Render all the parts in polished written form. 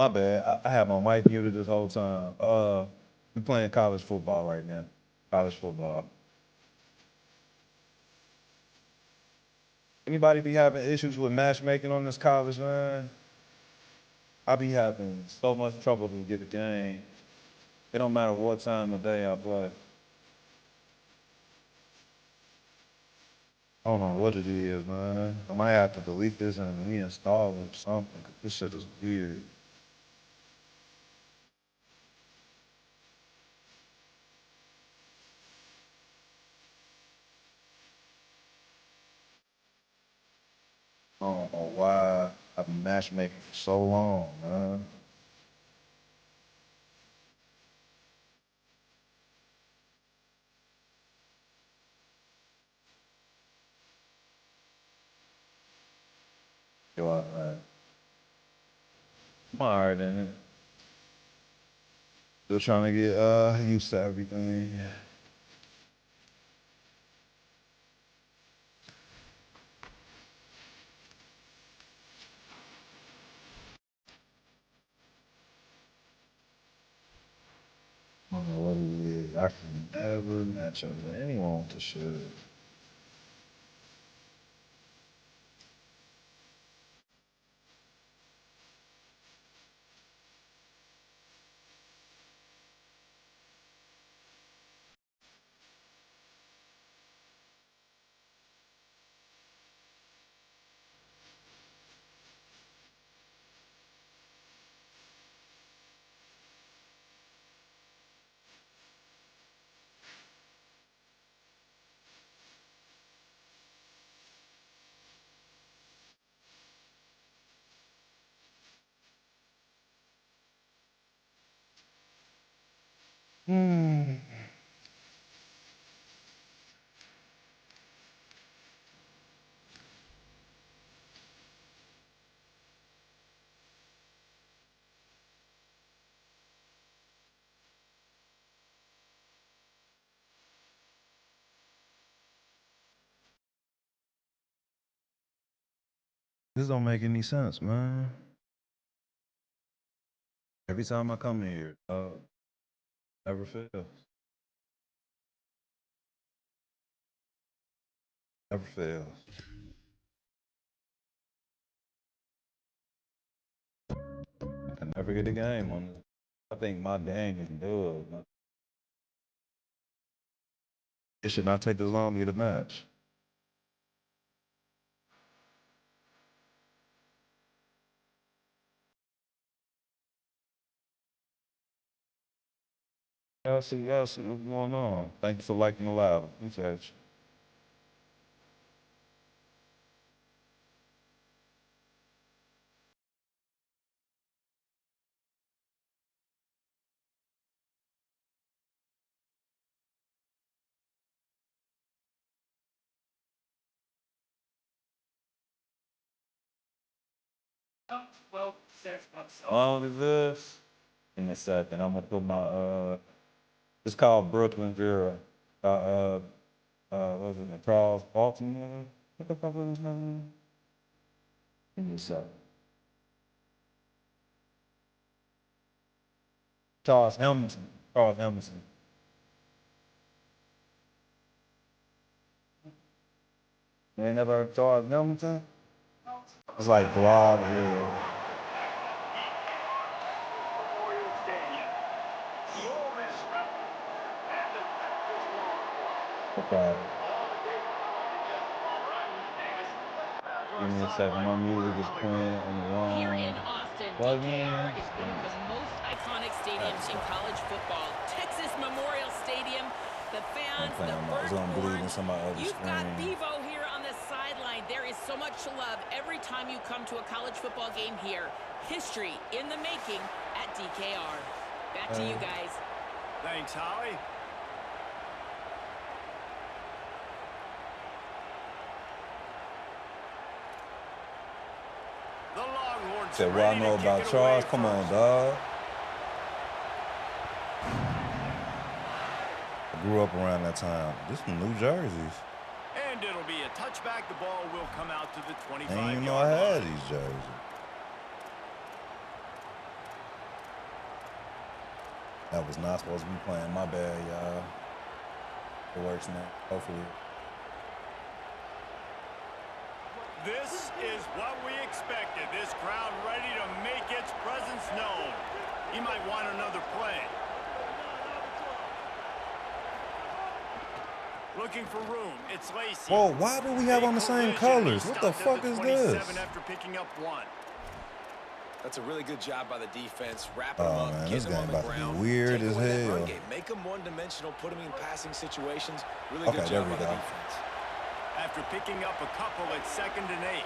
My bad. I have my mic muted this whole time. We playing college football right now. College football. Anybody be having issues with matchmaking on this college, man? I be having so much trouble to get a game. It don't matter what time of day I play. I don't know what it is, man. I might have to delete this and reinstall it or something. 'Cause this shit is weird. I don't know why I've been matchmaking for so long, man. Yo, I'm alright in it. Still trying to get used to everything. I don't know what it is. I can never match up with anyone with the shit. Hmm. This don't make any sense, man. Every time I come here, never fails. Never fails. I never get a game on it. I think my game is good. It should not take this long to get a match. Y'all see what's going on. Thank you for liking the live. Appreciate you. Long as this, in a second, I'm gonna put my it's called Brooklyn Vera. What was it, Charles Baltimore? What the fuck was his name? Give me a second. Charles Hamilton. Charles Hamilton. You ain't never heard of Charles Hamilton? It's like blog, yeah. Okay. Give me a second. My music is playing on the wrong. Here in Austin, DKR is one of the most iconic stadiums in college football. Texas Memorial Stadium, the fans, the It's gonna bleed in some of my other You've got screen. Bevo here on the sideline. There is so much love every time you come to a college football game here. History in the making at DKR. Back to you guys. Thanks, Howie. The Longhorns Said, what I know about Charles? Come on, dog. I grew up around that time. This is New Jerseys. And it'll be a touchback. The ball will come out to the 25-yard I didn't even know line. I had these jerseys. That was not supposed to be playing. My bad, y'all. It works now. Hopefully. This is what we expected. This crowd ready to make its presence known. He might want another play. Looking for room. It's Lacey. Whoa, why do we have on the same colors? What the fuck is this? After picking up one. That's a really good job by the defense. Wrapping them Oh up, man, getting this them game on the about to ground. be weird Take as away that run hell. game. Make them one-dimensional. Put them in passing situations. Really Okay, good there job we by the go. defense. After picking up a couple, it's 2nd and 8.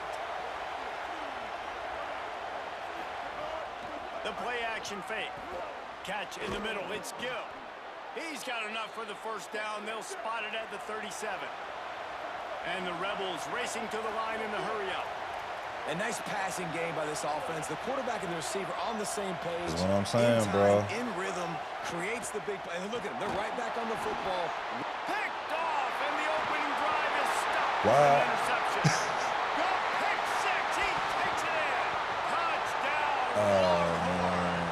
The play action fake. Catch in the middle. It's Gill. He's got enough for the first down. They'll spot it at the 37. And the Rebels racing to the line in the hurry-up. A nice passing game by this offense. The quarterback and the receiver on the same page. That's what I'm saying, in time, bro. In rhythm, creates the big play. And look at them. They're right back on the football. Picked off, and the opening drive is stopped. Wow. An interception. Go pick six. He takes it in. Touchdown. Oh man.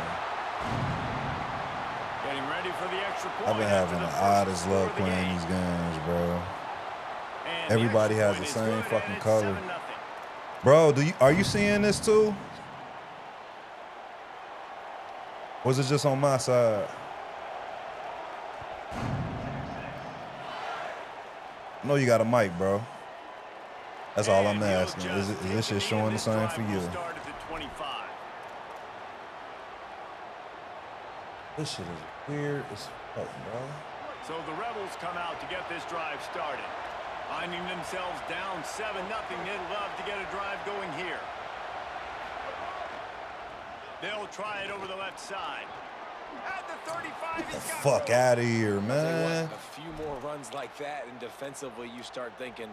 Getting ready for the extra point. I've been having the oddest luck playing these games, bro. And Everybody the has extra the point same is good, fucking and it's color. 7-0. Bro, are you seeing this too? Was it just on my side? I know you got a mic, bro. That's all I'm And he'll asking. Is just this kick shit it showing in. the This same drive for will you? start at the 25. This shit is weird as fuck, bro. So the Rebels come out to get this drive started. Finding themselves down 7-0, they'd love to get a drive going here. They'll try it over the left side. At the 35, Get the he's got fuck room. out of here, Tell you man. what, a few more runs like that, and defensively you start thinking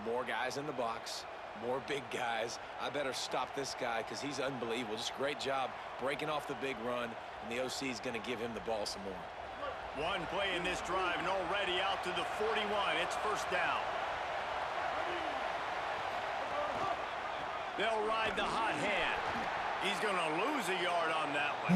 more guys in the box, more big guys. I better stop this guy because he's unbelievable. Just great job breaking off the big run, and the OC is going to give him the ball some more. One play in this drive, and already out to the 41. It's first down. They'll ride the hot hand. He's going to lose a yard on that one.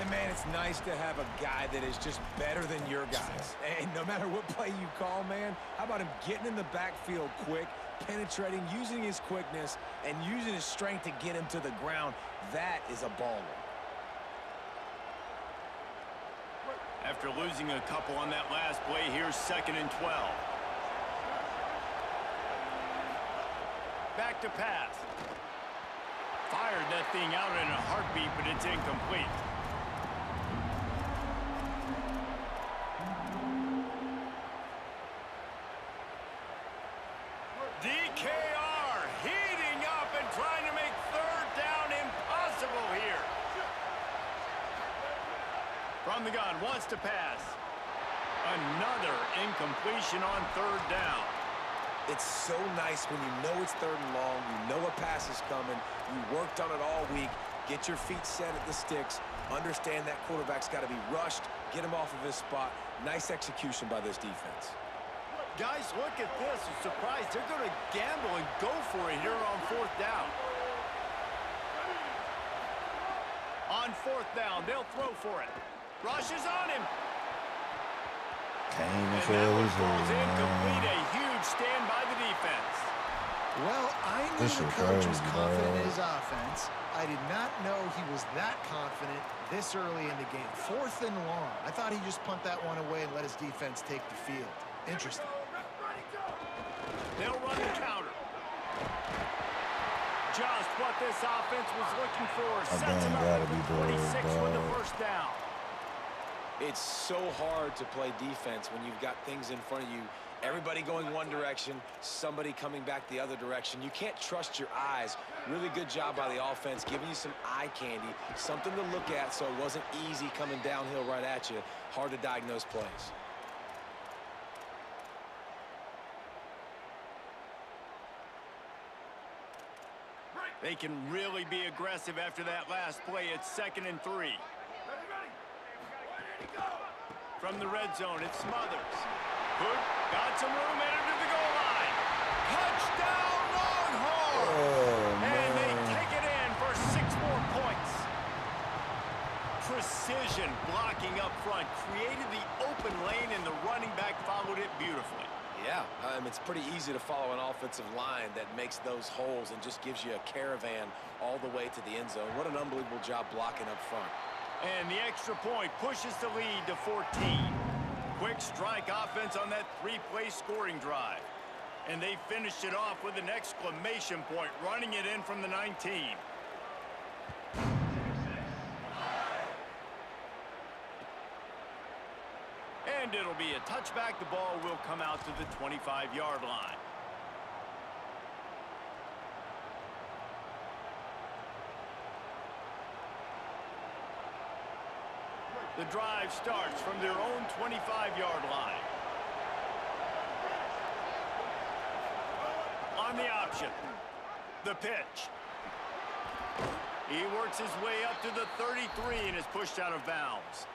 And man, it's nice to have a guy that is just better than your guys. And no matter what play you call, man, how about him getting in the backfield quick, penetrating, using his quickness, and using his strength to get him to the ground? That is a baller. After losing a couple on that last play, here's 2nd and 12. Back to pass. Fired that thing out in a heartbeat, but it's incomplete. DKR heating up and trying to make 3rd down impossible here. From the gun, wants to pass. Another incompletion on 3rd down. It's so nice when you know it's 3rd and long, you know a pass is coming, you worked on it all week, get your feet set at the sticks, understand that quarterback's got to be rushed, get him off of his spot. Nice execution by this defense. Guys, look at this. I'm surprised they're going to gamble and go for it here on 4th down. On 4th down, they'll throw for it. Rush is on him. Can't even And feel that one his falls head, incomplete. man. A huge stand by the defense. Well, I knew This the shit coach was crazy, confident bro. in his offense. I did not know he was that confident this early in the game. 4th and long. I thought he'd just punt that one away and let his defense take the field. Interesting. They'll run the counter. Just what this offense was looking for. That Sets damn them up gotta at be the good, 26 with the dog. 1st down. It's so hard to play defense when you've got things in front of you. Everybody going one direction, somebody coming back the other direction. You can't trust your eyes. Really good job by the offense, giving you some eye candy, something to look at so it wasn't easy coming downhill right at you. Hard to diagnose plays. They can really be aggressive after that last play. It's 2nd and 3. From the red zone, it's Smothers. Hood got some room, entered to the goal line. Touchdown, Longhorn! Oh, And they man. take it in for 6 more points. Precision formation blocking up front created the open lane, and the running back followed it beautifully. Yeah, it's pretty easy to follow an offensive line that makes those holes and just gives you a caravan all the way to the end zone. What an unbelievable job blocking up front. And the extra point pushes the lead to 14. Quick strike offense on that three-play scoring drive. And they finished it off with an exclamation point, running it in from the 19. And it'll be a touchback. The ball will come out to the 25-yard line. The drive starts from their own 25-yard line. On the option, the pitch. He works his way up to the 33 and is pushed out of bounds.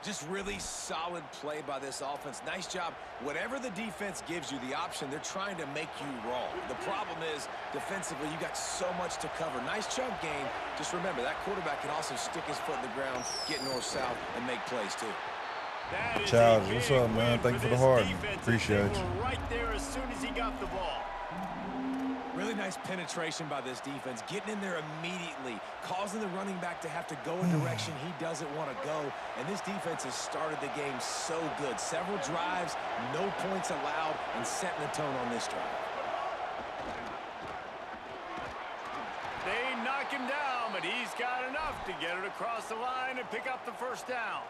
Just really solid play by this offense. Nice job. Whatever the defense gives you the option, they're trying to make you wrong. The problem is, defensively, you got so much to cover. Nice chunk game. Just remember, that quarterback can also stick his foot in the ground, get north-south, and make plays, too. Charles, what's up, man? Thank you for the heart. Appreciate you. Right there as soon as he got the ball. Really nice penetration by this defense, getting in there immediately, causing the running back to have to go a direction he doesn't want to go. And this defense has started the game so good. Several drives, no points allowed, and setting the tone on this drive. They knock him down, but he's got enough to get it across the line and pick up the first down.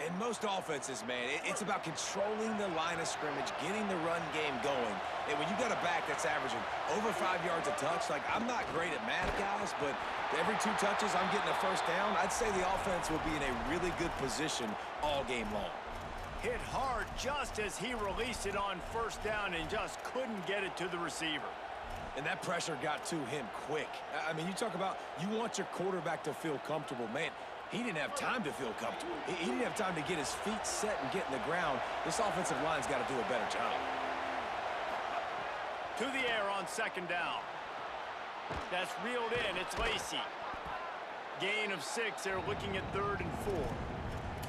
And most offenses, man, it's about controlling the line of scrimmage, getting the run game going. And when you got a back that's averaging over 5 yards a touch, like, I'm not great at math, guys, but every 2 touches I'm getting a first down, I'd say the offense will be in a really good position all game long. Hit hard just as he released it on first down and just couldn't get it to the receiver. And that pressure got to him quick. I mean, you talk about you want your quarterback to feel comfortable. Man, he didn't have time to feel comfortable. He didn't have time to get his feet set and get in the ground. This offensive line's got to do a better job. To the air on second down. That's reeled in. It's Lacey. Gain of 6. They're looking at 3rd and 4.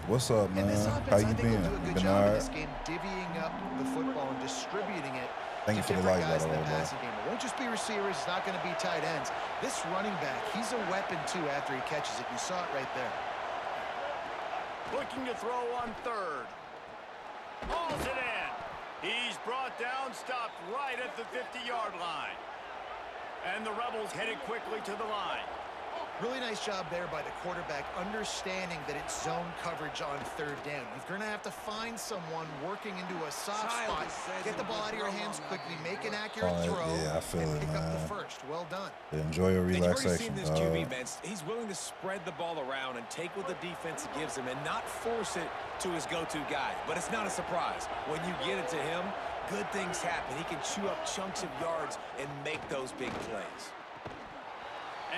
What's up, man? How you been? Do a good Been job all in right? this game, divvying up the football and distributing it Thank you to for the different like, by guys the in the way, bro. passing game. It won't just be receivers. It's not going to be tight ends. This running back, he's a weapon, too, after he catches it. You saw it right there. Looking to throw on 3rd. Hauls it in. He's brought down, stopped right at the 50-yard line. And the Rebels headed quickly to the line. Really nice job there by the quarterback, understanding that it's zone coverage on 3rd down. You're going to have to find someone working into a soft spot, get the ball out of your hands quickly, make an accurate throw, yeah, I feel and it, pick up man. the first. Well done. Enjoy your And you've already relaxation. seen this QB, man. He's willing to spread the ball around and take what the defense gives him and not force it to his go-to guy. But it's not a surprise. When you get it to him, good things happen. He can chew up chunks of yards and make those big plays.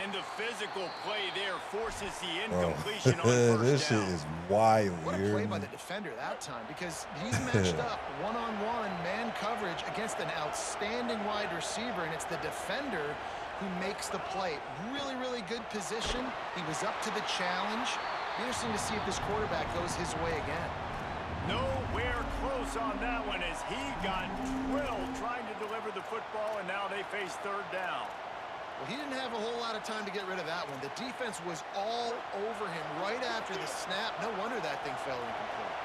And the physical play there forces the incompletion on This first shit down. is wild, What a play weird. by the defender that time, because he's matched up one-on-one man coverage against an outstanding wide receiver, and it's the defender who makes the play. Really, really good position. He was up to the challenge. Interesting to see if this quarterback goes his way again. Nowhere close on that one as he got drilled trying to deliver the football, and now they face 3rd down. Well, he didn't have a whole lot of time to get rid of that one. The defense was all over him right after the snap. No wonder that thing fell incomplete.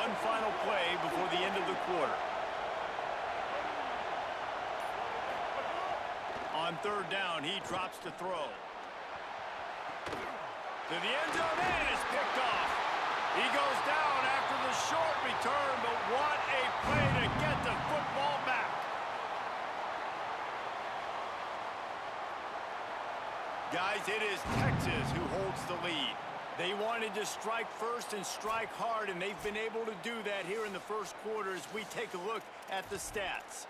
One final play before the end of the quarter. On 3rd down, he drops to throw. To the end zone, and it's picked off. He goes down after the short return, but what a play to get the football back. Guys, it is Texas who holds the lead. They wanted to strike first and strike hard, and they've been able to do that here in the first quarter as we take a look at the stats.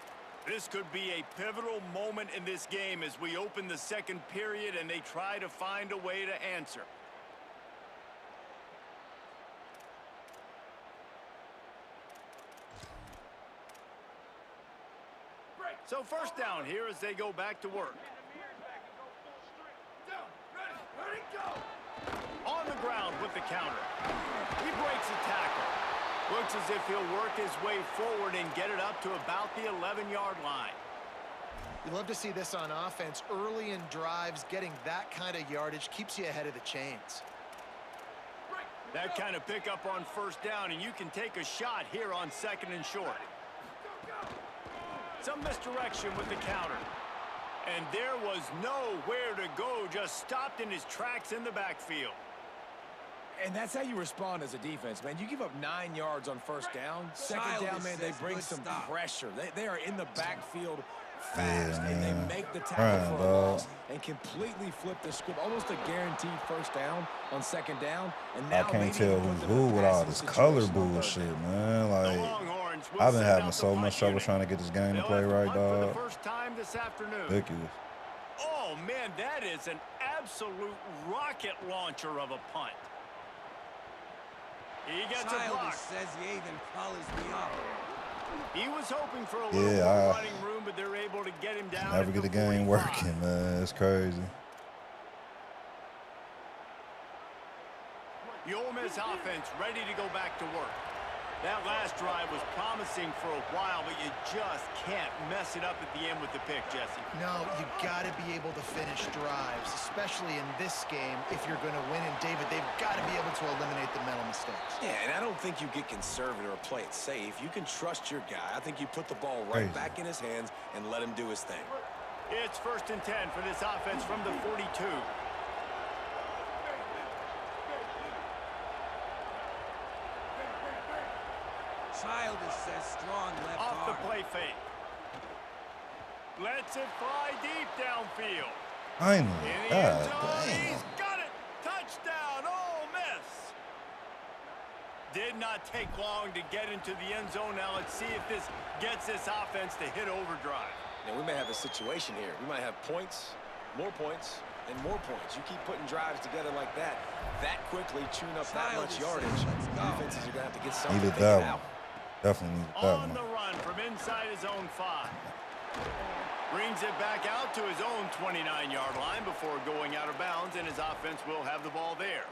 This could be a pivotal moment in this game as we open the second period and they try to find a way to answer. So first down here as they go back to work. On the ground with the counter. He breaks a tackle. Looks as if he'll work his way forward and get it up to about the 11-yard line. You love to see this on offense. Early in drives, getting that kind of yardage keeps you ahead of the chains. That kind of pickup on first down, and you can take a shot here on 2nd and short. Some misdirection with the counter. And there was nowhere to go, just stopped in his tracks in the backfield. And that's how you respond as a defense, man. You give up 9 yards on first down. Second down, man, they bring some pressure. They are in the backfield fast, and they make the tackle for a loss and completely flip the script. Almost a guaranteed first down on 2nd down. And now I can't tell who's who with all this color bullshit, man. Like, I've been having so much trouble trying to get this game to play right, dog. First time this afternoon. Ridiculous. Oh, man, that is an absolute rocket launcher of a punt. He gets a block. Says he even follows me up. He was hoping for a little more running room, but they're able to get him down. Never get the game working, man. It's crazy. The Ole Miss offense ready to go back to work. That last drive was promising for a while, but you just can't mess it up at the end with the pick, Jesse. No, you got to be able to finish drives, especially in this game if you're going to win. And, David, they've got to be able to eliminate the mental mistakes. Yeah, and I don't think you get conservative or play it safe. You can trust your guy. I think you put the ball right back in his hands and let him do his thing. It's 1st and 10 for this offense from the 42. Childish says strong left Off arm. the play fake. Lets it fly deep downfield. Finally. In the God end zone, damn. he's got it. Touchdown, Ole Miss. Did not take long to get into the end zone. Now let's see if this gets this offense to hit overdrive. Now, we may have a situation here. We might have points, and more points. You keep putting drives together like that quickly, chewing up that much yardage. Defenses are going to have to get something Needed figured that out. one. Definitely needed that On one. the run from inside his own 5. Brings it back out to his own 29-yard line before going out of bounds, and his offense will have the ball there.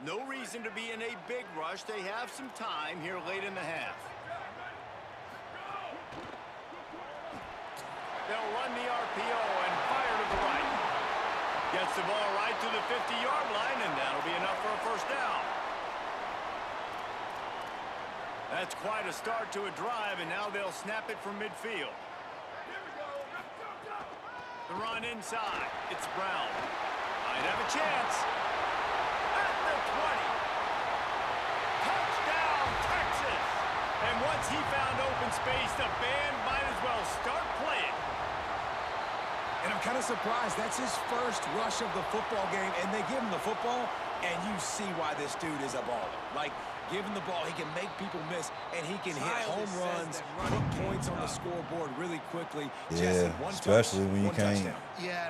No reason to be in a big rush. They have some time here late in the half. They'll run the RPO and fire to the right. Gets the ball right to the 50-yard line, and that'll be enough for a first down. That's quite a start to a drive, and now they'll snap it from midfield. The run inside. It's Brown. Might have a chance. At the 20. Touchdown, Texas! And once he found open space, the band might as well start playing. And I'm kind of surprised. That's his first rush of the football game, and they give him the football, and you see why this dude is a baller. Like, give him the ball, he can make people miss, and he can hit home runs, put points on the scoreboard really quickly. Yeah, especially when you can't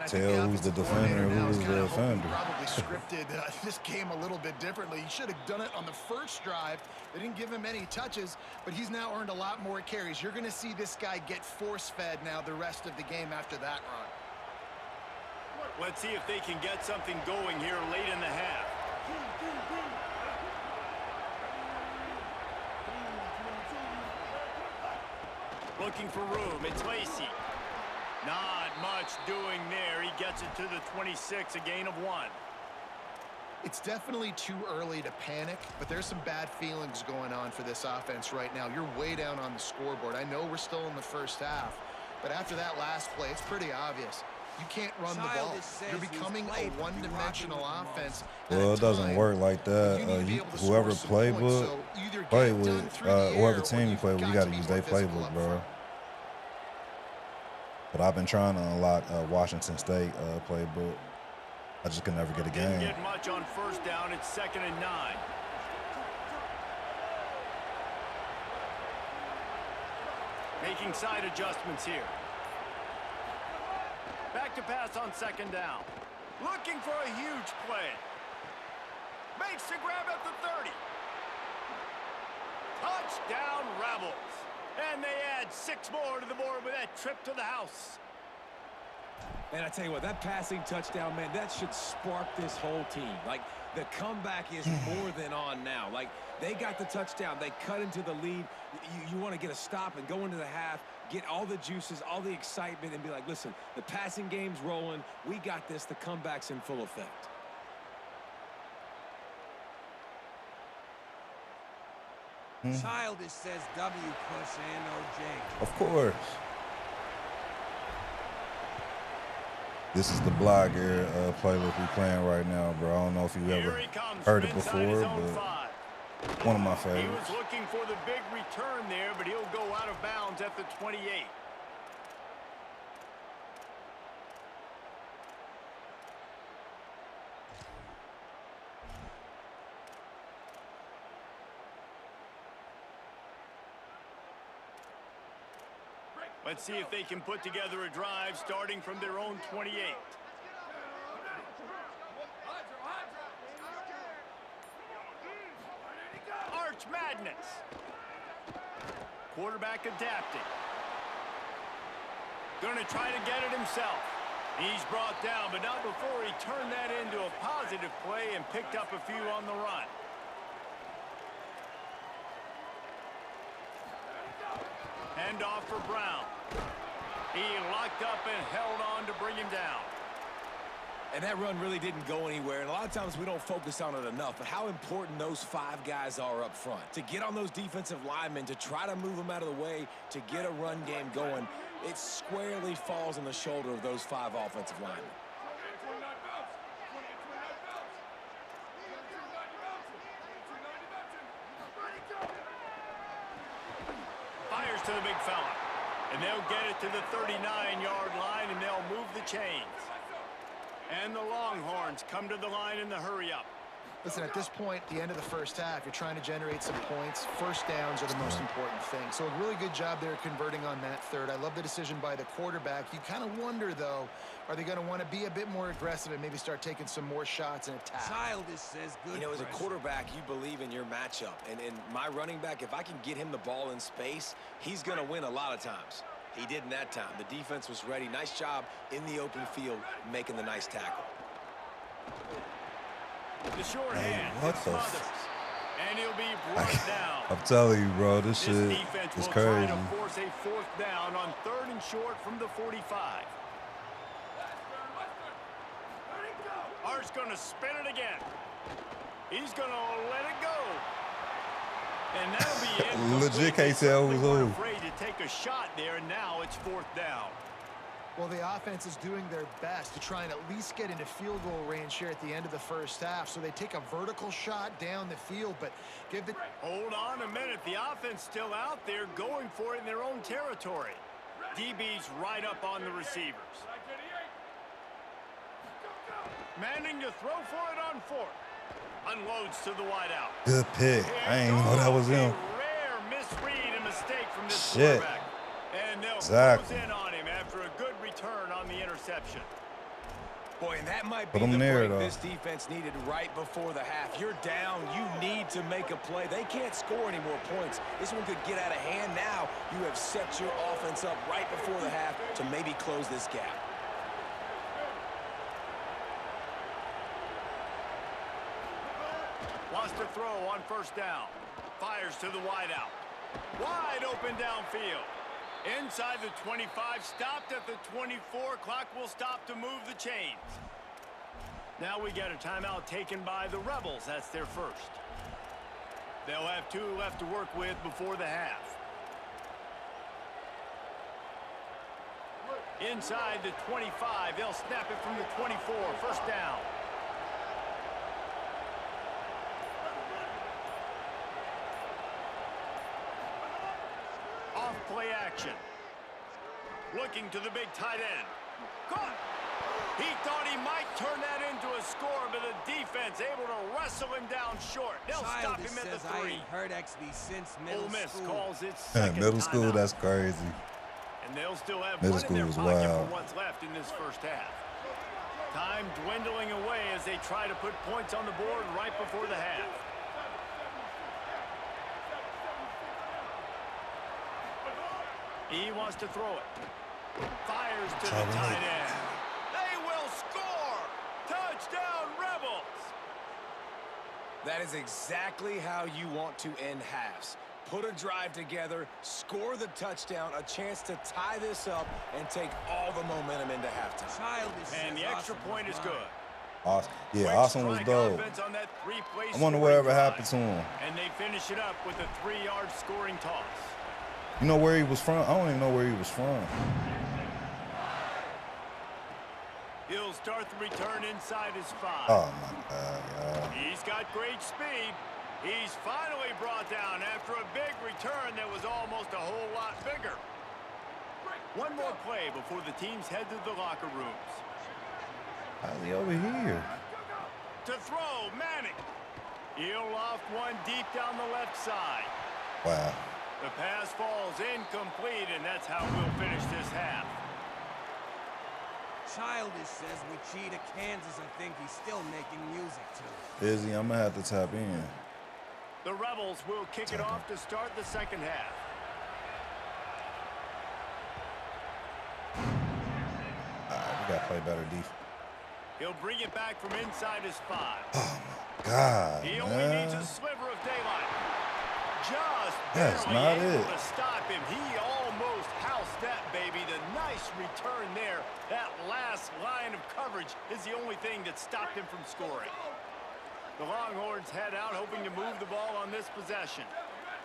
tell who's the defender and who's the offender. Probably scripted this game a little bit differently. He should have done it on the first drive. They didn't give him any touches, but he's now earned a lot more carries. You're going to see this guy get force-fed now the rest of the game after that run. Let's see if they can get something going here late in the half. Looking for room. It's Lacey. Not much doing there. He gets it to the 26, a gain of 1. It's definitely too early to panic, but there's some bad feelings going on for this offense right now. You're way down on the scoreboard. I know we're still in the first half, but after that last play, it's pretty obvious. You can't run the ball. You're becoming a one-dimensional offense. Well, it doesn't work like that. Whoever playbook play with, whoever team you play with, you got to use their playbook, bro. But I've been trying to unlock Washington State playbook. I just could never get a game. Didn't get much on first down. It's 2nd and 9. Making side adjustments here. Back to pass on 2nd down. Looking for a huge play. Makes the grab at the 30. Touchdown, Rebels. And they add 6 more to the board with that trip to the house. And I tell you what, that passing touchdown, man, that should spark this whole team. Like, the comeback is more than on now. Like, they got the touchdown. They cut into the lead. You want to get a stop and go into the half, get all the juices, all the excitement, and be like, listen, the passing game's rolling. We got this. The comeback's in full effect. Childish says W push and OJ. Of course. This is the blogger playlist we're playing right now, bro. I don't know if you ever heard it before, but one of my favorites. He was looking for the big return there, but he'll go out of bounds at the 28. Let's see if they can put together a drive starting from their own 28. Arch madness. Quarterback adapting. Going to try to get it himself. He's brought down, but not before he turned that into a positive play and picked up a few on the run. Hand off for Brown. He locked up and held on to bring him down. And that run really didn't go anywhere, and a lot of times we don't focus on it enough, but how important those 5 guys are up front. To get on those defensive linemen, to try to move them out of the way, to get a run game going, it squarely falls on the shoulder of those 5 offensive linemen. Fires to the big fella. And they'll get it to the 39-yard line, and they'll move the chains. And the Longhorns come to the line in the hurry-up. Listen, at this point, the end of the first half, you're trying to generate some points. First downs are the most important thing. So a really good job there converting on that third. I love the decision by the quarterback. You kind of wonder, though, are they going to want to be a bit more aggressive and maybe start taking some more shots and attack? Childish says good. You know, as a quarterback, you believe in your matchup. And my running back, if I can get him the ball in space, he's going to win a lot of times. He did in that time. The defense was ready. Nice job in the open field making the nice tackle. The short Hey, hand what the and he'll be brought down. I'm telling you, bro, this shit defense is will try crazy. to force a 4th down on 3rd and short from the 45. Art's going to spin it again. He's going to let it go. And that'll be incomplete. Legit can't tell who's They weren't who. afraid to take a shot there, and now it's 4th down. Well, the offense is doing their best to try and at least get into field goal range here at the end of the first half. So they take a vertical shot down the field, but give the... Hold on a minute. The offense still out there going for it in their own territory. DB's right up on the receivers. Manning to throw for it on 4th. Unloads to the wideout. Good pick. I ain't even know that was him. A rare misread and mistake from this Shit. quarterback. And they'll Exactly. close in on him after a good return on the interception. Boy, and that might be Put 'em the there, break though. this defense needed right before the half. You're down. You need to make a play. They can't score any more points. This one could get out of hand now. You have set your offense up right before the half to maybe close this gap. Wants to throw on 1st down. Fires to the wideout. Wide open downfield. Inside the 25, stopped at the 24. Clock will stop to move the chains. Now we get a timeout taken by the Rebels. That's their first. They'll have 2 left to work with before the half. Inside the 25, they'll snap it from the 24. 1st down. Play action. Looking to the big tight end. Caught. He thought he might turn that into a score, but the defense able to wrestle him down short. They'll stop him at the 3. I ain't heard XB since middle Ole Miss school. calls it second Middle school, timeout. that's crazy. And they'll still have Middle one in school their was pocket wild. for what's left in this first half. Time dwindling away as they try to put points on the board right before the half. He wants to throw it. Fires to the tight end. That is exactly how you want to end halves. Put a drive together, score the touchdown, a chance to tie this up, and take all the momentum into halftime. And the extra point is good. Awesome. Yeah, Austin was dope. I wonder whatever happened to him. And they finish it up with a 3-yard scoring toss. You know where he was from? I don't even know where he was from. He'll start the return inside his 5. Oh, my God, y'all. He's got great speed. He's finally brought down after a big return that was almost a whole lot bigger. One more play before the teams head to the locker rooms. How's he over here? To throw, Manning. He'll loft one deep down the left side. Wow. The pass falls incomplete, and that's how we'll finish this half. Childish says we cheat at Kansas. I think he's still making music to. Is he? I'm going to have to tap in. The Rebels will kick it off to start the second half. We got to play better defense. He'll bring it back from inside his 5. Oh, my God, He man. only needs a sliver of daylight. Just That's barely not able it. to stop him. He almost housed that baby. The nice return there. That last line of coverage is the only thing that stopped him from scoring. The Longhorns head out hoping to move the ball on this possession.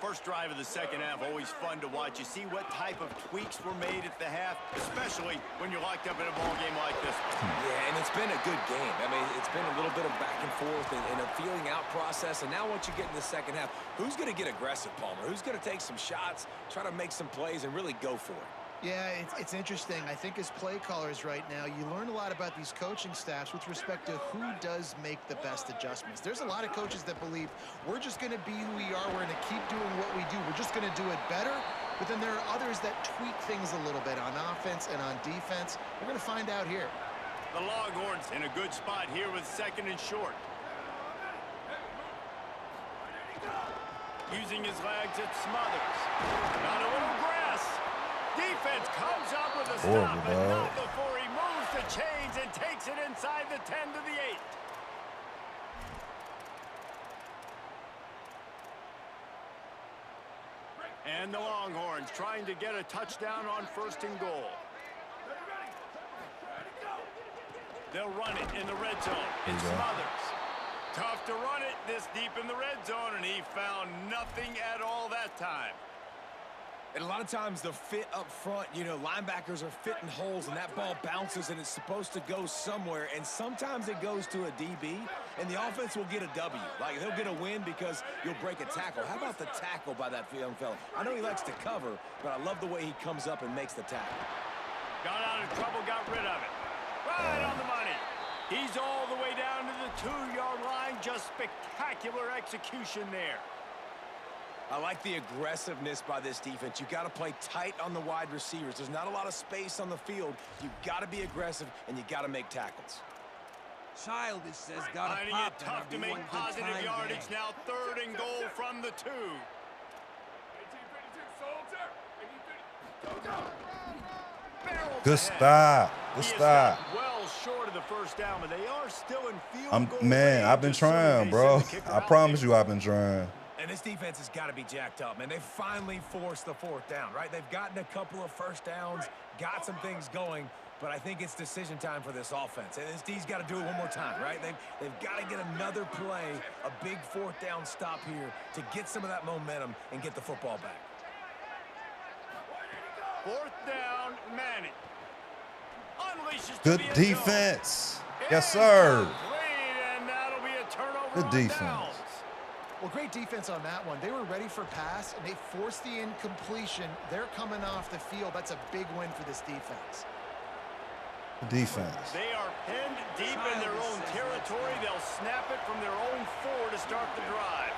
First drive of the second half, always fun to watch. You see what type of tweaks were made at the half, especially when you're locked up in a ball game like this one. Yeah, and it's been a good game. I mean, it's been a little bit of back and forth and a feeling out process. And now once you get in the second half, who's going to get aggressive, Palmer? Who's going to take some shots, try to make some plays, and really go for it? Yeah, it's interesting. I think as play callers right now, you learn a lot about these coaching staffs with respect to who does make the best adjustments. There's a lot of coaches that believe we're just going to be who we are. We're going to keep doing what we do. We're just going to do it better. But then there are others that tweak things a little bit on offense and on defense. We're going to find out here. The Longhorns in a good spot here with second and short. Using his legs, it Smothers. Got a little grass. Defense comes up with a stop, but not before he moves the chains and takes it inside the 10 to the 8. And the Longhorns trying to get a touchdown on first and goal. They'll run it in the red zone. It's Smothers. Tough to run it this deep in the red zone, and he found nothing at all that time. And a lot of times the fit up front, you know, linebackers are fitting holes and that ball bounces and it's supposed to go somewhere. And sometimes it goes to a DB and the offense will get a W. Like they'll get a win because you'll break a tackle. How about the tackle by that young fella? I know he likes to cover, but I love the way he comes up and makes the tackle. Got out of trouble, got rid of it. Right on the money. He's all the way down to the 2-yard line. Just spectacular execution there. I like the aggressiveness by this defense. You got to play tight on the wide receivers. There's not a lot of space on the field. You got to be aggressive and you got to make tackles. Childish says got to finding it tough to make positive yardage. Now 3rd and goal from the 2. Good stop. Good stop. Well short of the first down, but they are still in field goal Man, range. I've been trying, bro. I promise you I've been trying. And this defense has got to be jacked up, man. They finally forced the 4th down, right? They've gotten a couple of first downs, got some things going, but I think it's decision time for this offense. And this D's got to do it one more time, right? They've got to get another play, a big 4th down stop here to get some of that momentum and get the football back. 4th down, Manning. Unleashes Good defense. Yes, sir. And that'll be a turnover. Good defense. Downs. Well, great defense on that one. They were ready for pass, and they forced the incompletion. They're coming off the field. That's a big win for this defense. Defense. They are pinned deep in their own territory. They'll snap it from their own 4 to start the drive.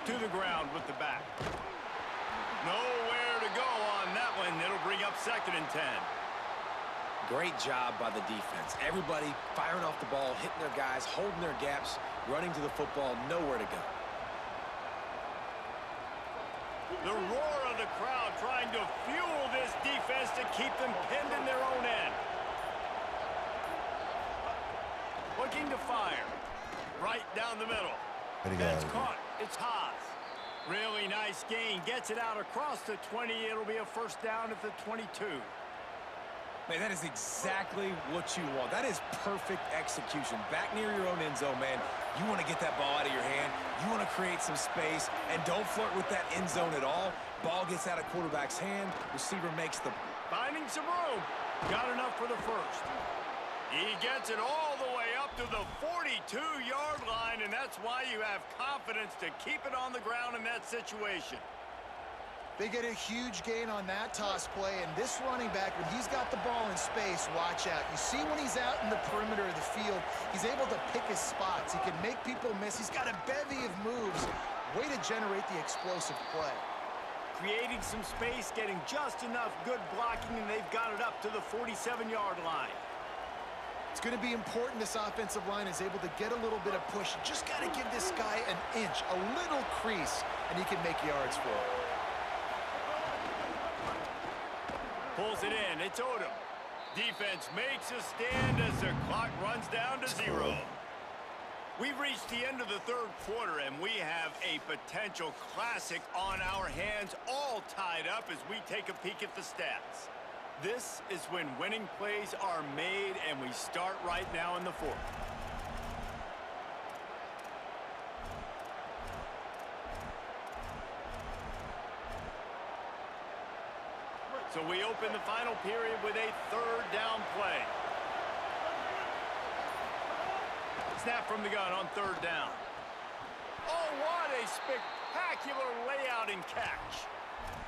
To the ground with the back. Nowhere to go on that one. It'll bring up 2nd and 10. Great job by the defense. Everybody firing off the ball, hitting their guys, holding their gaps, running to the football, nowhere to go. The roar of the crowd trying to fuel this defense to keep them pinned in their own end. looking to fire. Right down the middle. That's caught. It's Haas. Really nice gain. Gets it out across the 20. It'll be a first down at the 22. Man, that is exactly what you want. That is perfect execution. Back near your own end zone, man. You want to get that ball out of your hand. You want to create some space, and don't flirt with that end zone at all. Ball gets out of quarterback's hand. Receiver makes the... Finding some room. Got enough for the first. He gets it all the way up to the 42-yard line, and that's why you have confidence to keep it on the ground in that situation. They get a huge gain on that toss play, and this running back, when he's got the ball in space, watch out. You see when he's out in the perimeter of the field, he's able to pick his spots. He can make people miss. He's got a bevy of moves. Way to generate the explosive play. Creating some space, getting just enough good blocking, and they've got it up to the 47-yard line. It's going to be important this offensive line is able to get a little bit of push. Just got to give this guy an inch, a little crease, and he can make yards for it. Pulls it in. It's Odom. Defense makes a stand as the clock runs down to 0. We've reached the end of the third quarter, and we have a potential classic on our hands, all tied up as we take a peek at the stats. This is when winning plays are made, and we start right now in the fourth. So we open the final period with a third down play. Snap from the gun on third down. Oh, what a spectacular layout and catch.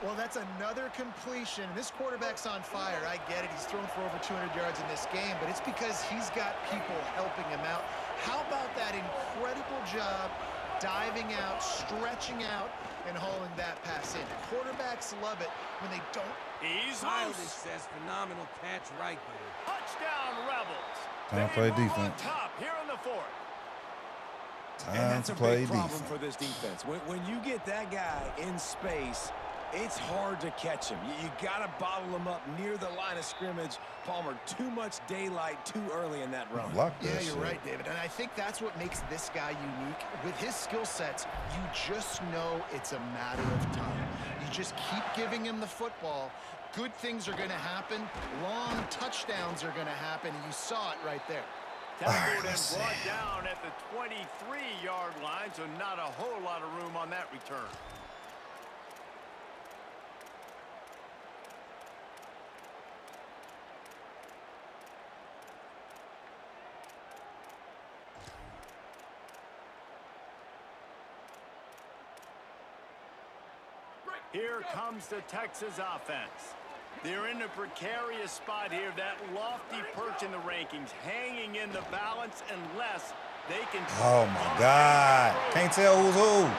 Well, that's another completion. This quarterback's on fire. I get it. He's thrown for over 200 yards in this game, but it's because he's got people helping him out. How about that incredible job diving out, stretching out, and hauling that pass in? Quarterbacks love it when they don't. He's Silas loose. says phenomenal catch right there. Touchdown, Rebels. Time to play They move on defense. top here in the fourth. And that's a big problem for this defense. When you get that guy in space, it's hard to catch him. You got to bottle him up near the line of scrimmage. Palmer, too much daylight too early in that run. Yeah, you're right, David. And I think that's what makes this guy unique. With his skill sets, you just know it's a matter of time. You just keep giving him the football. Good things are going to happen. Long touchdowns are going to happen. And you saw it right there. Tackled and brought down at the 23-yard line, so not a whole lot of room on that return. Here comes the Texas offense. They're in a precarious spot here, that lofty perch in the rankings, hanging in the balance unless they can... Oh, my God. Can't tell who's who.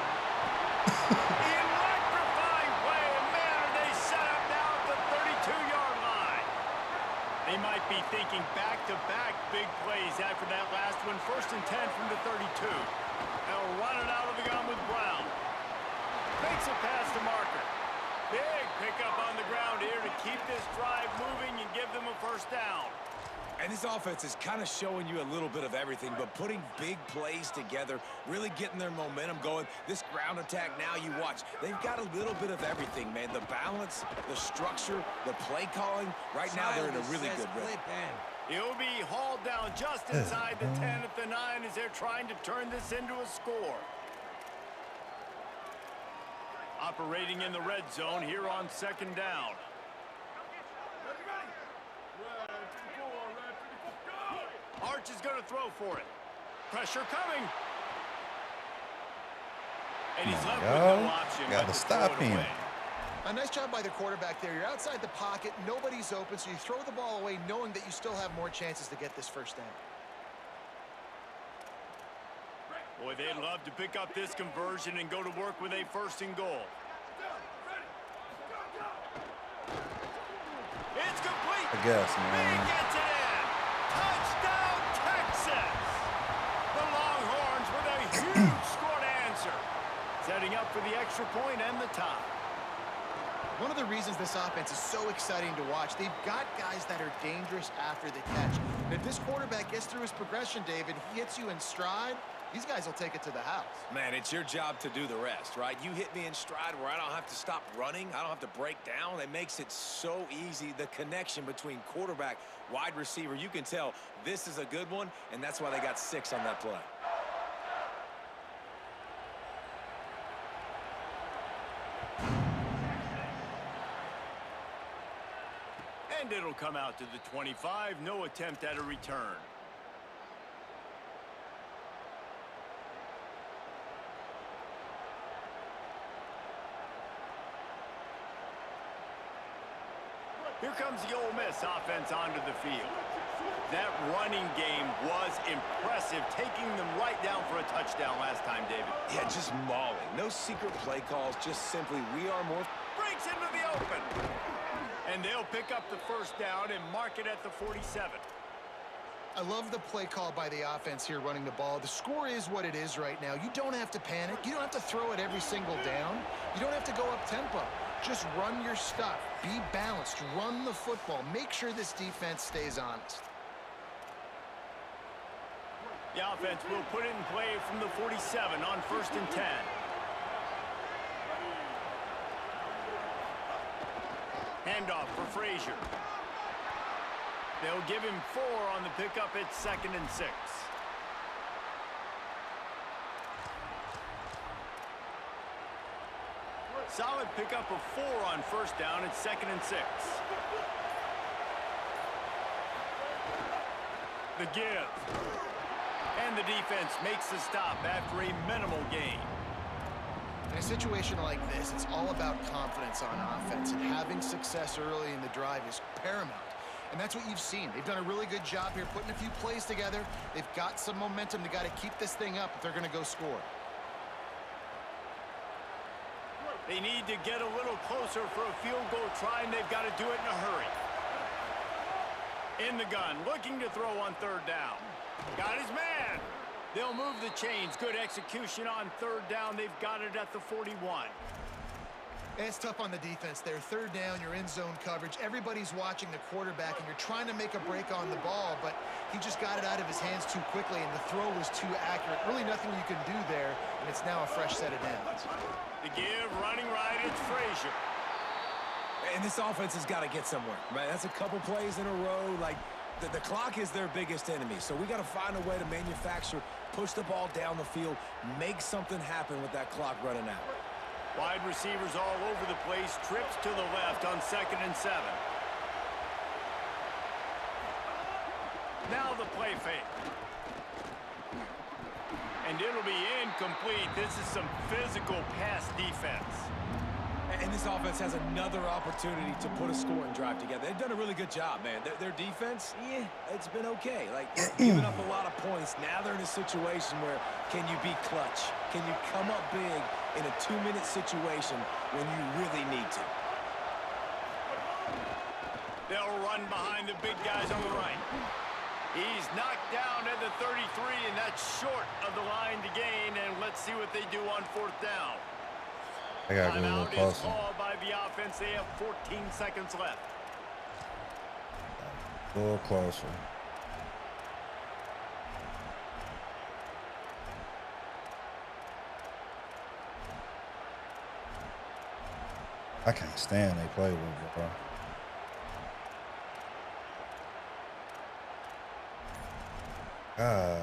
Electrifying play, and man, are they set up now at the 32-yard line. They might be thinking back-to-back big plays after that last one. 1st and 10 from the 32. They'll run it out of the gun with Brown. Makes a pass to Marker. Big pickup on the ground here to keep this drive moving and give them a first down. And this offense is kind of showing you a little bit of everything, but putting big plays together, really getting their momentum going. This ground attack now, you watch, they've got a little bit of everything, man. The balance, the structure, the play calling. Right now, they're in a really good rhythm. He'll be hauled down just inside the 10 at the 9 as they're trying to turn this into a score. Operating in the red zone here on 2nd down. Arch is going to throw for it. Pressure coming. And he's left with no option. Got to stop him. A nice job by the quarterback there. You're outside the pocket. Nobody's open, so you throw the ball away knowing that you still have more chances to get this first down. Boy, they'd love to pick up this conversion and go to work with a 1st and goal. It's complete. I guess, man. He gets it in. Touchdown, Texas. The Longhorns with a huge score to answer. Setting up for the extra point and the tie. One of the reasons this offense is so exciting to watch, they've got guys that are dangerous after the catch. If this quarterback gets through his progression, David, he hits you in stride, these guys will take it to the house. Man, it's your job to do the rest, right? You hit me in stride where I don't have to stop running. I don't have to break down. It makes it so easy. The connection between quarterback, wide receiver, you can tell this is a good one, and that's why they got 6 on that play. And it'll come out to the 25. No attempt at a return. Here comes the Ole Miss offense onto the field. That running game was impressive, taking them right down for a touchdown last time, David. Yeah, just mauling. No secret play calls, just simply we are more. Breaks into the open. And they'll pick up the first down and mark it at the 47. I love the play call by the offense here running the ball. The score is what it is right now. You don't have to panic. You don't have to throw it every single down. You don't have to go up tempo. Just run your stuff. Be balanced. Run the football. Make sure this defense stays honest. The offense will put it in play from the 47 on 1st and 10. Handoff for Frazier. They'll give him 4 on the pickup at 2nd and 6. Solid pickup of 4 on 1st down at 2nd and 6. The give. And the defense makes the stop after a minimal gain. In a situation like this, it's all about confidence on offense, and having success early in the drive is paramount. And that's what you've seen. They've done a really good job here putting a few plays together. They've got some momentum. They got to keep this thing up if they're going to go score. They need to get a little closer for a field goal try, and they've got to do it in a hurry. In the gun, looking to throw on 3rd down. Got his man. They'll move the chains. Good execution on 3rd down. They've got it at the 41. It's tough on the defense there. 3rd down, you're in zone coverage. Everybody's watching the quarterback, and you're trying to make a break on the ball, but he just got it out of his hands too quickly, and the throw was too accurate. Really nothing you can do there, and it's now a fresh set of downs. The give, running right, it's Frazier. And this offense has got to get somewhere, right? That's a couple plays in a row. Like, the clock is their biggest enemy, so we got to find a way to manufacture, push the ball down the field, make something happen with that clock running out. Wide receivers all over the place. Trips to the left on 2nd and 7. Now the play fake. And it'll be incomplete. This is some physical pass defense. And this offense has another opportunity to put a scoring drive together. They've done a really good job, man. Their defense, yeah, it's been okay. Like, giving up a lot of points. Now they're in a situation where can you be clutch? Can you come up big in a 2-minute situation when you really need to? They'll run behind the big guys on the right. He's knocked down at the 33, and that's short of the line to gain. And let's see what they do on 4th down. I gotta go a little Timeout is closer. called by the offense. They have 14 seconds left. A little closer. I can't stand they play with it, bro. God.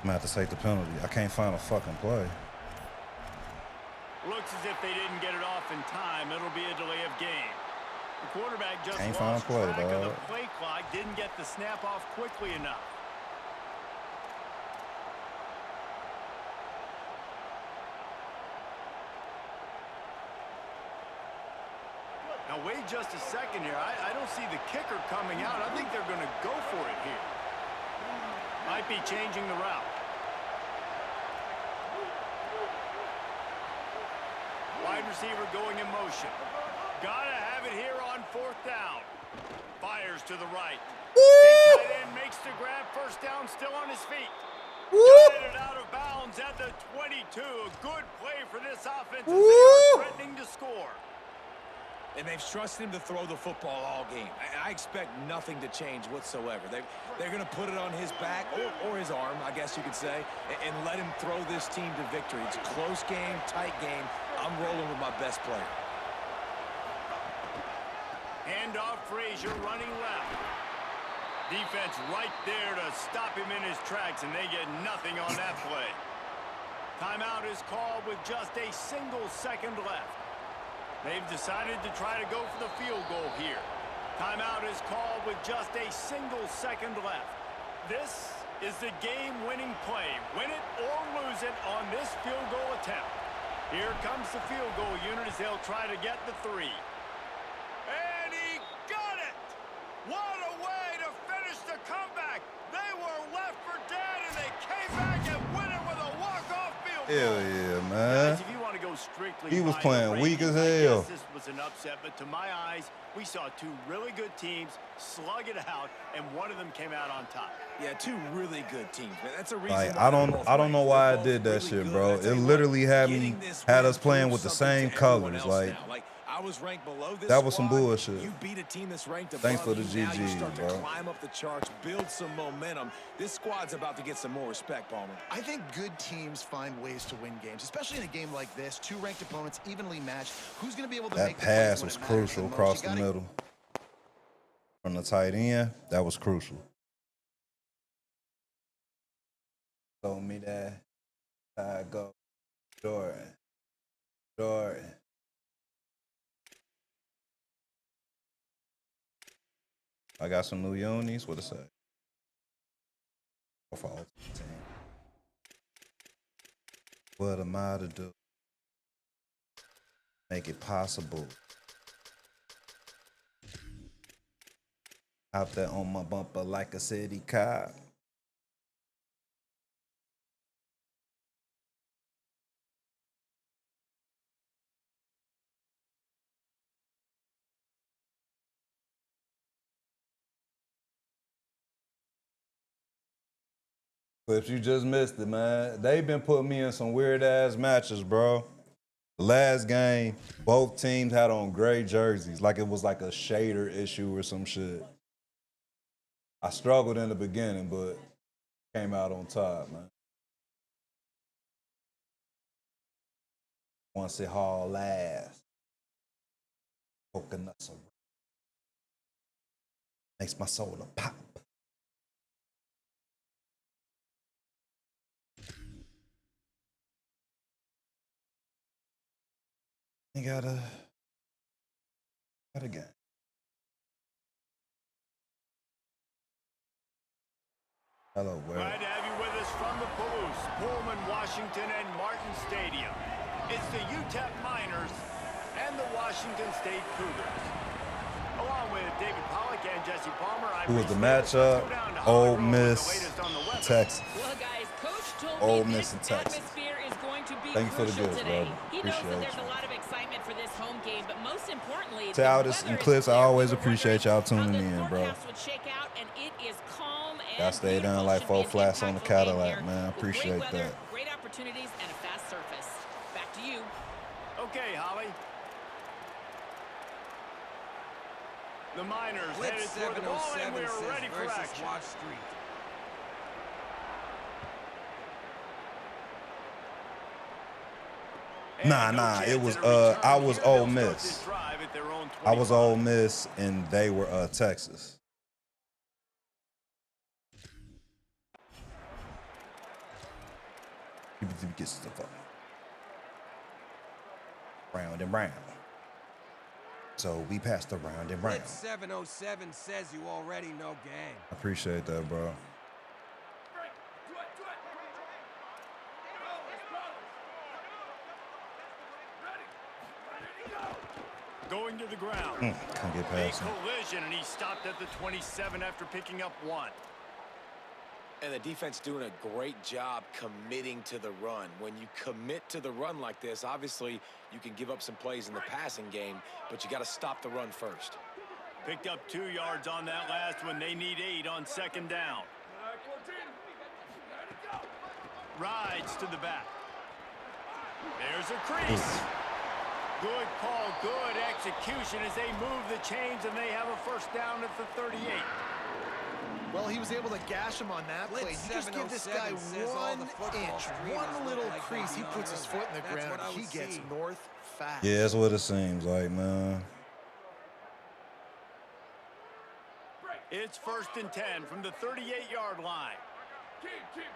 I'm gonna have to take the penalty. I can't find a fucking play. Looks as if they didn't get it off in time. It'll be a delay of game. The quarterback just Can't find a lost play, track of the dog. play clock. Didn't get the snap off quickly enough. Now wait just a second here. I don't see the kicker coming out. I think they're going to go for it here. Might be changing the route. Wide receiver going in motion. Gotta have it here on 4th down. Fires to the right. Big tight end makes the grab. 1st down, still on his feet. Got it out of bounds at the 22. A good play for this offense as they are threatening to score. And they've trusted him to throw the football all game. I expect nothing to change whatsoever. They're going to put it on his back, or his arm, I guess you could say, and let him throw this team to victory. It's a close game, tight game. I'm rolling with my best player. Handoff, Frazier running left. Defense right there to stop him in his tracks, and they get nothing on that play. Timeout is called with just a single second left. They've decided to try to go for the field goal here. Timeout is called with just a single second left. This is the game-winning play. Win it or lose it on this field goal attempt. Here comes the field goal unit as they'll try to get the 3. And he got it! What a way to finish the comeback! They were left for dead, and they came back and win it with a walk-off field goal. Hell yeah, man. Guys, if you want to go strictly He was by playing the weak as rankings, I hell. guess this was an upset, but to my eyes, we saw 2 really good teams slug it out, and one of them came out on top. Yeah, 2 really good teams, man. That's a reason. Like, why I they're don't both know ranked. why They're I did that both shit, really bro. good. I tell It you what, literally had getting this us win playing proves with the something same to everyone colors. else Like, now. I was ranked below this that was some squad. bullshit. You beat a team that's ranked above Thanks for the you. Now you GGs, start to bro. climb up the charts, build some momentum. This squad's about to get some more respect, Palmer. I think good teams find ways to win games, especially in a game like this. 2 ranked opponents evenly matched. Who's going to be able to that make the plays pass when was it matters crucial the most? across You the gotta- middle. From the tight end, that was crucial. Told me that. I go. Jordan. I got some new unis. What it say? For all team. What am I to do? Make it possible. Out there on my bumper like a city cop. But if you just missed it, man, they've been putting me in some weird-ass matches, bro. The last game, both teams had on gray jerseys, like it was like a shader issue or some shit. I struggled in the beginning, but came out on top, man. Once it haul last, coconuts around. Makes my soul a pop. You got a game. Hello, world. Glad to have you with us from the Palouse, Pullman, Washington, and Martin Stadium. It's the UTEP Miners and the Washington State Cougars. Along with David Pollack and Jesse Palmer, Who was the matchup? Ole Miss, Texas. Well, guys, Coach told Ole me Miss this and Texas. atmosphere is going to be Thank you for the crucial goods, today. brother. He knows that Appreciate there's you. a lot of excitement for this home game, but most importantly, To all this and clips, I always appreciate y'all tuning in, bro. Would shake out, and it is calm and Y'all stay down like 4 flats on the Cadillac, man. I appreciate great weather, that. great opportunities, and a fast surface. Back to you. Okay, Holly. The Miners Blitz headed toward the ball, and 707 we're ready says for versus action. Watch Street. And Nah, no nah, chance it was, at a return I was here. Ole They'll start Miss. this drive at their own I was 25. Ole Miss, and they were Texas. Get stuff up. Round and round. So we passed the round and round. Blitz 707 says you already know game. I appreciate that, bro. Going to the ground. Can't get A past him. collision, and he stopped at the 27 after picking up 1. And the defense doing a great job committing to the run. When you commit to the run like this, obviously you can give up some plays in the passing game, but you got to stop the run first. Picked up 2 yards on that last one. They need 8 on second down. Rides to the back. There's a crease. Good call, good execution as they move the chains, and they have a first down at the 38. Well, he was able to gash him on that play. You just give this guy 1 inch, one little crease, he puts his foot in the ground, he gets north fast. Yeah, that's what it seems like, man. It's 1st and 10 from the 38-yard line. Keep.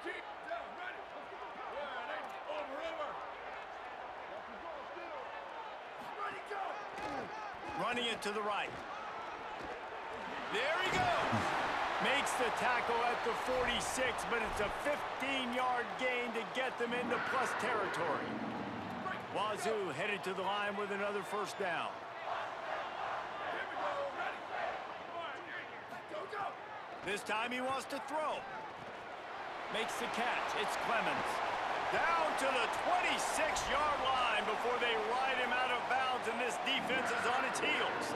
Down, ready. Over. Ready, go. Running it to the right. There he goes. Makes the tackle at the 46, but it's a 15-yard gain to get them into plus territory. Wazoo headed to the line with another first down. This time he wants to throw. Makes the catch. It's Clemens. Down to the 26-yard line before they ride him out of bounds, and this defense is on its heels.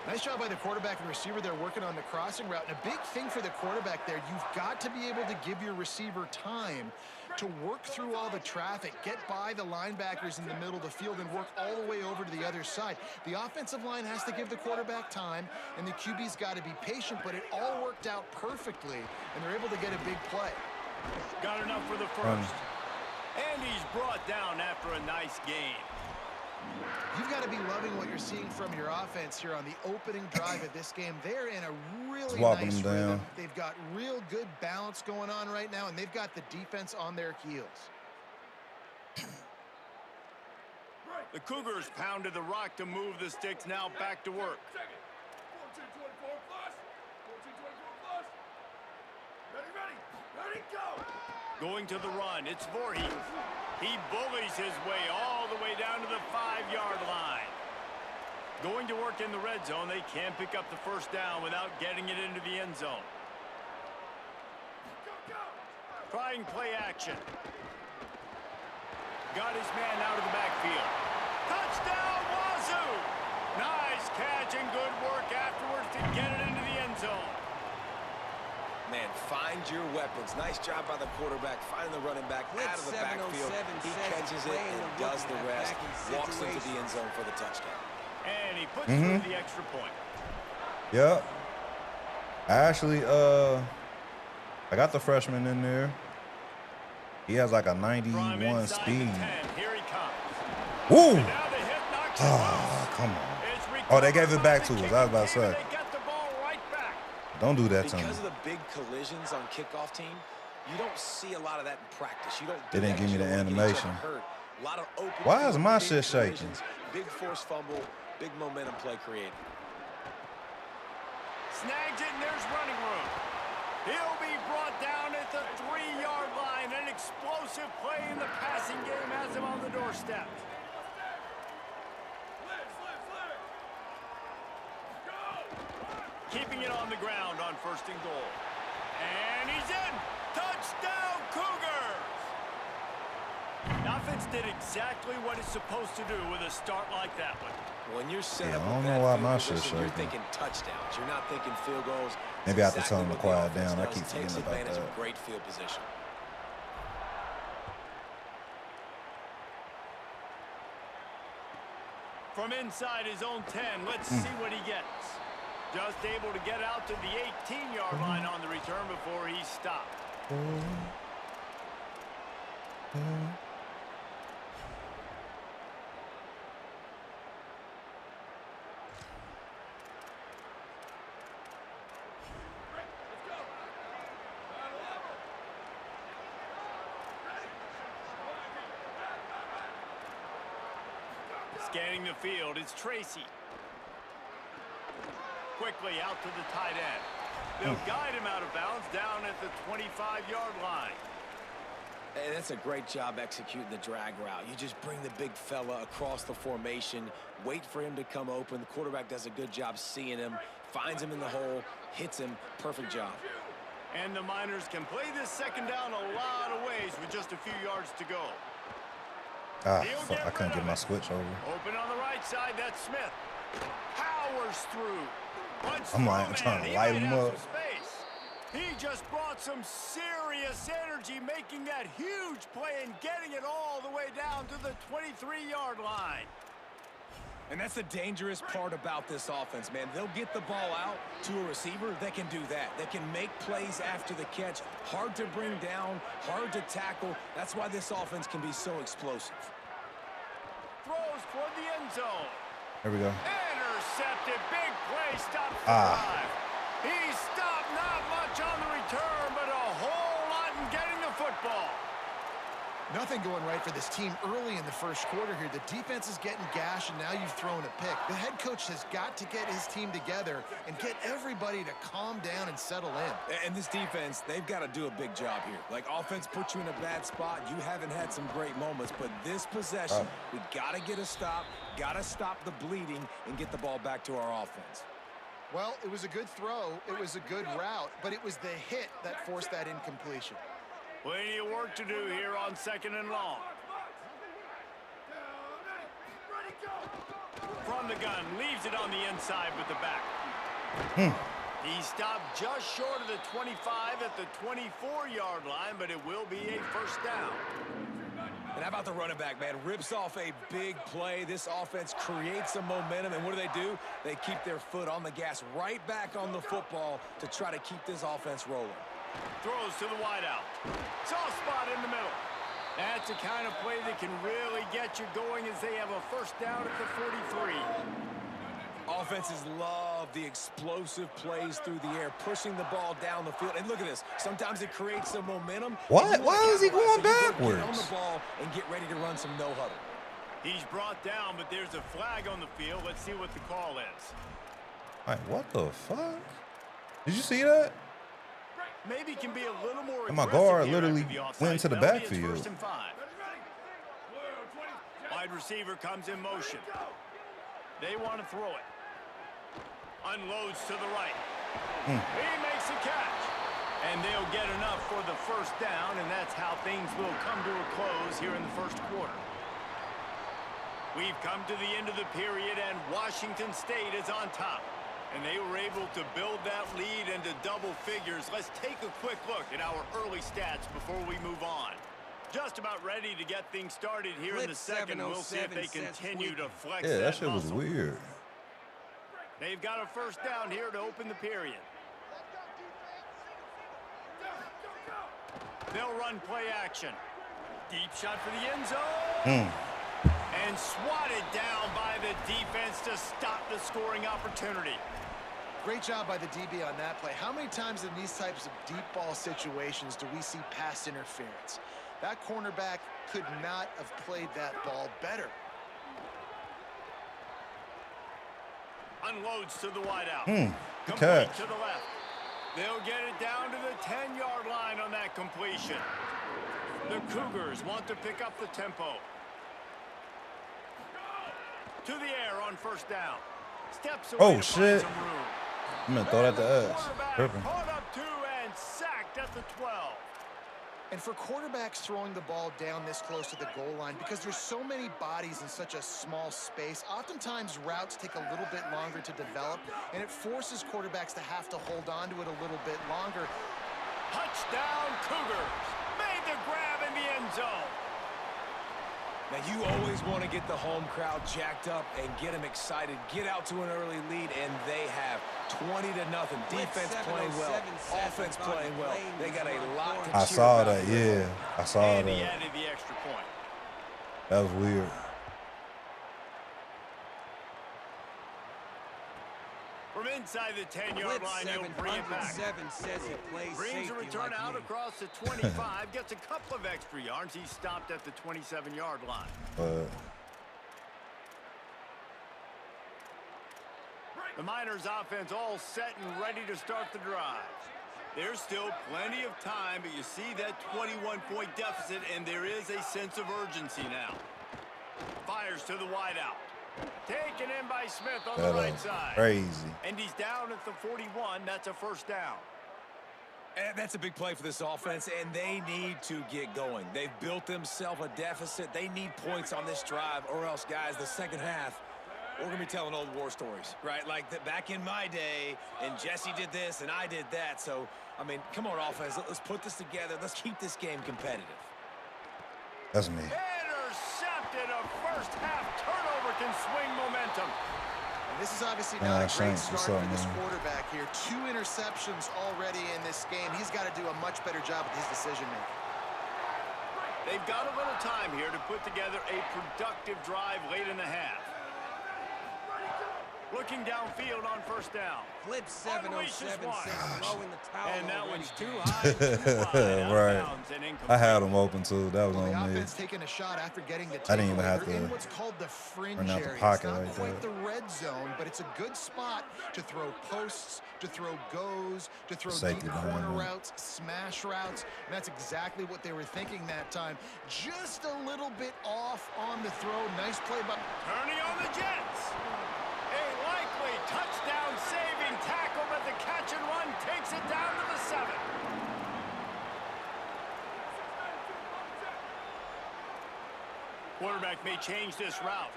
Nice job by the quarterback and receiver there working on the crossing route. And a big thing for the quarterback there, you've got to be able to give your receiver time to work through all the traffic, get by the linebackers in the middle of the field, and work all the way over to the other side. The offensive line has to give the quarterback time, and the QB's got to be patient, but it all worked out perfectly, and they're able to get a big play. Got enough for the first. And he's brought down after a nice game. You've got to be loving what you're seeing from your offense here on the opening drive of this game. They're in a really nice rhythm. They've got real good balance going on right now, and they've got the defense on their heels. The Cougars pounded the rock to move the sticks. Now back to work. 14-24 plus. 14-24 plus. Ready, go. Going to the run, it's Voorhees. He bullies his way all the way down to the 5-yard line. Going to work in the red zone, they can't pick up the first down without getting it into the end zone. Trying play action. Got his man out of the backfield. Touchdown, Wazoo! Nice catch and good work afterwards to get it into the end zone. Man, find your weapons. Nice job by the quarterback, finding the running back out of the backfield. He catches it and does the rest, walks into the end zone for the touchdown. And he puts through the extra point. Yep. Actually, I got the freshman in there. He has like a 91 speed. Here he comes. Woo! And now the hit knocks him Oh, loose. come on. It's Oh, they gave it back to recovered us. I was by about to the say. kick, and they get the ball right back. Don't do that to me. Because of the big collisions on kickoff team, you don't see a lot of that in practice. You don't. They didn't give me the animation. A lot of open. Why is my big shit shaking? collisions, Big force fumble, big momentum play created. Snags it, and there's running room. He'll be brought down at the 3-yard line. An explosive play in the passing game has him on the doorstep. Keeping it on the ground on 1st and goal. And he's in. Touchdown, Cougars! Offense did exactly what it's supposed to do with a start like that one. When you're set Yeah, up I don't with know that why field my shit's position, you're shaking. thinking touchdowns. You're not thinking field goals. Maybe I have to Exactly tell him to what the quiet offense down. I does. keep Takes forgetting about advantage that. of great field position. From inside his own 10, let's see what he gets. Just able to get out to the 18-yard line on the return before he's stopped. Scanning the field, it's Tracy. Quickly out to the tight end. They'll guide him out of bounds down at the 25-yard line. And that's a great job executing the drag route. You just bring the big fella across the formation, wait for him to come open. The quarterback does a good job seeing him, finds him in the hole, hits him. Perfect job. And the Miners can play this second down a lot of ways with just a few yards to go. Ah, fuck, I couldn't get my switch over. Open on the right side, that's Smith. Powers through. I'm like trying to light him up. He just brought some serious energy, making that huge play and getting it all the way down to the 23-yard line. And that's the dangerous part about this offense, man. They'll get the ball out to a receiver. They can do that. They can make plays after the catch. Hard to bring down, hard to tackle. That's why this offense can be so explosive. Throws toward the end zone. There we go. Intercepted. Big play. Stops the drive. He stopped not much on the return, but a whole lot in getting the football. Nothing going right for this team early in the first quarter here. The defense is getting gashed, and now you've thrown a pick. The head coach has got to get his team together and get everybody to calm down and settle in. And this defense, they've got to do a big job here. Like, offense put you in a bad spot. You haven't had some great moments, but this possession, we got to get a stop, got to stop the bleeding, and get the ball back to our offense. Well, it was a good throw. It was a good route, but it was the hit that forced that incompletion. Plenty of work to do here on 2nd and long. From the gun, leaves it on the inside with the back. He stopped just short of the 25 at the 24-yard line, but it will be a first down. And how about the running back, man? Rips off a big play. This offense creates some momentum, and what do? They keep their foot on the gas, right back on the football to try to keep this offense rolling. Throws to the wideout. Soft spot in the middle. That's the kind of play that can really get you going as they have a first down at the 43. Offenses love the explosive plays through the air, pushing the ball down the field. And look at this. Sometimes it creates some momentum. What? Why is he going Get on the backwards? ball and get ready to run some no-huddle. He's brought down, but there's a flag on the field. Let's see what the call is. Like, what the fuck? Did you see that? Maybe can be a little more And my aggressive guard here literally after the offside went into the penalty. It's backfield. 1st and 5. Wide receiver comes in motion. They want to throw it. Unloads to the right. He makes a catch. And they'll get enough for the first down, and that's how things will come to a close here in the first quarter. We've come to the end of the period, and Washington State is on top. And they were able to build that lead into double figures. Let's take a quick look at our early stats before we move on. Just about ready to get things started here in the second. We'll see if they continue to flex Yeah, that shit muscle. was weird. They've got a first down here to open the period. They'll run play action. Deep shot for the end zone. And swatted down by the defense to stop the scoring opportunity. Great job by the DB on that play. How many times in these types of deep ball situations do we see pass interference? That cornerback could not have played that ball better. Unloads to the wideout. Good Complete catch. to the left. They'll get it down to the 10-yard line on that completion. The Cougars want to pick up the tempo. To the air on first down. Steps away Oh, to find shit. some room. I'm gonna throw that to us. Quarterback Perfect. caught up to and sacked at the 12. And for quarterbacks throwing the ball down this close to the goal line, because there's so many bodies in such a small space, oftentimes routes take a little bit longer to develop, and it forces quarterbacks to have to hold on to it a little bit longer. Touchdown Cougars. Made the grab in the end zone. Now, you always want to get the home crowd jacked up and get them excited. Get out to an early lead, and they have 20-0. Defense playing well, offense playing well. They got a lot to cheer I saw about. that, yeah. I saw And he that. added the extra point. That was weird. From inside the 10-yard line, he'll bring it back. Brings a return out across the 25, gets a couple of extra yards. He stopped at the 27-yard line. But The Miners' offense all set and ready to start the drive. There's still plenty of time, but you see that 21-point deficit, and there is a sense of urgency now. Fires to the wideout. Taken in by Smith on the right side. crazy. And he's down at the 41. That's a first down. And that's a big play for this offense, and they need to get going. They've built themselves a deficit. They need points on this drive, or else, guys, the second half, we're going to be telling old war stories, right? Like back in my day, and Jesse did this, and I did that. So, I mean, come on, offense. Let's put this together. Let's keep this game competitive. That's me. Intercepted. intercepted. A first-half turnover can swing momentum. And this is obviously not a great Shanks, start what's up, for this man? quarterback here. 2 interceptions already in this game. He's got to do a much better job with his decision-making. They've got a little time here to put together a productive drive late in the half. Looking downfield on first down. Clip 707 says throw in the towel. And that already. one's too high, too wide, out of Right. bounds, and incomplete. I had them open too. That was Well, the on me. offense taking a shot after getting the I didn't even takeaway. have They're in to what's called the fringe run out the area. pocket It's not like quite that. the red zone, but it's a good spot to throw posts, to throw goes, to throw Safety deep behind corner that. routes, smash routes. And that's exactly what they were thinking that time. Just a little bit off on the throw. Nice play by... Turning on the Jets. A likely touchdown-saving tackle, but the catch and run takes it down to the 7. Quarterback may change this route.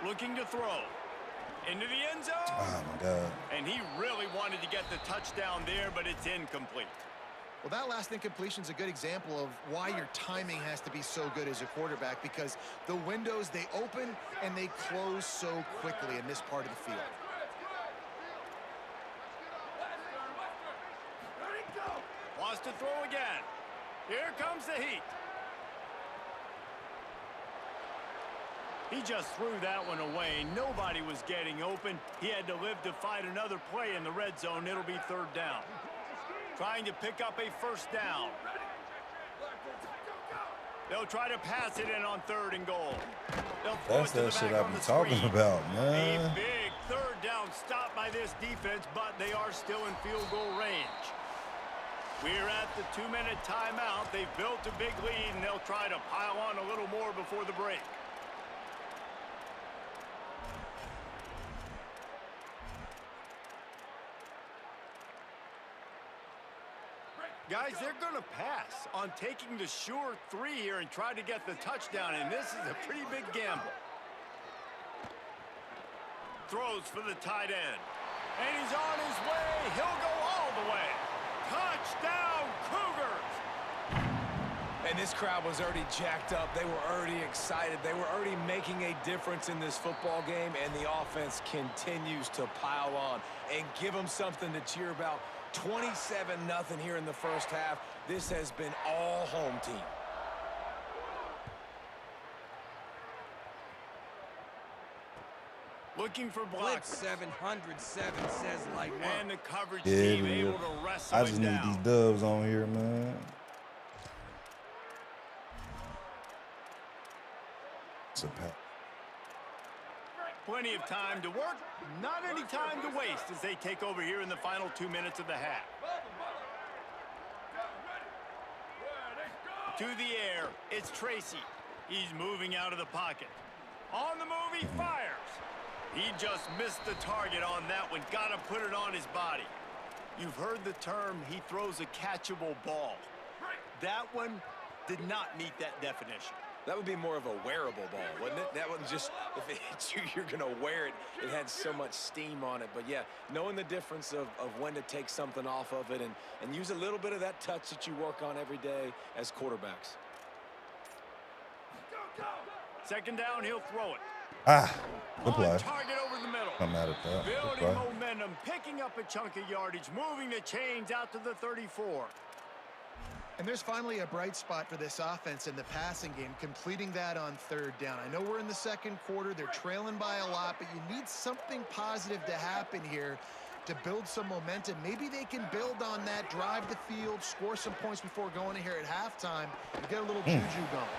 Looking to throw. Into the end zone. Oh my God. And he really wanted to get the touchdown there, but it's incomplete. Well, that last incompletion is a good example of why your timing has to be so good as a quarterback, because the windows, they open and they close so quickly in this part of the field. Wants to throw again. Here comes the heat. He just threw that one away. Nobody was getting open. He had to live to fight another play in the red zone. It'll be 3rd down. Trying to pick up a first down. They'll try to pass it in on 3rd and goal. That's that shit I be talking about, A man. big 3rd down stop by this defense, but they are still in field goal range. We're at the 2-minute timeout. They've built a big lead, and they'll try to pile on a little more before the break. Guys, they're going to pass on taking the sure 3 here and try to get the touchdown, and this is a pretty big gamble. Throws for the tight end. And he's on his way. He'll go all the way. Touchdown, Cougars! And this crowd was already jacked up. They were already excited. They were already making a difference in this football game, and the offense continues to pile on and give them something to cheer about. 27-0 here in the first half. This has been all home team. Looking for Clip blocks. 707 says like what? And the coverage Yeah, team man. able to wrestle I just it need down. these dubs on here, man. It's a pack. Plenty of time to work, not any time to waste as they take over here in the final 2 minutes of the half. To the air, it's Tracy. He's moving out of the pocket. On the move, he fires. He just missed the target on that one. Got to put it on his body. You've heard the term, he throws a catchable ball. That one did not meet that definition. That would be more of a wearable ball, wouldn't it? That one just, if it hits you, you're going to wear it. It had so much steam on it. But, yeah, knowing the difference of when to take something off of it and use a little bit of that touch that you work on every day as quarterbacks. Second down, he'll throw it. Ah, good On play. target over the middle. I'm mad at that. Good Building play. momentum, picking up a chunk of yardage, moving the chains out to the 34. And there's finally a bright spot for this offense in the passing game, completing that on 3rd down. I know we're in the 2nd quarter. They're trailing by a lot, but you need something positive to happen here to build some momentum. Maybe they can build on that, drive the field, score some points before going in here at halftime, and get a little juju going.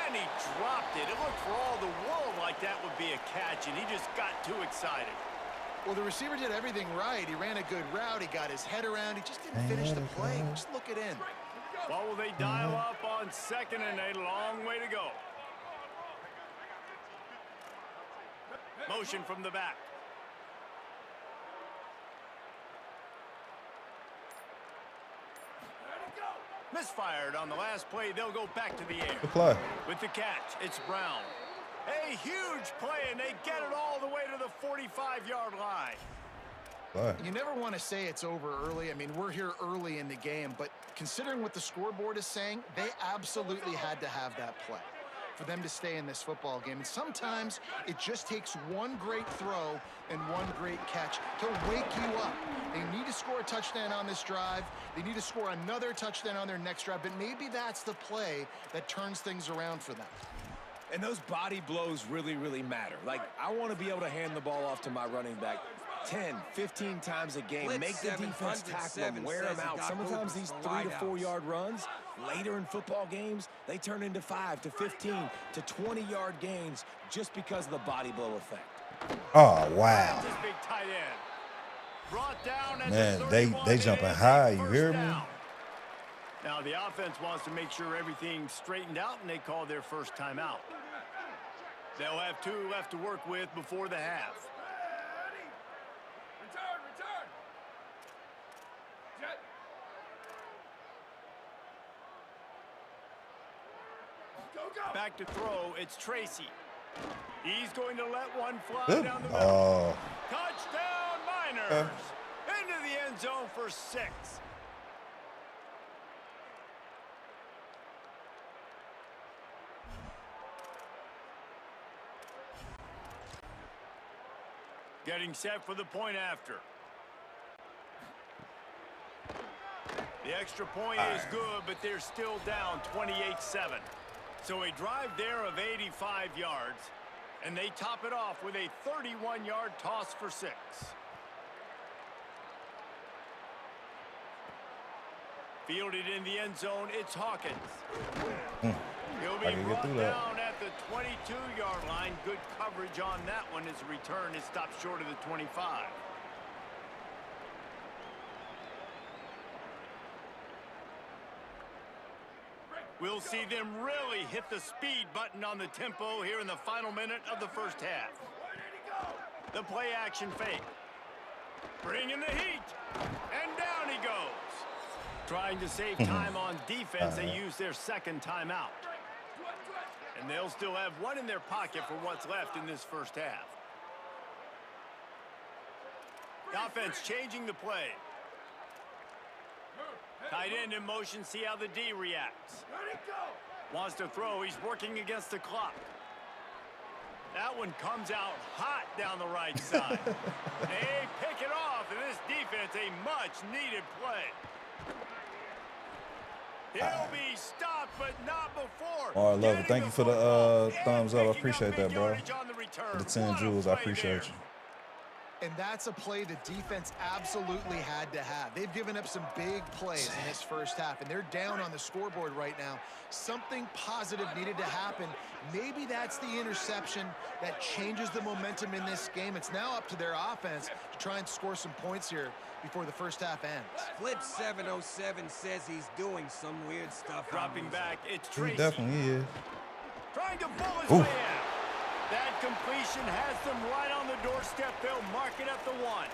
And he dropped it. It looked for all the world like that would be a catch, and he just got too excited. Well, the receiver did everything right. He ran a good route. He got his head around. He just didn't finish the play. Just look it in. What will they dial up on 2nd and a long way to go? Motion from the back. Misfired on the last play. They'll go back to the air. Good play. With the catch, it's Brown. A huge play, and they get it all the way to the 45-yard line. What? You never want to say it's over early. I mean, we're here early in the game, but considering what the scoreboard is saying, they absolutely had to have that play for them to stay in this football game. And sometimes it just takes one great throw and one great catch to wake you up. They need to score a touchdown on this drive. They need to score another touchdown on their next drive, but maybe that's the play that turns things around for them. And those body blows really, really matter. Like, I want to be able to hand the ball off to my running back 10, 15 times a game. Blitz Make the defense tackle them, wear them says he out. got Sometimes movement these from 3 to 4 wideouts. yard runs, later in football games, they turn into 5 to 15 to 20 yard gains just because of the body blow effect. Oh, wow. This big tight end. Brought down at Man, the they 31. jumping It is a high, you first hear me? down. Now the offense wants to make sure everything's straightened out, and they call their first timeout. They'll have 2 left to work with before the half. Ready. Return, return. Jet. Go, go. Back to throw, it's Tracy. He's going to let one fly Good. down the middle. Oh, Touchdown, Miners. Into the end zone for 6. Getting set for the point after. The extra point is good, but they're still down 28-7. So a drive there of 85 yards, and they top it off with a 31-yard toss for 6. Fielded in the end zone, it's Hawkins. He'll I be can get brought through that. down at the 22-yard line. Good coverage on that one as the return is stopped short of the 25. We'll see them really hit the speed button on the tempo here in the final minute of the first half. The play action fake. Bringing the heat. And down he goes. Trying to save time on defense, they use their second timeout. And they'll still have one in their pocket for what's left in this first half. The offense changing the play. Tight end in motion, see how the D reacts. Wants to throw, he's working against the clock. That one comes out hot down the right side. They pick it off, and this defense, a much-needed play. He'll be stopped, but not before. Oh, I love it. Thank you for the thumbs up. I Picking appreciate big that, bro. yardage on the return. The 10 What a jewels, I play appreciate there. you. And that's a play the defense absolutely had to have. They've given up some big plays in this first half, and they're down on the scoreboard right now. Something positive needed to happen. Maybe that's the interception that changes the momentum in this game. It's now up to their offense to try and score some points here before the first half ends. Flip 707 says he's doing some weird stuff. Dropping back, it's He Tracy. definitely is. Trying to pull his Ooh. way out. That completion has them right on the doorstep. They'll mark it at the 1.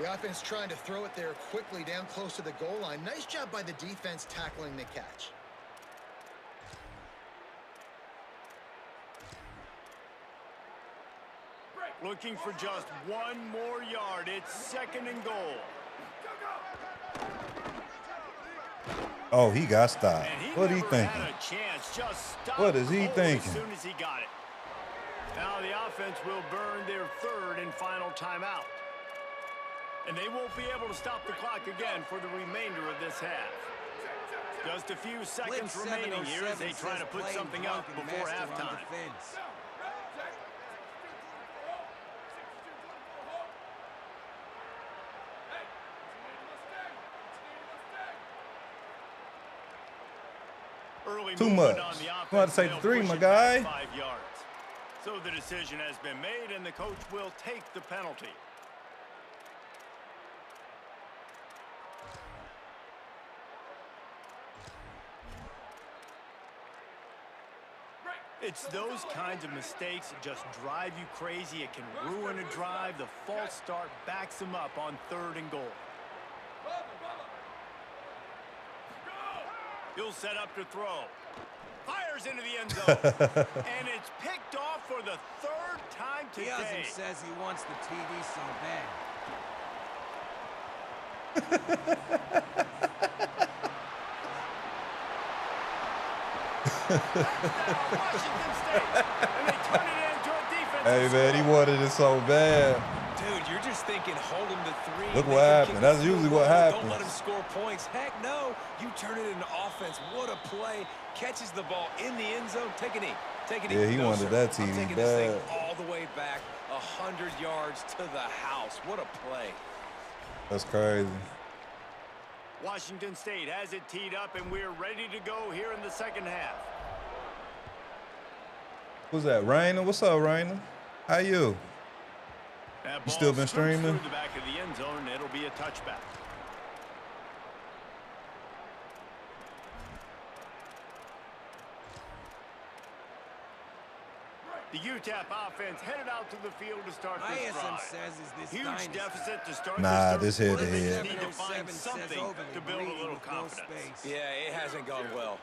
The offense trying to throw it there quickly down close to the goal line. Nice job by the defense tackling the catch. Looking for just one more yard. It's 2nd and goal. Oh, he got stopped. And he What he never thinking? had a chance. Just stopped What is he cold thinking? As soon as he got it. Now the offense will burn their 3rd and final timeout. And they won't be able to stop the clock again for the remainder of this half. Just a few seconds remaining here as they try to put something up before halftime. Early Too movement much. on the You offense, want to take the they'll 3, push my it back guy? 5 yards. So the decision has been made, and the coach will take the penalty. It's those kinds of mistakes that just drive you crazy. It can ruin a drive. The false start backs them up on 3rd and goal. He'll set up to throw. Fires into the end zone. And it's picked off for the 3rd time today. He says he wants the TD so bad. Hey, man, he wanted it so bad. Dude, you're just thinking, hold him to 3. Look what happened. That's usually what happens. Don't let him score points. Heck no. You turn it into offense. What a play. Catches the ball in the end zone. Take a knee. Take a knee. Yeah, he wanted that I'm TD taking bad. this thing all the way back 100 yards to the house. What a play. That's crazy. Washington State has it teed up, and we're ready to go here in the second half. Who's that, Raina? What's up, Raina? How you? That You still ball been scoops streaming? through the back of the end zone, and it'll be a touchback. The UTEP offense headed out to the field to start My this SM drive. says is this Huge dynasty. deficit to start Nah, this this third quarter. They head-to-head. just need to find 707 something says overly to build a greedy little with no confidence. space. Yeah, it hasn't gone well.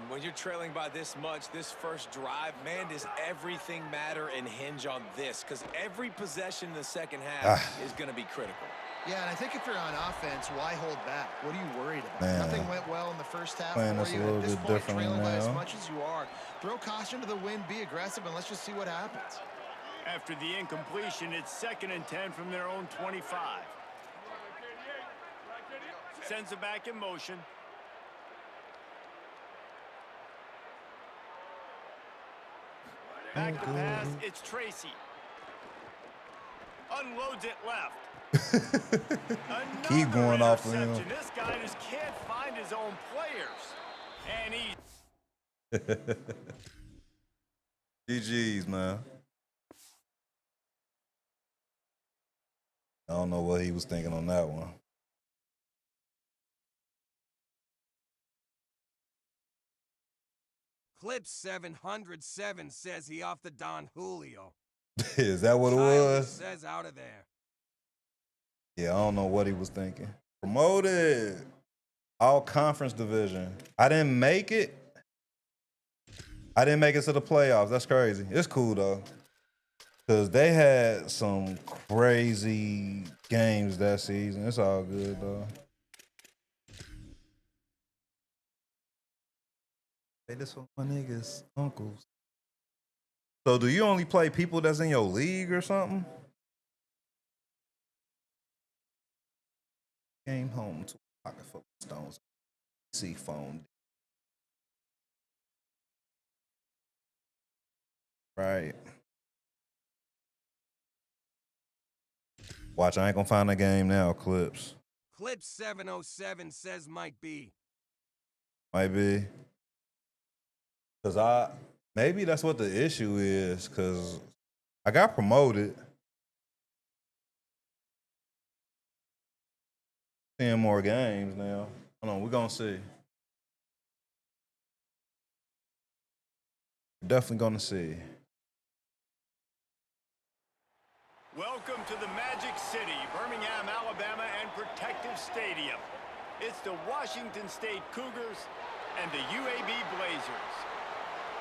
When you're trailing by this much, this first drive, man, does everything matter and hinge on this? Because every possession in the second half is going to be critical. Yeah, and I think if you're on offense, why hold back? What are you worried about? Man, Nothing went well in the first half playing for this a you. little At this bit point, differently trailing by as now. much as you are, throw caution to the wind, be aggressive, and let's just see what happens. After the incompletion, it's 2nd and 10 from their own 25. Sends it back in motion. Back to pass, it's Tracy. Unloads it left. Keep going Another off of him. interception. This guy just can't find his own players. And he... GG's, man. I don't know what he was thinking on that one. Clip 707 says he off the Don Julio. Is that what it Childish was? says out of there. Yeah, I don't know what he was thinking. Promoted. All conference division. I didn't make it. I didn't make it to the playoffs. That's crazy. It's cool, though. Because they had some crazy games that season. It's all good, though. Hey, this for my niggas, uncles. So do you only play people that's in your league or something? Came home to a pocket full of stones. See phone. Right. Watch, I ain't gonna find a game now, Clips. Clip 707 says might be. Might be. Cause maybe that's what the issue is, cause I got promoted. Seeing more games now. Hold on, we're gonna see. We're definitely gonna see. Welcome to the Magic City, Birmingham, Alabama, and Protective Stadium. It's the Washington State Cougars and the UAB Blazers.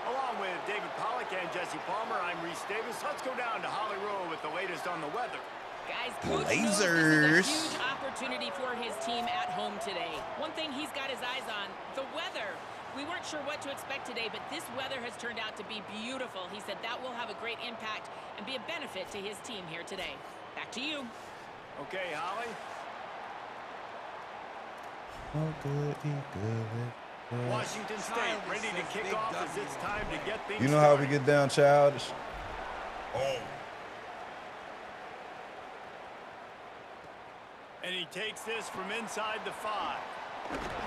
Along with David Pollack and Jesse Palmer, I'm Reese Davis. Let's go down to Holly Rowe with the latest on the weather. Guys, Coach knows Blazers. this is a huge opportunity for his team at home today. One thing he's got his eyes on, the weather. We weren't sure what to expect today, but this weather has turned out to be beautiful. He said that will have a great impact and be a benefit to his team here today. Back to you. Okay, Holly. Washington State ready to kick off as it's time to get things You know how we started. get down childish? Boom. And he takes this from inside the 5.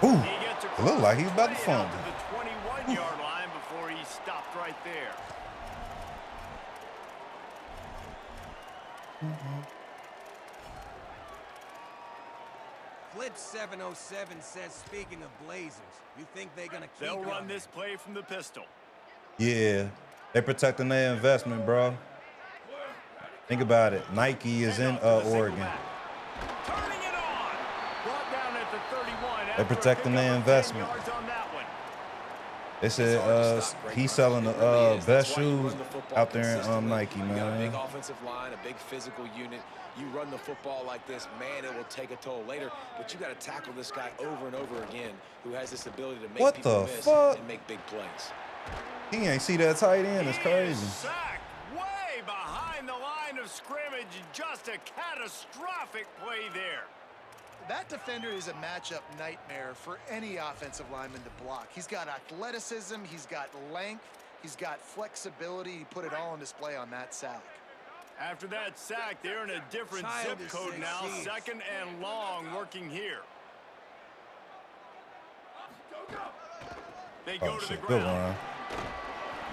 Ooh, He gets it across looked like he was about to way out fumble. to the 21-yard line before he stopped right there. Clip 707 says, speaking of Blazers, you think they're going to keep They'll run going? this play from the pistol. Yeah, they protecting their investment, bro. Think about it. Nike is in Oregon. Turning it on. Brought down at the 31. They're protecting their investment. Yards on that one. They It's said hard to stop great he's runs. selling It the really is. That's best why you shoes run the football out there in consistently. Nike, You got a big man. offensive line, a big physical unit. You run the football like this, man, it will take a toll later. But you got to tackle this guy over and over again, who has this ability to make What people the miss fuck? and make big plays. He ain't see that tight end. It's He is crazy. sacked way behind the line of scrimmage. Just a catastrophic play there. That defender is a matchup nightmare for any offensive lineman to block. He's got athleticism, he's got length, he's got flexibility. He put it all on display on that sack. After that sack, they're in a different zip Childish code now. things. Second and long working here. They go Oh, to the shit. Good ground. run.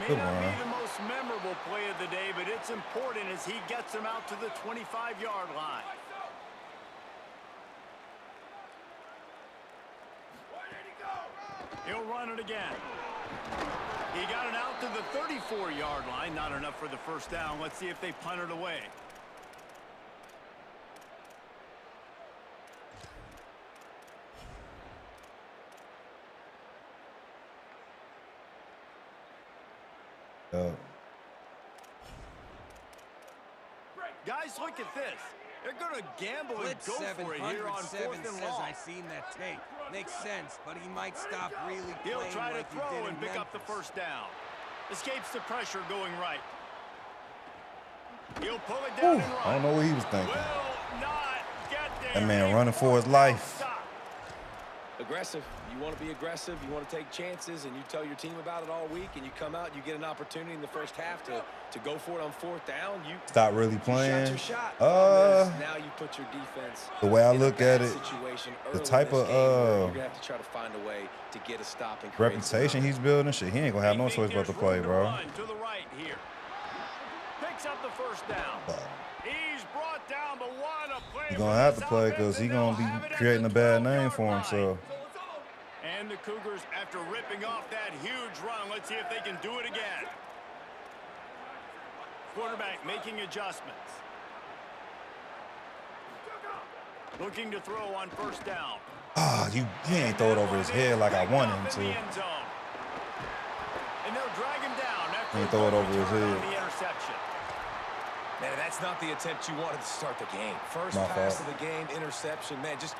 May Good not run. be the most memorable play of the day, but it's important as he gets them out to the 25-yard line. He'll run it again. He got it out to the 34-yard line. Not enough for the first down. Let's see if they punt it away. Guys, look at this. They're going to gamble and Blitz go for it here on 707 fourth and says long. I've seen that tape. Makes sense, but he might stop really He'll playing try to like he throw did and in pick up the Memphis. first down. Escapes the pressure going right. He'll pull it down and run. I don't know what he was thinking. Will not get there. That man running for his life. Stop. Aggressive. You want to be aggressive. You want to take chances, and you tell your team about it all week, and you come out, you get an opportunity in the first half to go for it on fourth down. You Stop really shot playing. your shot. Now you put your defense The way I in a look bad at it, situation the early type in this of game where you're gonna have to try to find a way to get a stop and create some reputation he's building, shit, he ain't gonna have no They choice think but to there's play, room bro. run to the right here. Picks up the first down. He's brought down the one. A play He's for gonna have this to play offense, because and he's they'll gonna have it be at creating the a bad 12-yard name for line. himself. And the Cougars, after ripping off that huge run, let's see if they can do it again. Quarterback making adjustments. Looking to throw on first down. Ah, you ain't throw it over his head like I wanted him to. And they'll drag him down after He ain't throw it over his return on head. the interception. Man, that's not the attempt you wanted to start the game. First My pass fault. of the game, interception. Man, just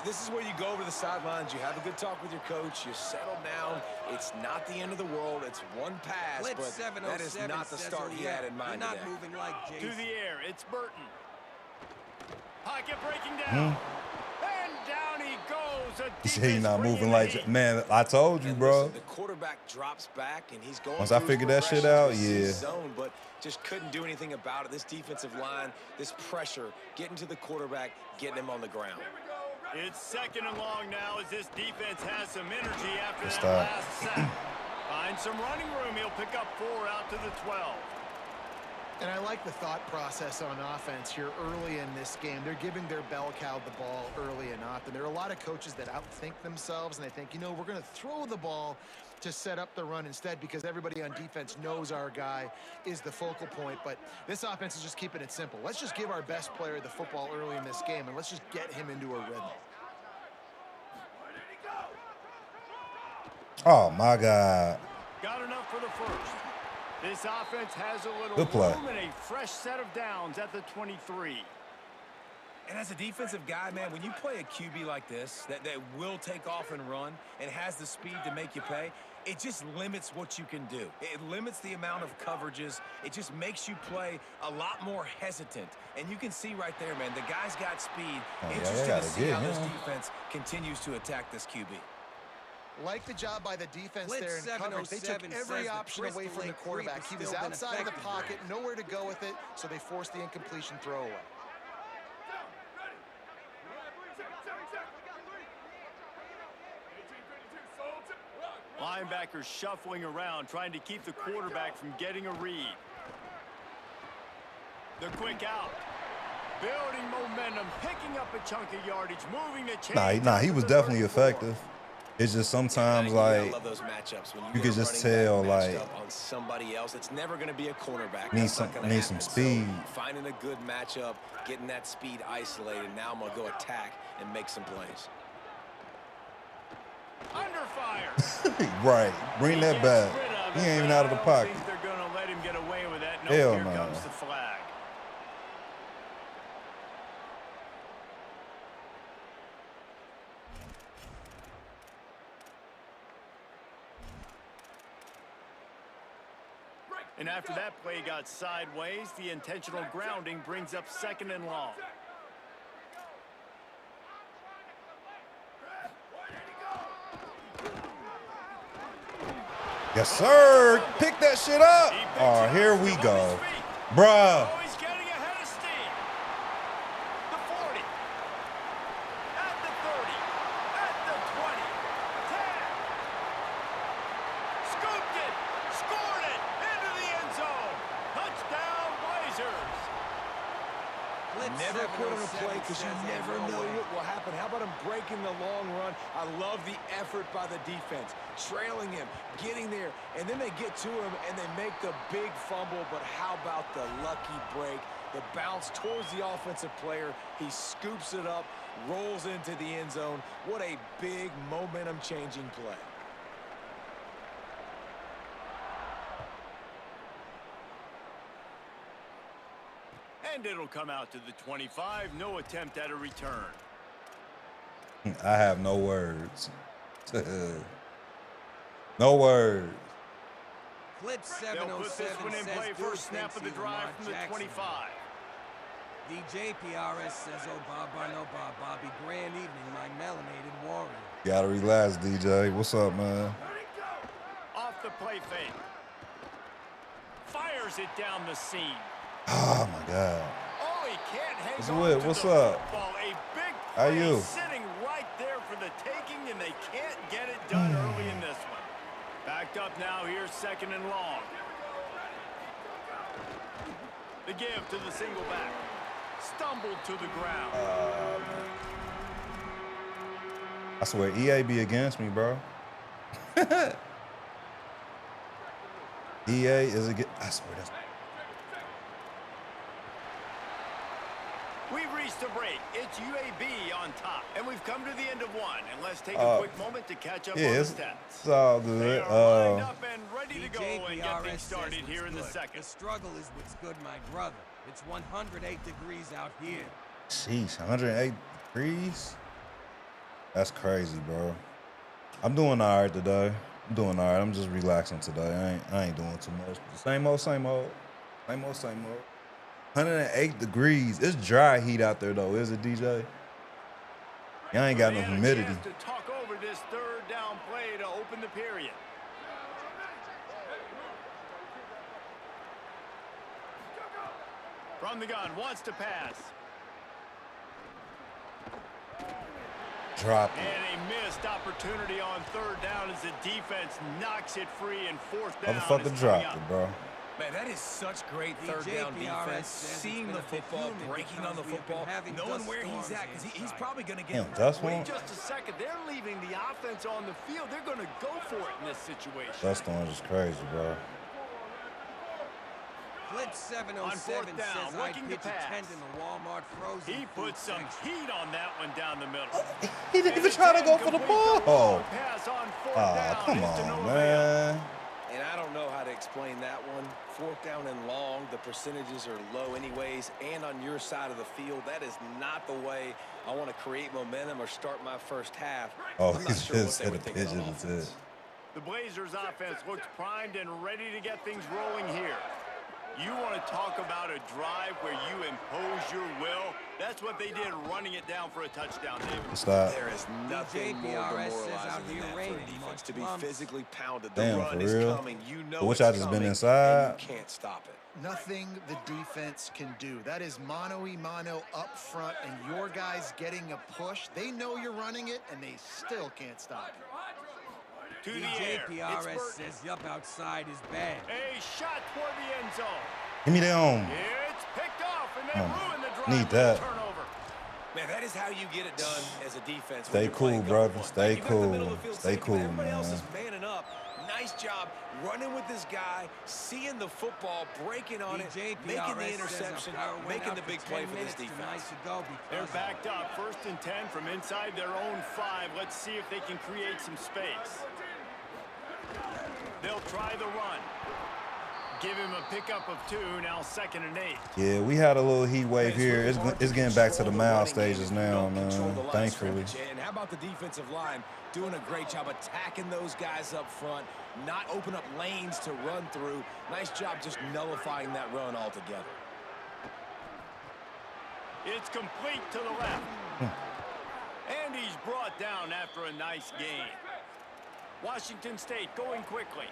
this is where you go over the sidelines. You have a good talk with your coach. You settle down. It's not the end of the world. It's one pass, Blitz but 707 that is not the says, start he had in You're mind not today. moving like To Jason. the air, it's Burton. Pocket breaking down. And down he goes. A He said he's defense not bringing moving the like, heat. man, I told you, And bro. listen, the quarterback drops back, and he's going Once I through his figured that shit progressions out, with his yeah. zone, but just couldn't do anything about it. This defensive line, this pressure, getting to the quarterback, getting him on the ground. It's second and long now as this defense has some energy after that Stop. last sack. Finds some running room. He'll pick up 4 out to the 12. And I like the thought process on offense here early in this game. They're giving their bell cow the ball early and often. There are a lot of coaches that outthink themselves, and they think, you know, we're going to throw the ball to set up the run instead because everybody on defense knows our guy is the focal point. But this offense is just keeping it simple. Let's just give our best player the football early in this game, and let's just get him into a rhythm. Oh my God. Got enough for the first. This offense has a little Good play. room and a fresh set of downs at the 23. And as a defensive guy, man, when you play a QB like this, that will take off and run and has the speed to make you pay, it just limits what you can do. It limits the amount of coverages. It just makes you play a lot more hesitant. And you can see right there, man, the guy's got speed. Oh, yeah, they Interesting gotta to see get how this him. defense continues to attack this QB. Like the job by the defense Blitz there in coverage. They took 707 every says the option away Crystal from the Lake quarterback. creep He has was still been outside of the effective pocket, nowhere to go with it, so they forced the incompletion throwaway. Linebackers shuffling around, trying to keep the quarterback from getting a read. The quick out. Building momentum, picking up a chunk of yardage, moving the chains. Nah, he was definitely effective. It's just sometimes, I like, love those matchups. When you get could a just running back tell, matched like, up on somebody else, it's never going to be a cornerback. Need That's some- not gonna need some happen. So, speed. finding a good matchup, getting that speed isolated. Now I'm going to go attack and make some plays. Under fire. Right. Bring He that gets back. rid of He it, ain't even but out of I the don't pocket. think they're going to let him get away with that. No, Hell here no. comes the flag. And after that play got sideways, the intentional grounding brings up 2nd and long. Yes, sir. Pick that shit up. Oh, here we go. Bruh. Oh, he's getting ahead of steam. The 40. At the 30. At the 20. 10. Scooped it. Scored it. Into the end zone. Touchdown, Blazers. Never quit on a play because you never know what will happen. How about him breaking the long run? I love the effort by the defense. Trailing him, getting there, and then they get to him and they make the big fumble. But how about the lucky break? The bounce towards the offensive player. He scoops it up, rolls into the end zone. What a big momentum-changing play. And it'll come out to the 25. No attempt at a return. I have no words. No words. Flip They'll put this 707 one in says play do first snap of the things drive Lamar from the Jackson. 25. DJ PRS says, oh, Bob, no, Bob, Bobby. Grand evening, my melanated warrior. Gotta relax, DJ. What's up, man? Off the play fake. Fires it down the seam. Oh, my God. Oh, he can't hang What's on with? to What's the up? football. A big How play you? sitting right there for the taking, and they can't get it done early in this one. Backed up now here, 2nd and long. The give to the single back. Stumbled to the ground. I swear, EA be against me, bro. EA is against. I swear that's. We've reached a break. It's UAB on top. And we've come to the end of one. And let's take a quick moment to catch up on the It's stats. all They good. are lined up and ready to go DJ and get PRS things started says here in the what's good. second. The struggle is what's good, my brother. It's 108 degrees out here. Sheesh, 108 degrees? That's crazy, bro. I'm doing all right today. I'm doing all right. I'm just relaxing today. I ain't doing too much. Same old, same old. Same old, same old. 108 degrees. It's dry heat out there, though, is it, DJ? Y'all ain't got no They had a humidity. chance to talk over this 3rd down play to open the period. From the gun, wants to pass. Drop it. And a missed opportunity on 3rd down as the defense knocks it free, and 4th down is Motherfucker coming dropped up. it, bro. Man, that is such great DJ 3rd down PRS defense. says it's Seeing been the a bit football, humid breaking on the because we've been football, having knowing dust where he's storms at, because he's inside. probably going to get Damn, dust Wait one? just a second. They're leaving the offense on the field. They're going to go for it in this situation. Dust storms is crazy, bro. Flip 707 On 4th down, says I looking to pitch a pass. tent in the Walmart frozen He food put some section. heat on that one down the middle. He didn't even try to go for the ball. Pass on 4th Oh, down come is to no on, avail. man. And I don't know how to explain that one. 4th down and long, the percentages are low anyways, and on your side of the field, that is not the way I want to create momentum or start my first half. Oh, I'm he not sure what just they said a would think on pigeon. That's offense. it. The Blazers offense looks primed and ready to get things rolling here. You want to talk about a drive where you impose your will? That's what they did, running it down for a touchdown, David. Stop. There is nothing more PRS says demoralizing out than here that for a raining, defense much to be lumps. physically pounded. The Damn, run for is real? coming. You know I wish it's I just been coming, inside. and you can't stop it. Nothing the defense can do. That is mano-a-mano up front, and your guys getting a push. They know you're running it, and they still can't stop it. To the DJ air. It's PRS Burton. says yup outside is bad. A shot toward the end zone. Give me them. It's picked off, and they Come on. ruin the drive Need with a that. turnover. Man, that is how you get it done as a defense. Stay when you're playing cool, brother. cover one. Stay You got the middle cool. of the field Stay safe, but cool, everybody else man. is manning up. Nice job running with this guy, seeing the football, breaking on it, making the interception, making the big play for this defense. They're backed up, 1st and 10 from inside their own 5. Let's see if they can create some space. They'll try the run. Give him a pickup of 2, now 2nd and 8. Yeah, we had a little heat wave here. It's getting back to the mild stages now, man. Thankfully. And how about the defensive line doing a great job attacking those guys up front, not open up lanes to run through. Nice job just nullifying that run altogether. It's complete to the left. And he's brought down after a nice gain. Washington State going quickly.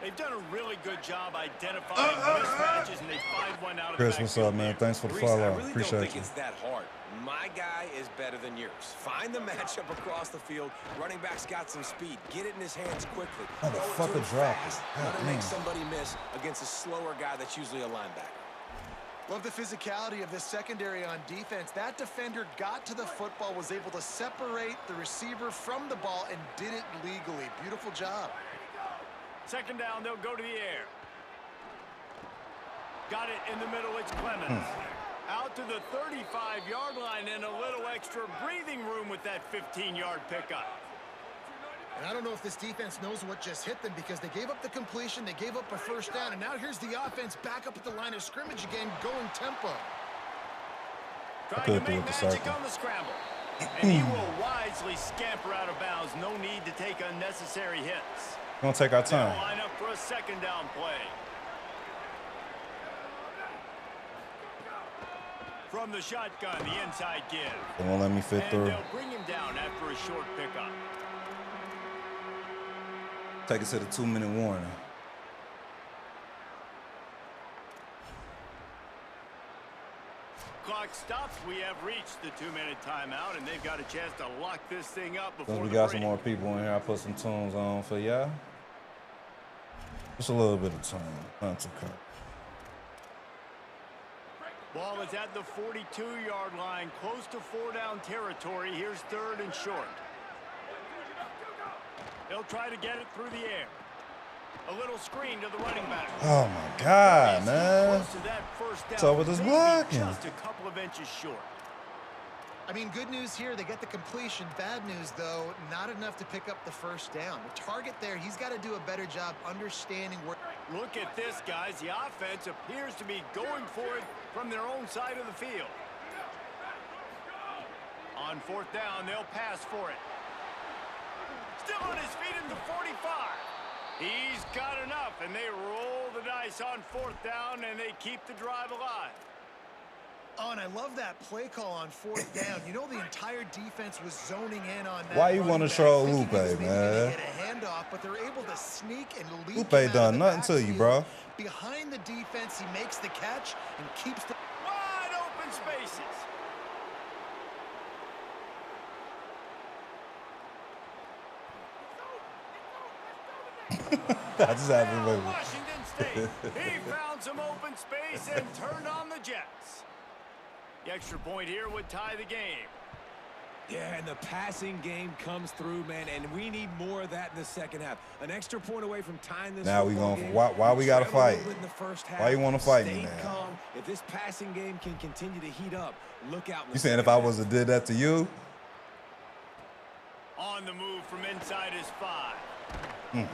They've done a really good job identifying mismatches, and they find one out of the Chris, what's up, man? Thanks for the follow. I really Appreciate don't think you. it's that hard. My guy is better than yours. Find the matchup across the field. Running back's got some speed. Get it in his hands quickly. Motherfucker dropped it. Let him make somebody miss against a slower guy that's usually a linebacker. Love the physicality of this secondary on defense. That defender got to the football, was able to separate the receiver from the ball, and did it legally. Beautiful job. 2nd down, they'll go to the air. Got it in the middle, it's Clemens. Out to the 35-yard line and a little extra breathing room with that 15-yard pickup. And I don't know if this defense knows what just hit them, because they gave up the completion, they gave up a 1st down, and now here's the offense back up at the line of scrimmage again, going tempo. Trying to make magic on the scramble. And he will wisely scamper out of bounds. No need to take unnecessary hits. We're gonna take our time. They'll line up for a 2nd down play. From the shotgun, the inside give. They won't let me fit And through. they'll bring him down after a short pickup. Take it to the 2-minute warning. Clock stops. We have reached the 2-minute timeout, and they've got a chance to lock this thing up before Since we the got break. some more people in here, I put some tunes on for y'all. Just a little bit of time. Not too cut. Ball is at the 42-yard line, close to 4-down territory. Here's 3rd and short. They'll try to get it through the air. A little screen to the running back. Oh my God, man. Close to that 1st down. What's up with this Maybe blocking? Just a couple of inches short. I mean, good news here, they get the completion. Bad news, though, not enough to pick up the 1st down. The target there, he's got to do a better job understanding where... Look at this, guys. The offense appears to be going for it from their own side of the field. On 4th down, they'll pass for it. Still on his feet in the 45. He's got enough, and they roll the dice on 4th down, and they keep the drive alive. Oh, and I love that play call on 4th down. You know, the entire defense was zoning in on that. Why you want to show Lupe, man? man? Get a handoff, but they're able to sneak and leap. Lupe done nothing to you, bro. Behind the defense, he makes the catch and keeps the... Wide open spaces. I just had to wait. Washington State. He found some open space and turned on the Jets. The extra point here would tie the game. Yeah, and the passing game comes through, man, and we need more of that in the 2nd half. An extra point away from tying this. Now we football gonna game. why we gotta fight? In the first half, Why you want to fight me, stay man? calm. If this passing game can continue to heat up, look out. You saying if I was to did that to you? On the move from inside his 5.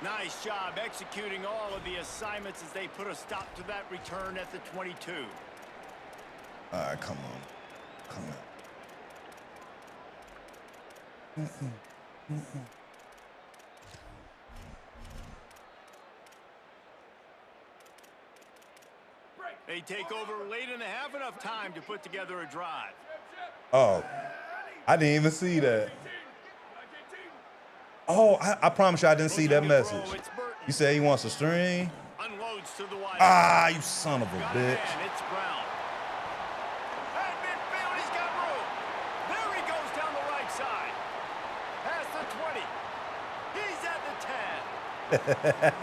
Nice job executing all of the assignments as they put a stop to that return at the 22. All right, come on. Come on. They take over late and have enough time to put together a drive. Oh, I didn't even see that. Oh, I promise you I didn't see that message. You said he wants a string? Unloads to the wide. Ah, you son of a Got a bitch. man, it's Brown. At midfield, he's got room. There he goes down the right side. Past the 20. He's at the 10. To the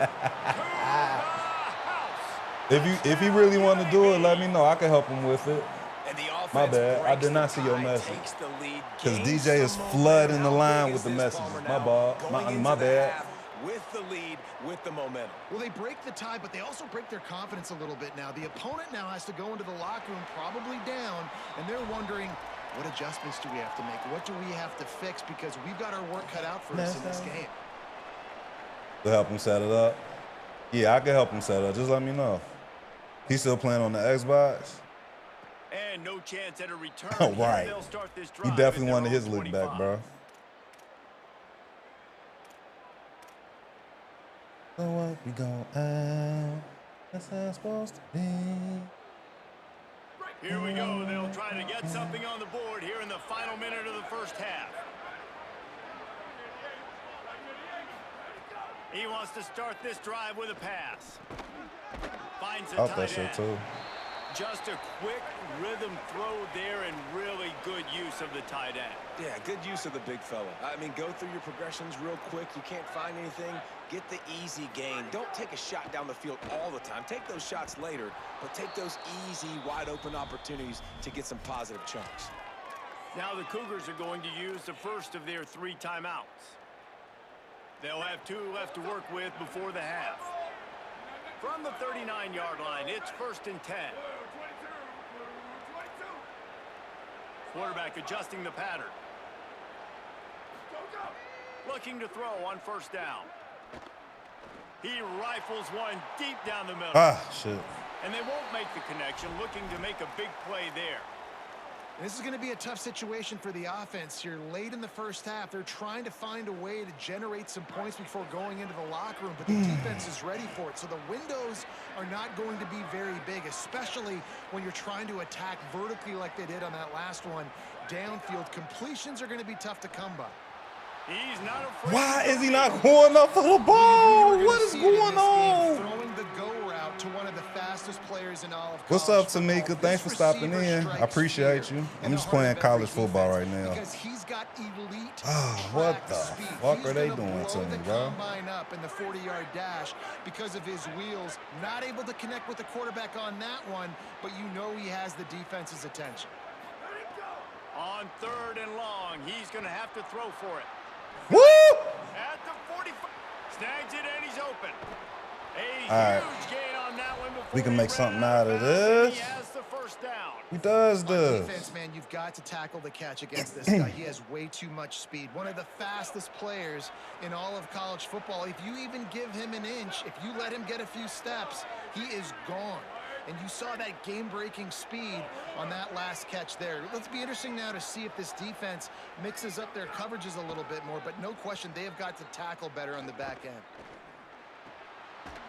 house. If he really want to do it, let me know. I can help him with it. And the offense My bad. I breaks did not the see your tie, message. takes the lead, Because gains DJ is some flooding the momentum. How line big with is the this messages. Palmer My now? bad. Going My into the bad. half, with the lead, with the momentum. Well, they break the tie, but they also break their confidence a little bit now. The opponent now has to go into the locker room probably down, and they're wondering, what adjustments do we have to make? What do we have to fix? Because we've got our work cut out for us in this game. To help him set it up. Yeah, I can help him set it up. Just let me know. He's still playing on the Xbox? And no chance at a return. Oh, right. They'll start this He drive definitely at wanted their his own look back, 25. bro. So what we go out? That's how it's supposed to be. Here we go. They'll try to get something on the board here in the final minute of the first half. He wants to start this drive with a pass. Finds a Out that tight shit end. too. Just a quick rhythm throw there and really good use of the tight end. Yeah, good use of the big fella. I mean, go through your progressions real quick. You can't find anything. Get the easy gain. Don't take a shot down the field all the time. Take those shots later, but take those easy, wide-open opportunities to get some positive chunks. Now the Cougars are going to use the first of their 3 timeouts. They'll have 2 left to work with before the half. From the 39-yard line, it's 1st and 10. Quarterback adjusting the pattern. Looking to throw on 1st down. He rifles one deep down the middle. Ah, shit. And they won't make the connection, looking to make a big play there. This is going to be a tough situation for the offense here. Late in the first half, they're trying to find a way to generate some points before going into the locker room, but the defense is ready for it. So the windows are not going to be very big, especially when you're trying to attack vertically like they did on that last one. Downfield completions are going to be tough to come by. He's not afraid. Why is he not going up for the ball? What is going on? Throwing the go route to one of the fastest players in all of college What's up, football. Tamika? Thanks for stopping in. I appreciate you. I'm just playing college football right now. Because he's got elite what track the speed. fuck He's are they gonna doing to blow me, the bro? combine up in the 40-yard dash because of his wheels. Not able to connect with the quarterback on that one, but you know he has the defense's attention. On 3rd and long, he's going to have to throw for it. Woo! At the 45. Snags it and he's open. A All right. huge gain on that one before We can he make ran something out out of bounds, and this. He has the 1st down. He does On this. defense, man, you've got to tackle the catch against this guy. He has way too much speed. One of the fastest players in all of college football. If you even give him an inch, if you let him get a few steps, he is gone. And you saw that game-breaking speed on that last catch there. Let's be interesting now to see if this defense mixes up their coverages a little bit more, but no question they have got to tackle better on the back end.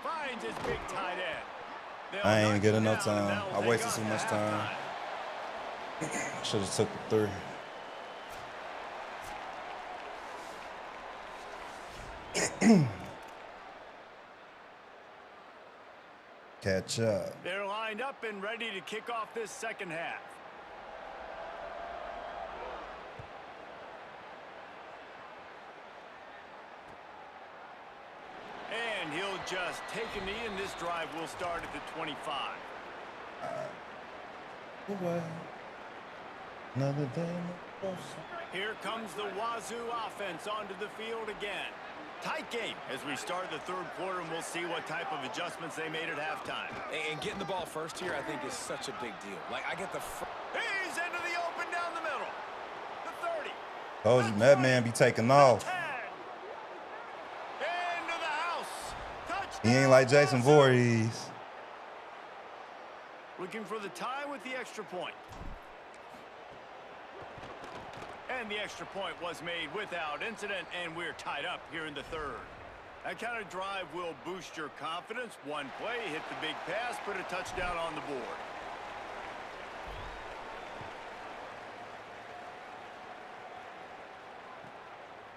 Finds his big tight end. They'll I ain't even knock get him enough down, and time. that'll I take wasted us so to much time. halftime. Should have took the 3. Catch up. They're lined up and ready to kick off this 2nd half. And he'll just take a knee, and this drive will start at the 25. Another day. Here comes the Wazoo offense onto the field again. Tight game as we start the 3rd quarter, and we'll see what type of adjustments they made at halftime. And getting the ball first here, I think, is such a big deal. Like, I get the... He's into the open down the middle. The 30. Told you, that man be taking off. 10. Into the house. He Touchdown, ain't like Jason Wazoo. Voorhees. Looking for the tie with the extra point. And the extra point was made without incident, and we're tied up here in the 3rd. That kind of drive will boost your confidence. One play, hit the big pass, put a touchdown on the board.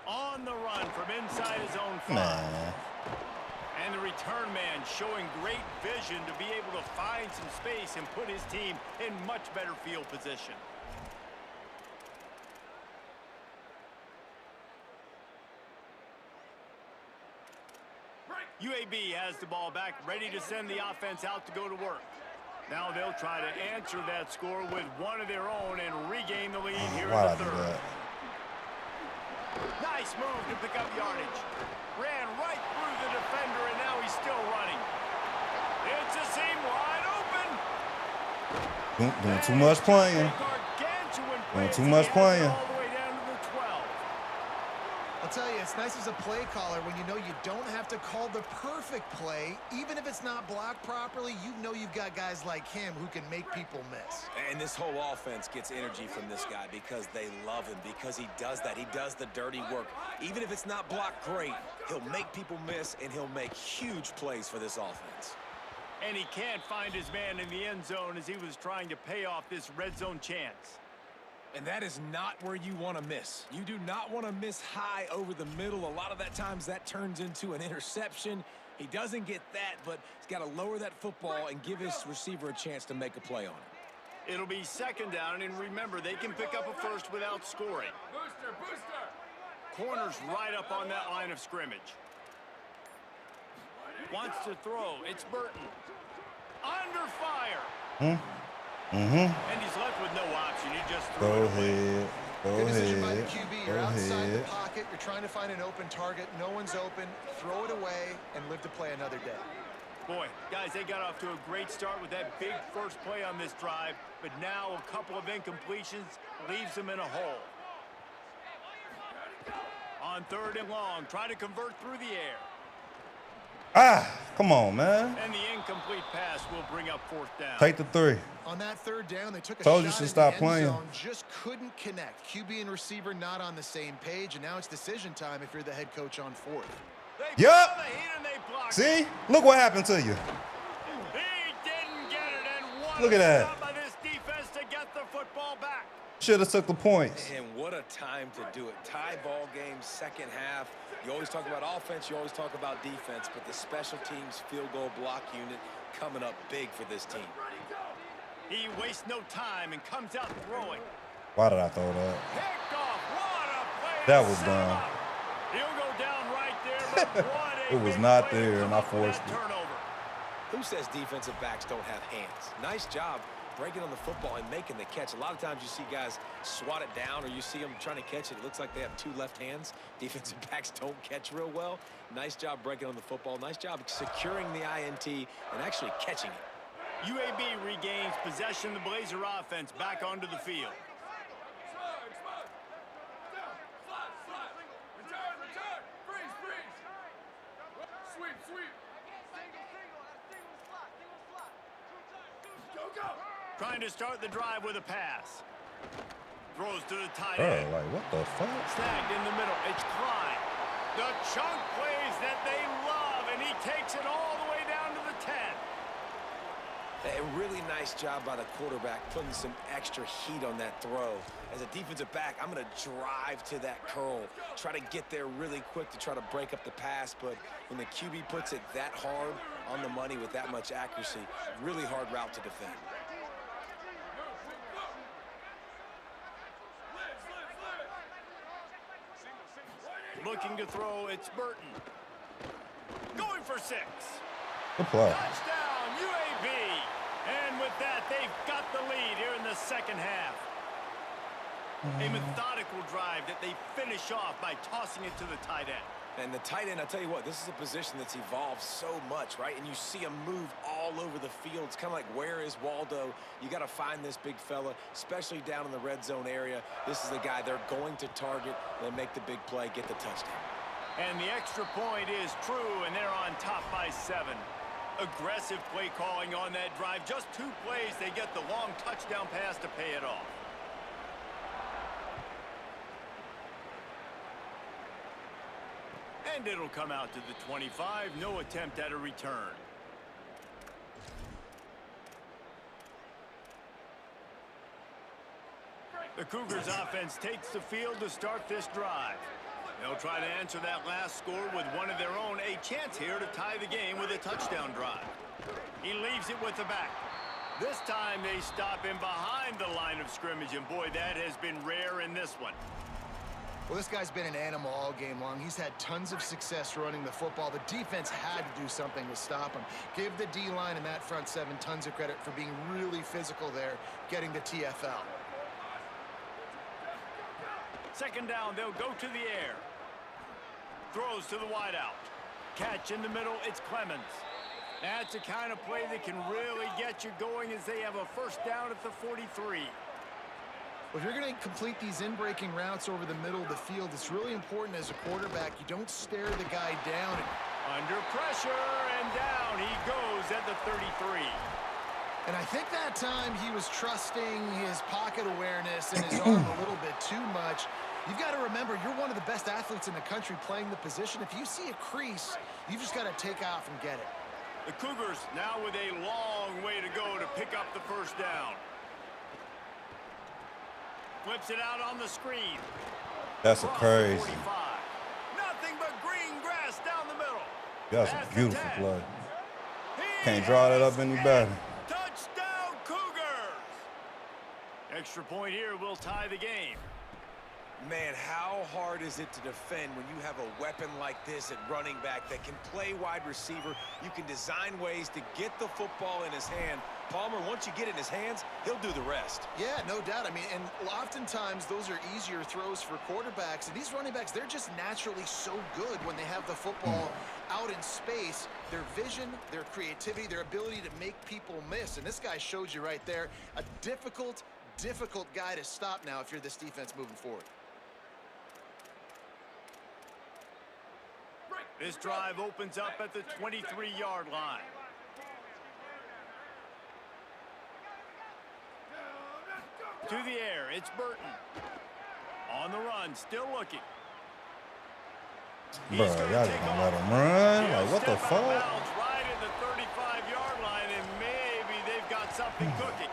On the run from inside his own 5. Man. And the return man showing great vision to be able to find some space and put his team in much better field position. UAB has the ball back, ready to send the offense out to go to work. Now they'll try to answer that score with one of their own and regain the lead here in Why'd I the do 3rd. that? Nice move to pick up yardage. Ran right through the defender, and now he's still running. It's a seam wide open. Doing too much playing. Doing too much playing. All the way down to the 12. I'll tell you, it's nice as a play caller when you know you don't have to call the perfect play. Even if it's not blocked properly, you know you've got guys like him who can make people miss. And this whole offense gets energy from this guy because they love him, because he does that. He does the dirty work. Even if it's not blocked great, he'll make people miss, and he'll make huge plays for this offense. And he can't find his man in the end zone as he was trying to pay off this red zone chance. And that is not where you want to miss. You do not want to miss high over the middle. A lot of that times that turns into an interception. He doesn't get that, but he's got to lower that football and give his receiver a chance to make a play on it. It'll be second down, and remember, they can pick up a first without scoring. Booster, booster. Corner's right up on that line of scrimmage. Wants to throw. It's Burton. Under fire. And he's left with no option. He just threw Go it away. ahead. Go Good decision by the ahead. QB. You're Go outside the ahead. pocket. You're trying to find an open target. No one's open. Throw it away and live to play another day. Boy, guys, they got off to a great start with that big first play on this drive, but now a couple of incompletions leaves them in a hole. On third and long, try to convert through the air. Come on, man. And the incomplete pass will bring up fourth down. Take the 3. On that third down, they took a Told you shot should in stop the end playing. zone, just couldn't connect. QB and receiver not on the same page, and now it's decision time if you're the head coach on fourth. They Yup. feel the heat and they block it. See? Look what happened to you. He didn't get it, and what Look at a that. job by this defense to get the football back. Should have took the points. And what a time to do it. Tie ball game, second half. You always talk about offense, you always talk about defense, but the special teams field goal block unit coming up big for this team. He wastes no time and comes out throwing. Why did I throw that? Picked off. What a play. That to was set him dumb. up. He'll go down right there, but what a It was big not play to there, come and I up with forced that it. turnover. Who says defensive backs don't have hands? Nice job breaking on the football and making the catch. A lot of times you see guys swat it down or you see them trying to catch it. It looks like they have two left hands. Defensive backs don't catch real well. Nice job breaking on the football. Nice job securing the INT and actually catching it. UAB regains possession. The Blazer offense back onto the field. Slide, slide. Down, slide, slide. Return, return. Freeze, freeze. Sweep, sweep. Go, go. Trying to start the drive with a pass. Throws to the tight Bro, end. like, what the fuck? Snagged in the middle. It's Klein. The chunk plays that they love, and he takes it all the way down to the 10. A really nice job by the quarterback putting some extra heat on that throw. As a defensive back, I'm going to drive to that curl, try to get there really quick to try to break up the pass, but when the QB puts it that hard on the money with that much accuracy, really hard route to defend. Looking to throw, it's Burton. Going for 6. Good play. Touchdown, UAB. And with that, they've got the lead here in the second half. A methodical drive that they finish off by tossing it to the tight end. And the tight end, I tell you what, this is a position that's evolved so much, right? And you see him move all over the field. It's kind of like, where is Waldo? You got to find this big fella, especially down in the red zone area. This is the guy they're going to target and make the big play, get the touchdown. And the extra point is true, and they're on top by 7. Aggressive play calling on that drive. Just 2 plays, they get the long touchdown pass to pay it off. And it'll come out to the 25. No attempt at a return. The Cougars offense takes the field to start this drive. They'll try to answer that last score with one of their own. A chance here to tie the game with a touchdown drive. He leaves it with the back. This time they stop him behind the line of scrimmage, and boy, that has been rare in this one. Well, this guy's been an animal all game long. He's had tons of success running the football. The defense had to do something to stop him. Give the D-line and that front 7 tons of credit for being really physical there, getting the TFL. Second down, they'll go to the air. throws to the wideout. Catch in the middle, it's Clemens. That's the kind of play that can really get you going as they have a first down at the 43. Well, if you're going to complete these in-breaking routes over the middle of the field, it's really important as a quarterback you don't stare the guy down. Under pressure, and down he goes at the 33. And I think that time he was trusting his pocket awareness and his arm a little bit too much. You've got to remember, you're one of the best athletes in the country playing the position. If you see a crease, you've just got to take off and get it. The Cougars now with a long way to go to pick up the first down. Flips it out on the screen. That's a crazy. Nothing but green grass down the middle. That's a beautiful play. Can't draw that up any better. Touchdown, Cougars! Extra point here will tie the game. Man, how hard is it to defend when you have a weapon like this at running back that can play wide receiver? You can design ways to get the football in his hand. Palmer, once you get it in his hands, he'll do the rest. Yeah, no doubt. I mean, and oftentimes those are easier throws for quarterbacks. And these running backs, they're just naturally so good when they have the football out in space. Their vision, their creativity, their ability to make people miss. And this guy showed you right there, a difficult guy to stop now if you're this defense moving forward. This drive opens up at the 23-yard line. To the air, it's Burton. On the run, still looking. Bro, y'all just gonna let him run? Like, what the fuck? Right at the 35-yard line, and maybe they've got something cooking.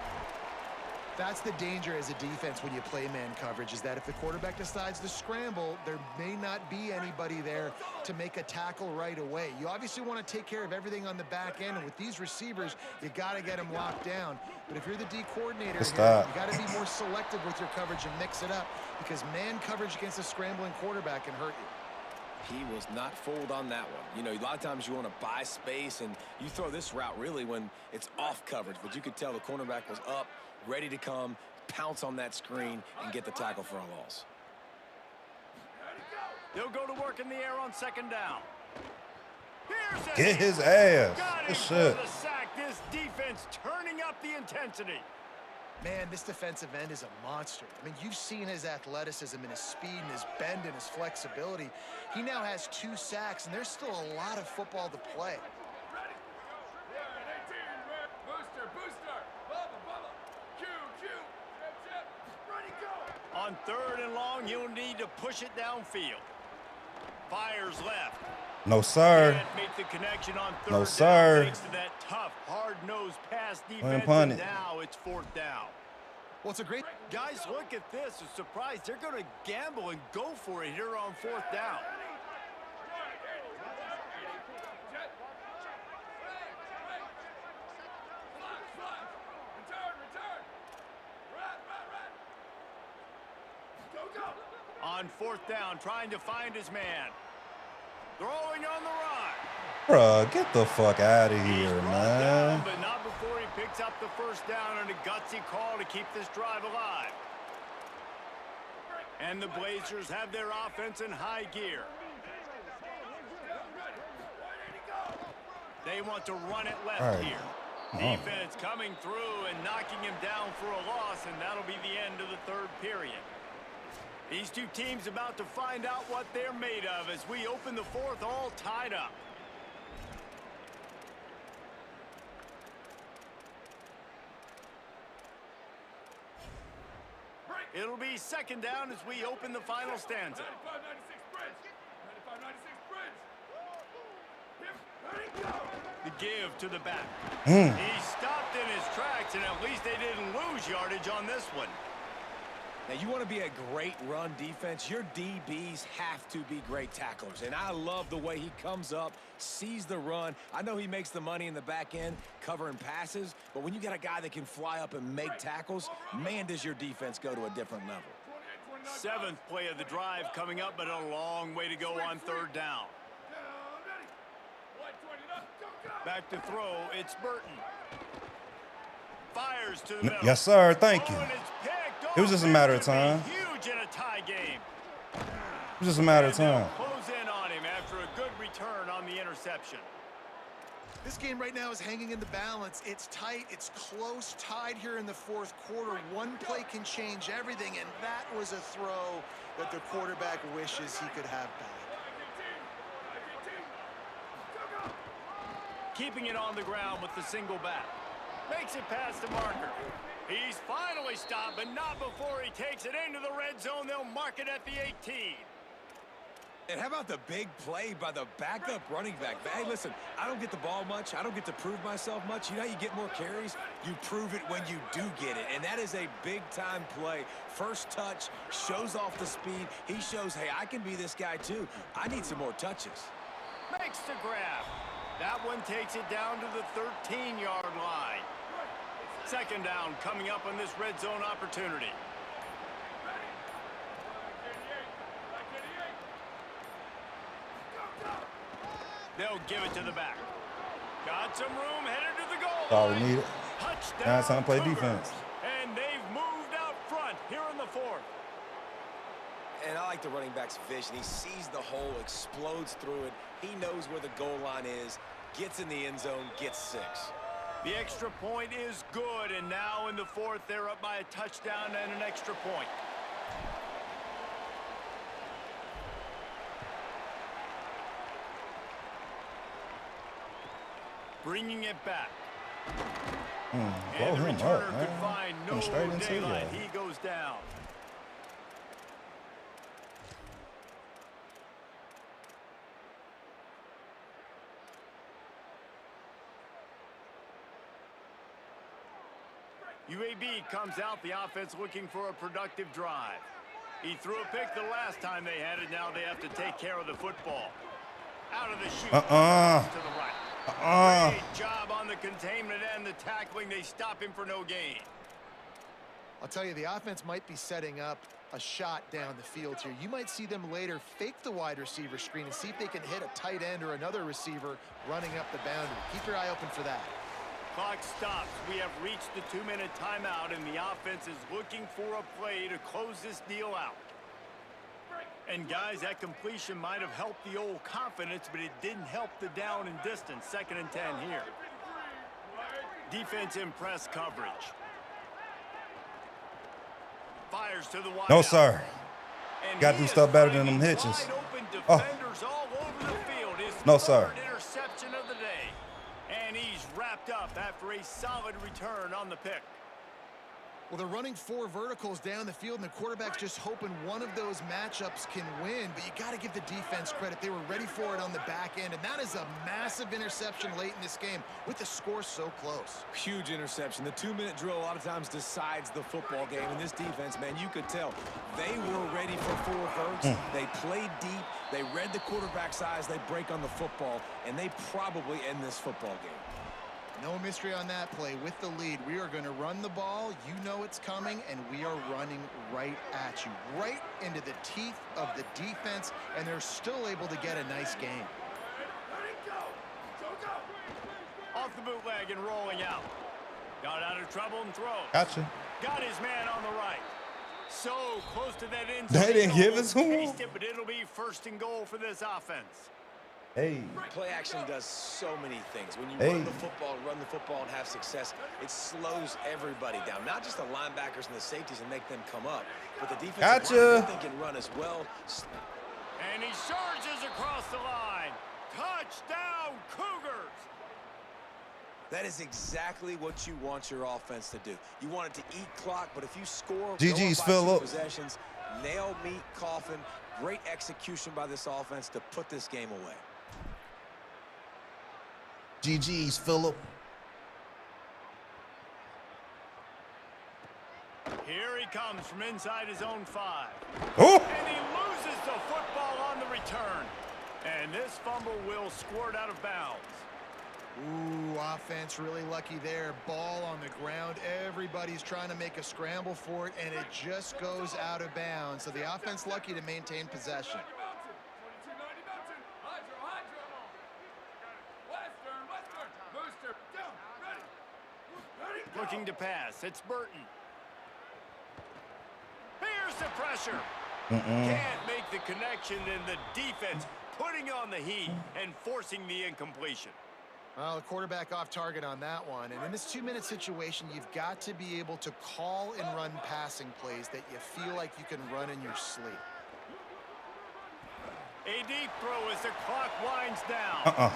That's the danger as a defense when you play man coverage, is that if the quarterback decides to scramble, there may not be anybody there to make a tackle right away. You obviously want to take care of everything on the back end, and with these receivers, you got to get them locked down. But if you're the D coordinator, you got to be more selective with your coverage and mix it up, because man coverage against a scrambling quarterback can hurt you. He was not fooled on that one. You know, a lot of times you want to buy space, and you throw this route really when it's off coverage, but you could tell the cornerback was up, ready to come, pounce on that screen, and get the tackle for a loss. They'll go to work in the air on second down. Get his ass. Good shit. The sack. This defense turning up the intensity. Man, this defensive end is a monster. I mean, you've seen his athleticism and his speed and his bend and his flexibility. He now has 2 sacks, and there's still a lot of football to play. On third and long, you'll need to push it downfield. Fires left. No, sir. Can't make the connection on third no, sir. Down, thanks to that tough, hard-nosed pass defense, and now it's fourth down. Well, it's a great... Guys, look at this. I'm surprised they're going to gamble and go for it here on fourth down. On fourth down, trying to find his man. Throwing on the run. Bruh, get the fuck out of here, man. Down, but not before he picks up the first down and a gutsy call to keep this drive alive. And the Blazers have their offense in high gear. They want to run it left here. Defense coming through and knocking him down for a loss, and that'll be the end of the third period. These two teams about to find out what they're made of as we open the fourth all tied up. It'll be second down as we open the final stanza. 95-96 Bridge. The give to the back. He stopped in his tracks, and at least they didn't lose yardage on this one. Now, you want to be a great run defense, your DBs have to be great tacklers. And I love the way he comes up, sees the run. I know he makes the money in the back end covering passes, but when you got a guy that can fly up and make tackles, man, does your defense go to a different level. 7th play of the drive coming up, but a long way to go on third down. Back to throw, it's Burton. Fires to the middle. Yes, sir. Thank you. It was just a matter of time. Huge in a tie game. It was just a matter of time. Close in on him This game right now is hanging in the balance. It's tight. It's close, tied here in the fourth quarter. One play can change everything, and that was a throw that the quarterback wishes he could have back. Keeping it on the ground with the single back. Makes it past the marker. He's finally stopped, but not before he takes it into the red zone. They'll mark it at the 18. And how about the big play by the backup running back? Hey, listen, I don't get the ball much. I don't get to prove myself much. You know how you get more carries? You prove it when you do get it. And that is a big-time play. First touch, shows off the speed. He shows, hey, I can be this guy too. I need some more touches. Makes the grab. That one takes it down to the 13-yard line. Second down coming up on this red zone opportunity. They'll give it to the back. Got some room headed to the goal That's all we line. needed. Touchdown, Now it's time to play Cougars. defense. And they've moved out front here in the fourth. And I like the running back's vision. He sees the hole, explodes through it. He knows where the goal line is, gets in the end zone, gets 6. The extra point is good, and now in the fourth, they're up by a touchdown and an extra point. Bringing it back. Blow And the him returner up, could man. find no Come straight into daylight. you. He goes down. UAB comes out, the offense looking for a productive drive. He threw a pick the last time they had it. Now they have to take care of the football. Out of the chute. To the right. Great job on the containment and the tackling. They stop him for no gain. I'll tell you, the offense might be setting up a shot down the field here. You might see them later fake the wide receiver screen and see if they can hit a tight end or another receiver running up the boundary. Keep your eye open for that. Clock stops. We have reached the 2-minute timeout, and the offense is looking for a play to close this deal out. And, guys, that completion might have helped the old confidence, but it didn't help the down and distance. 2nd and 10 here. Defense in press coverage. Fires to the wide. No, sir. And Got to do stuff better than them hitches. wide open Oh. defenders all over the field. His No, sir. third interception of the day. And he's wrapped up after a solid return on the pick. Well, they're running 4 verticals down the field, and the quarterback's just hoping one of those matchups can win. But you got to give the defense credit. They were ready for it on the back end, and that is a massive interception late in this game with the score so close. Huge interception. The 2-minute drill a lot of times decides the football game. And this defense, man, you could tell they were ready for 4 verts. They played deep. They read the quarterback's eyes. They break on the football, and they probably end this football game. No mystery on that play. With the lead, we are going to run the ball. You know it's coming, and we are running right at you, right into the teeth of the defense, and they're still able to get a nice game. Off the bootleg and rolling out. Got out of trouble and throws. Gotcha. Got his man on the right. So close to that end. They didn't give it to him? But it'll be 1st and goal for this offense. Hey. Play action does so many things. When you Hey. run the football and have success, it slows everybody down. Not just the linebackers and the safeties and make them come up, but the defensive Gotcha. line, they can run as well. And he charges across the line. Touchdown, Cougars! That is exactly what you want your offense to do. You want it to eat clock, but if you score, GG's, go up by 2 Phillip. possessions, nail, meat, coffin, great execution by this offense to put this game away. GG's, Phillip. Here he comes from inside his own 5. Oh! And he loses the football on the return. And this fumble will squirt out of bounds. Ooh, offense really lucky there. Ball on the ground. Everybody's trying to make a scramble for it, and it just goes out of bounds. So the offense lucky to maintain possession. Looking to pass. It's Burton. Here's the pressure. Can't make the connection, and the defense putting on the heat and forcing the incompletion. Well, the quarterback off target on that one. And in this 2-minute situation, you've got to be able to call and run passing plays that you feel like you can run in your sleep. A deep throw as the clock winds down.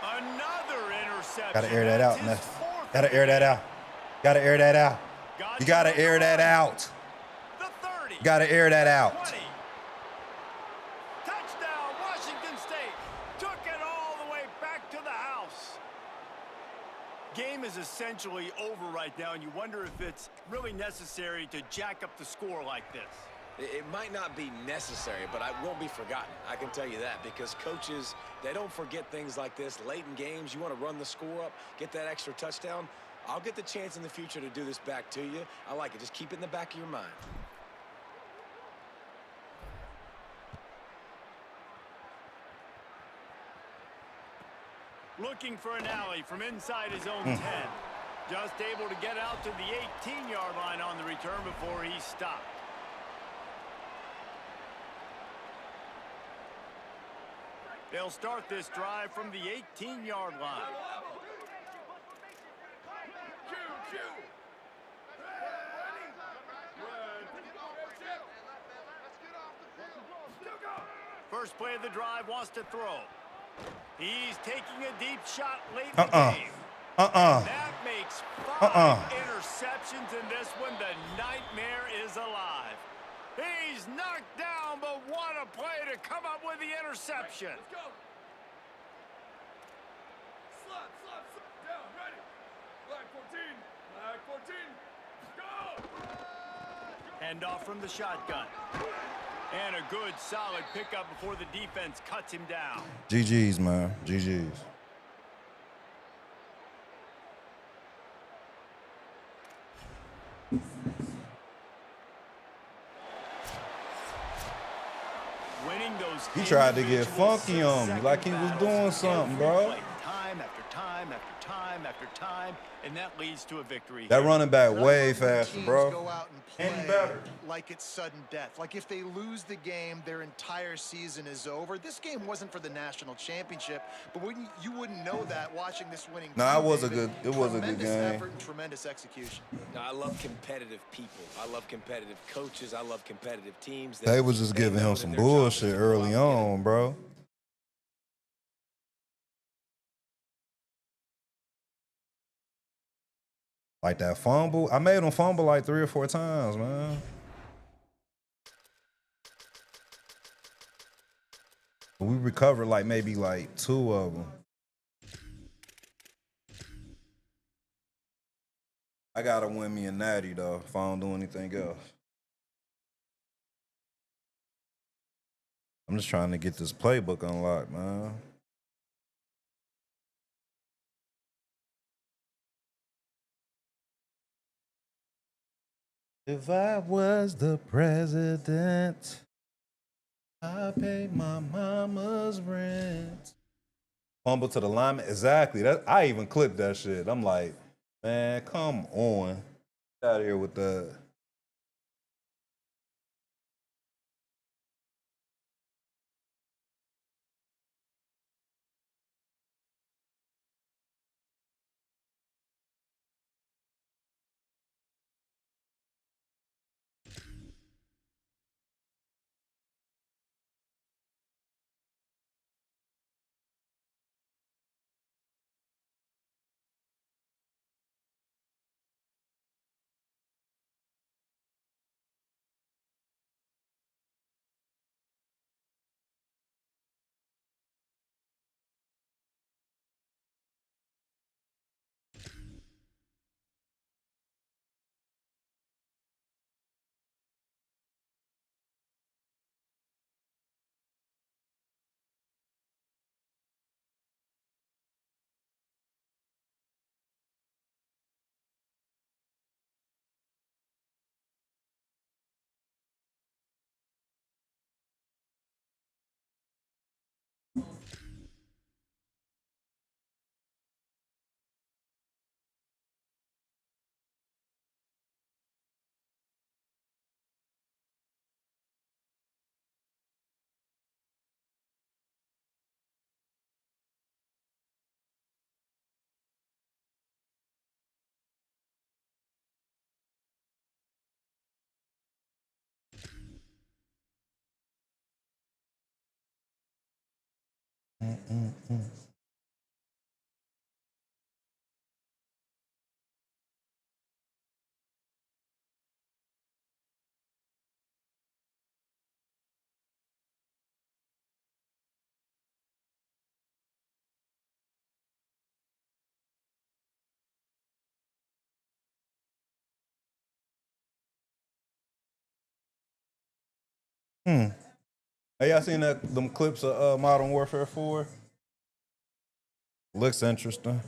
Another interception. Gotta air that out, man. Gotta air that out. Gotta air that out. You gotta air that out. The 30. Gotta air that out. 20. Touchdown, Washington State. Took it all the way back to the house. Game is essentially over right now, and you wonder if it's really necessary to jack up the score like this. It might not be necessary, but it won't be forgotten. I can tell you that, because coaches, they don't forget things like this. Late in games, you want to run the score up, get that extra touchdown. I'll get the chance in the future to do this back to you. I like it. Just keep it in the back of your mind. Looking for an alley from inside his own 10. Just able to get out to the 18-yard line on the return before he stopped. They'll start this drive from the 18-yard line. First play of the drive, wants to throw. He's taking a deep shot late in the game. That makes 5 interceptions in this one. The nightmare is alive. He's knocked down, but what a play to come up with the interception. Let's go. Slap, slap, slap. Down, ready. Flag 14. Flag 14. Go. Hand off from the shotgun. And a good, solid pickup before the defense cuts him down. GG's, man. GG's. Winning those He tried to get individual funky on me, 6-second like he was battles doing something, every bro. play, time after time after time after time, and that leads to a victory. That here. running back way When faster, teams bro. go out and And play better. like it's sudden death. Like if they lose the game, their entire season is over. This game wasn't for the national championship, but you wouldn't know that watching this winning Nah, team, it was a David. good- it was a good Tremendous game. effort and tremendous execution. Now, I love competitive people. I love competitive coaches. I love competitive teams. They was just giving know him that some their job is bullshit to go out early and get it. on, bro. Like that fumble. I made him fumble like 3 or 4 times, man. We recovered like maybe like 2 of them. I gotta win me a natty though if I don't do anything else. I'm just trying to get this playbook unlocked, man. If I was the president, I pay my mama's rent. Fumble to the lineman. Exactly. That I even clipped that shit. I'm like, man, come on. Get out of here with that. Have y'all seen them clips of Modern Warfare 4? Looks interesting.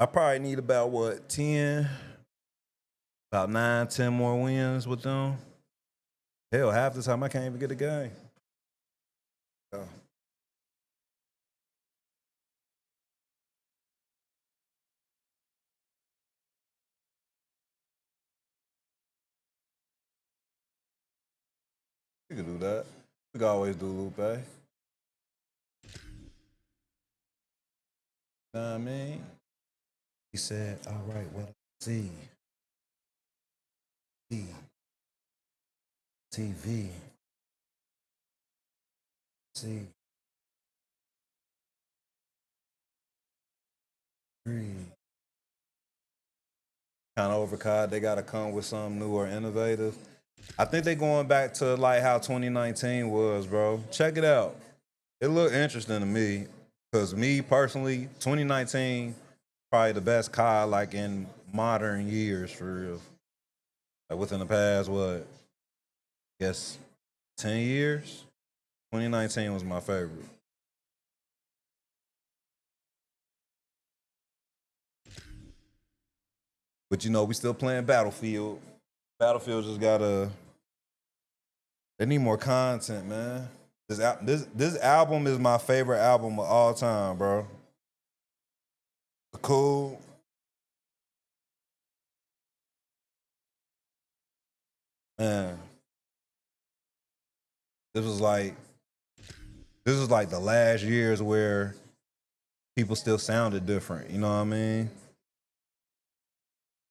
I probably need about what, 10, about 9, 10 more wins with them. Hell, half the time I can't even get a game. Oh. We could do that. We could always do Lupe. Know what I mean? He said, all right, well, see. TV. See. 3. Kind of overcod. They got to come with something new or innovative. I think they going back to like how 2019 was, bro. Check it out. It looked interesting to me because me personally, 2019 probably the best COD like in modern years for real. Like within the past, what? I guess 10 years. 2019 was my favorite. But you know, we still playing Battlefield. Battlefield just gotta. They need more content, man. This album is my favorite album of all time, bro. Cool. Man, this was like the last years where people still sounded different. You know what I mean?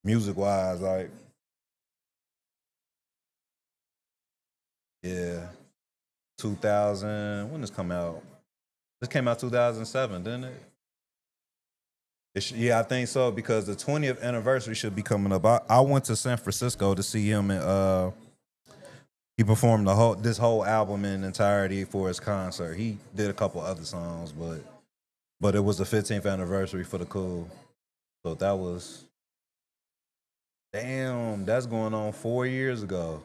Music wise, like yeah, 2000. When this come out? This came out 2007, didn't it? Yeah, I think so because the 20th anniversary should be coming up. I went to San Francisco to see him, and he performed this whole album in entirety for his concert. He did a couple other songs, but it was the 15th anniversary for the Cool. So that was damn. That's going on 4 years ago.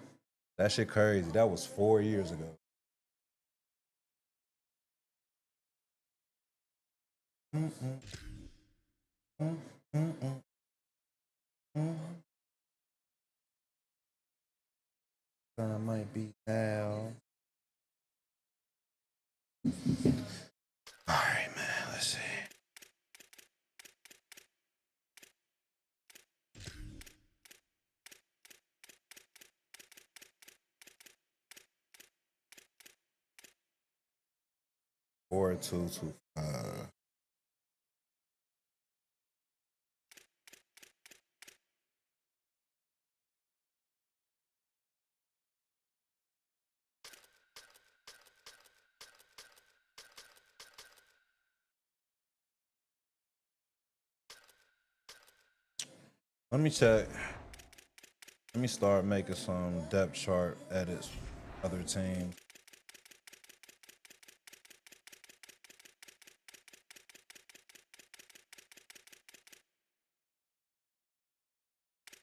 That shit crazy. That was 4 years ago. Mm-mm, mm-mm, mm-mm. Time might be now. All right, man. Let's see. Four two two five. Let me check. Let me start making some depth chart edits for other teams.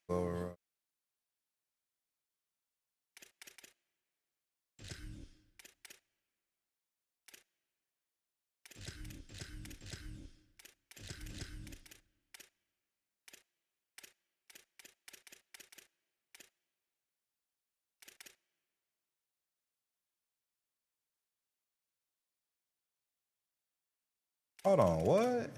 Lower. Hold on, what?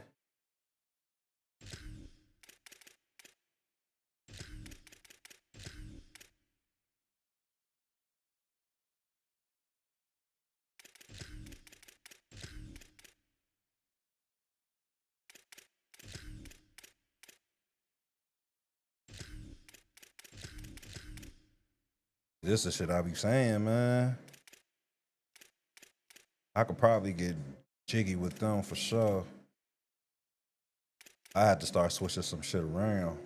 This is shit I be saying, man. I could probably get jiggy with them for sure. I had to start switching some shit around.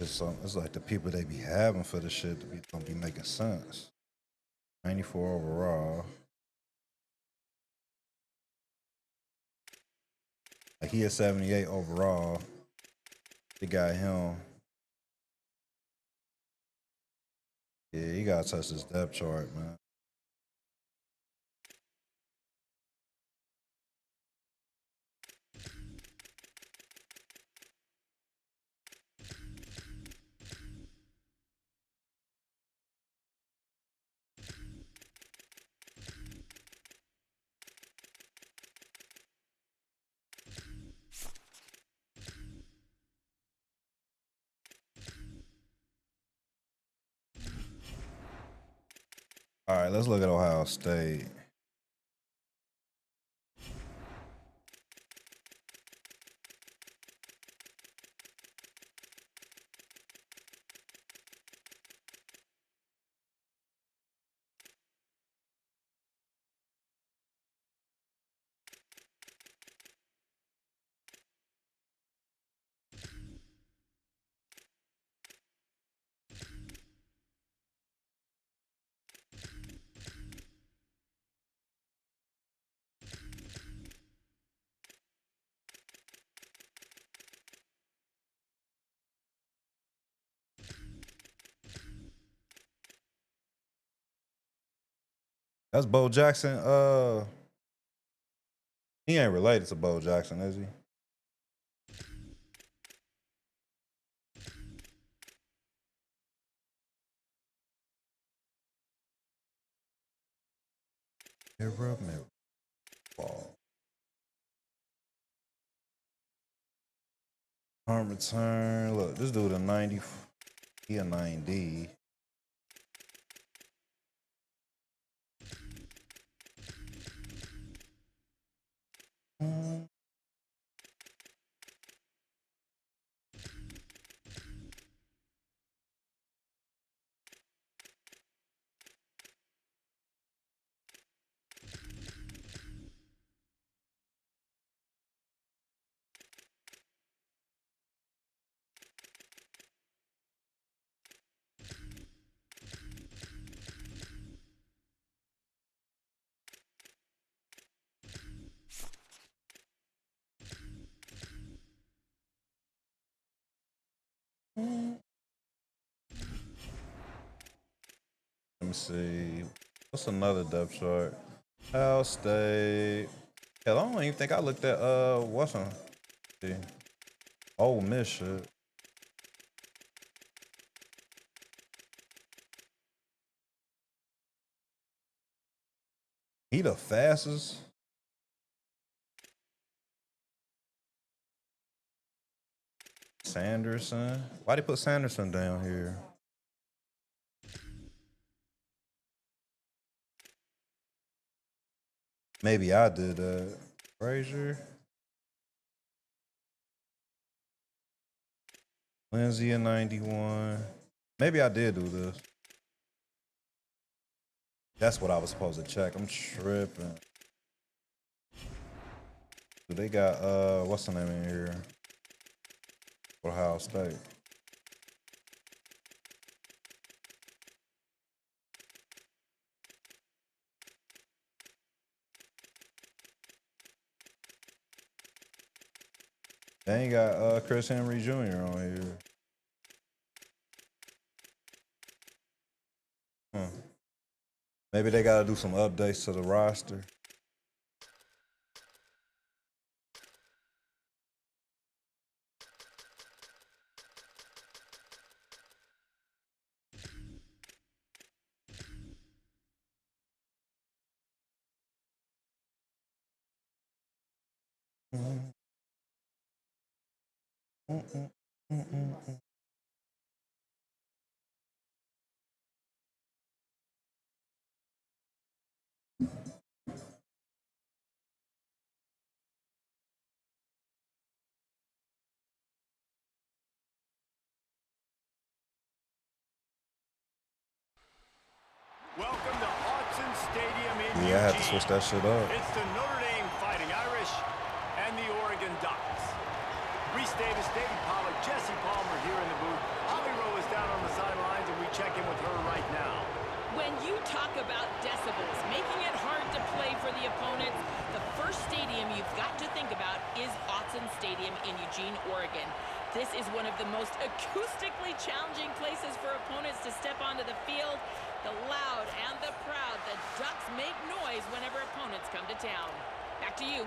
It's like the people they be having for the shit don't be making sense. 94 overall. Like he is 78 overall. They got him. Yeah, he gotta touch this depth chart, man. All right, let's look at Ohio State. That's Bo Jackson. He ain't related to Bo Jackson, is he? Mirror, mirror, ball. Punt return. Look, this dude a 90. He a 90. see. What's another depth chart? Cal State. Hell, I don't even think I looked at what's on. See. Ole Miss shit. He the fastest. Sanderson. Why they put Sanderson down here? Maybe I did that. Frazier. Lindsay in 91. Maybe I did do this. That's what I was supposed to check. I'm tripping. So they got what's the name in here? Ohio State. They ain't got Chris Henry Jr. on here. Maybe they gotta do some updates to the roster. Welcome to Autzen Stadium in Eugene. Yeah, I had to switch that shit up. It's the Notre Dame Fighting Irish and the Oregon Ducks. Reese Davis, David Pollack, Jesse Palmer here in the booth. Holly Rowe is down on the sidelines, and we check in with her right now. When you talk about decibels, making it hard to play for the opponents, the first stadium you've got to think about is Autzen Stadium in Eugene, Oregon. This is one of the most acoustically challenging places for opponents to step onto the field. The loud and the proud, the Ducks make noise whenever opponents come to town. Back to you.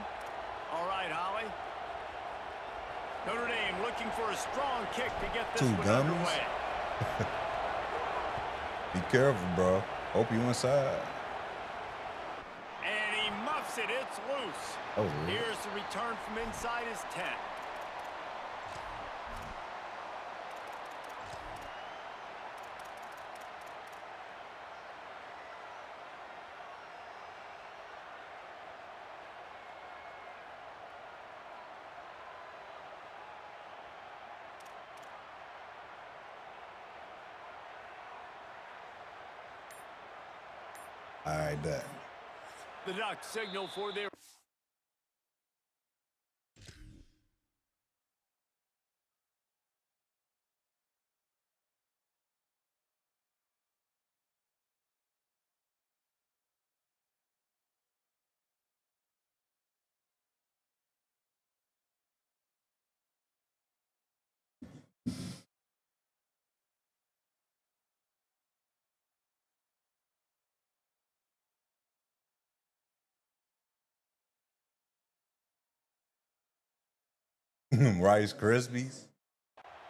All right, Holly. Notre Dame looking for a strong kick to get this Two one gummies? underway. Be careful, bro. Hope you inside. And he muffs it. It's loose. That was weird. Here's the return from inside his 10. All right, that. The Ducks signal for their... Rice Krispies.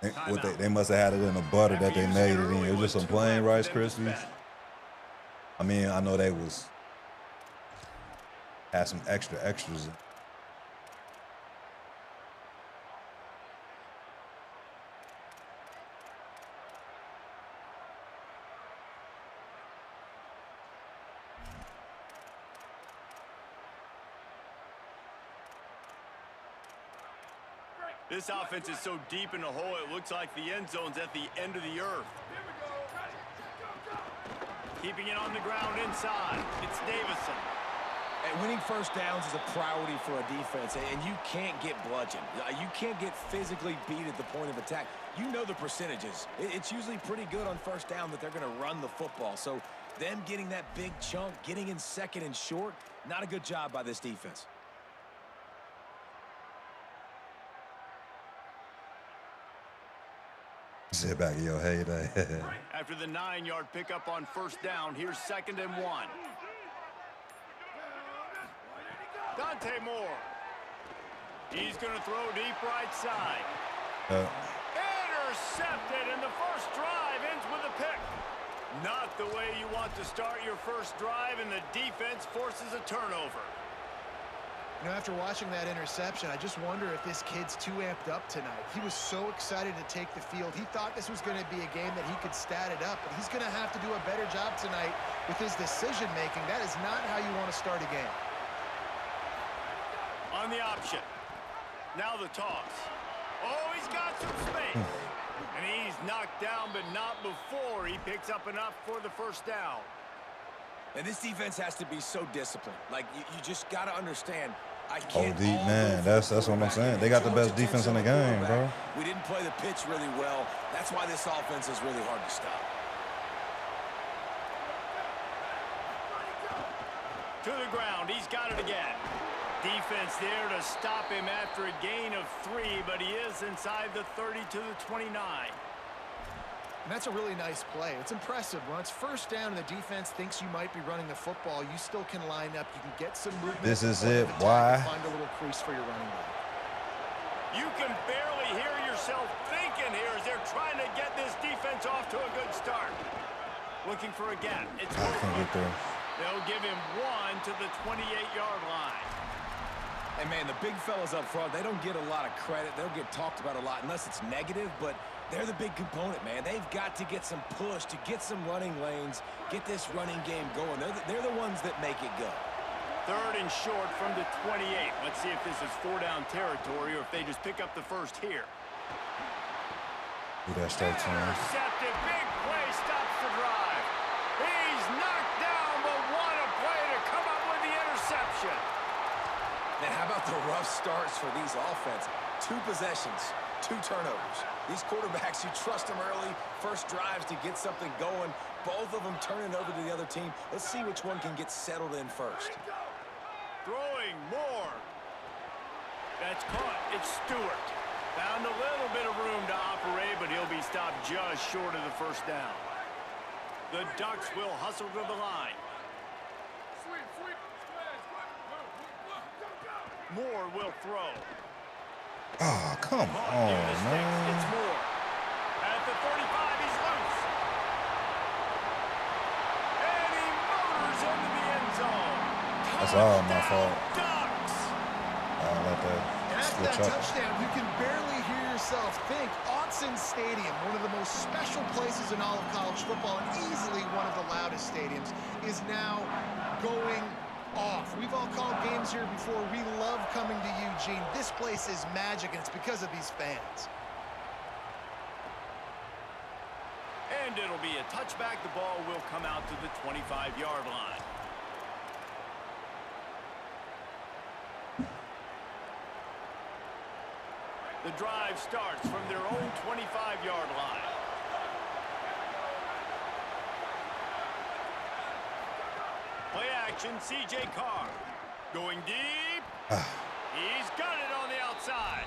They must have had it in the butter that they made it in. It was just some plain Rice Krispies. I mean, I know they had some extras in. This offense is so deep in the hole, it looks like the end zone's at the end of the earth. Keeping it on the ground inside. It's Davison. And winning first downs is a priority for a defense, and you can't get bludgeoned. You can't get physically beat at the point of attack. You know the percentages. It's usually pretty good on first down that they're going to run the football. So them getting that big chunk, getting in second and short, not a good job by this defense. Sit back in your heyday. After the 9-yard pickup on first down, here's 2nd and 1. Dante Moore. He's going to throw deep right side. Intercepted, and the first drive ends with a pick. Not the way you want to start your first drive, and the defense forces a turnover. You know, after watching that interception, I just wonder if this kid's too amped up tonight. He was so excited to take the field. He thought this was going to be a game that he could stat it up, but he's going to have to do a better job tonight with his decision-making. That is not how you want to start a game. On the option. Now the toss. Oh, he's got some space. And he's knocked down, but not before he picks up enough for the first down. And this defense has to be so disciplined. Like, you just got to understand, I Oh, can't deep man. That's what I'm saying. They got the best defense in the game, bro. We didn't play the pitch really well. That's why this offense is really hard to stop. To the ground. He's got it again. Defense there to stop him after a gain of 3, but he is inside the 30 to the 29. And that's a really nice play. It's impressive. When it's first down and the defense thinks you might be running the football, you still can line up. You can get some movement. This is it. Why? Find a little crease for your running back. You can barely hear yourself thinking here as they're trying to get this defense off to a good start. Looking for a gap. It's I can't get there. They'll give him 1 to the 28-yard line. And, man, the big fellas up front, they don't get a lot of credit. They'll get talked about a lot unless it's negative, but they're the big component, man. They've got to get some push, to get some running lanes, get this running game going. They're the ones that make it go. 3rd and short from the 28. Let's see if this is 4-down territory or if they just pick up the first here. Do that start time. Intercepted. Big play stops the drive. He's knocked down, but what a play to come up with the interception. Man, how about the rough starts for these offense? 2 possessions, 2 turnovers. These quarterbacks, you trust them early, first drives to get something going. Both of them turning over to the other team. Let's see which one can get settled in first. Throwing more. That's caught. It's Stewart. Found a little bit of room to operate, but he'll be stopped just short of the first down. The Ducks will hustle to the line. Sweep, sweep. Moore will throw. Oh, come on, It's man. Moore. At the 35, he's loose. And he motors into the end zone. That's all my fault. Ducks. I'll let that And after switch that up. touchdown, you can barely hear yourself think. Autzen Stadium, one of the most special places in all of college football, and easily one of the loudest stadiums, is now going off. We've all called games here before. We love coming to Eugene. This place is magic, and it's because of these fans. And it'll be a touchback. The ball will come out to the 25-yard line. The drive starts from their own 25-yard line. Play action, C.J. Carr. Going deep. He's got it on the outside.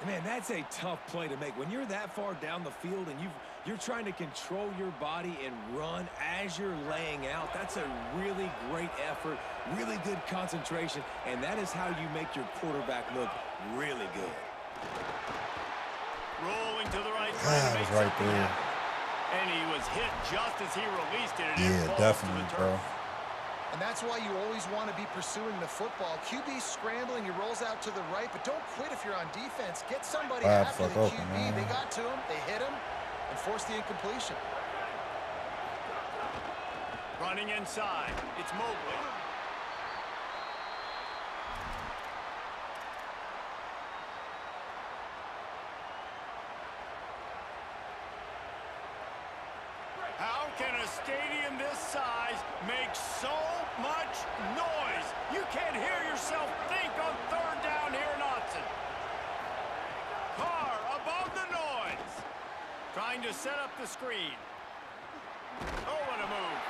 Man, that's a tough play to make. When you're that far down the field and you're trying to control your body and run as you're laying out, that's a really great effort, really good concentration, and that is how you make your quarterback look really good. Rolling to the right. Ah, it was right there. And he was hit just as he released it. And it Yeah, falls definitely, to the bro. turf. And that's why you always want to be pursuing the football. QB scrambling, he rolls out to the right, but don't quit if you're on defense. Get somebody Wide after the fuck QB. open, man. They got to him, they hit him, and forced the incompletion. Running inside. It's Mobley. How can a stadium this size make so much noise? You can't hear yourself think on 3rd down here in Autzen. Carr above the noise. Trying to set up the screen. Oh, what a move.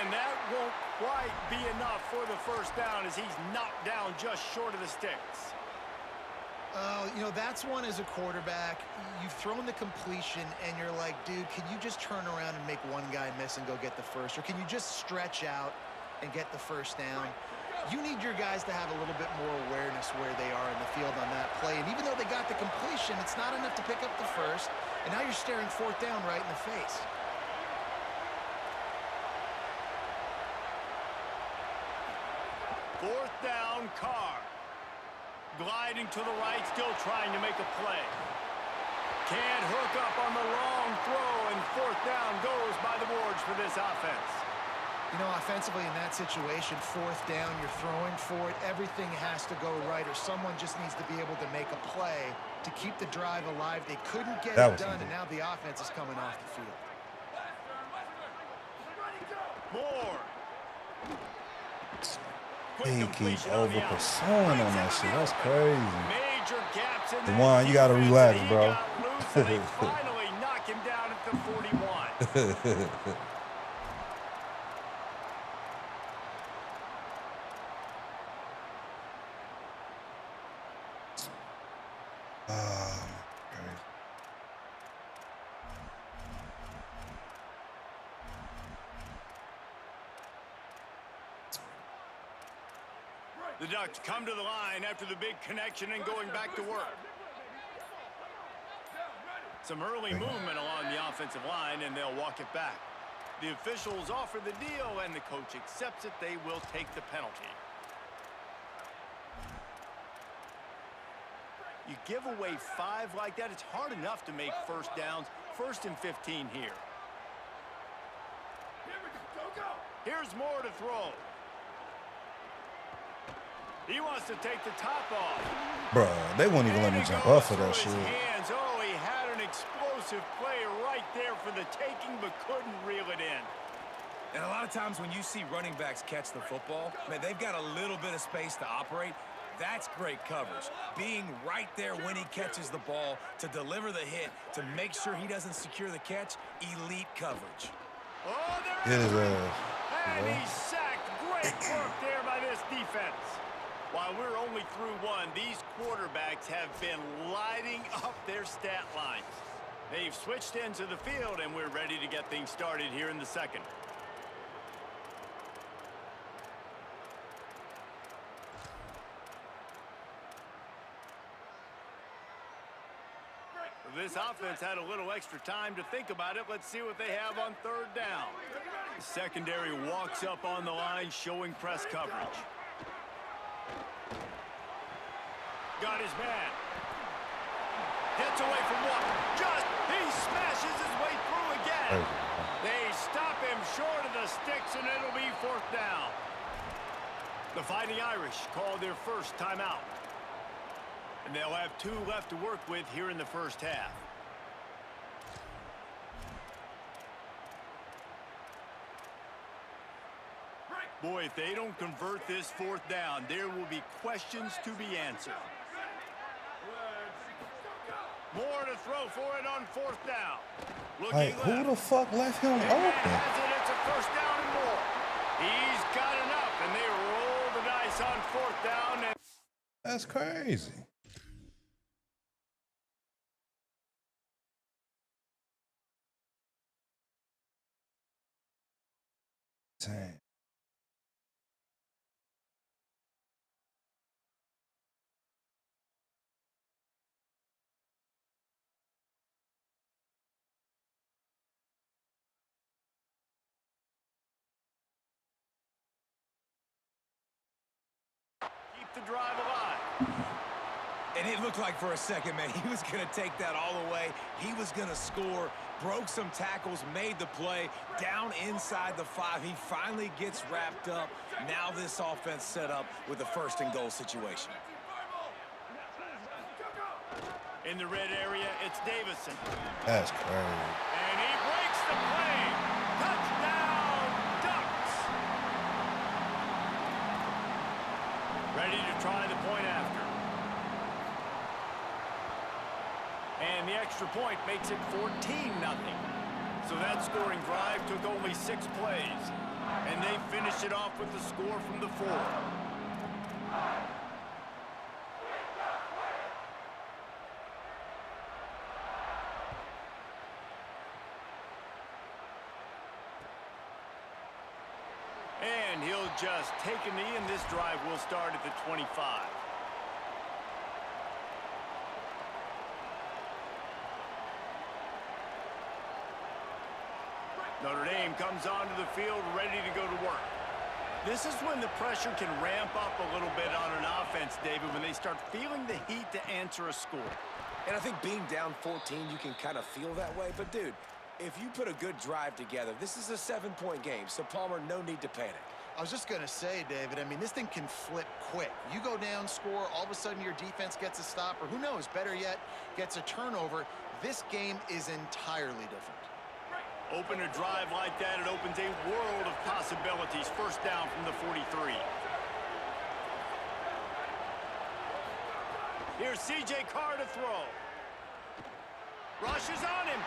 And that won't quite be enough for the first down as he's knocked down just short of the sticks. You know, that's one as a quarterback. You've thrown the completion, and you're like, dude, can you just turn around and make one guy miss and go get the first? Or can you just stretch out and get the first down? You need your guys to have a little bit more awareness where they are in the field on that play. And even though they got the completion, it's not enough to pick up the first. And now you're staring fourth down right in the face. Fourth down, Carr. Gliding to the right, still trying to make a play. Can't hook up on the long throw, and fourth down goes by the boards for this offense. You know, offensively in that situation, fourth down, you're throwing for it. Everything has to go right, or someone just needs to be able to make a play to keep the drive alive. They couldn't get it done, and now the offense is coming off the field. Moore. He keeps over-pursuing on that shit. That's crazy. Major gaps in Dewan, you gotta relax, bro. They finally knock him down at the 41. The Ducks come to the line after the big connection and going back to work. Some early movement along the offensive line, and they'll walk it back. The officials offer the deal, and the coach accepts it. They will take the penalty. You give away 5 like that, it's hard enough to make first downs. 1st and 15 here. Here's Moore to throw. He wants to take the top off. Bro, they won't even let me jump off of that shit. Oh, he had an explosive play right there for the taking, but couldn't reel it in. And a lot of times when you see running backs catch the football, man, they've got a little bit of space to operate. That's great coverage. Being right there when he catches the ball to deliver the hit, to make sure he doesn't secure the catch, elite coverage. Oh, there it is. And he's sacked. Great work there by this defense. While we're only through one, these quarterbacks have been lighting up their stat lines. They've switched into the field, and we're ready to get things started here in the second. This offense had a little extra time to think about it. Let's see what they have on third down. The secondary walks up on the line, showing press coverage. Got his man. Gets away from one. He smashes his way through again. They stop him short of the sticks, and it'll be fourth down. The Fighting Irish called their first timeout. And they'll have 2 left to work with here in the first half. Boy, if they don't convert this fourth down, there will be questions to be answered. Moore to throw for it on fourth down. Like, who the fuck left him open? It's a first down and more. He's got enough, and they roll the dice on fourth down. And that's crazy. Dang. keep the drive alive. And it looked like for a second, man, he was going to take that all the way. He was going to score, broke some tackles, made the play, down inside the 5. He finally gets wrapped up. Now this offense set up with a first-and-goal situation. In the red area, it's Davison. That's crazy. And he breaks the play. Touchdown, Ducks. Ready to try the point after. And the extra point makes it 14-0. So that scoring drive took only 6 plays. And they finish it off with the score from the 4. And he'll just take a knee, and this drive will start at the 25. Notre Dame comes onto the field ready to go to work. This is when the pressure can ramp up a little bit on an offense, David, when they start feeling the heat to answer a score. And I think being down 14, you can kind of feel that way. But, dude, if you put a good drive together, this is a 7-point game. So, Palmer, no need to panic. I was just going to say, David, I mean, this thing can flip quick. You go down, score, all of a sudden your defense gets a stop, or who knows, better yet, gets a turnover. This game is entirely different. Open a drive like that, it opens a world of possibilities. First down from the 43. Here's C.J. Carr to throw. Rushes on him.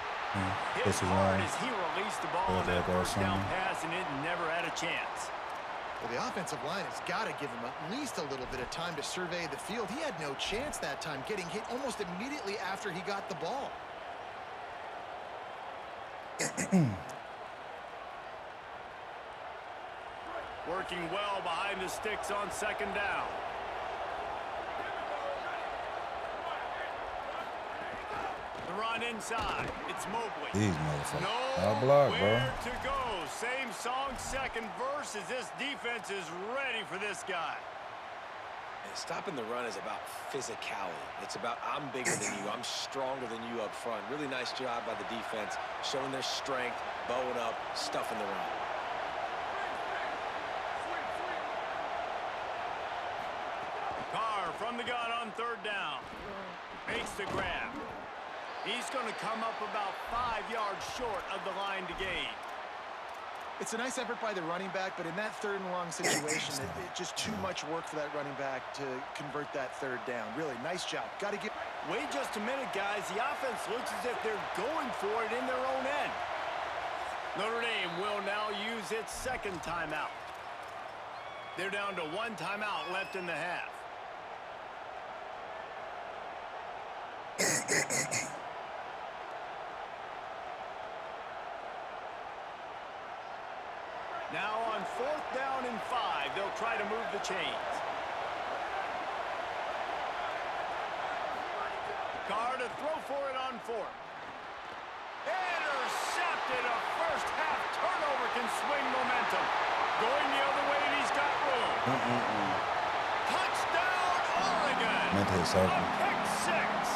His hard as he released the ball on that first down pass, and it never had a chance. Well, the offensive line has got to give him at least a little bit of time to survey the field. He had no chance that time, getting hit almost immediately after he got the ball. Working well behind the sticks on second down. The run inside. It's Mobley. These motherfuckers. Nowhere to go. Same song, second verse, as this defense is ready for this guy. And stopping the run is about physicality. It's about I'm bigger than you. I'm stronger than you up front. Really nice job by the defense, showing their strength, bowing up, stuffing the run. Carr from the gun on third down. Makes the grab. He's going to come up about 5 yards short of the line to gain. It's a nice effort by the running back, but in that third and long situation, it's just too much work for that running back to convert that third down. Really, nice job. Got to get... Wait just a minute, guys. The offense looks as if they're going for it in their own end. Notre Dame will now use its second timeout. They're down to one timeout left in the half. Now on fourth down and 5, they'll try to move the chains. Carr to throw for it on fourth. Intercepted. A first half turnover can swing momentum. Going the other way, and he's got room. Touchdown, Oregon. A pick six.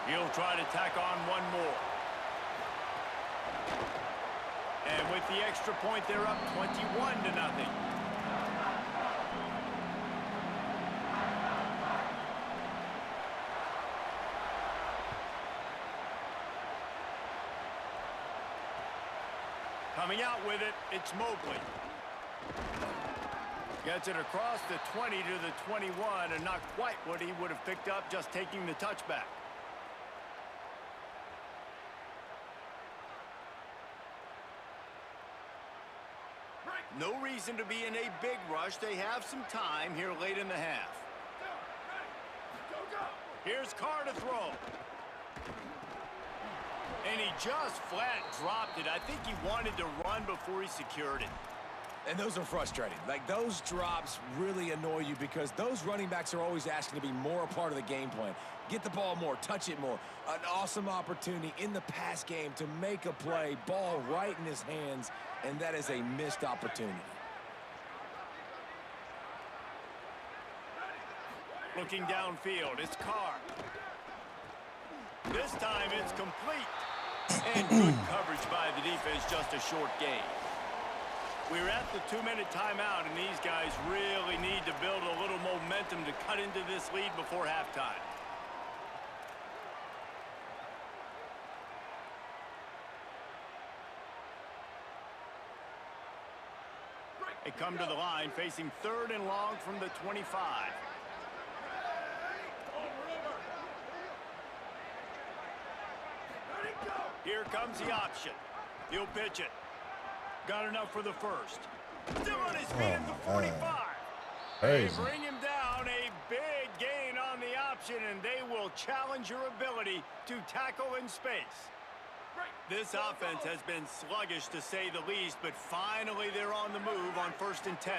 He'll try to tack on one more. And with the extra point, they're up 21-0. Coming out with it, it's Mobley. Gets it across the 20 to the 21, and not quite what he would have picked up just taking the touchback. No reason to be in a big rush. They have some time here late in the half. Here's Carr to throw. And he just flat dropped it. I think he wanted to run before he secured it. And those are frustrating. Like, those drops really annoy you because those running backs are always asking to be more a part of the game plan. Get the ball more, touch it more. An awesome opportunity in the pass game to make a play, ball right in his hands, and that is a missed opportunity. Looking downfield, it's Carr. This time it's complete. And good coverage by the defense, just a short gain. We're at the 2-minute timeout, and these guys really need to build a little momentum to cut into this lead before halftime. They come to the line facing third and long from the 25. Here comes the option. He'll pitch it. Got enough for the first. Still on his feet at the 45. They bring him down. A big gain on the option. option, and they will challenge your ability to tackle in space. This offense has been sluggish, to say the least, but finally they're on the move on 1st and 10.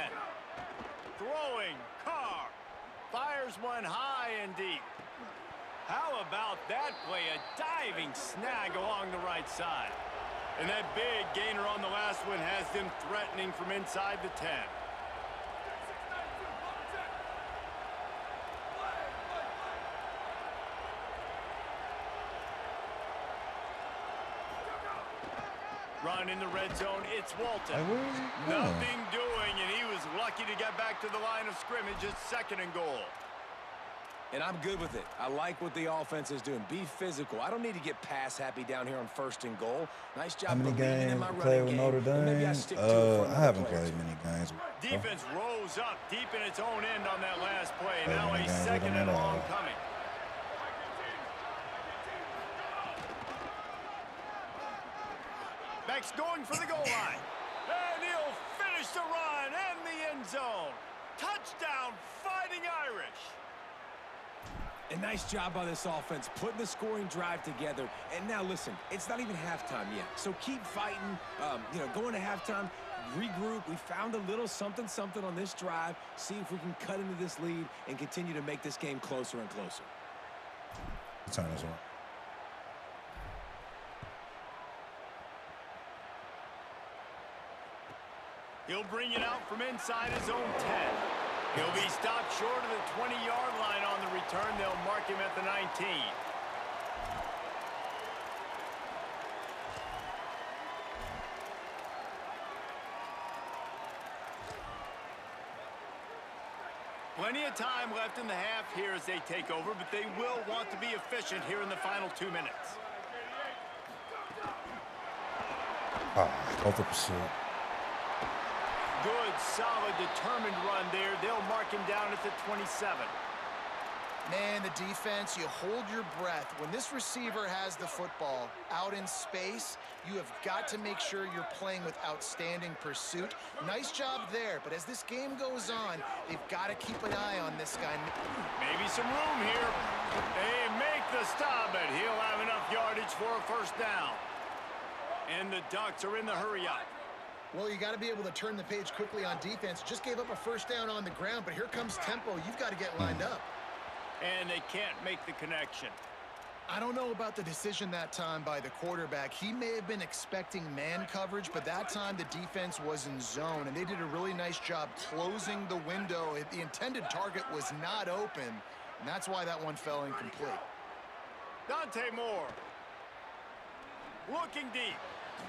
Throwing, Carr. Fires one high and deep. How about that play? A diving snag along the right side. And that big gainer on the last one has them threatening from inside the 10. Run in the red zone, it's Walton. Nothing doing, and he was lucky to get back to the line of scrimmage at 2nd and goal. And I'm good with it. I like what the offense is doing. Be physical. I don't need to get pass happy down here on 1st and goal. Nice job. How many believing in games my played running with game. Notre And maybe I Dame? stick to it for I another haven't player. played many games. Defense rose up deep in its own end on that last play. Played Now many a games with 2nd them and at long all. coming. Beck's going for the goal line. And he'll finish the run and the end zone. Touchdown, Fighting Irish. A nice job by this offense, putting the scoring drive together. And now, listen, it's not even halftime yet. So keep fighting, going to halftime, regroup. We found a little something on this drive. See if we can cut into this lead and continue to make this game closer and closer. Turn this on. He'll bring it out from inside his own 10. He'll be stopped short of the 20-yard line on the return. They'll mark him at the 19. Plenty of time left in the half here as they take over, but they will want to be efficient here in the final 2 minutes. Go for pursuit. Good, solid, determined run there. They'll mark him down at the 27. Man, the defense, you hold your breath. When this receiver has the football out in space, you have got to make sure you're playing with outstanding pursuit. Nice job there, but as this game goes on, they've got to keep an eye on this guy. Maybe some room here. They make the stop, but he'll have enough yardage for a 1st down. And the Ducks are in the hurry-up. Well, you got to be able to turn the page quickly on defense. Just gave up a 1st down on the ground, but here comes tempo. You've got to get lined up. And they can't make the connection. I don't know about the decision that time by the quarterback. He may have been expecting man coverage, but that time the defense was in zone, and they did a really nice job closing the window. The intended target was not open, and that's why that one fell incomplete. Dante Moore. Looking deep.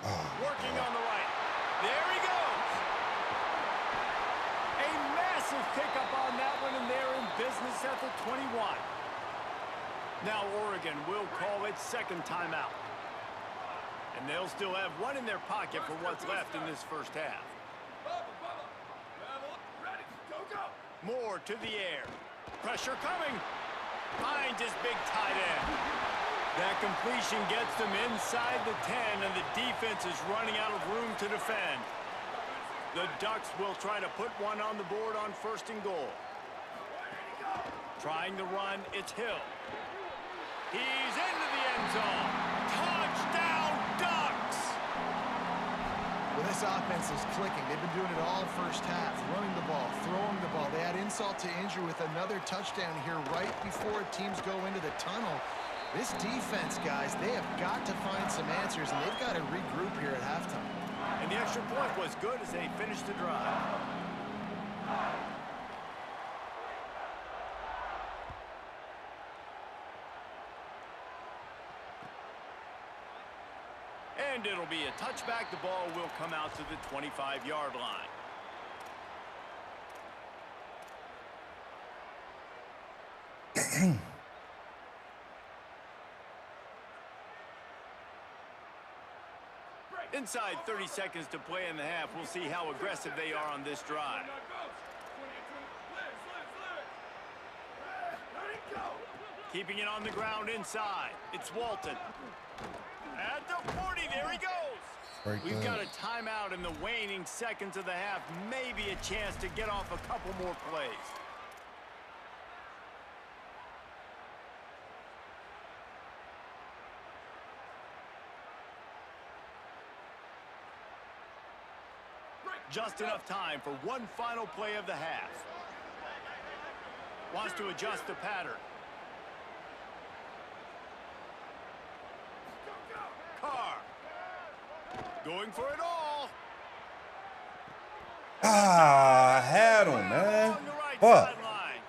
Working on the right. There he goes. A massive pickup on that one, and they're in business at the 21. Now Oregon will call its 2nd timeout. And they'll still have one in their pocket for what's left in this 1st half. Ready, go, go. Moore to the air. Pressure coming. Finds his big tight end. That completion gets them inside the 10, and the defense is running out of room to defend. The Ducks will try to put one on the board on 1st and goal. Trying to run, it's Hill. He's into the end zone. Touchdown, Ducks! Well, this offense is clicking. They've been doing it all 1st half, running the ball, throwing the ball. They add insult to injury with another touchdown here right before teams go into the tunnel. This defense, guys, they have got to find some answers, and they've got to regroup here at halftime. And the extra point was good as they finished the drive. And it'll be a touchback. The ball will come out to the 25-yard line. Inside 30 seconds to play in the half. We'll see how aggressive they are on this drive. Keeping it on the ground inside. It's Walton. At the 40, there he goes. We've got a timeout in the waning seconds of the half. Maybe a chance to get off a couple more plays. Just enough time for one final play of the half. Wants to adjust the pattern. Carr. Going for it all. Ah, I had him, man. On the right Fuck. sideline.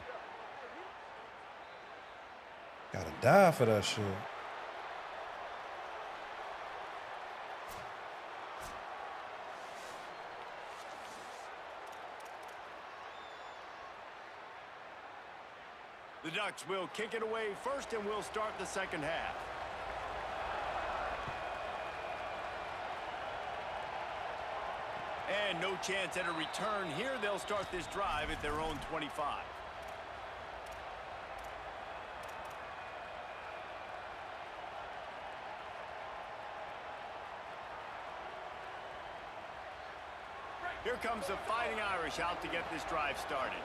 Gotta die for that shit. The Ducks will kick it away first, and we'll start the second half. And no chance at a return here. They'll start this drive at their own 25. Here comes the Fighting Irish out to get this drive started.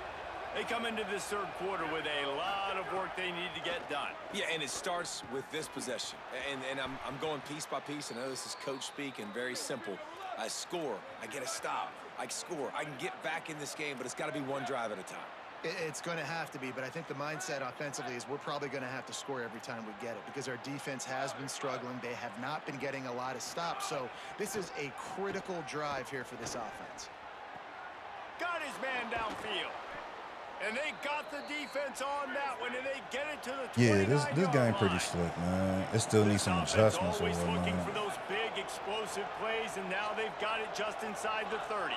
They come into this third quarter with a lot of work they need to get done. Yeah, and it starts with this possession. And I'm going piece by piece. I know this is coach speak and very simple. I score, I get a stop, I score, I can get back in this game, but it's got to be one drive at a time. It's going to have to be, but I think the mindset offensively is we're probably going to have to score every time we get it because our defense has been struggling. They have not been getting a lot of stops, so this is a critical drive here for this offense. Got his man downfield. And they got the defense on that one, and they get it to the 29-yard Yeah, this game pretty slick, man. It still needs some adjustments or always looking whatnot. for those big explosive plays, and now they've got it just inside the 30.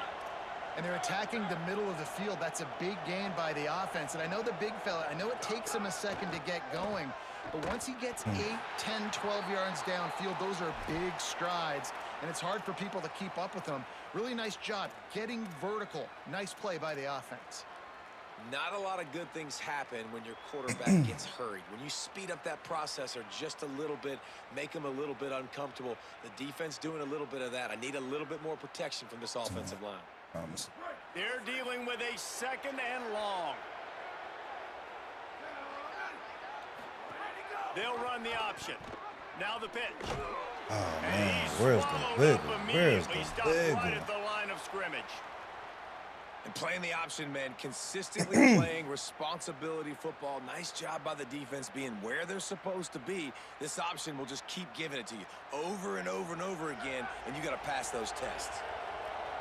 And they're attacking the middle of the field. That's a big gain by the offense. And I know the big fella, I know it takes him a second to get going, but once he gets 8, 10, 12 yards downfield, those are big strides, and it's hard for people to keep up with them. Really nice job getting vertical. Nice play by the offense. Not a lot of good things happen when your quarterback gets hurried. When you speed up that processor just a little bit, make him a little bit uncomfortable. The defense doing a little bit of that. I need a little bit more protection from this offensive line. They're dealing with a second and long. They'll run the option. Now the pitch. Oh, man. Where's the big one? Where's the big right one? at the line of scrimmage. And playing the option, man, consistently playing responsibility football. Nice job by the defense being where they're supposed to be. This option will just keep giving it to you over and over and over again, and you got to pass those tests.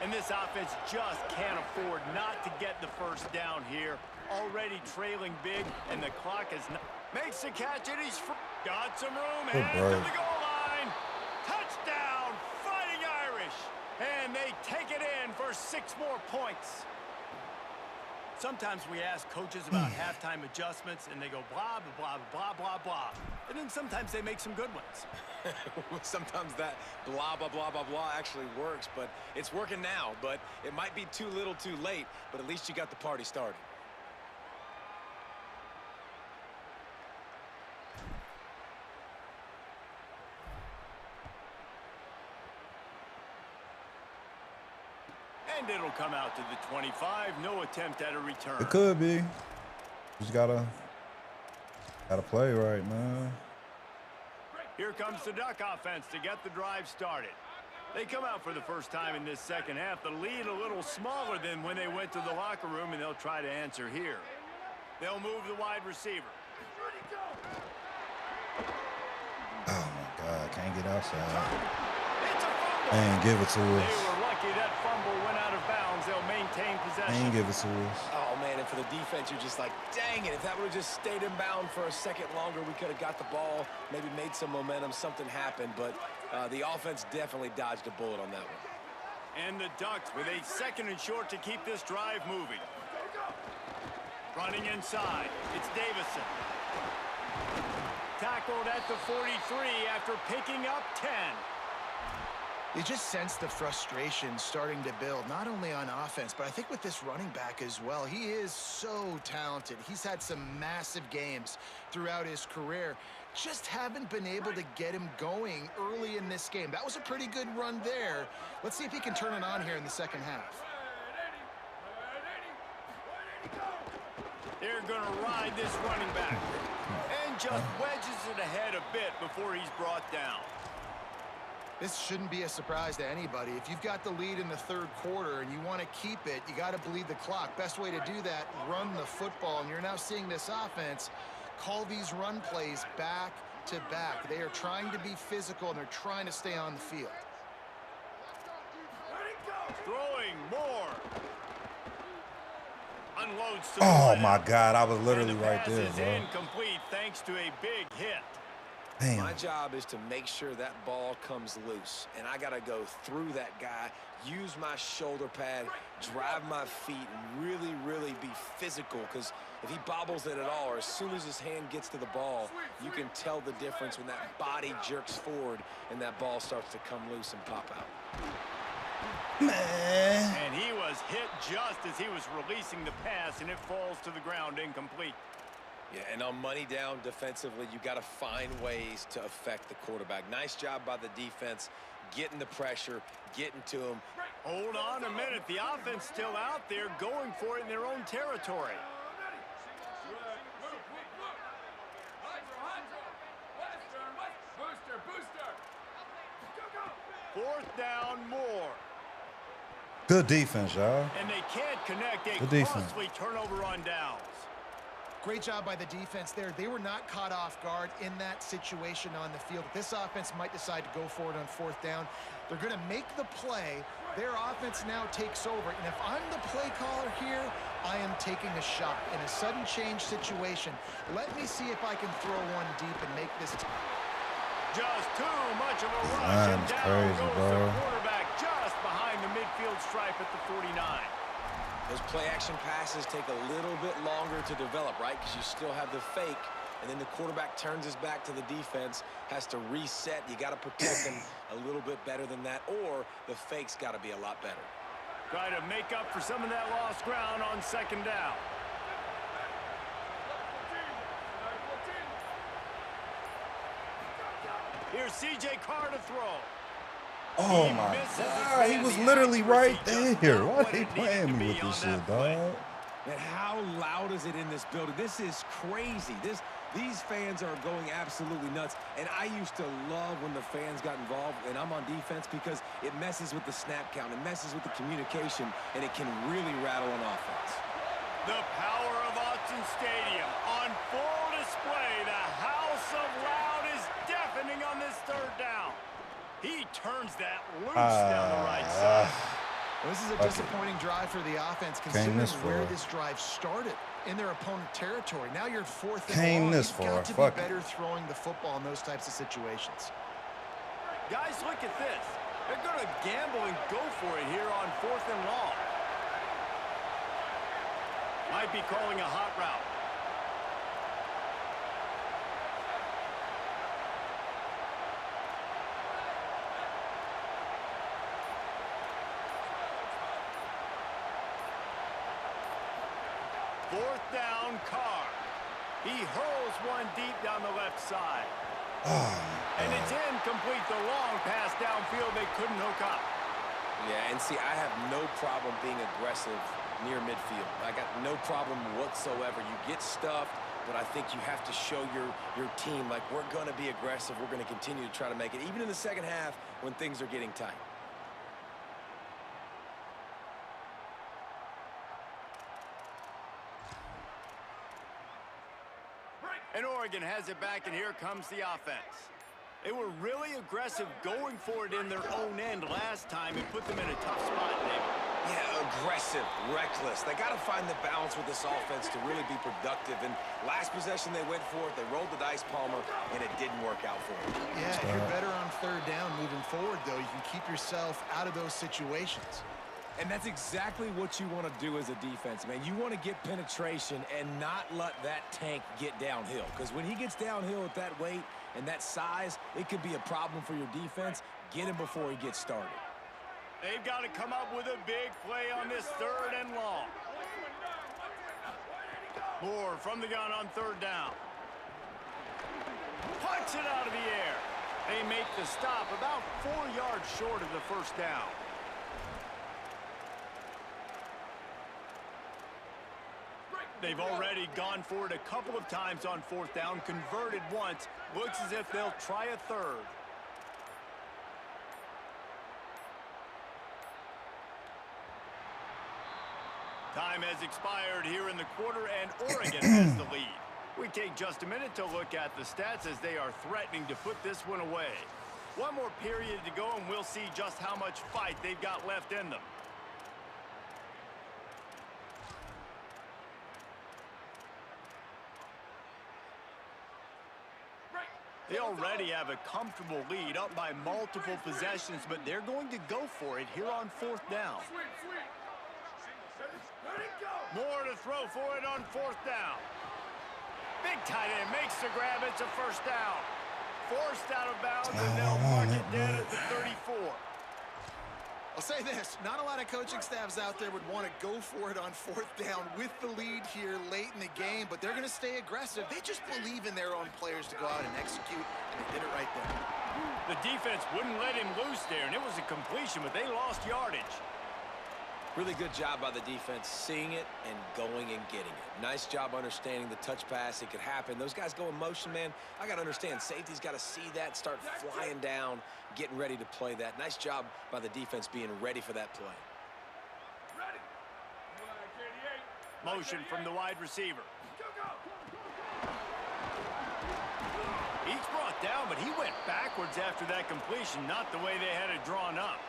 And this offense just can't afford not to get the first down here. Already trailing big, and the clock is not. Makes the catch, and he's got some room. Head to the goal line. Touchdown, Fighting Irish. And they take it in for 6 more points. Sometimes we ask coaches about halftime adjustments, and they go blah, blah, blah, blah, blah, blah. And then sometimes they make some good ones. Sometimes that blah, blah, blah, blah, blah actually works, but it's working now. But it might be too little too late, but at least you got the party started. And it'll come out to the 25. No attempt at a return. It could be. Just gotta play right, man. Here comes the Duck offense to get the drive started. They come out for the first time in this second half. The lead a little smaller than when they went to the locker room, and they'll try to answer here. They'll move the wide receiver. Oh, my God. Can't get outside. It's a fumble. Ain't give it to They us. were lucky that fumble went out of bounds. They'll maintain possession. Ain't give it to us. Oh, man, and for the defense, you're just like, dang it. If that would have just stayed inbound for a second longer, we could have got the ball, maybe made some momentum, something happened. But the offense definitely dodged a bullet on that one. And the Ducks with a second and short to keep this drive moving. Running inside, it's Davison. Tackled at the 43 after picking up 10. You just sense the frustration starting to build, not only on offense, but I think with this running back as well. He is so talented. He's had some massive games throughout his career. Just haven't been able to get him going early in this game. That was a pretty good run there. Let's see if he can turn it on here in the second half. They're going to ride this running back. And just wedges it ahead a bit before he's brought down. This shouldn't be a surprise to anybody. If you've got the lead in the third quarter and you want to keep it, you got to bleed the clock. Best way to do that, run the football. And you're now seeing this offense call these run plays back to back. They are trying to be physical, and they're trying to stay on the field. Throwing more. Unloads to the Oh left. my God, I was literally And the right pass there, is bro. incomplete thanks to a big hit. Damn. My job is to make sure that ball comes loose, and I got to go through that guy, use my shoulder pad, drive my feet, and really, really be physical, because if he bobbles it at all, or as soon as his hand gets to the ball, you can tell the difference when that body jerks forward and that ball starts to come loose and pop out. Man. And he was hit just as he was releasing the pass, and it falls to the ground incomplete. Yeah, and on money down defensively, you got to find ways to affect the quarterback. Nice job by the defense, getting the pressure, getting to him. Hold on a minute. The offense still out there going for it in their own territory. Booster, booster. Go, go. Fourth down, more. Good defense, y'all. And they can't connect a Good defense. costly turnover on downs. Great job by the defense there. They were not caught off guard in that situation on the field. This offense might decide to go for it on fourth down. They're going to make the play. Their offense now takes over. And if I'm the play caller here, I am taking a shot in a sudden change situation. Let me see if I can throw one deep and make this. Just too much of a rush. Man, And it's down crazy, goes bro. the quarterback just behind the midfield stripe at the 49. Those play-action passes take a little bit longer to develop, right? Because you still have the fake, and then the quarterback turns his back to the defense, has to reset. You got to protect him a little bit better than that, or the fake's got to be a lot better. Try to make up for some of that lost ground on second down. Here's C.J. Carr to throw. Oh He my misses his God, he man. was The literally right accuracy just there. not Why what they it needed playing to me be with on this that shit, play. dog? Man, how loud is it in this building? This is crazy. These fans are going absolutely nuts. And I used to love when the fans got involved, and I'm on defense, because it messes with the snap count, it messes with the communication, and it can really rattle an offense. The power of Autzen Stadium on full display. The house of loud is deafening on this third down. He turns that loose down the right side. Well, this is a Okay. disappointing drive for the offense, Came considering this where far. this drive started in their opponent territory. Now you're fourth and Came long. this You've far. got to Fuck be it. better throwing the football in those types of situations. Guys, look at this. They're going to gamble and go for it here on fourth and long. Might be calling a hot route. Fourth down, Carr. He hurls one deep down the left side. And it's incomplete. The long pass downfield, they couldn't hook up. Yeah, and see, I have no problem being aggressive near midfield. I got no problem whatsoever. You get stuffed, but I think you have to show your team, like, we're going to be aggressive. We're going to continue to try to make it, even in the second half when things are getting tight. And Oregon has it back, and here comes the offense. They were really aggressive going for it in their own end last time and put them in a tough spot, David. Yeah, aggressive, reckless. They got to find the balance with this offense to really be productive. And last possession they went for it, they rolled the dice, Palmer, and it didn't work out for them. Yeah, if you're better on third down moving forward, though, you can keep yourself out of those situations. And that's exactly what you want to do as a defense, man. You want to get penetration and not let that tank get downhill. Because when he gets downhill at that weight and that size, it could be a problem for your defense. Get him before he gets started. They've got to come up with a big play on this third and long. Moore from the gun on third down. Punts it out of the air. They make the stop about 4 yards short of the first down. They've already gone for it a couple of times on fourth down, converted once. Looks as if they'll try a third. Time has expired here in the quarter, and Oregon has the lead. We take just a minute to look at the stats as they are threatening to put this one away. One more period to go, and we'll see just how much fight they've got left in them. They already have a comfortable lead, up by multiple possessions, but they're going to go for it here on 4th down. More to throw for it on 4th down. Big tight end makes the grab. It's a first down. Forced out of bounds, and they'll mark it down at the 34. I'll say this, not a lot of coaching staffs out there would want to go for it on 4th down with the lead here late in the game, but they're going to stay aggressive. They just believe in their own players to go out and execute, and they did it right there. The defense wouldn't let him loose there, and it was a completion, but they lost yardage. Really good job by the defense, seeing it and going and getting it. Nice job understanding the touch pass. It could happen. Those guys go in motion, man. I got to understand, safety's got to see that, start flying down, getting ready to play that. Nice job by the defense being ready for that play. Motion from the wide receiver. He's brought down, but he went backwards after that completion, not the way they had it drawn up.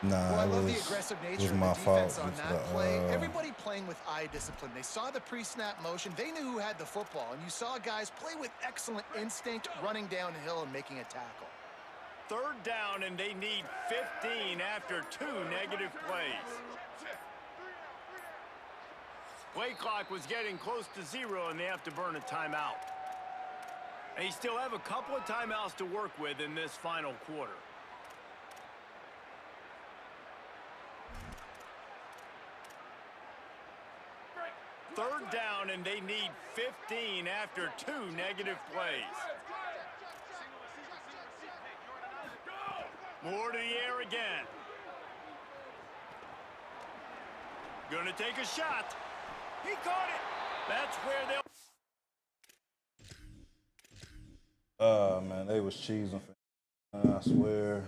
Nah, Well, I love the aggressive nature of the defense on that play. Everybody playing with eye discipline. They saw the pre-snap motion. They knew who had the football, and you saw guys play with excellent instinct, running downhill and making a tackle. 3rd down, and they need 15 after 2 negative plays. Play clock was getting close to 0, and they have to burn a timeout. They still have a couple of timeouts to work with in this final quarter. 3rd down, and they need 15 after 2 negative plays. More to the air again. Gonna take a shot. He caught it. That's where they'll... Oh, man, they was cheesing. I swear.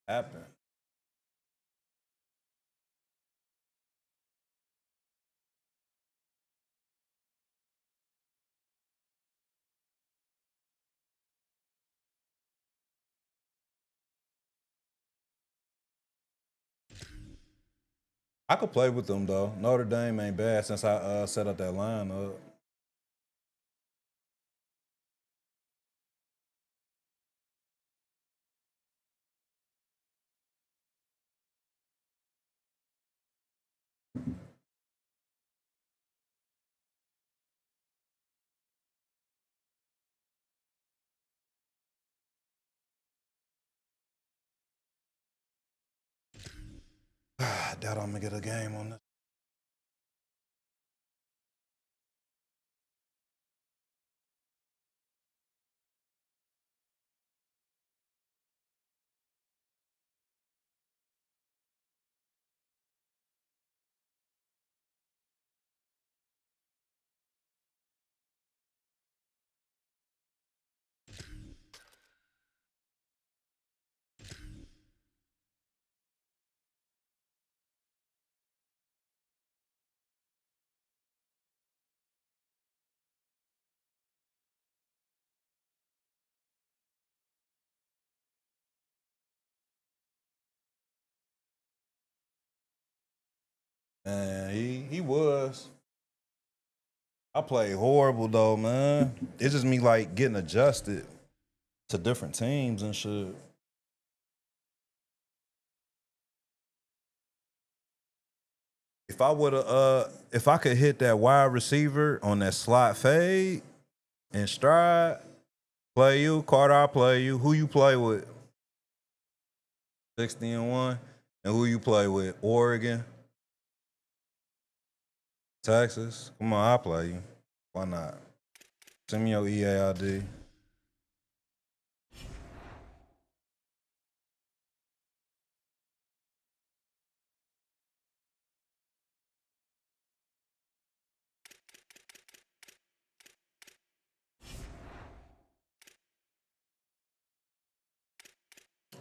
Happened. I could play with them though. Notre Dame ain't bad since I set up that lineup. I doubt I'm gonna get a game on this. Man, he was. I played horrible though, man. It's just me like getting adjusted to different teams and shit. If I would have, if I could hit that wide receiver on that slot fade and stride, play you, Carter, I play you. Who you play with? 60-1. And who you play with? Oregon, Texas. Come on, I'll play you. Why not? Send me your EAID.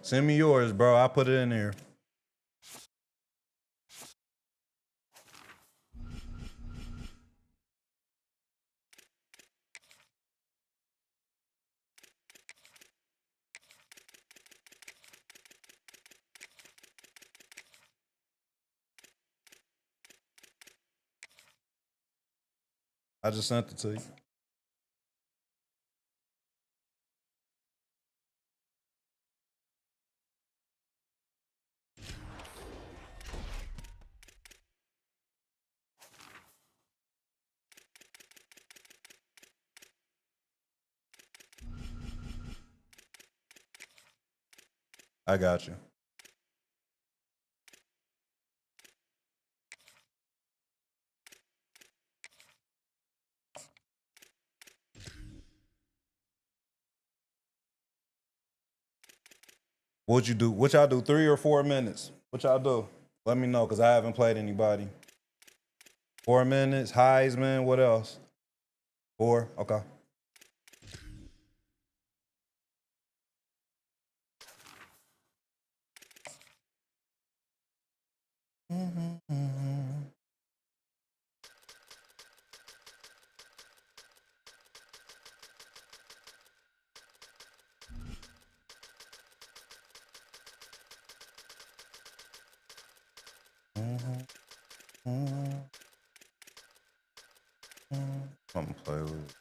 Send me yours, bro. I'll put it in there. I just sent it to you. I got you. What'd you do? What y'all do? 3 or 4 minutes? What y'all do? Let me know, because I haven't played anybody. 4 minutes, Heisman, what else? 4, okay. I'm gonna play with it.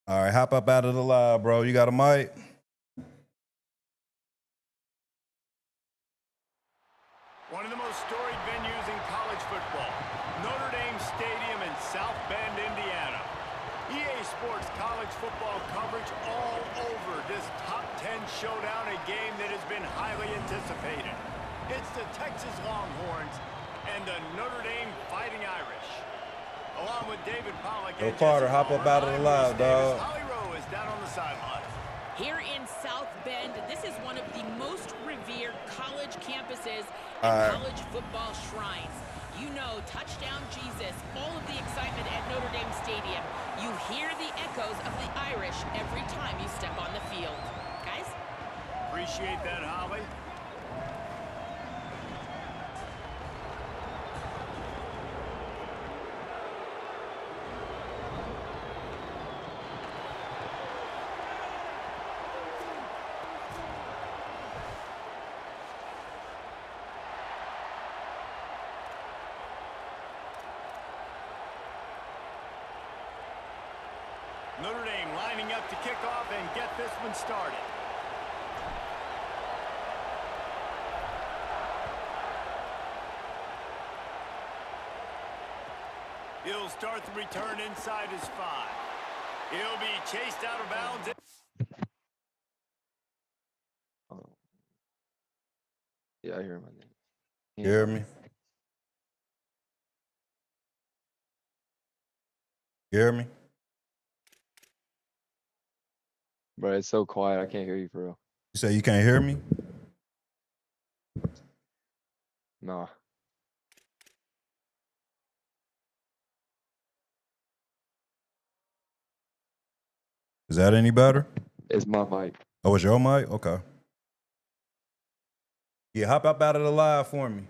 All right, hop up out of the live, bro. You got a mic? One of the most storied venues in college football, Notre Dame Stadium in South Bend, Indiana. EA Sports college football coverage all over this top 10 showdown, a game that has been highly anticipated. It's the Texas Longhorns and the Notre Dame Fighting Irish. Along with David Pollack Yo, and Carter, Jesse hop up Palmer, out of the I'm live, Bruce Davis. dog. Holly Rowe is down on the sideline. Here in South Bend, this is one of the most revered college campuses and college football shrines. You know, touchdown Jesus, all of the excitement at Notre Dame Stadium. You hear the echoes of the Irish every time you step on the field. Guys? Appreciate that, Holly. Notre Dame lining up to kick off and get this one started. He'll start the return inside his 5. He'll be chased out of bounds. Yeah, I hear my name. You hear me? You hear me? Bro, it's so quiet. I can't hear you for real. You say you can't hear me? Nah. Is that any better? It's my mic. Oh, it's your mic? Okay. Yeah, hop up out of the live for me.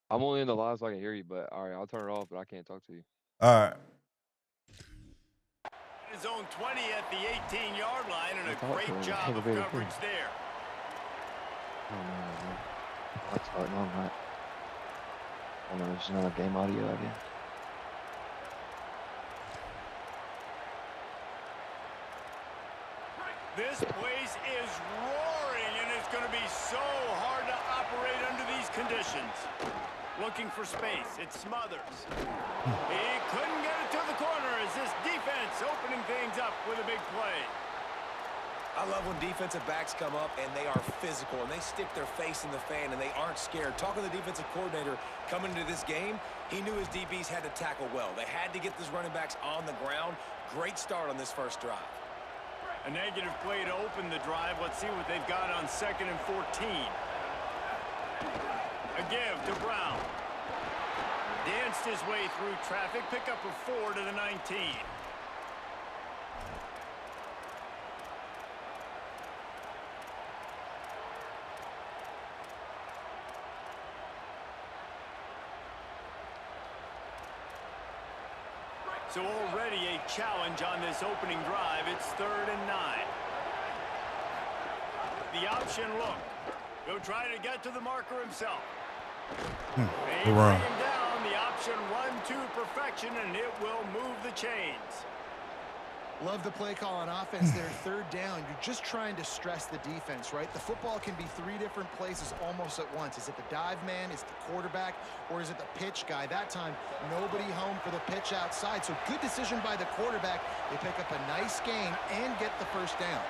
I'm only in the live so I can hear you, but all right, I'll turn it off, but I can't talk to you. All right. His own 20 at the 18-yard line, and a great job of coverage there. Oh, no, no. That's hard. No, I'm not. Oh, no, there's not a game audio, I guess. This place is roaring, and it's going to be so hard to operate under these conditions. Looking for space. It smothers. He couldn't get it to the corner as this defense opening things up with a big play. I love when defensive backs come up and they are physical and they stick their face in the fan and they aren't scared. Talking to the defensive coordinator coming into this game, he knew his DBs had to tackle well. They had to get these running backs on the ground. Great start on this first drive. A negative play to open the drive. Let's see what they've got on 2nd and 14. A give to Brown. Danced his way through traffic. Pick up a 4 to the 19. So already a challenge on this opening drive. It's 3rd and 9. The option look. He'll try to get to the marker himself. They bring him down. The option run to perfection, and it will move the chains. Love the play call on offense there. 3rd down. You're just trying to stress the defense, right? The football can be 3 different places almost at once. Is it the dive man? Is it the quarterback? Or is it the pitch guy? That time, nobody home for the pitch outside. So good decision by the quarterback. They pick up a nice gain and get the 1st down.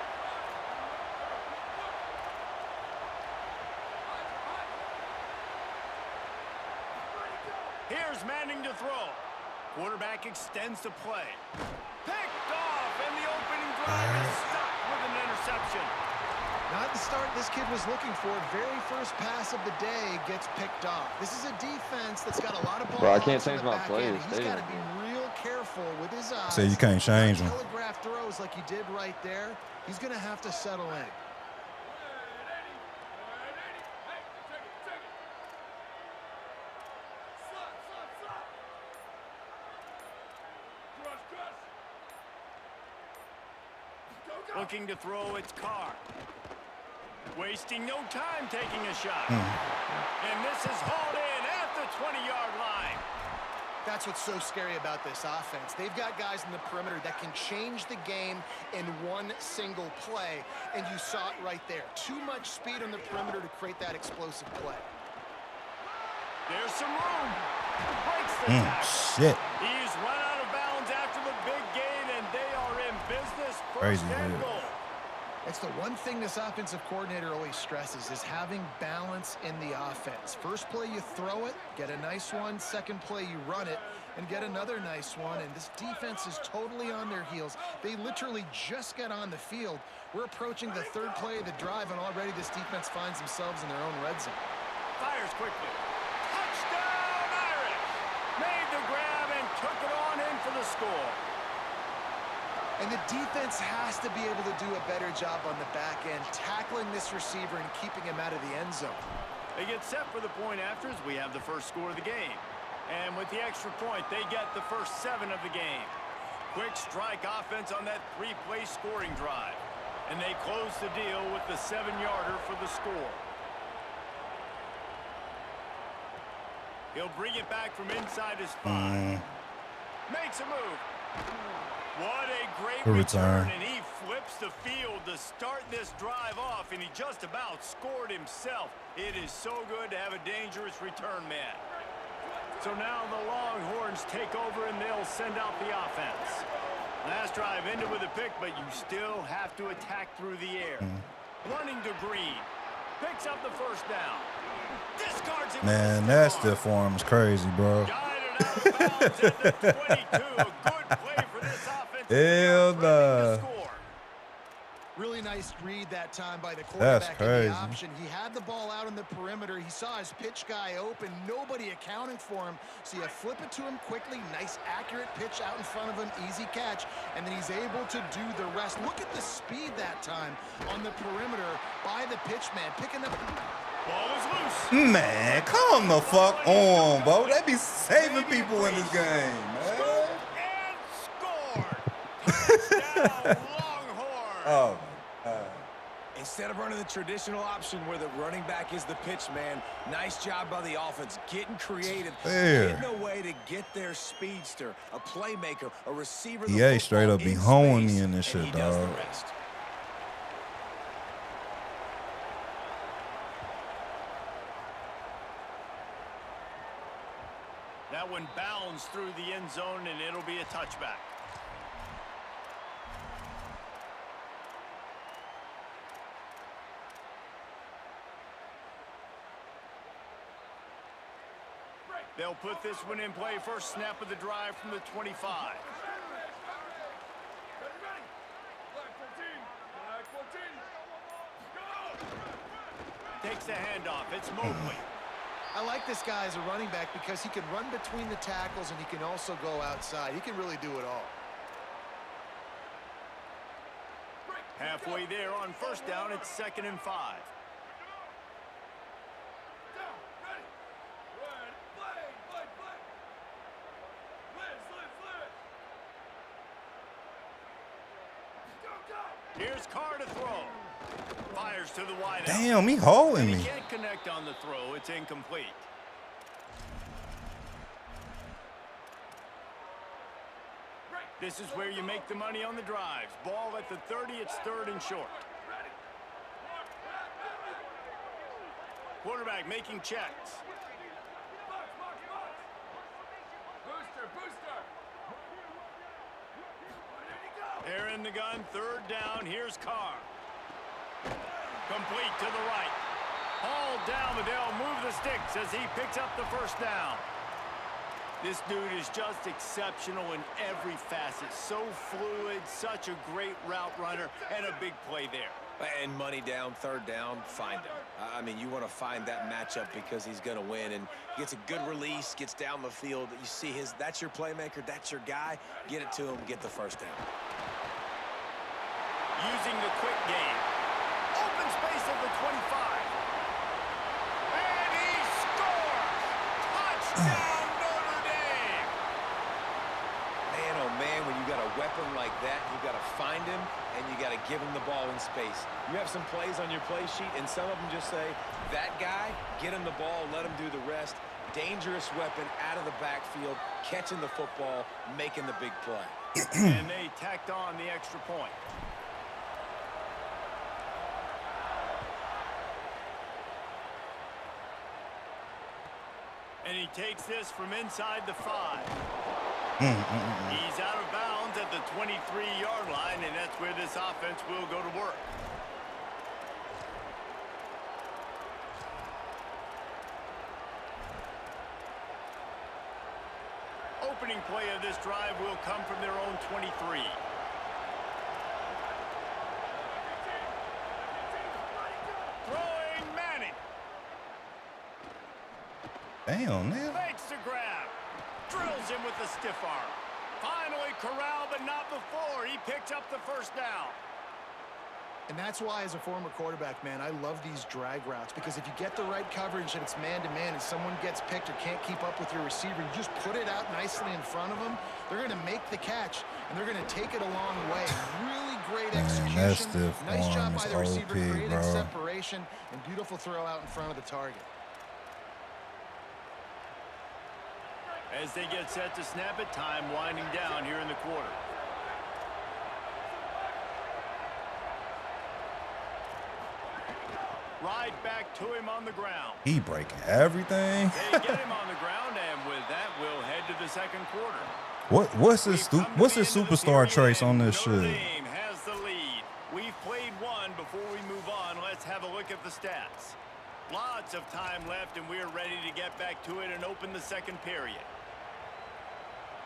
Here's Manning to throw. Quarterback extends the play. Picked off, and the opening drive is stopped with an interception. Not the start this kid was looking for. Very first pass of the day gets picked off. This is a defense that's got a lot of ball. Bro, I can't change my plays. He's got to be real careful with his eyes. Say you can't change them. Telegraph throws like he did right there. He's going to have to settle in. Looking to throw its Carr. Wasting no time taking a shot. And this is hauled in at the 20-yard line. That's what's so scary about this offense. They've got guys in the perimeter that can change the game in one single play, and you saw it right there. Too much speed on the perimeter to create that explosive play. There's some room. Breaks the tackle. Shit. He's run out of bounds after the big gain, and they are in business. Crazy, First and man. goal. It's the one thing this offensive coordinator always stresses is having balance in the offense. First play you throw it, get a nice one. Second play you run it and get another nice one. And this defense is totally on their heels. They literally just got on the field. We're approaching the 3rd play of the drive, and already this defense finds themselves in their own red zone. Fires quickly. Touchdown, Irish! Made the grab and took it on in for the score. And the defense has to be able to do a better job on the back end, tackling this receiver and keeping him out of the end zone. They get set for the point after as we have the first score of the game. And with the extra point, they get the first 7 of the game. Quick strike offense on that 3-play scoring drive. And they close the deal with the 7-yarder for the score. He'll bring it back from inside his 5. Makes a move. What a great return, and he flips the field to start this drive off, and he just about scored himself. It is so good to have a dangerous return man. So now the Longhorns take over, and they'll send out the offense. Last drive ended with a pick, but you still have to attack through the air. Running to Green. Picks up the 1st down. Discards it. Man, that stiff arm is crazy, bro. Guided out of bounds at the 22. A good play for this offense. Hell nah. Really nice read that time by the quarterback. That's crazy. In the option. He had the ball out on the perimeter. He saw his pitch guy open. Nobody accounting for him. So you flip it to him quickly. Nice, accurate pitch out in front of him. Easy catch. And then he's able to do the rest. Look at the speed that time on the perimeter by the pitch man. Picking up. Ball is loose. Man, come the fuck on, bro. They be saving people in this game, man. And scored. Touchdown, Longhorn. Oh, my God. Instead of running the traditional option where the running back is the pitch man, nice job by the offense, getting creative, getting a way to get their speedster, a playmaker, a receiver. EA straight up be hoeing me in this shit, dog. one bounds through the end zone, and it'll be a touchback. They'll put this one in play. First snap of the drive from the 25. Ready? Flag 14. Go! Takes the handoff. It's Mobley. I like this guy as a running back because he can run between the tackles and he can also go outside. He can really do it all. Halfway there on first down, it's 2nd and 5. Here's Carr to throw. Fires to the wide out. Damn, he holding He me. can't connect on the throw. It's incomplete. This is where you make the money on the drives. Ball at the 30. It's 3rd and short. Quarterback making checks. Booster. They're in the gun. 3rd down. Here's Carr. Complete to the right. Hauled down, but they'll move the sticks as he picks up the first down. This dude is just exceptional in every facet. So fluid, such a great route runner, and a big play there. And money down, 3rd down, find him. I mean, you want to find that matchup because he's going to win, and gets a good release, gets down the field. You see that's your playmaker, that's your guy. Get it to him, get the first down. Using the quick game. Open space at the 25. And he scores! Touchdown, Notre Dame! Man, oh man, when you got a weapon like that, you got to find him, and you got to give him the ball in space. You have some plays on your play sheet, and some of them just say, that guy, get him the ball, let him do the rest. Dangerous weapon out of the backfield, catching the football, making the big play. And they tacked on the extra point. And he takes this from inside the 5. He's out of bounds at the 23-yard line, and that's where this offense will go to work. Opening play of this drive will come from their own 23. Throwing Manning. Damn, man. Makes the grab. Drills him with the stiff arm. Finally corralled, but not before. He picked up the first down. And that's why, as a former quarterback, man, I love these drag routes, because if you get the right coverage and it's man-to-man and someone gets picked or can't keep up with your receiver, you just put it out nicely in front of them, they're going to make the catch, and they're going to take it a long way. Really great execution. Nice job by the receiver, creating separation, and beautiful throw out in front of the target. As they get set to snap it, time winding down here in the quarter. Right back to him on the ground. He breaking everything. They get him on the ground, and with that, we'll head to the second quarter. What's his superstar trace on this Notre shit? Dame has the lead. We've played one. Before we move on, let's have a look at the stats. Lots of time left, and we're ready to get back to it and open the second period.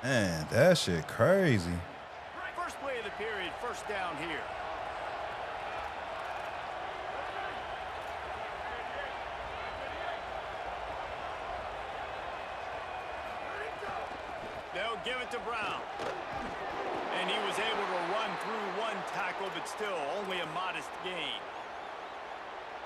Man, that shit crazy. First play of the period, first down here. They'll give it to Brown. And he was able to run through one tackle, but still only a modest gain.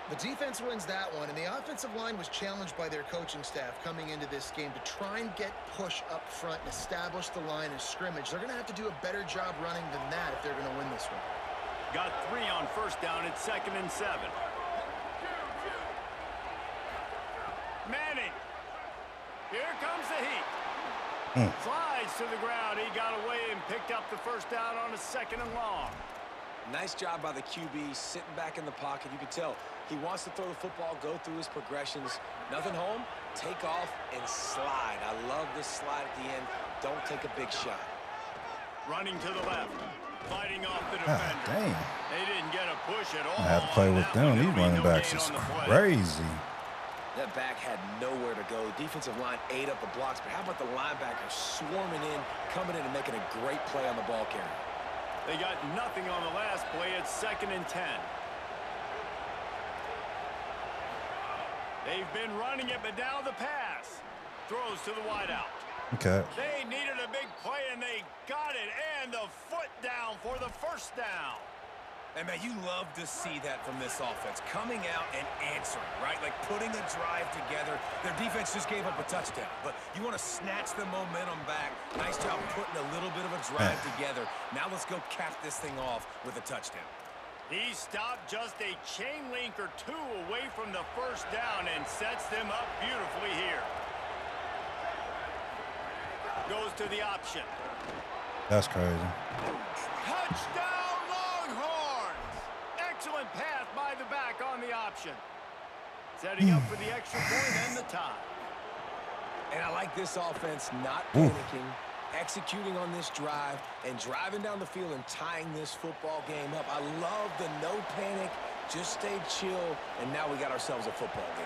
The defense wins that one, and the offensive line was challenged by their coaching staff coming into this game to try and get push up front and establish the line of scrimmage. They're going to have to do a better job running than that if they're going to win this one. Got 3 on first down. It's 2nd and 7. Manning. Here comes the heat. Slides to the ground. He got away and picked up the first down on a 2nd and long. Nice job by the QB, sitting back in the pocket. You can tell he wants to throw the football, go through his progressions. Nothing home, take off and slide. I love this slide at the end. Don't take a big shot. Running to the left, fighting off the defender. Damn. They didn't get a push at all. I have to play with them. These running backs is crazy. That back had nowhere to go. Defensive line ate up the blocks, but how about the linebackers swarming in, coming in and making a great play on the ball carrier? They got nothing on the last play. It's 2nd and 10. They've been running it, but now the pass. Throws to the wideout. Okay. They needed a big play, and they got it. And the foot down for the first down. And, man, you love to see that from this offense. Coming out and answering, right? Like putting a drive together. Their defense just gave up a touchdown. But you want to snatch the momentum back. Nice job putting a little bit of a drive together. Now let's go cap this thing off with a touchdown. He stopped just a chain link or two away from the first down and sets them up beautifully here. Goes to the option. That's crazy. Touchdown Longhorns! Excellent pass by the back on the option. Setting up for the extra point and the tie. And I like this offense not panicking, executing on this drive, and driving down the field and tying this football game up. I love the no panic, just stay chill, and now we got ourselves a football game.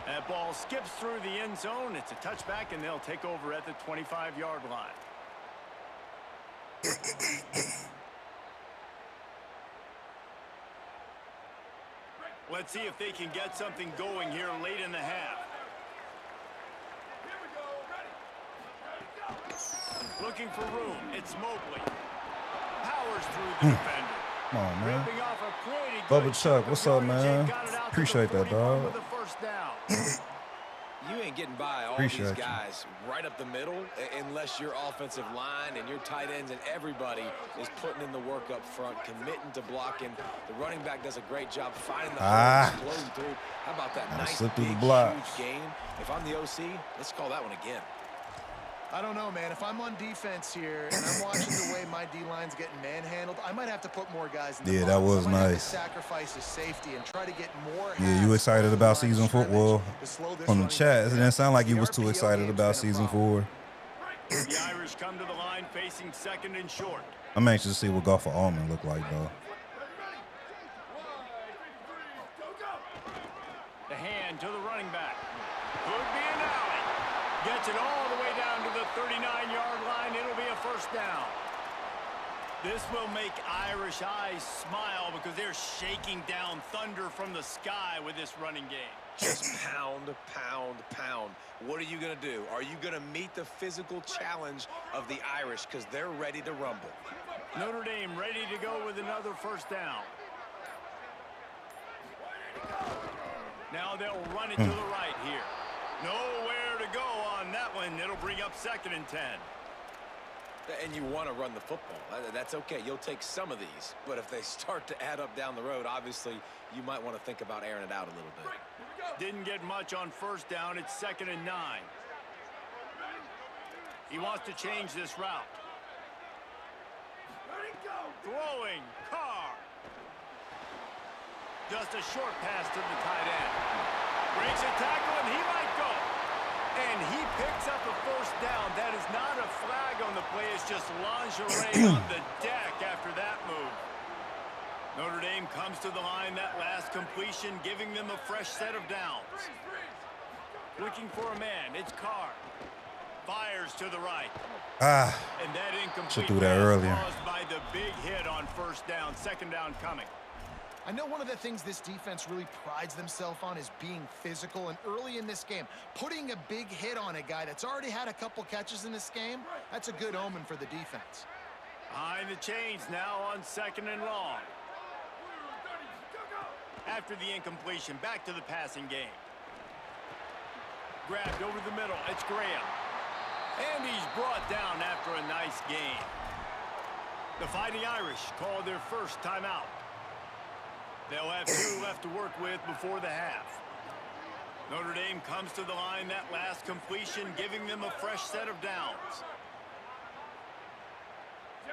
That ball skips through the end zone. It's a touchback, and they'll take over at the 25-yard line. Let's see if they can get something going here late in the half. Looking for room. It's Mobley. Powers through the defender. Come on, man. Ripping off a pretty Bubba good Chuck, chunk what's of up, yardage man? and got it out to Appreciate the that, 41 dog. with a first down. You ain't getting by all Appreciate these you. guys right up the middle unless your offensive line and your tight ends and everybody is putting in the work up front, committing to blocking. The running back does a great job finding the hole, exploding through. How about that nice, slip through the big, blocks. huge gain? If I'm the OC, let's call that one again. I don't know, man. If I'm on defense here and I'm watching the way my D-line's getting manhandled, I might have to put more guys in the box. That was I might have to nice. sacrifice his safety and try to get more. Yeah, you excited about season 4? Well, on the chat, it didn't sound like you was too excited about season 4. The Irish come to the line facing 2nd and short. I'm anxious to see what Golf of Almond look like, though. The hand to the running back. Could be an alley. Gets it all the way down to the 39-yard line. It'll be a first down. This will make Irish eyes smile because they're shaking down thunder from the sky with this running game. Just pound, pound, pound. What are you going to do? Are you going to meet the physical challenge of the Irish because they're ready to rumble? Notre Dame ready to go with another first down. Now they'll run it to the right here. Nowhere to go on that one. It'll bring up 2nd and 10. And you want to run the football. That's okay. You'll take some of these. But if they start to add up down the road, obviously, you might want to think about airing it out a little bit. Didn't get much on first down. It's 2nd and 9. He wants to change this route. Throwing. Carr. Just a short pass to the tight end. Breaks a tackle, and he might go. And he picks up a first down. That is not a flag on the play. It's just lingerie on the deck after that move. Notre Dame comes to the line. That last completion giving them a fresh set of downs. Looking for a man. It's Carr. Fires to the right. And that incomplete should do that earlier. caused by the big hit on first down. 2nd down coming. I know one of the things this defense really prides themselves on is being physical, and early in this game, putting a big hit on a guy that's already had a couple catches in this game, that's a good omen for the defense. Behind the chains now on 2nd and long. After the incompletion, back to the passing game. Grabbed over the middle. It's Graham. And he's brought down after a nice gain. The Fighting Irish called their first timeout. They'll have 2 left to work with before the half. Notre Dame comes to the line. That last completion giving them a fresh set of downs.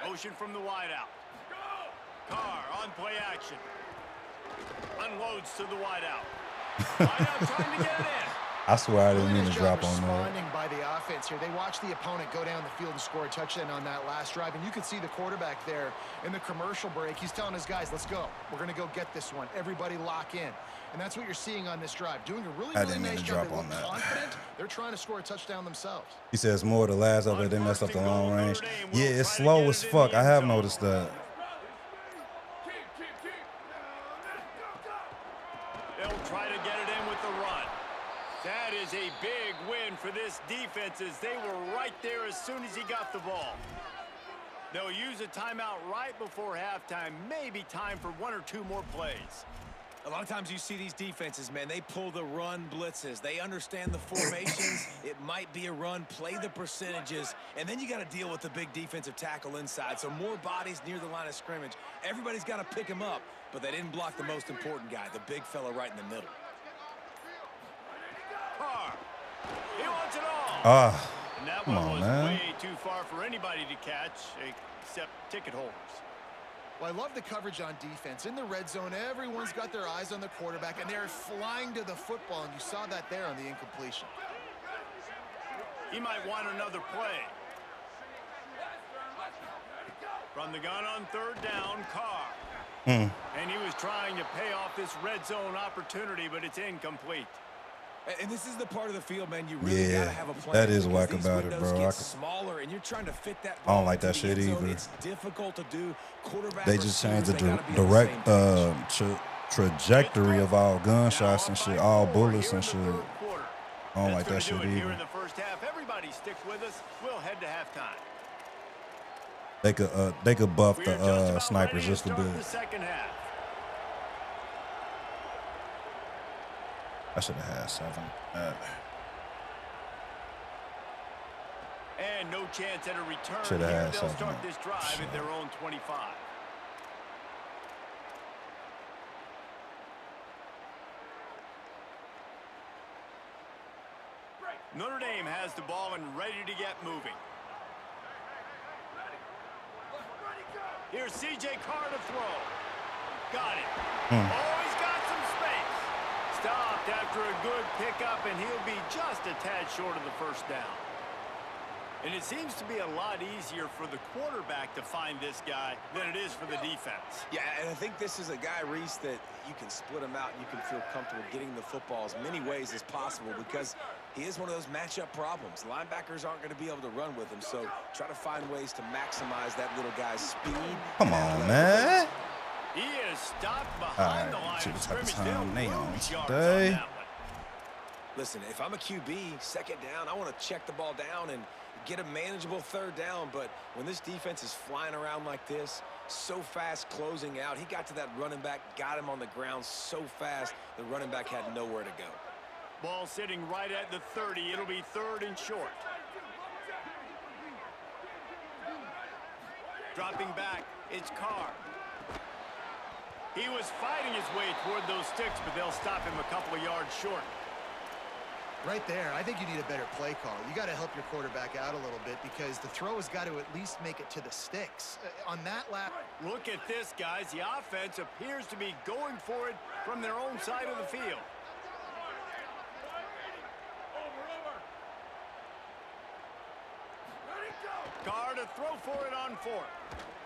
Motion from the wideout. Carr on play action. Unloads to the wideout. Wideout trying to get it in. I swear I didn't Really mean nice to job drop on that. responding by the offense here. They watched the opponent go down the field and score a touchdown on that last drive, and you could see the quarterback there in the commercial break. He's telling his guys, let's go. We're going to go get this one. Everybody lock in. And that's what you're seeing on this drive. Doing a really nice job. They look confident. They're trying to score a touchdown themselves. He says more the last of it, they messed up the long range. Yeah, it's slow as fuck. I have noticed that. They'll try to get it in with the run. That is a big win for this defense as they were right there as soon as he got the ball. They'll use a timeout right before halftime. Maybe time for 1 or 2 more plays. A lot of times you see these defenses, man, they pull the run blitzes. They understand the formations. It might be a run, play the percentages, and then you got to deal with the big defensive tackle inside. So more bodies near the line of scrimmage. Everybody's got to pick him up, but they didn't block the most important guy, the big fella right in the middle. Carr. He wants it all. And that come one on, was man. way too far for anybody to catch except ticket holders. Well, I love the coverage on defense. In the red zone, everyone's got their eyes on the quarterback, and they're flying to the football, and you saw that there on the incompletion. He might want another play. From the gun on 3rd down, Carr. And he was trying to pay off this red zone opportunity, but it's incomplete. And this is the part of the field, man, you really got to have a plan. That is whack about it, bro. Get smaller, and you're trying to fit that I don't like that shit either. It's difficult to do. They just changed the direct trajectory of all gunshots and shit, all bullets and shit. I don't like that shit Here either. in the first half, everybody stick with us. We'll head to halftime. They could buff We're the just snipers about just a ready to start bit. the second half. I should have had 7. And no chance at a return. Shoulda Here had they'll something. start this drive at their own 25. Notre Dame has the ball and ready to get moving. Here's C.J. Carr to throw. Got it. Oh, he's got some space. Stopped after a good pickup, and he'll be just a tad short of the first down. And it seems to be a lot easier for the quarterback to find this guy than it is for the defense. Yeah, and I think this is a guy, Reese, that you can split him out and you can feel comfortable getting the football as many ways as possible because he is one of those matchup problems. Linebackers aren't going to be able to run with him, so try to find ways to maximize that little guy's speed. Come on, man. He is stopped behind the line to the of type of scrimmage. time They'll they on lose yards today. on that one. Listen, if I'm a QB, 2nd down, I want to check the ball down and get a manageable 3rd down, but when this defense is flying around like this, so fast closing out, he got to that running back, got him on the ground so fast, the running back had nowhere to go. Ball sitting right at the 30. It'll be 3rd and short. Dropping back, it's Carr. He was fighting his way toward those sticks, but they'll stop him a couple of yards short. Right there, I think you need a better play call. You got to help your quarterback out a little bit because the throw has got to at least make it to the sticks. On that lap. Look at this, guys. The offense appears to be going for it from their own side of the field. Carr to throw for it on 4th.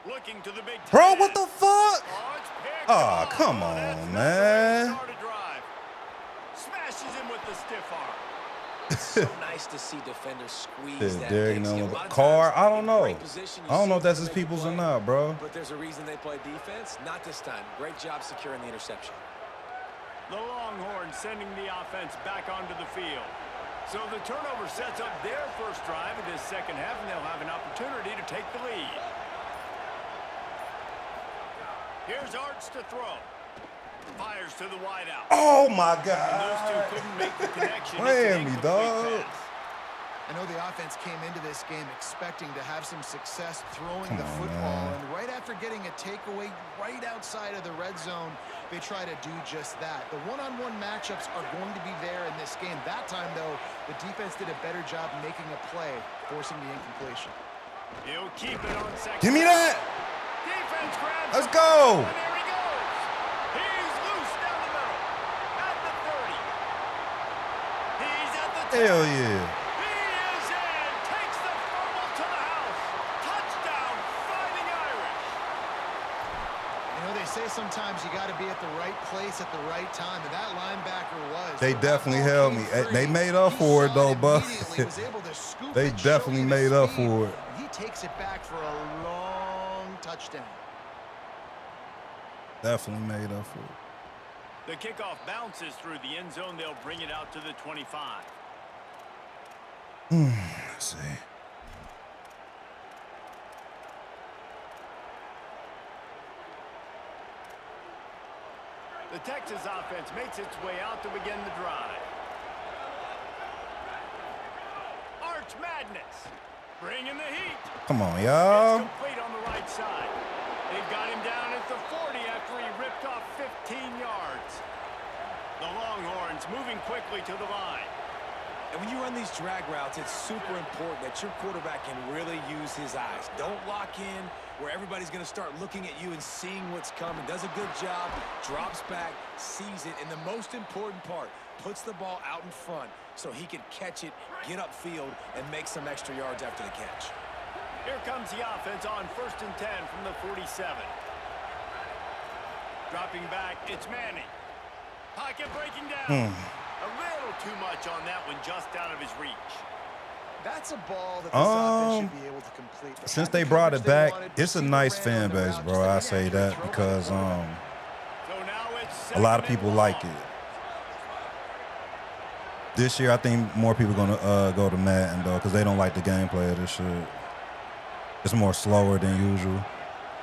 Looking to the big tight Bro, end. what the fuck? Oh, it's picked off. Come Oh, on, that's not the way to man. start a drive. Smashes him with the stiff arm. So nice to see defenders squeeze that Derek, pick. See, a no lot of Carr, times I don't in know. great position, you I don't know see if that's them his make a people's or play, not, bro. But there's a reason they play defense. Not this time. Great job securing the interception. The Longhorns sending the offense back onto the field. So the turnover sets up their first drive of this second half, and they'll have an opportunity to take the lead. Here's Arts to throw. Fires to the wideout. Oh, my And God. those two couldn't make the connection. It's an Playing me, incomplete dog. pass. I know the offense came into this game expecting to have some success throwing Come the on, football, man. and right after getting a takeaway right outside of the red zone, they try to do just that. The one-on-one matchups are going to be there in this game. That time, though, the defense did a better job making a play, forcing the incompletion. He'll keep it on second. Give me that. Defense grabs. Let's go. And there he goes. He's loose down the middle. At the 30. He's at the 10. Hell yeah. He is in. Takes the fumble to the house. Touchdown, Fighting Irish. You know, they say sometimes you got to be at the right place at the right time, and that linebacker was. They definitely held me. They made up for it, though, Buck. They definitely made up for it. He takes it back for a long touchdown. Definitely made up for it. The kickoff bounces through the end zone. They'll bring it out to the 25. Let's see. The Texas offense makes its way out to begin the drive. Arch Madness, bringing the heat. Come on, It's y'all. complete on the right side. They've got him down at the 40 after he ripped off 15 yards. The Longhorns moving quickly to the line. And when you run these drag routes, it's super important that your quarterback can really use his eyes. Don't lock in where everybody's going to start looking at you and seeing what's coming. Does a good job, drops back, sees it, and the most important part, puts the ball out in front so he can catch it, get upfield, and make some extra yards after the catch. Here comes the offense on 1st and 10 from the 47. Dropping back, it's Manning. Pocket breaking down. A little too much on that one, just out of his reach. That's a ball that this offense should be able to complete. Since they brought it back, it's a nice fan base, bro. I say that because So now it's a lot of second people and like long. it. This year, I think more people gonna go to Madden though, because they don't like the gameplay of this shit. It's more slower than usual.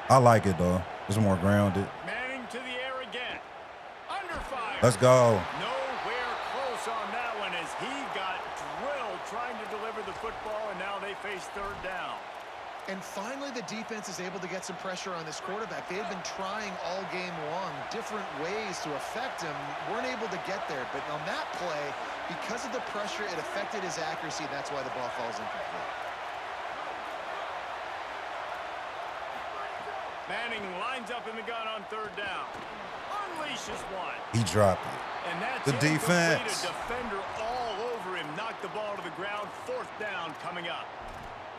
I like it though. It's more grounded. Manning to the air again. Under fire. Let's go. Nowhere close on that one as he got drilled trying to deliver the football, and now they face 3rd down. And finally, the defense is able to get some pressure on this quarterback. They had been trying all game long, different ways to affect him, weren't able to get there. But on that play, because of the pressure, it affected his accuracy. That's why the ball falls incomplete. Manning lines up in the gun on 3rd down. Unleashes one. He dropped it. And that's The incomplete. defense. A defender all over him. Knocked the ball to the ground. 4th down coming up.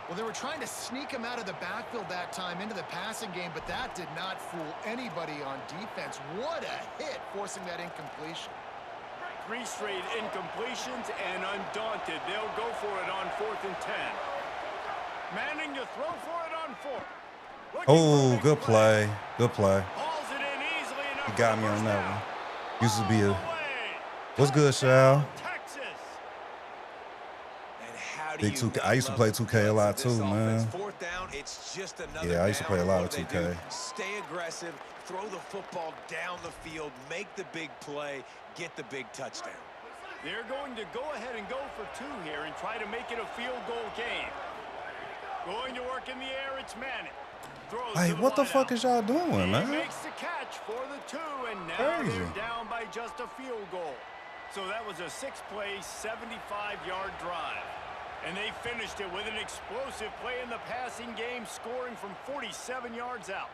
Well, they were trying to sneak him out of the backfield that time into the passing game, but that did not fool anybody on defense. What a hit, forcing that incompletion. 3 straight incompletions, and undaunted, they'll go for it on 4th and 10. Manning to throw for it on 4th. Oh, good play. Good play. Hauls it in easily enough. He got me on that one. Used to be a. Away. What's good, Shal? Texas. And how do Big you 2K. not I used to love play the 2K a lot this too, offense? man. 4th down, it's just another Yeah, I used to down. play a lot What of they do, 2K. Stay aggressive, throw the football down the field, make the big play, get the big touchdown. They're going to go ahead and go for 2 here and try to make it a field goal game. Going to work in the air, it's Manning. Throws Hey, to the what the wideout. fuck is y'all doing, He man? makes the catch for the 2, and now Crazy. they're down by just a field goal. So that was a 6-play, 75-yard drive. And they finished it with an explosive play in the passing game, scoring from 47 yards out.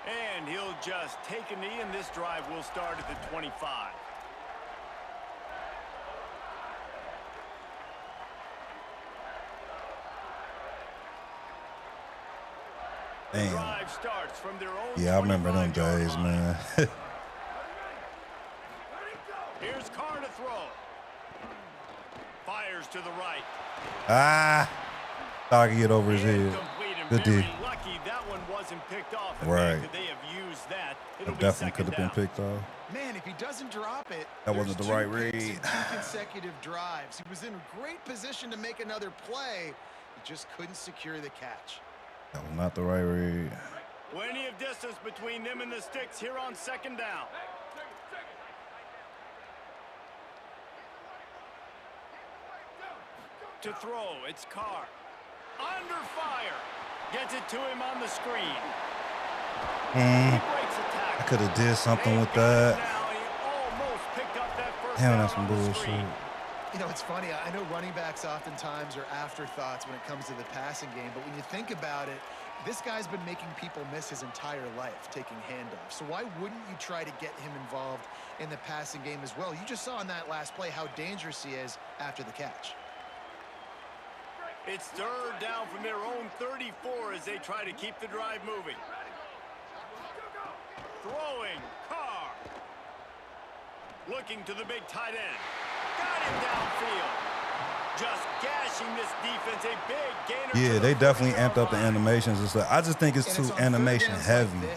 And he'll just take a knee, and this drive will start at the 25. The Damn. drive starts from their own Yeah, I remember them 25-yard days, line. man. Here's Carr to throw. Fires to the right. Thought I could get over his head. Incomplete and Good very D. lucky that one wasn't picked off. Right. Could they have used that? It'll be Definitely could second have been down. picked off. Man, if he doesn't drop it, That wasn't there's the right 2 picks in read. 2 consecutive drives. He was in great position to make another play. He just couldn't secure the catch. That was not the right read. Plenty of distance between them and the sticks here on 2nd down. To throw, it's Carr. Under fire. Gets it to him on the screen. He breaks a tackle. I could have did something with They've got it that. now. He almost picked up that first Damn, down that's some on the bullshit. screen. You know, it's funny. I know running backs oftentimes are afterthoughts when it comes to the passing game, but when you think about it, this guy's been making people miss his entire life taking handoffs. So why wouldn't you try to get him involved in the passing game as well? You just saw in that last play how dangerous he is after the catch. It's third down from their own 34 as they try to keep the drive moving. Throwing, Carr. Looking to the big tight end. Got him downfield. Just gashing this defense, a big gainer. Yeah, they definitely amped up the animations and stuff. I just think it's too animation heavy.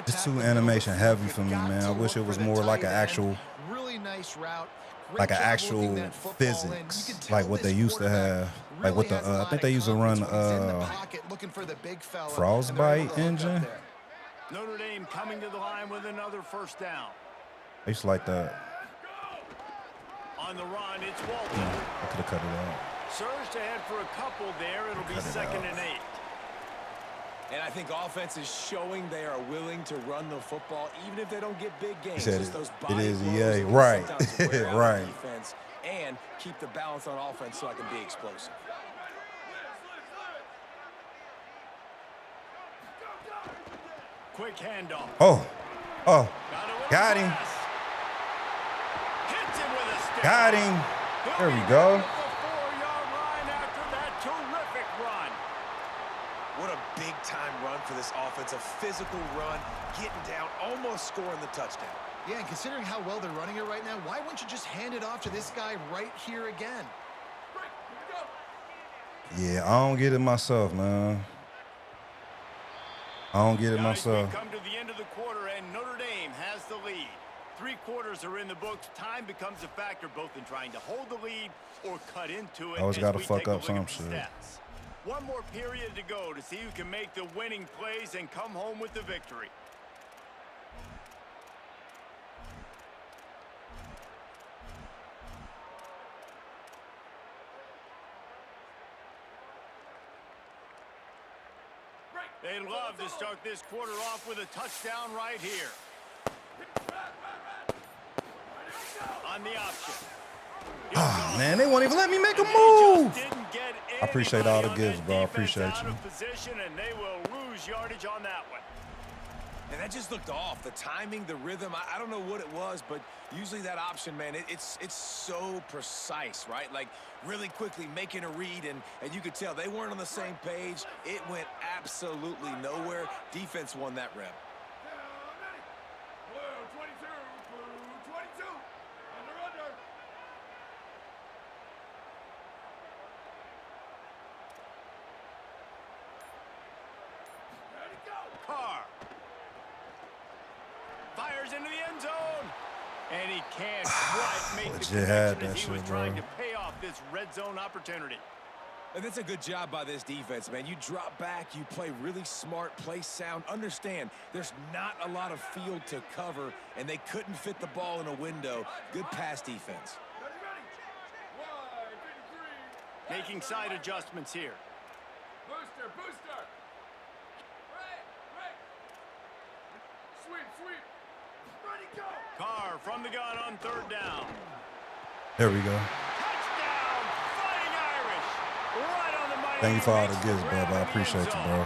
It's too animation heavy for me, man. I wish it was more like an actual, really nice route. like an actual physics, like what they used to have. Like what the, I think they used to run Frostbite engine. Notre Dame coming to the line with another first down. I used to like that. On the run, it's Walton. I could have cut it out. Surged ahead for a couple there. It'll be 2nd and 8. And I think offense is showing they are willing to run the football, even if they don't get big gains. He said it is EA. Right. Right. Defense and keep the balance on offense so I can be explosive. Quick handoff. Oh. Got him. Hits him with a stick. Got him. There we go. The 4-yard line after that terrific run. What a big-time run for this offense. A physical run, getting down, almost scoring the touchdown. Yeah, and considering how well they're running it right now, why wouldn't you just hand it off to this guy right here again? Yeah, I don't get it myself, man. I don't get it myself. We come to the end of the quarter, and Notre Dame has the lead. 3 quarters are in the books. Time becomes a factor both in trying to hold the lead or cut into it. I always got to fuck up some shit. One more period to go to see who can make the winning plays and come home with the victory. They'd love to start this quarter off with a touchdown right here. On the option. Ah, man, they won't even let me make a move. I appreciate all the gifts, bro. I appreciate you. And they will lose yardage on that one. And that just looked off. The timing, the rhythm, I don't know what it was, but usually that option, man, it's so precise, right? Like really quickly making a read, and you could tell they weren't on the same page. It went absolutely nowhere. Defense won that rep. Blue 22, blue 22. Under. Ready, go. Carr. Fires into the end zone. And he can't quite make the connection as he was trying to pay off this red zone opportunity. And that's a good job by this defense, man. You drop back, you play really smart, play sound. Understand, there's not a lot of field to cover, and they couldn't fit the ball in a window. Good pass defense. Making side adjustments here. Booster. Right. Sweep. Ready, go. Carr from the gun on 3rd down. There we go. Touchdown, Fighting Irish. Right on the money. Thank you for all the gifts, bro. I appreciate you, bro.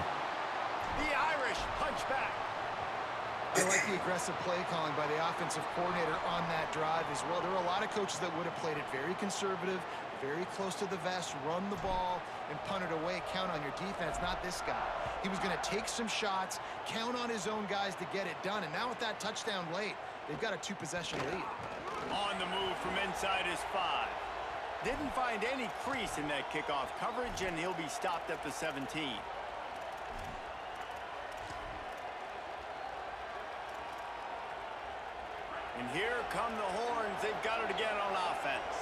The Irish punch back. I like the aggressive play calling by the offensive coordinator on that drive as well. There were a lot of coaches that would have played it very conservative, very close to the vest, run the ball, and punt it away. Count on your defense, not this guy. He was going to take some shots, count on his own guys to get it done. And now with that touchdown late, they've got a 2-possession lead. On the move from inside his 5. Didn't find any crease in that kickoff coverage, and he'll be stopped at the 17. And here come the horns. They've got it again on offense.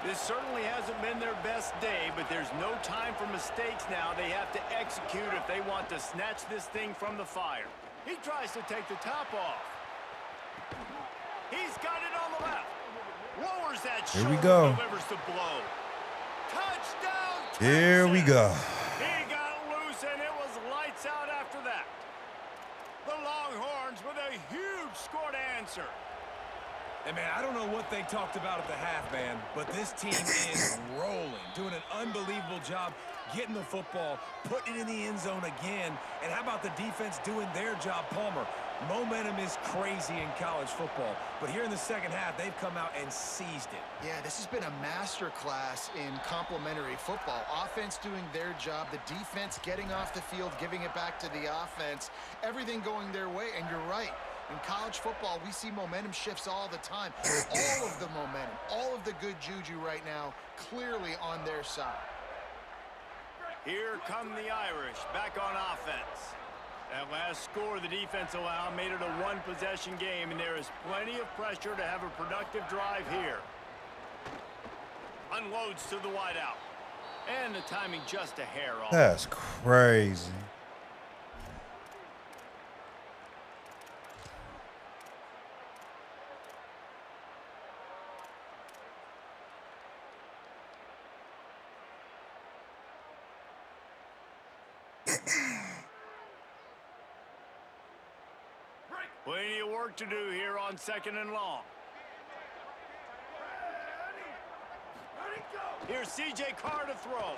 This certainly hasn't been their best day, but there's no time for mistakes now. They have to execute if they want to snatch this thing from the fire. He tries to take the top off. He's got it on the left. Lowers that shoulder. Here we go. Delivers the blow. Touchdown. Here we go. He got loose, and it was lights out after that. The Longhorns with a huge score to answer. And, man, I don't know what they talked about at the half, man, but this team is rolling, doing an unbelievable job getting the football, putting it in the end zone again. And how about the defense doing their job, Palmer? Momentum is crazy in college football, but here in the second half, they've come out and seized it. Yeah, this has been a masterclass in complementary football. Offense doing their job, the defense getting off the field, giving it back to the offense, everything going their way. And you're right. In college football, we see momentum shifts all the time. All of the momentum, all of the good juju right now, clearly on their side. Here come the Irish back on offense. That last score the defense allowed made it a one-possession game, and there is plenty of pressure to have a productive drive here. Unloads to the wideout. And the timing just a hair off. That's crazy. Plenty of work to do here on 2nd and long. Here's C.J. Carr to throw.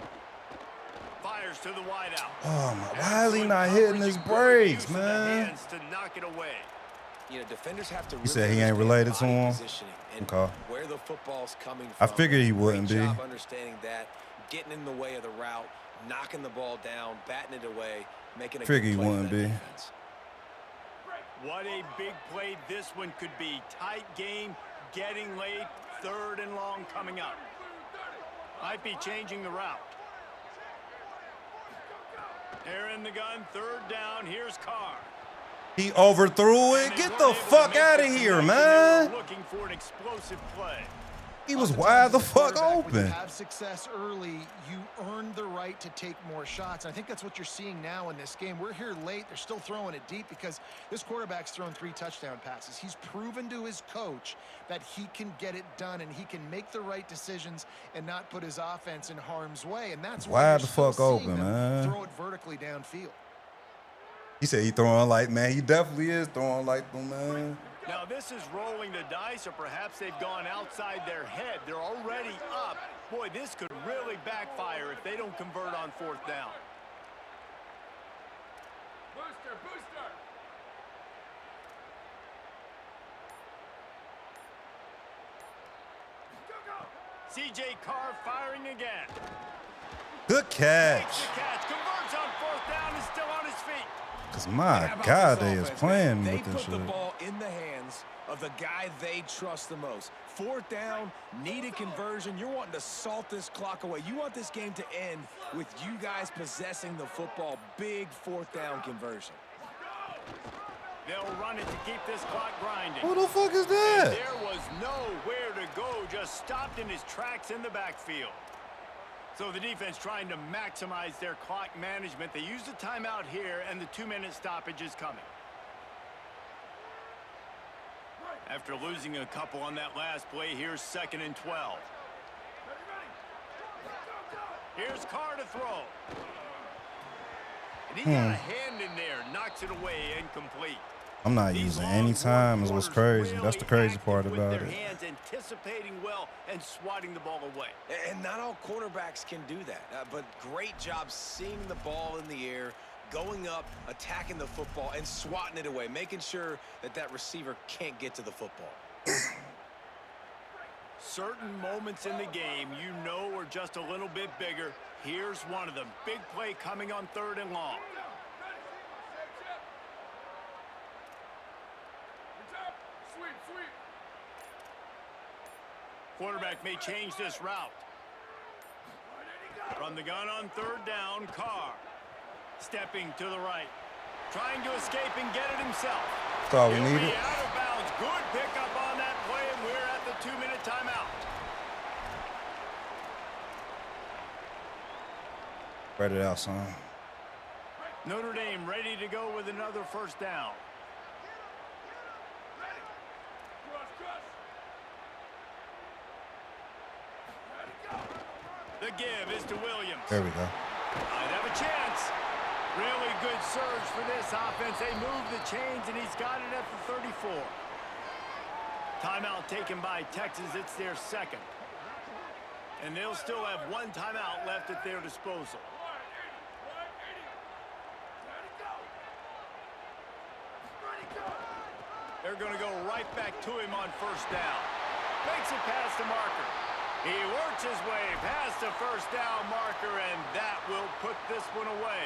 Fires to the wideout. Oh my! Why is he not hitting his brakes, man? To knock it away. You know, defenders have to. He said he ain't related to him. Okay. Where the football's coming from. I figured he wouldn't be. Great job understanding that, getting in the way of the route, knocking the ball down, batting it away, making a good play. Figured he wouldn't be. Defense. What a big play this one could be. Tight game, getting late, 3rd and long coming up. Might be changing the route. They're in the gun, 3rd down. Here's Carr. He overthrew it. Get the fuck out of here, man. Looking for an explosive play. He was wide the fuck open. When you have success early, you earn the right to take more shots. And I think that's what you're seeing now in this game. We're here late. They're still throwing it deep because this quarterback's thrown 3 touchdown passes. He's proven to his coach that he can get it done and he can make the right decisions and not put his offense in harm's way. And that's why wide the fuck open, man. Throw it vertically downfield. He said he throwing like, man, he definitely is throwing like them, man. Now, this is rolling the dice, or perhaps they've gone outside their head. They're already up. Boy, this could really backfire if they don't convert on 4th down. Booster, booster. C.J. Carr firing again. Good catch. Makes the catch, converts on 4th down, is still on his feet. Cause my God, they is playing with this shit. They put the ball in the hands of the guy they trust the most. 4th down, needed conversion. You're wanting to salt this clock away. You want this game to end with you guys possessing the football. Big 4th down conversion. They'll run it to keep this clock grinding. Who the fuck is that? And there was nowhere to go, just stopped in his tracks in the backfield. So the defense trying to maximize their clock management. They use the timeout here, and the 2-minute stoppage is coming. After losing a couple on that last play, here's 2nd and 12. Here's Carr to throw. And he got a hand in there, knocks it away, incomplete. I'm not using any time is what's crazy. That's the crazy part about it. Hands anticipating well and swatting the ball away. And not all quarterbacks can do that, but great job seeing the ball in the air, going up, attacking the football, and swatting it away, making sure that that receiver can't get to the football. Certain moments in the game you know are just a little bit bigger. Here's one of them. Big play coming on 3rd and long. Quarterback may change this route. From the gun on 3rd down, Carr. Stepping to the right. Trying to escape and get it himself. That's all we needed. Out of bounds. Good pickup on that play, and we're at the 2-minute timeout. Spread it out, son. Notre Dame ready to go with another 1st down. The give is to Williams. There we go. Might have a chance. Really good surge for this offense. They move the chains, and he's got it at the 34. Timeout taken by Texas. It's their second. And they'll still have one timeout left at their disposal. They're going to go right back to him on first down. Makes it past the marker. He works his way past the first down marker, and that will put this one away.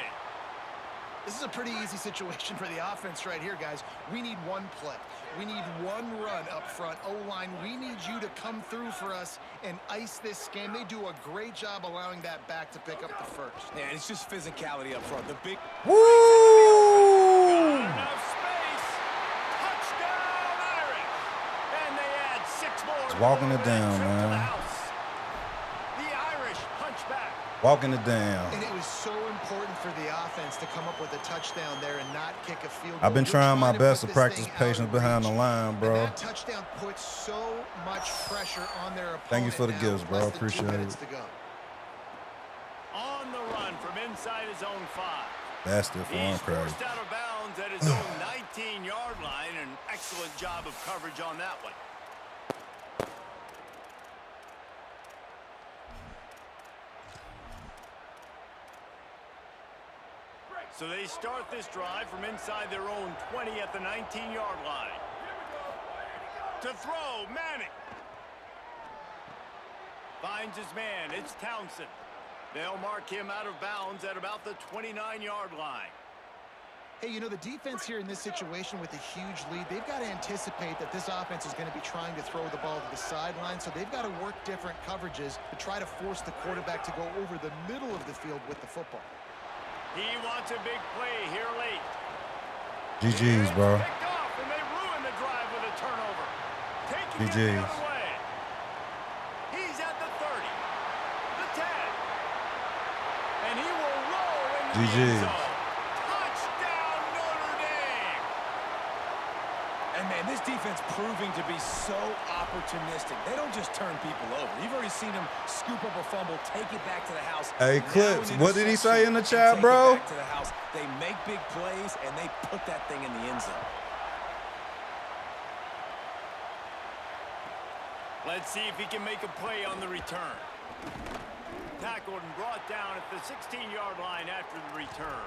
This is a pretty easy situation for the offense right here, guys. We need one play. We need one run up front. O-line, we need you to come through for us and ice this game. They do a great job allowing that back to pick up the first. Yeah, it's just physicality up front. The big... Woo! Enough space. Touchdown, Irish. And they add 6 more. It's walking it down, man. The Irish punch back. Walking it down. And it was so important for the offense to come up with a touchdown there and not kick a field goal. I've been trying my best to put this practice thing out patience of behind the reach. line, bro. And that touchdown puts so much pressure on their opponent. Thank you for the now gifts, with bro. less than 2 Appreciate minutes it. to go. On the run from inside his own 5. That's it for He's crazy. forced out of bounds at his own 19-yard line. An excellent job of coverage on that one. So they start this drive from inside their own 20 at the 19-yard line. To throw, Manning. Finds his man, it's Townsend. They'll mark him out of bounds at about the 29-yard line. Hey, you know, the defense here in this situation with a huge lead, they've got to anticipate that this offense is going to be trying to throw the ball to the sideline, so they've got to work different coverages to try to force the quarterback to go over the middle of the field with the football. He wants a big play here late. GG's, bro. Picked off, and they ruin the drive with a turnover. Taking it the GG's. other way. He's at the 30, the 10, and he will roll into the end GG's. zone. Touchdown, Notre Dame. And, man, this defense proving to be so opportunistic. They don't just turn people over. You've already seen them scoop up a fumble, take it back to the house. Hey, Now Clips, an what did he say in the interception, chat, and take bro? it back to the house. They make big plays, and they put that thing in the end zone. Let's see if he can make a play on the return. Tackled and brought down at the 16-yard line after the return.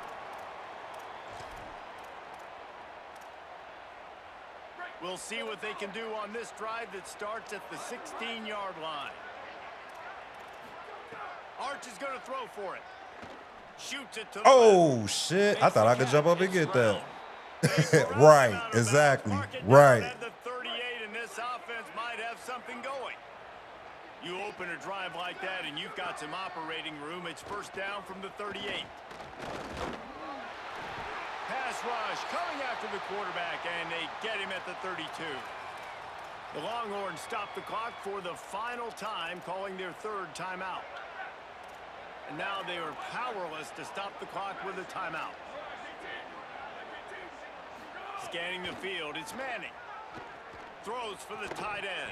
We'll see what they can do on this drive that starts at the 16-yard line. Arch is going to throw for it. Shoots it to the Oh, shit. I thought I could jump up and get that. Right, exactly. Right. At the 38, and this offense might have something going. You open a drive like that, and you've got some operating room. It's first down from the 38. Pass rush coming after the quarterback, and they get him at the 32. The Longhorns stop the clock for the final time, calling their 3rd timeout. And now they are powerless to stop the clock with a timeout. Scanning the field, it's Manning. Throws for the tight end.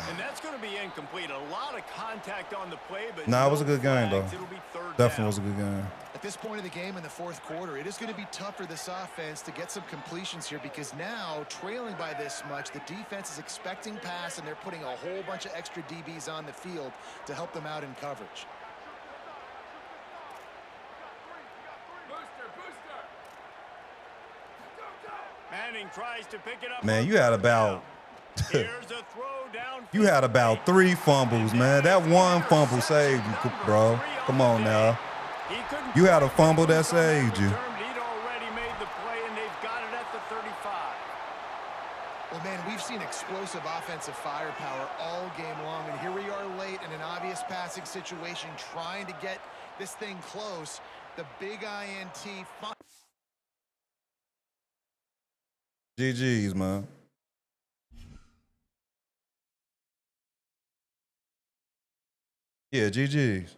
And that's going to be incomplete. A lot of contact on the play, but Nah, it no was a good game, flags. though. It'll be 3rd Definitely down. was a good game. At this point of the game in the 4th quarter, it is going to be tough for this offense to get some completions here because now, trailing by this much, the defense is expecting pass, and they're putting a whole bunch of extra DBs on the field to help them out in coverage. Manning tries to pick it up. Man, you had about Here's a throw down. you had about 3 fumbles, man. That one fumble saved you, bro. Come on now. You had a fumble that saved you. He'd already made the play, and they've got it at the 35. Well, man, we've seen explosive offensive firepower all game long, and here we are late in an obvious passing situation trying to get this thing close. The big INT. GG's, man. Yeah, GG's.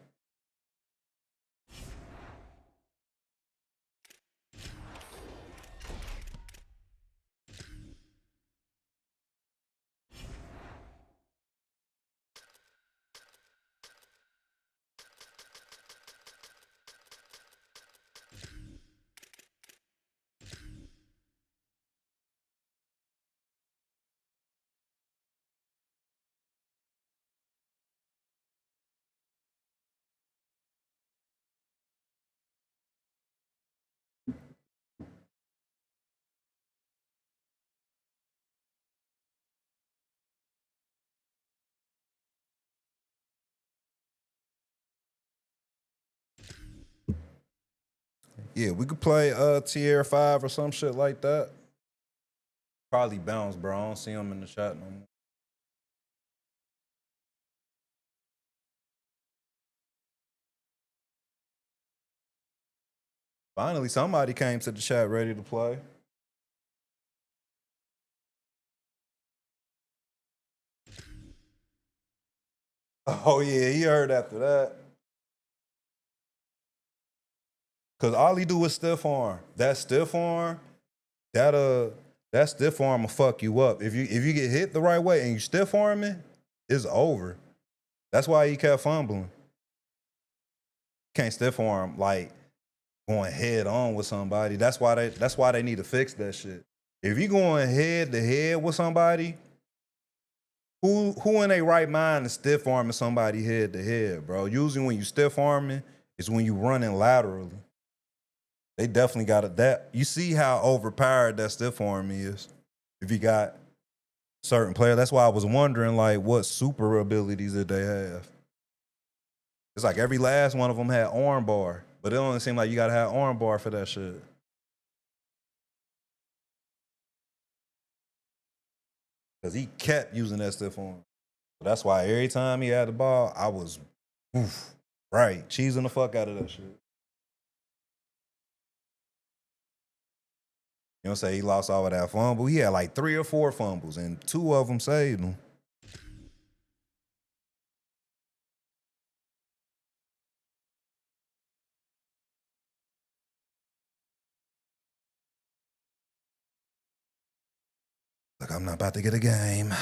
Yeah, we could play tier 5 or some shit like that. Probably bounce, bro. I don't see him in the chat no more. Finally, somebody came to the chat ready to play. Oh, yeah, he heard after that. Because all he do is stiff arm. That stiff arm, that stiff arm will fuck you up. If you get hit the right way and you stiff arming, it's over. That's why he kept fumbling. Can't stiff arm like going head on with somebody. That's why they need to fix that shit. If you going head to head with somebody, who in their right mind is stiff arming somebody head to head, bro? Usually when you stiff arming, it's when you running laterally. They definitely got that. You see how overpowered that stiff arm is. If you got certain player, that's why I was wondering like what super abilities did they have. It's like every last one of them had arm bar, but it only seemed like you gotta have arm bar for that shit. Cause he kept using that stiff arm. So that's why every time he had the ball, I was right, cheesing the fuck out of that shit. You know what I'm saying? He lost all of that fumble. He had like 3 or 4 fumbles, and 2 of them saved him. Like, I'm not about to get a game.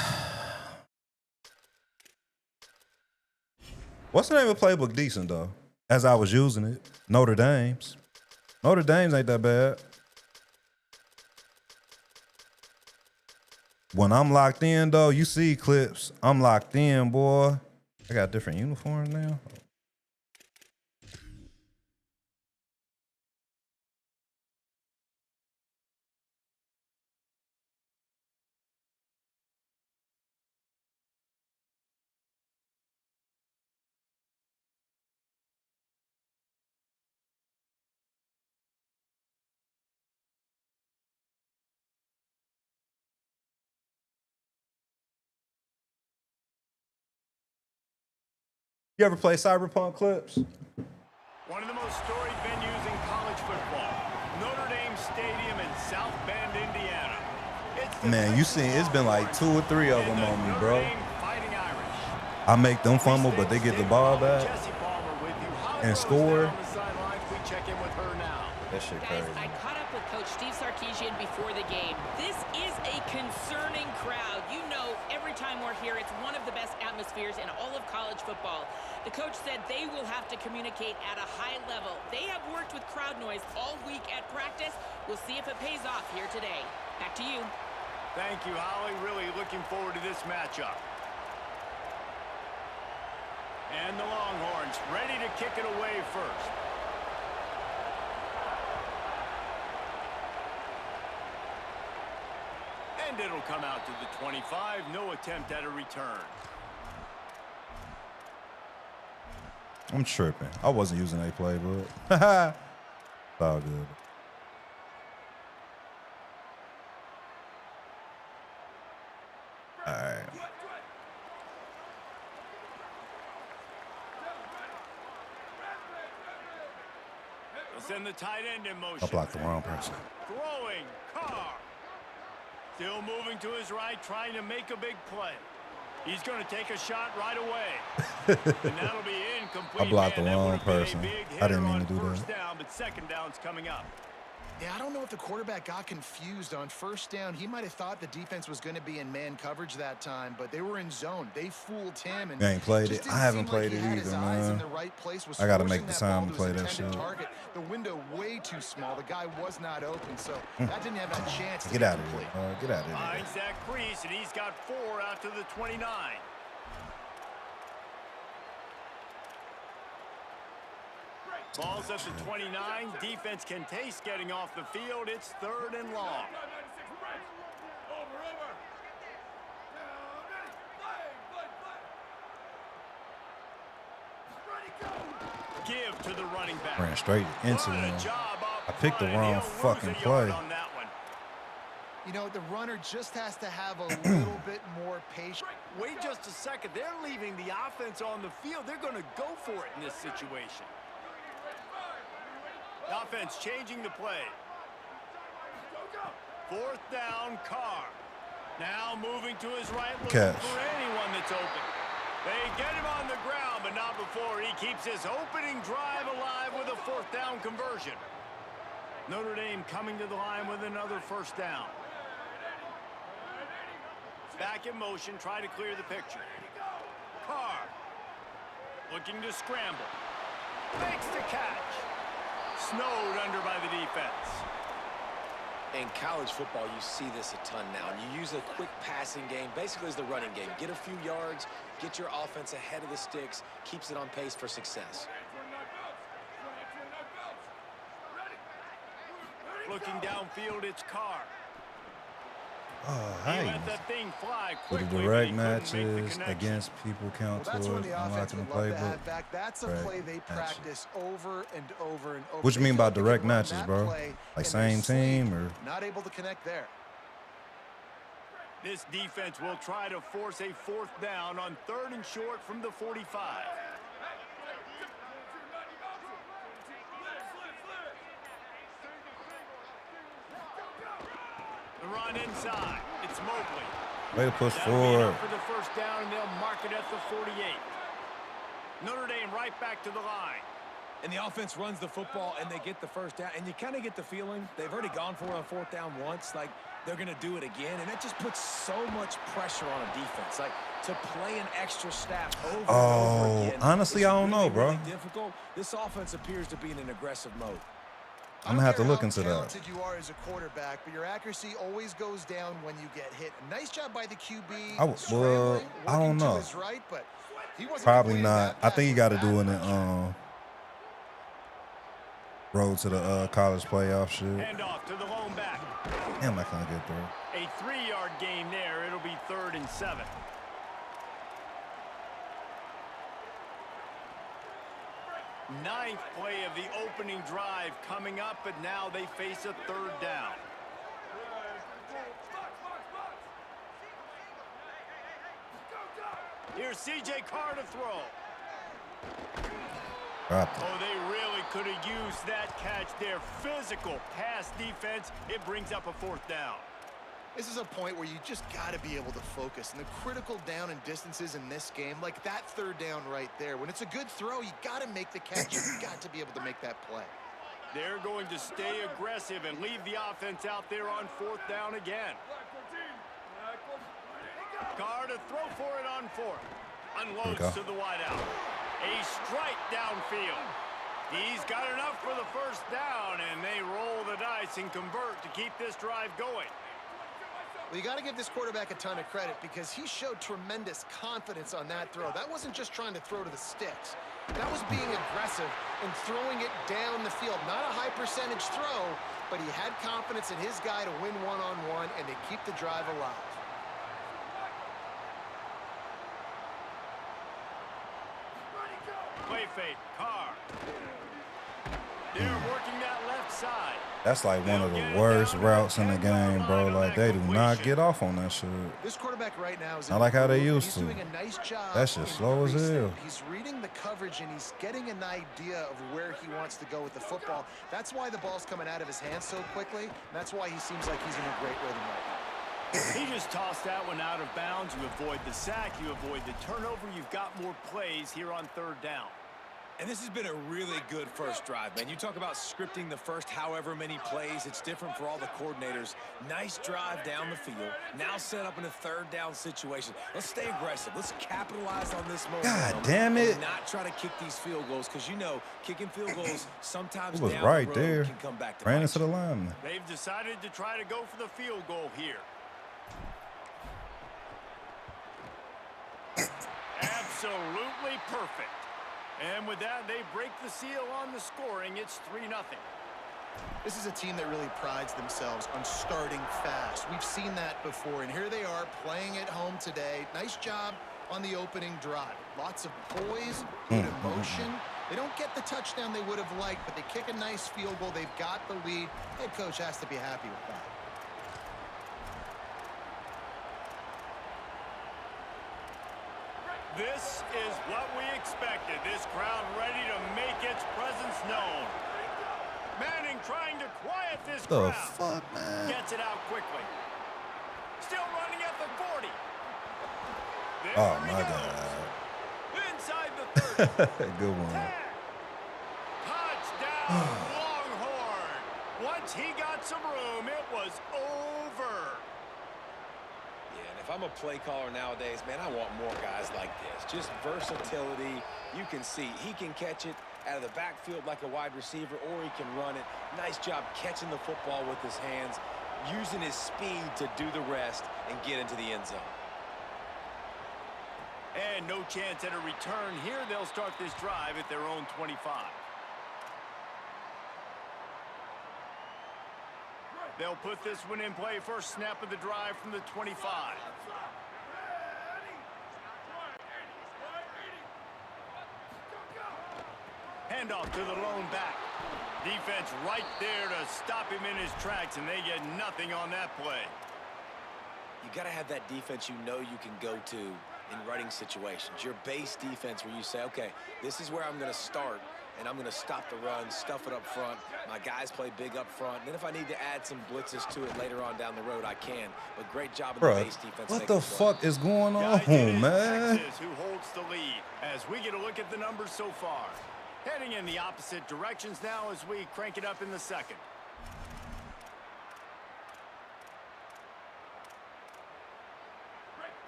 What's the name of the playbook decent, though? As I was using it. Notre Dame's. Notre Dame's ain't that bad. When I'm locked in, though, you see clips. I'm locked in, boy. I got different uniforms now. You ever play Cyberpunk clips? One of the most storied venues in college football, Notre Dame Stadium in South Bend, Indiana. Man, you seen it's been like 2 or 3 of them on me, bro. I make them fumble, but they get the ball back and score. That shit crazy. Guys, I caught up with Coach Steve Sarkisian before the game. This is a concerning crowd. You know, every time we're here, it's one of the best atmospheres in all of college football. The coach said they will have to communicate at a high level. They have worked with crowd noise all week at practice. We'll see if it pays off here today. Back to you. Thank you, Holly. Really looking forward to this matchup. And the Longhorns ready to kick it away first. And it'll come out to the 25. No attempt at a return. I'm tripping. I wasn't using a playbook. It's all good. All right. They'll send the tight end in motion. I blocked the wrong person. Throwing Carr. Still moving to his right, trying to make a big play. He's going to take a shot right away. And that'll be incomplete. I blocked the wrong person. I didn't mean to do first that. down, but second down's coming up. Yeah, I don't know if the quarterback got confused on first down. He might have thought the defense was going to be in man coverage that time, but they were in zone. They fooled him. And I ain't played it. I haven't played it either, man. I got to make the time to play that shit. The window way too small. The guy was not open, so that didn't have a chance to get out of here. Get out of here. Finds that crease, and he's got 4 out to the 29. Ball's at the 29. Defense can taste getting off the field. It's 3rd and long. Give to the running back. Ran straight into him. I picked the wrong fucking play. You know, the runner just has to have a little bit more patience. Wait just a second. They're leaving the offense on the field. They're going to go for it in this situation. The offense changing the play. 4th down, Carr. Now moving to his right, looking for anyone that's open. They get him on the ground, but not before he keeps his opening drive alive with a 4th down conversion. Notre Dame coming to the line with another 1st down. Back in motion, try to clear the picture. Carr looking to scramble. Makes the catch. Snowed under by the defense. In college football, you see this a ton now. And you use a quick passing game, basically as the running game. Get a few yards, get your offense ahead of the sticks, keeps it on pace for success. Looking downfield, it's Carr. Oh, He hey. let that thing fly Do the quickly, but he direct couldn't make the matches connection. against people count Well, that's to when it. the offense Unlocking the would love to playbook. have back. That's a Direct play they matches. practice over and over and over. What you They mean feel by like they direct can run matches, that bro? play Like in their same sleep. team or? Not able to connect there. This defense will try to force a 4th down on 3rd and short from the 45. The run inside. It's Mobley. Way to push That'll be forward. enough for the 1st down, and they'll mark it at the 48. Notre Dame right back to the line. And the offense runs the football, and they get the 1st down. And you kind of get the feeling they've already gone for it on 4th down once. Like, they're going to do it again. And that just puts so much pressure on a defense. Like, to play an extra snap over and over again. Honestly, I don't know, bro. Really difficult. This offense appears to be in an aggressive mode. I'm gonna have to look into that. I don't care how talented you are as a quarterback, but your accuracy always goes down when you get hit. Nice job by the QB. Well, scrambling, I don't working to know. his right, but he wasn't Probably completing not. that I think you pass got to with do it that in much. road to the college playoff shit. Hand off to the lone back. Damn, I can't get there. A 3-yard gain there. It'll be 3rd and 7. Ninth play of the opening drive coming up, but now they face a 3rd down. Here's C.J. Carr to throw. Dropped it. Oh, they really could have used that catch there. Physical pass defense. It brings up a 4th down. This is a point where you just got to be able to focus. And the critical down and distances in this game, like that 3rd down right there, when it's a good throw, you got to make the catch. You've got to be able to make that play. They're going to stay aggressive and leave the offense out there on 4th down again. Carr to throw for it on 4th. Unloads to the wideout. A strike downfield. He's got enough for the 1st down, and they roll the dice and convert to keep this drive going. Well, you got to give this quarterback a ton of credit because he showed tremendous confidence on that throw. That wasn't just trying to throw to the sticks. That was being aggressive and throwing it down the field. Not a high percentage throw, but he had confidence in his guy to win one-on-one and to keep the drive alive. Play fake. Carr. They're working that left side. That's like one of the worst routes in the game, bro. Like, they do not get off on that shit. This quarterback right now is Not like how they used he's to. doing a nice job. That shit slow as increasing. hell. He's reading the coverage and he's getting an idea of where he wants to go with the football. That's why the ball's coming out of his hands so quickly. And that's why he seems like he's in a great rhythm right now. He just tossed that one out of bounds. You avoid the sack. You avoid the turnover. You've got more plays here on 3rd down. And this has been a really good first drive, man. You talk about scripting the first however many plays. It's different for all the coordinators. Nice drive down the field. Now set up in a 3rd down situation. Let's stay aggressive. Let's capitalize on this momentum. God damn it. And not try to kick these field goals because, you know, kicking field goals sometimes It was down right the road there. can come back to Ran bite into the you. lineman. They've decided to try to go for the field goal here. Absolutely perfect. And with that, they break the seal on the scoring. It's 3-0. This is a team that really prides themselves on starting fast. We've seen that before, and here they are playing at home today. Nice job on the opening drive. Lots of poise, good emotion, They don't get the touchdown they would have liked, but they kick a nice field goal. They've got the lead. Head coach has to be happy with that. This is what we expected. This crowd ready to make its presence known. Manning trying to quiet this crowd. The fuck, man? Gets it out quickly. Still running at the 40. There Oh, he my goes. God. Inside the 30. Good one. 10. Touchdown, Longhorn. Once he got some room, it was over. Yeah, and if I'm a play caller nowadays, man, I want more guys like this. Just versatility. You can see he can catch it out of the backfield like a wide receiver, or he can run it. Nice job catching the football with his hands, using his speed to do the rest and get into the end zone. And no chance at a return here. They'll start this drive at their own 25. They'll put this one in play. First snap of the drive from the 25. Handoff to the lone back. Defense right there to stop him in his tracks, and they get nothing on that play. You got to have that defense you know you can go to in running situations. Your base defense where you say, okay, this is where I'm going to start, and I'm going to stop the run, stuff it up front. My guys play big up front. And then if I need to add some blitzes to it later on down the road, I can. But great job of the base defense. What the fuck is going on, man? Texas, who holds the lead as we get a look at the numbers so far. Heading in the opposite directions now as we crank it up in the second.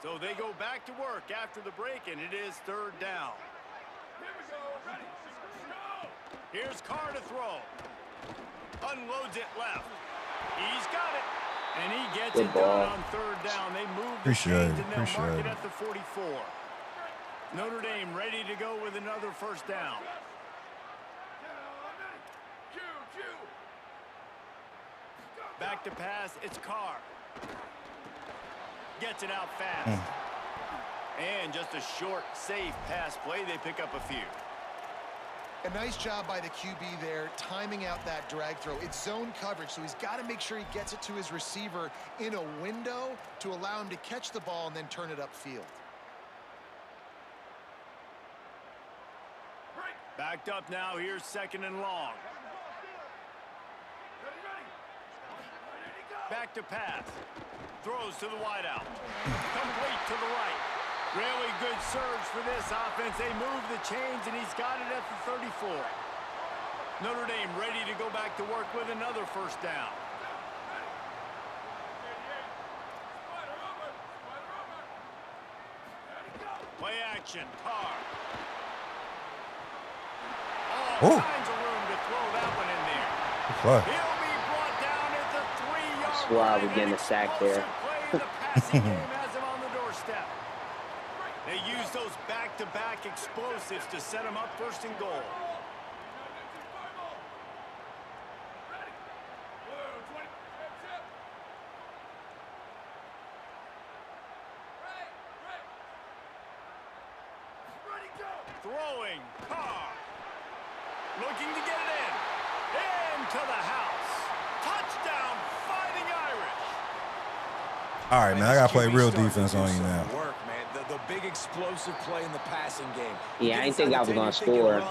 So they go back to work after the break, and it is third down. Here's Carr to throw. Unloads it left. He's got it. And he gets it done on third down. They move the chains and they'll mark it at the 44. Notre Dame ready to go with another first down. Back to pass, it's Carr. Gets it out fast. And just a short, safe pass play. They pick up a few. A nice job by the QB there, timing out that drag throw. It's zone coverage, so he's got to make sure he gets it to his receiver in a window to allow him to catch the ball and then turn it upfield. Backed up now. Here's second and long. Back to pass. Throws to the wideout. Complete to the right. Really good surge for this offense. They move the chains, and he's got it at the 34. Notre Dame ready to go back to work with another first down. Play action. Carr. All kinds of room to throw that one in there. He'll be brought down at the 3-yard line. That's why we're getting a sack there. The passing game has him on the doorstep. They use those back-to-back explosives to set him up first and goal. Throwing, Carr. Looking to get it in. Into the house. Touchdown, Fighting Irish. All right, man, I got to play real defense on you now. Work, man. The big explosive play in the passing game. Yeah, I didn't think I was going to score.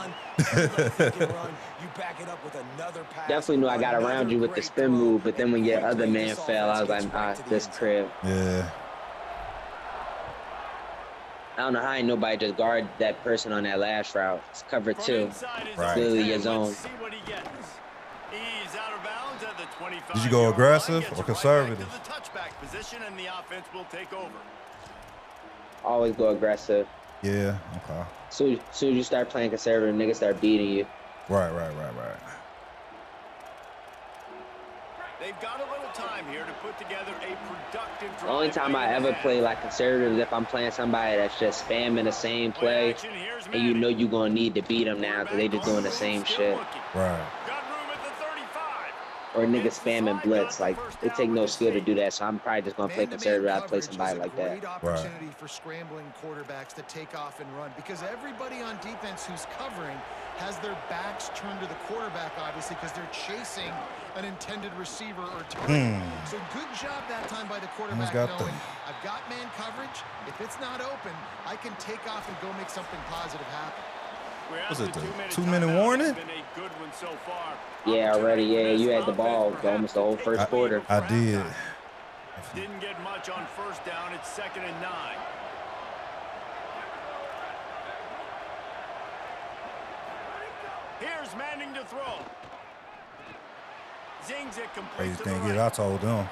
Definitely knew I got around you with the spin move, but then when your other man fell, I was like, this crib. Yeah. I don't know how ain't nobody just guard that person on that last route. It's cover two. Right. Clearly your zone. Did you go aggressive or conservative? Always go aggressive. Yeah, okay. Soon as you start playing conservative, niggas start beating you. Right. They've got a little time here to put together a productive drive. The only time I ever play like conservative is if I'm playing somebody that's just spamming the same play, and you know you're going to need to beat them now because they just doing the same shit. Right. Or niggas spamming blitz. Like, it take no skill to do that, so I'm probably just going to play conservative. I'll play somebody like that. Great opportunity for scrambling quarterbacks to take off and run because everybody on defense who's covering has their backs turned to the quarterback, obviously, because they're chasing an intended receiver or target. So good job that time by the quarterback knowing I've got man coverage. If it's not open, I can take off and go make something positive happen. Was it the 2-minute warning? Yeah, already. Yeah, you had the ball almost the whole first quarter. I did. Didn't get much on first down. It's 2nd and 9. Here's Manning to throw. Zings it complete Crazy to thing the is, right. I told them.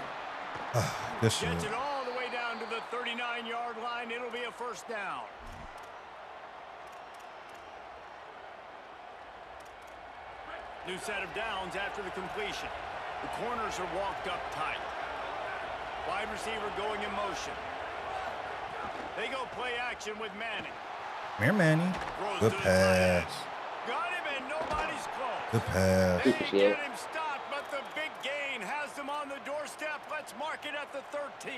This shit. Gets it all the way down to the 39-yard line. It'll be a first down. New set of downs after the completion. The corners are walked up tight. Wide receiver going in motion. They go play action with Manning. Here, Manny. Good pass. Got him and nobody's close. Good pass. They get him stopped, but the big gain has them on the doorstep. Let's mark it at the 13.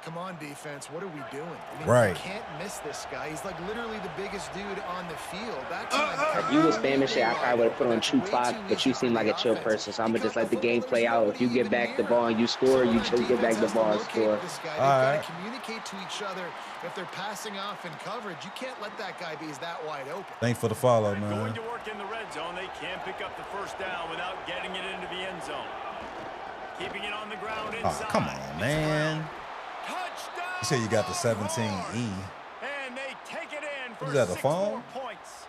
Come on, defense. What are we doing? I mean, Right. You can't miss this guy. He's like literally the biggest dude on the field. That time, If you was spamming shit, I probably would have put on true clock, but you seem like a chill person, so I'm going to just let the game play out. If you get back the ball and you score, you just get back the ball and score. They've got to communicate to each other. If they're passing off in coverage, you can't let that guy be that wide open. Thanks for the follow, man. Going to work in the red zone. They can't pick up the first down without getting it into the end zone. Keeping it on the ground inside. Oh, come on, man. Touchdown! You said you got the 17E. And they take it in for Is that the 6 phone? more points.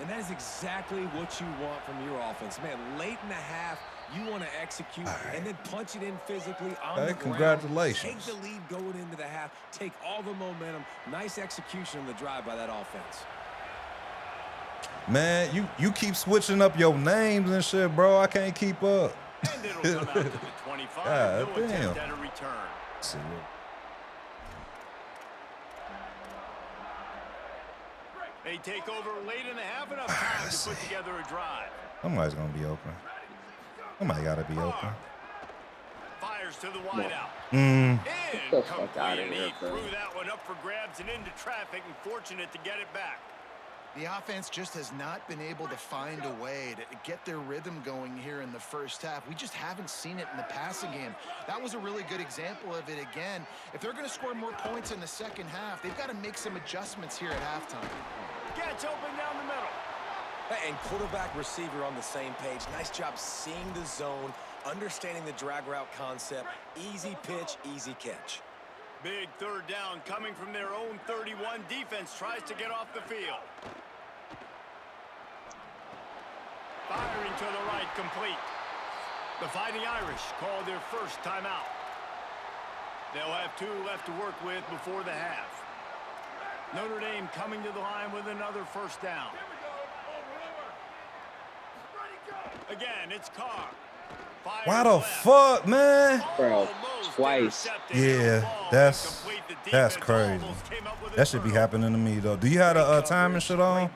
And that is exactly what you want from your offense. Man, late in the half, you want to execute and then punch it in physically on the ground. Congratulations. Take the lead going into the half. Take all the momentum. Nice execution on the drive by that offense. Man, you keep switching up your names and shit, bro. I can't keep up. And it'll come out to the 25. God No damn. attempt at a return. See what? They take over late in the half, enough time to put together a drive. Somebody's gonna be open. Somebody gotta be open. Fires to the wideout. Get the fuck Incomplete, out of and here, he bro. threw that one up for grabs and into traffic, and fortunate to get it back. The offense just has not been able to find a way to get their rhythm going here in the first half. We just haven't seen it in the passing game. That was a really good example of it again. If they're going to score more points in the second half, they've got to make some adjustments here at halftime. Gets open down the middle. And quarterback receiver on the same page. Nice job seeing the zone, understanding the drag route concept. Easy pitch, easy catch. Big third down coming from their own 31. Defense tries to get off the field. Firing to the right, complete. The Fighting Irish call their first timeout. They'll have 2 left to work with before the half. Notre Dame coming to the line with another first down. Again, it's Carr. Why the fuck, man? Bro, twice. Yeah, that's crazy. That should be happening to me though. Do you have the time and shit on? To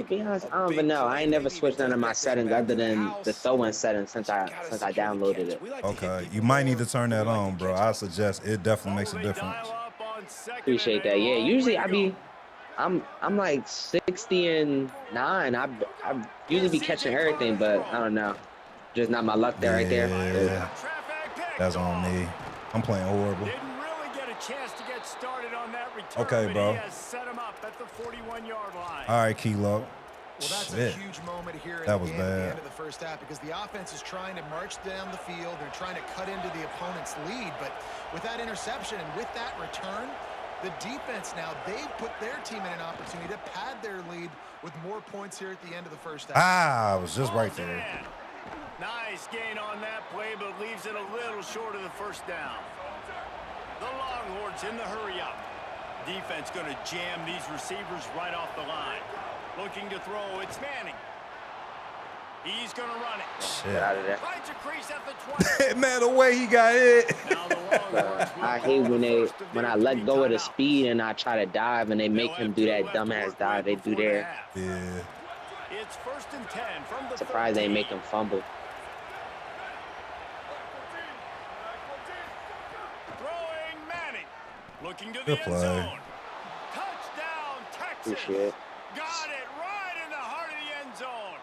be honest, I don't even know. I ain't never switched none of my settings other than the throw-in settings since I downloaded it. Okay, you might need to turn that on, bro. I suggest it definitely makes a difference. Appreciate that. Yeah, usually I'm like 60-9. I usually be catching everything, but I don't know. Just not my luck there, right there. Yeah, that's on me. I'm playing horrible. Didn't really get a chance to get started on that return, Okay, bro. but he has set him up at the 41-yard line. All right, Kilo. Well, that's Shit. a huge moment here in That the was game at the bad. end of the first half because the offense is trying to march down the field. They're trying to cut into the opponent's lead. But with that interception and with that return, the defense now, they've put their team in an opportunity to pad their lead with more points here at the end of the first half. Ah, I was just right there. Nice gain on that play, but leaves it a little short of the first down. The Longhorns in the hurry-up. Defense going to jam these receivers right off the line. Looking to throw, it's Manning. He's going to run it. Get out of there. Finds a crease at the 20. Man, the way he got hit. Now the Longhorns will I hate call when the I first of their let go of the timeouts. speed and I try to dive and they make They'll him have do 2 that left to dumbass work dive they with do before the there. half. Yeah. It's 1st and 10 from the Surprised they 13. make him fumble. Throwing Manning. Looking to the Good end play. zone. Touchdown, Appreciate it. Got it right in the heart of the end zone.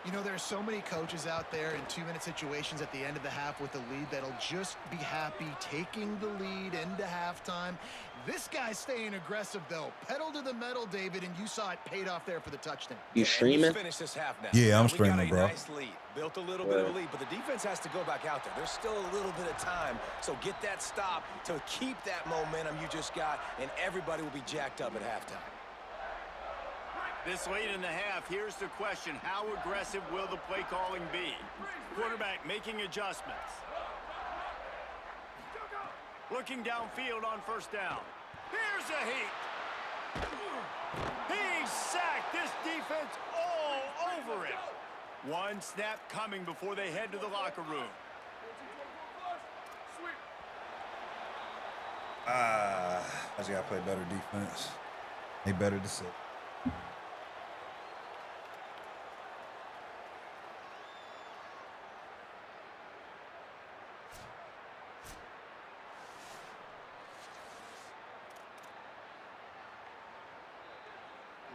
You know, there's so many coaches out there in 2-minute situations at the end of the half with the lead that'll just be happy taking the lead into halftime. This guy's staying aggressive, though. Pedal to the metal, David, and you saw it paid off there for the touchdown. You streaming? Finish this half now. Yeah, I'm We got streaming, a bro. nice lead. Built a little bit of a lead, but the defense has to go back out there. There's still a little bit of time, so get that stop to keep that momentum you just got, and everybody will be jacked up at halftime. This late in the half, here's the question. How aggressive will the play calling be? Quarterback making adjustments. Looking downfield on first down. Here's a heat. He sacked this defense all over it. One snap coming before they head to the locker room. I just got to play better defense. They better to sit.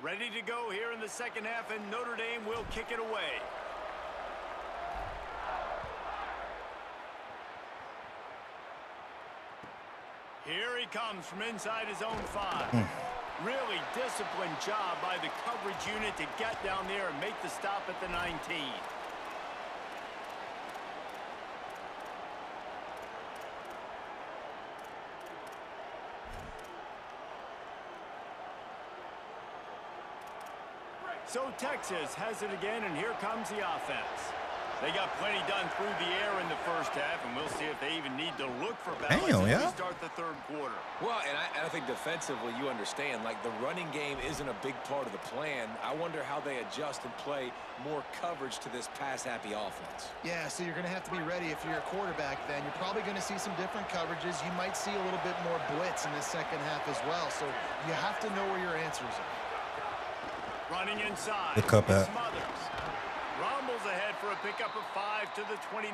Ready to go here in the second half, and Notre Dame will kick it away. Here he comes from inside his own 5. Really disciplined job by the coverage unit to get down there and make the stop at the 19. So Texas has it again, and here comes the offense. They got plenty done through the air in the first half, and we'll see if they even need to look for balance as we start the third quarter. Well, and I think defensively, you understand, like the running game isn't a big part of the plan. I wonder how they adjust and play more coverage to this pass-happy offense. Yeah, so you're going to have to be ready if you're a quarterback then. You're probably going to see some different coverages. You might see a little bit more blitz in the second half as well, so you have to know where your answers are. Running inside. The cup at. Smothers. Rumbles ahead for a pickup of 5 to the 29.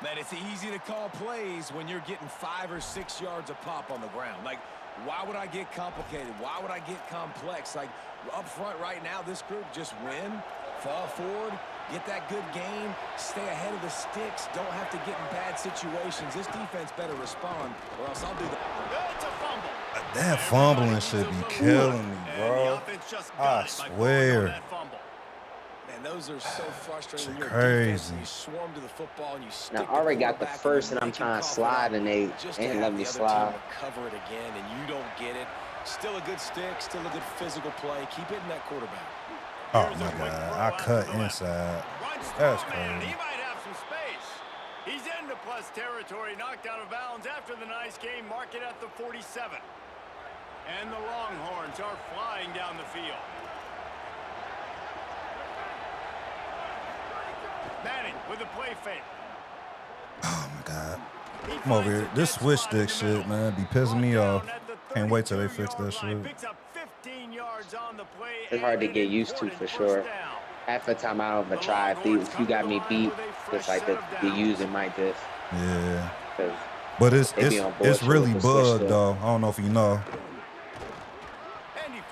Man, it's easy to call plays when you're getting 5 or 6 yards a pop on the ground. Like, why would I get complicated? Why would I get complex? Like, up front right now, this group just win, fall forward, get that good game, stay ahead of the sticks, don't have to get in bad situations. This defense better respond, or else I'll do that. It's a fumble. That fumbling should be killing me, bro. I swear. Man, those are so frustrating. You're crazy. You swarm to the football and you stick. Now, I already got the first, and I'm trying to slide, and they ain't letting me slide. Cover it again, and you don't get it. Still a good stick, still a good physical play. Keep hitting that quarterback. Oh my God! I cut inside. That's crazy. He might have some space. He's into plus territory, knocked out of bounds after the nice game. Mark it at the 47. And the Longhorns are flying down the field. Manning with a play fake. Oh my God! I'm over here. This switch stick shit, man, be pissing me off. Can't wait till they fix that shit. It's hard to get used to for sure. Half the time I don't even try. If you got me beat, it's like the user might just. Yeah. But it's really bugged though. I don't know if you know.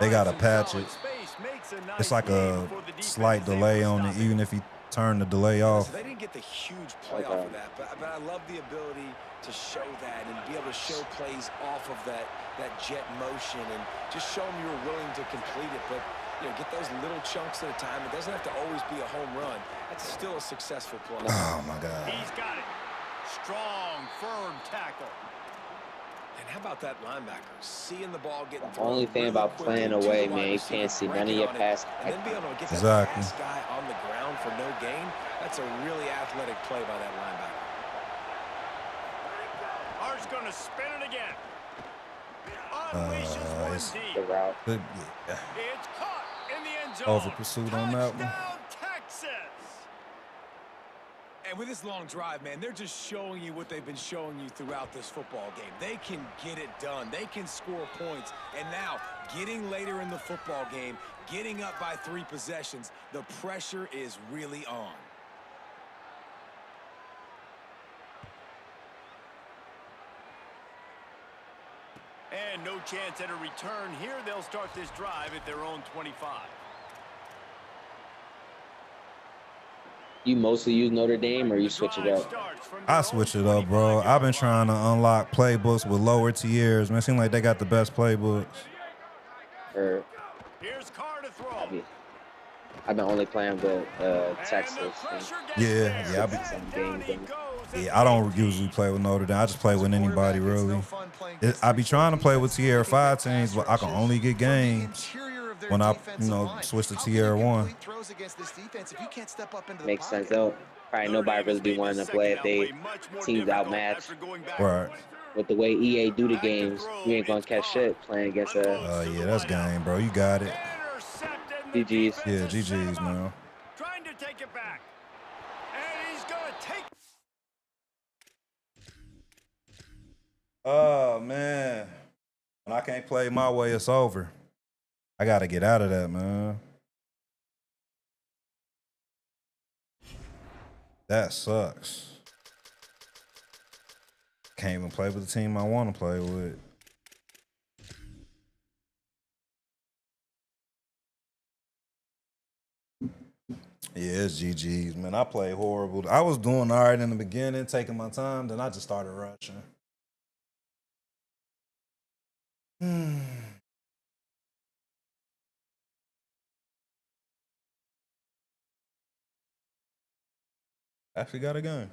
They gotta patch it. It's like a slight delay on it, even if you turn the delay off. They didn't get the huge play off of that, but I love the ability to show that and be able to show plays off of that jet motion and just show them you were willing to complete it. But get those little chunks at a time. It doesn't have to always be a home run. That's still a successful play. Oh my God! He's got it. Strong, firm tackle. And how about that linebacker? Seeing the ball getting The only thing about playing away, man, you can't see none of your pass. And then be able to get that pass guy on the ground for no gain. That's a really athletic play by that linebacker. Art's going to spin it again. Unleashes one deep. The route. It's caught in the end zone. Over pursuit on that one. Touchdown, Texas. And with this long drive, man, they're just showing you what they've been showing you throughout this football game. They can get it done. They can score points. And now, getting later in the football game, getting up by 3 possessions, the pressure is really on. And no chance at a return here. They'll start this drive at their own 25. You mostly use Notre Dame or you switch it up? I switch it up, bro. I've been trying to unlock playbooks with lower tiers. Man, it seems like they got the best playbooks. Or Here's Carr to throw. I've been only playing with Texas. Yeah, I don't usually play with Notre Dame. I just play with anybody, really. I be trying to play with Tier 5 teams, but I can only get games when I, switch to Tier 1. Makes sense, though. Probably nobody really be wanting to play if they teams outmatched. Right. With the way EA do the games, you ain't gonna catch shit playing against a. Yeah, that's game, bro. You got it. GG's. Yeah, GG's, man. Trying to take it back. And he's gonna take. Oh, man. When I can't play my way, it's over. I got to get out of that, man. That sucks. Can't even play with the team I want to play with. Yeah, it's GG's, man. I played horrible. I was doing all right in the beginning, taking my time, then I just started rushing. Actually got a gun.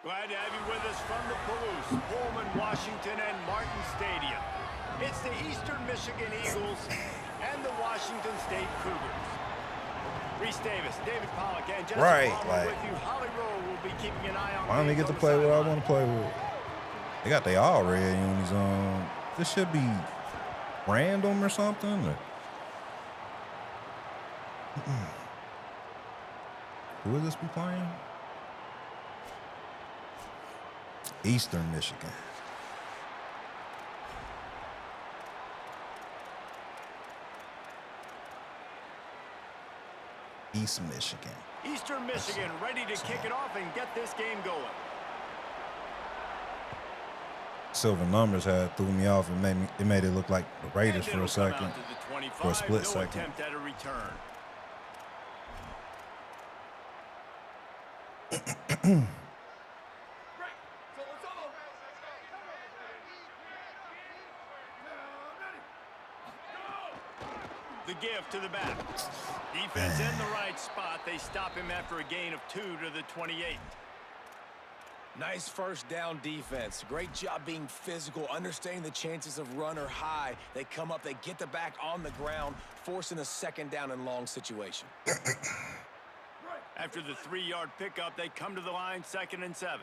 Glad to have you with us from the Palouse, Pullman, Washington, and Martin Stadium. It's the Eastern Michigan Eagles and the Washington State Cougars. Reese Davis, David Pollock, and Jessica Palmer with you. Holly Rowe will be keeping an eye on. Finally get to play what I want to play with. They got they all red unis on. This should be random or something. Or... Who would this be playing? Eastern Michigan. East Michigan. Eastern Michigan ready to kick it off and get this game going. Silver numbers had threw me off and made it look like the Raiders for a second. For a split second. Attempt at a return. The give to the back. Defense in the right spot. They stop him after a gain of 2 to the 28. Nice first down defense. Great job being physical, understanding the chances of run or high. They come up, they get the back on the ground, forcing a second down and long situation. After the 3-yard pickup, they come to the line, 2nd and 7.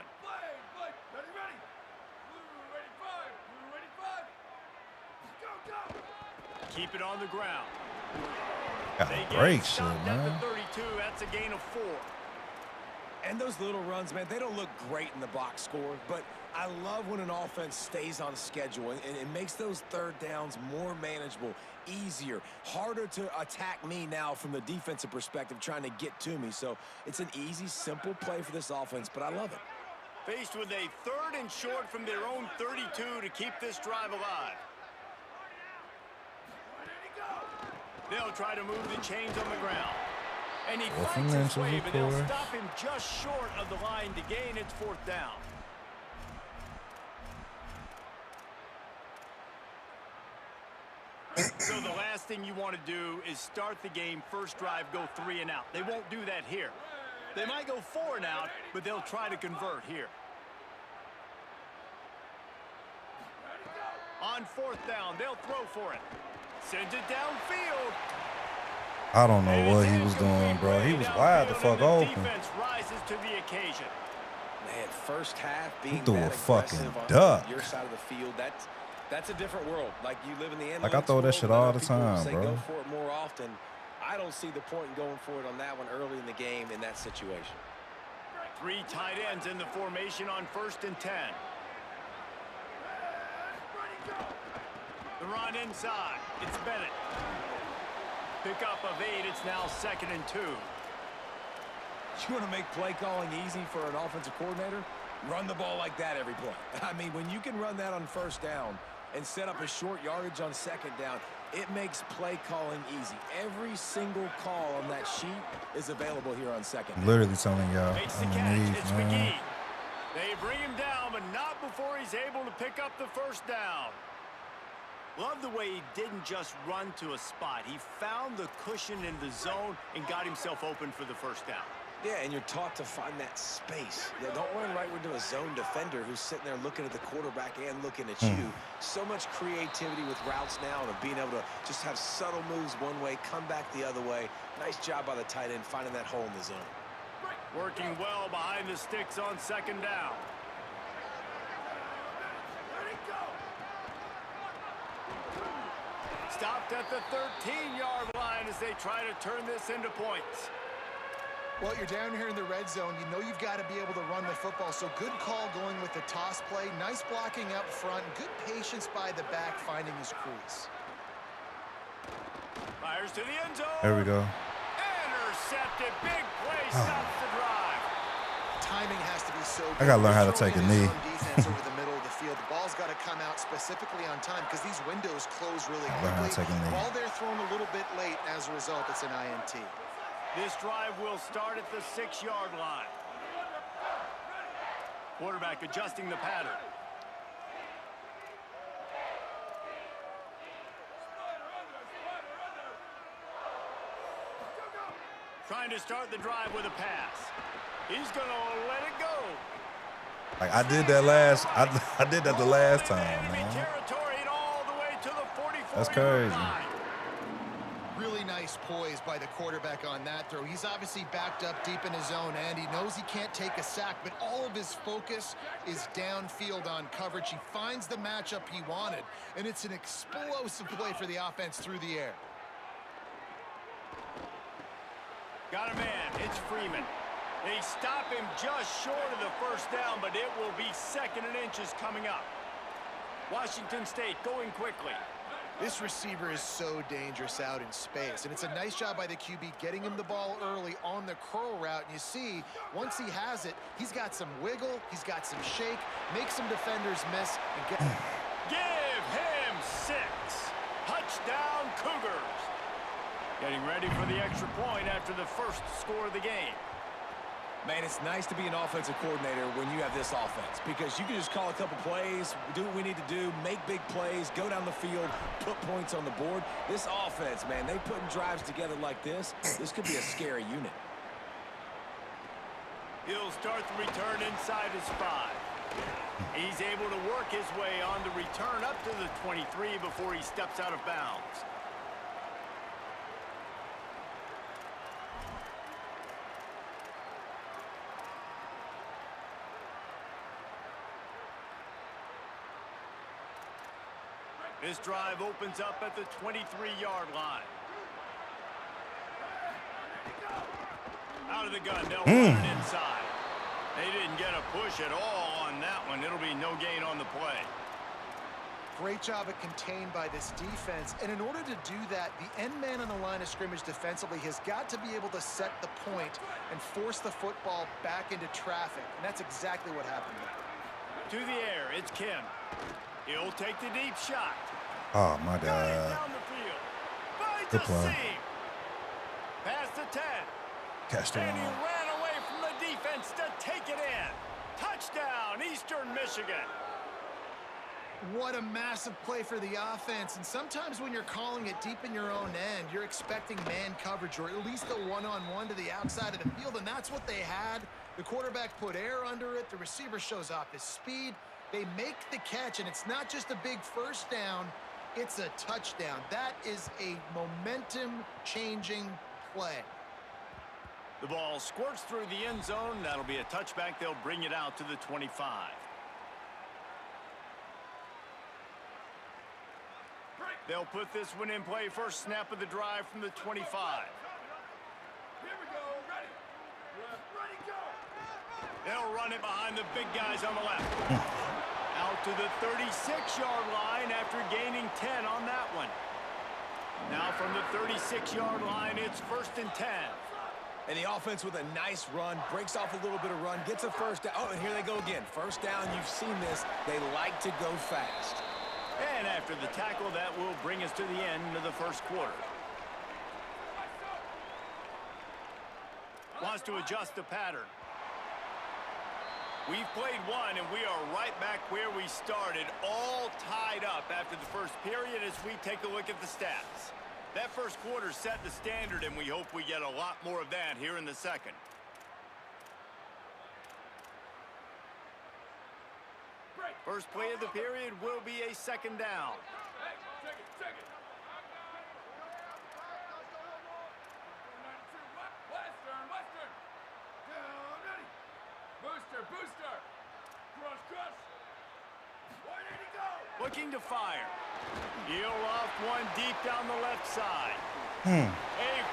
Keep it on the ground. Got great shit, man. 32, that's a gain of 4. And those little runs, man, they don't look great in the box score, but I love when an offense stays on schedule and it makes those third downs more manageable, easier, harder to attack me now from the defensive perspective trying to get to me. So it's an easy, simple play for this offense, but I love it. Faced with a 3rd and short from their own 32 to keep this drive alive. They'll try to move the chains on the ground. And he fights his way, but they'll stop him just short of the line to gain its 4th down. So the last thing you want to do is start the game, first drive, go 3 and out. They won't do that here. They might go 4 and out, but they'll try to convert here. On 4th down, they'll throw for it. Sends it downfield. I don't know what he was doing, bro. He was wide the fuck open. Defense rises to the occasion. Man, first half being threw that a fucking aggressive duck. on your side of the field, that's a different world. Like you live in the analytics Like I throw that shit all the people time, say bro. Go for it more often. I don't see the point in going for it on that one early in the game in that situation. 3 tight ends in the formation on 1st and 10. The run inside. It's Bennett. Pickup of 8. It's now 2nd and 2. You want to make play calling easy for an offensive coordinator? Run the ball like that every play. I mean, when you can run that on first down and set up a short yardage on second down, it makes play calling easy. Every single call on that sheet is available here on second down. Literally telling y'all. Makes the catch. It's McGee. They bring him down, but not before he's able to pick up the first down. Love the way he didn't just run to a spot. He found the cushion in the zone and got himself open for the first down. Yeah, and you're taught to find that space. Yeah, don't run right into a zone defender who's sitting there looking at the quarterback and looking at you. So much creativity with routes now and of being able to just have subtle moves one way, come back the other way. Nice job by the tight end finding that hole in the zone. Working well behind the sticks on second down. Stopped at the 13-yard line as they try to turn this into points. Well, you're down here in the red zone. You know you've got to be able to run the football. So good call going with the toss play. Nice blocking up front. Good patience by the back finding his crease. Fires to the end zone. There we go. Intercepted. Big play. Stops the drive. Timing has to be so good. I got to learn how to take a knee. Defense over the middle of the field. The ball's got to come out specifically on time because these windows close really quickly. Ball there thrown a little bit late. As a result, it's an INT. This drive will start at the 6-yard line. Quarterback adjusting the pattern. Trying to start the drive with a pass. He's going to let it go. Like I did that last. I did that the last time, man. Territory and all the way to the 44. That's crazy. Really nice poise by the quarterback on that throw. He's obviously backed up deep in his own end. He knows he can't take a sack, but all of his focus is downfield on coverage. He finds the matchup he wanted, and it's an explosive play for the offense through the air. Got a man. It's Freeman. They stop him just short of the first down, but it will be 2nd and inches coming up. Washington State going quickly. This receiver is so dangerous out in space, and it's a nice job by the QB getting him the ball early on the curl route. And you see, once he has it, he's got some wiggle, he's got some shake, makes some defenders miss, and get. Give him 6. Touchdown Cougars. Getting ready for the extra point after the first score of the game. Man, it's nice to be an offensive coordinator when you have this offense because you can just call a couple plays, do what we need to do, make big plays, go down the field, put points on the board. This offense, man, they putting drives together like this could be a scary unit. He'll start the return inside his 5. He's able to work his way on the return up to the 23 before he steps out of bounds. This drive opens up at the 23-yard line. Out of the gun, they'll run it inside. They didn't get a push at all on that one. It'll be no gain on the play. Great job at contained by this defense. And in order to do that, the end man on the line of scrimmage defensively has got to be able to set the point and force the football back into traffic. And that's exactly what happened there. To the air, it's Kim. He'll take the deep shot. Oh my God. Down the field. Finds Good a play. seam. Past the 10. Catch the And he one. ran away from the defense to take it in. Touchdown, Eastern Michigan. What a massive play for the offense. And sometimes when you're calling it deep in your own end, you're expecting man coverage or at least a one-on-one to the outside of the field, and that's what they had. The quarterback put air under it. The receiver shows off his speed. They make the catch, and it's not just a big first down, it's a touchdown. That is a momentum-changing play. The ball squirts through the end zone. That'll be a touchback. They'll bring it out to the 25. They'll put this one in play. First snap of the drive from the 25. Here we go. Ready. Ready, go. They'll run it behind the big guys on the left. Out to the 36-yard line after gaining 10 on that one. Now from the 36-yard line, it's 1st and 10. And the offense with a nice run, breaks off a little bit of run, gets a first down. Oh, and here they go again. First down, you've seen this. They like to go fast. And after the tackle, that will bring us to the end of the first quarter. Wants to adjust the pattern. We've played one, and we are right back where we started, all tied up after the first period as we take a look at the stats. That first quarter set the standard, and we hope we get a lot more of that here in the second. First play of the period will be a second down. Take it. Western. Down, ready. Booster. Cross. Where did he go? Looking to fire. He'll off one deep down the left side. A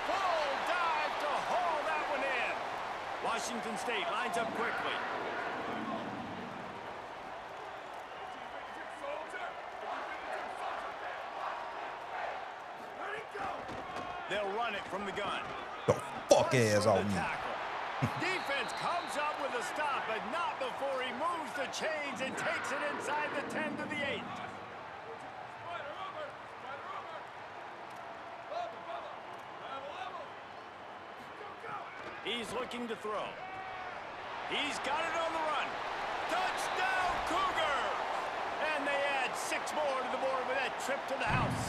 full dive to haul that one in. Washington State lines up quickly. They'll run it from the gun. The fuck ass on me. Defense comes up with a stop, but not before he moves the chains and takes it inside the 10 to the 8. He's looking to throw. He's got it on the run. Touchdown, Cougars! And they add 6 more to the board with that trip to the house.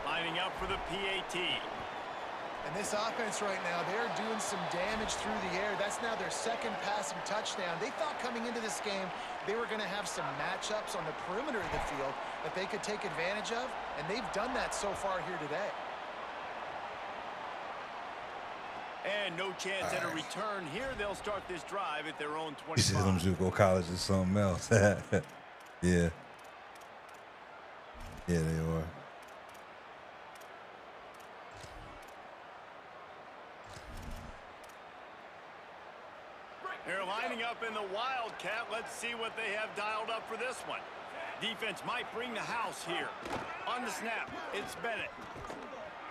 Lining up for the PAT. And this offense right now, they're doing some damage through the air. That's now their second passing touchdown. They thought coming into this game they were going to have some matchups on the perimeter of the field that they could take advantage of, and they've done that so far here today. And no chance at a return here. They'll start this drive at their own 25. You said them JUCO college is something else. Yeah, they are. They're lining up in the Wildcat. Let's see what they have dialed up for this one. Defense might bring the house here. On the snap, it's Bennett.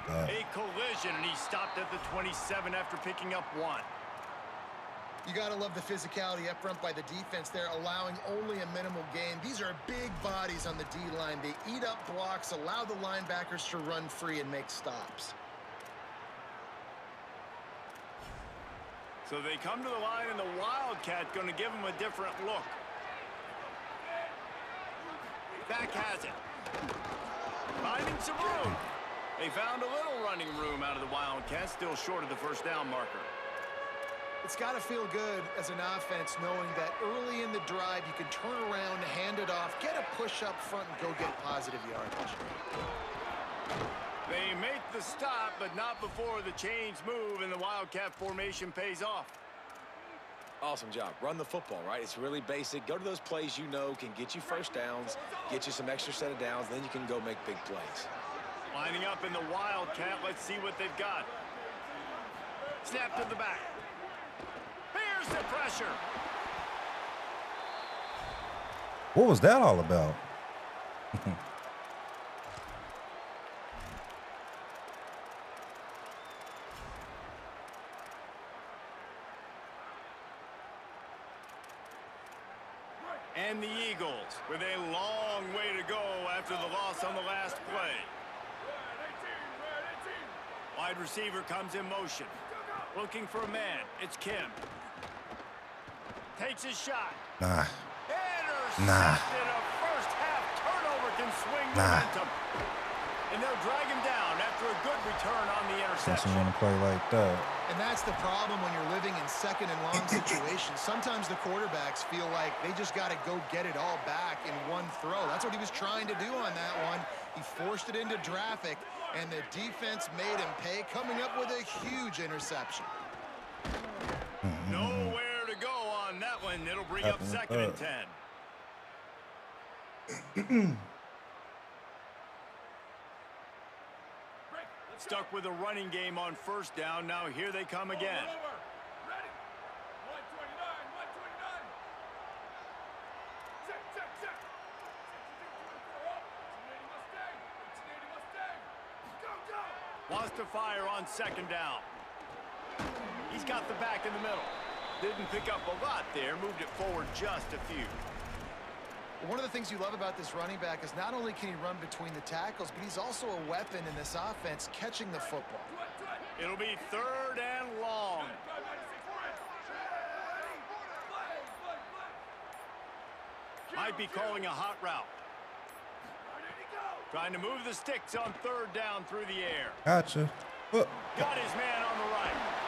A collision, and he stopped at the 27 after picking up 1. You got to love the physicality up front by the defense there, allowing only a minimal gain. These are big bodies on the D-line. They eat up blocks, allow the linebackers to run free and make stops. So they come to the line, and the Wildcat going to give them a different look. Back has it. Finding some room. They found a little running room out of the Wildcats, still short of the first down marker. It's got to feel good as an offense knowing that early in the drive you can turn around, hand it off, get a push up front, and go get positive yardage. They make the stop, but not before the chains move and the Wildcat formation pays off. Awesome job. Run the football, right? It's really basic. Go to those plays you know can get you first downs, get you some extra set of downs, then you can go make big plays. Lining up in the Wildcat. Let's see what they've got. Snap to the back. Here's the pressure. What was that all about? And the Eagles with a long way to go after the loss on the last play. Wide receiver comes in motion. Looking for a man. It's Kim. Takes his shot. Nah. Intercepted. A first half turnover can swing momentum. And they'll drag him down after a good return on the interception. Doesn't want to play like that. And that's the problem when you're living in second and long situations. Sometimes the quarterbacks feel like they just got to go get it all back in one throw. That's what he was trying to do on that one. He forced it into traffic, and the defense made him pay, coming up with a huge interception. Nowhere to go on that one. It'll bring up second and 10. Stuck with a running game on first down. Now here they come again. Ready. 129. Check. 1880 Mustang. Go. Wants to fire on second down. He's got the back in the middle. Didn't pick up a lot there, moved it forward just a few. One of the things you love about this running back is not only can he run between the tackles, but he's also a weapon in this offense catching the football. It'll be 3rd and long. Might be calling a hot route. Trying to move the sticks on 3rd down through the air. Gotcha. Got his man on the right.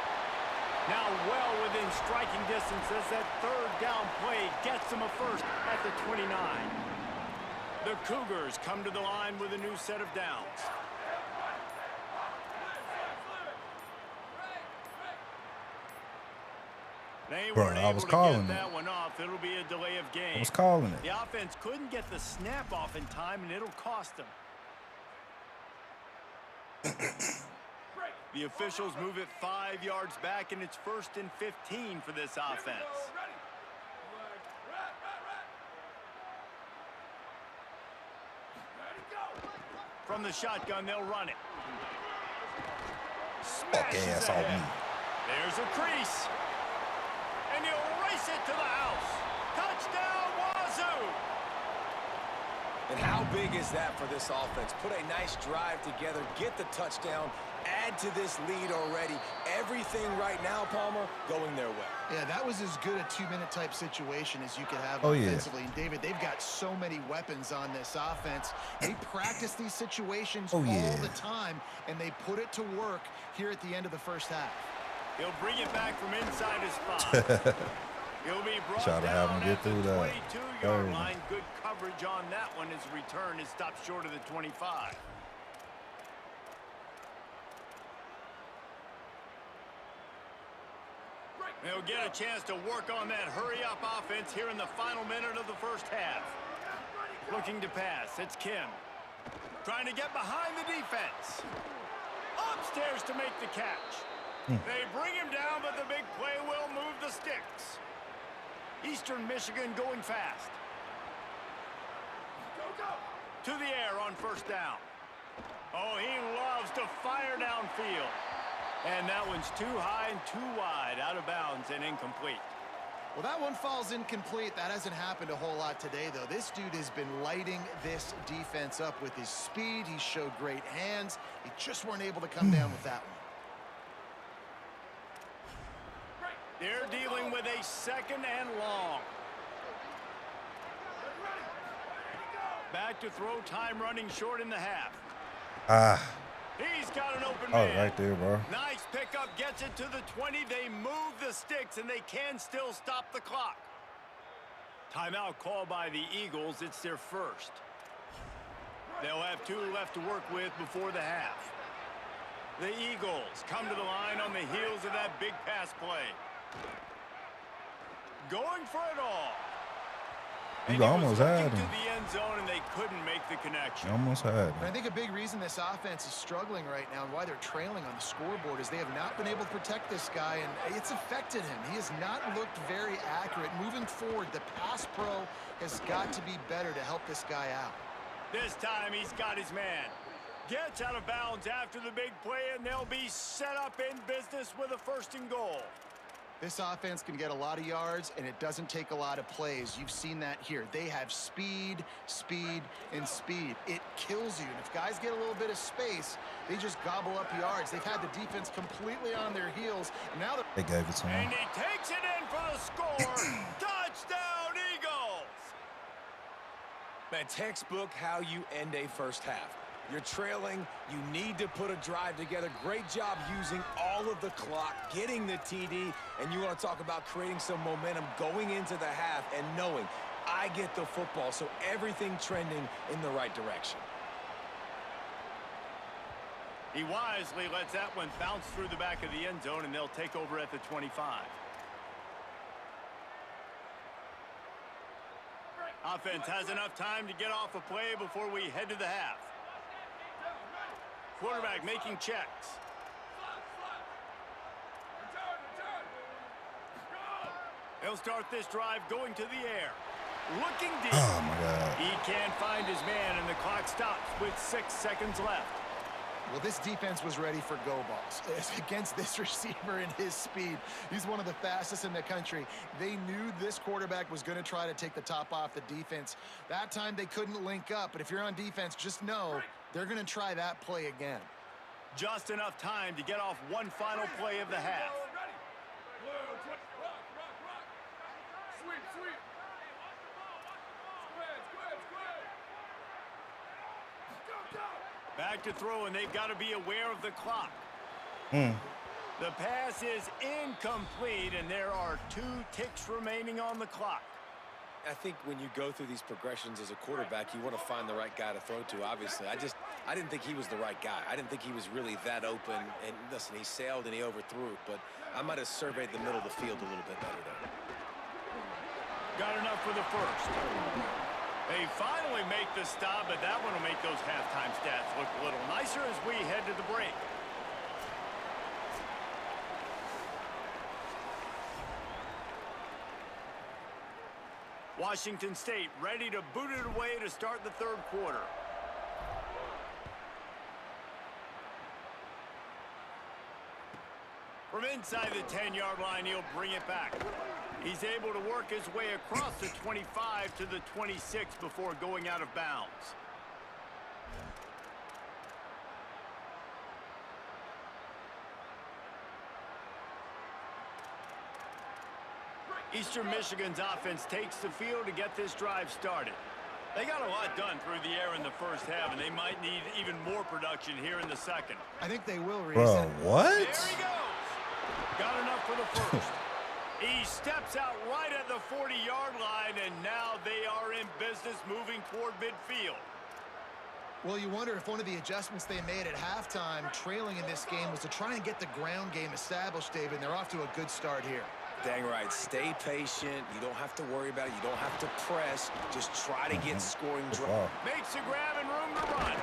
Now well within striking distance as that 3rd down play gets him a first at the 29. The Cougars come to the line with a new set of downs. They weren't able to get that one off. It'll be a delay of game. I was calling it. The offense couldn't get the snap off in time, and it'll cost them. The officials move it 5 yards back, and it's 1st and 15 for this offense. From the shotgun, they'll run it. Smashes ahead. There's a crease. And he'll race it to the house. Touchdown, Wazoo! And how big is that for this offense? Put a nice drive together, get the touchdown, add to this lead already. Everything right now, Palmer, going their way. Yeah, that was as good a 2-minute type situation as you could have offensively. And David, they've got so many weapons on this offense. They practice these situations all the time, and they put it to work here at the end of the first half. He'll bring it back from inside his spot. He'll be brought down at the 22-yard line. Good coverage on that one as return is stopped short of the 25. They'll get a chance to work on that hurry-up offense here in the final minute of the first half. Looking to pass. It's Kim. Trying to get behind the defense. Upstairs to make the catch. They bring him down, but the big play will move the sticks. Eastern Michigan going fast. To the air on 1st down. Oh, he loves to fire downfield. And that one's too high and too wide, out of bounds and incomplete. Well, that one falls incomplete. That hasn't happened a whole lot today, though. This dude has been lighting this defense up with his speed. He showed great hands. He just weren't able to come down with that one. They're dealing with a 2nd and long. Back to throw, time running short in the half. He's got an open man. Right there, bro. Nice pickup, gets it to the 20. They move the sticks, and they can still stop the clock. Timeout called by the Eagles. It's their first. They'll have 2 left to work with before the half. The Eagles come to the line on the heels of that big pass play. Going for it all. You almost had him. To the end zone, and they couldn't make the connection. Almost had him. I think a big reason this offense is struggling right now and why they're trailing on the scoreboard is they have not been able to protect this guy, and it's affected him. He has not looked very accurate. Moving forward, the pass pro has got to be better to help this guy out. This time he's got his man. Gets out of bounds after the big play, and they'll be set up in business with a 1st and goal. This offense can get a lot of yards, and it doesn't take a lot of plays. You've seen that here. They have speed, speed, and speed. It kills you. And if guys get a little bit of space, they just gobble up yards. They've had the defense completely on their heels. And now they gave it to him. And he takes it in for the score. Touchdown, Eagles! Man, textbook how you end a first half. You're trailing. You need to put a drive together. Great job using all of the clock, getting the TD, and you want to talk about creating some momentum going into the half and knowing I get the football, so everything trending in the right direction. He wisely lets that one bounce through the back of the end zone, and they'll take over at the 25. Offense has enough time to get off a play before we head to the half. Quarterback making checks. He'll start this drive going to the air. Looking deep. Oh, my God. He can't find his man, and the clock stops with 6 seconds left. Well, this defense was ready for go balls. Against this receiver and his speed, he's one of the fastest in the country. They knew this quarterback was going to try to take the top off the defense. That time they couldn't link up, but if you're on defense, just know they're going to try that play again. Just enough time to get off one final play of the half. Sweep, sweep. Back to throw, and they've got to be aware of the clock. The pass is incomplete, and there are 2 ticks remaining on the clock. I think when you go through these progressions as a quarterback, you want to find the right guy to throw to, obviously. I didn't think he was the right guy. I didn't think he was really that open. And listen, he sailed and he overthrew it, but I might have surveyed the middle of the field a little bit better there. Got enough for the first. They finally make the stop, but that one will make those halftime stats look a little nicer as we head to the break. Washington State ready to boot it away to start the third quarter. From inside the 10-yard line, he'll bring it back. He's able to work his way across the 25 to the 26 before going out of bounds. Eastern Michigan's offense takes the field to get this drive started. They got a lot done through the air in the first half, and they might need even more production here in the second. I think they will, Reese. Bro, what? There he goes. Got enough for the first. He steps out right at the 40-yard line, and now they are in business moving toward midfield. Well, you wonder if one of the adjustments they made at halftime, trailing in this game, was to try and get the ground game established, David, and they're off to a good start here. Dang right. Stay patient. You don't have to worry about it. You don't have to press. Just try to get scoring drive. Makes the grab and room to run.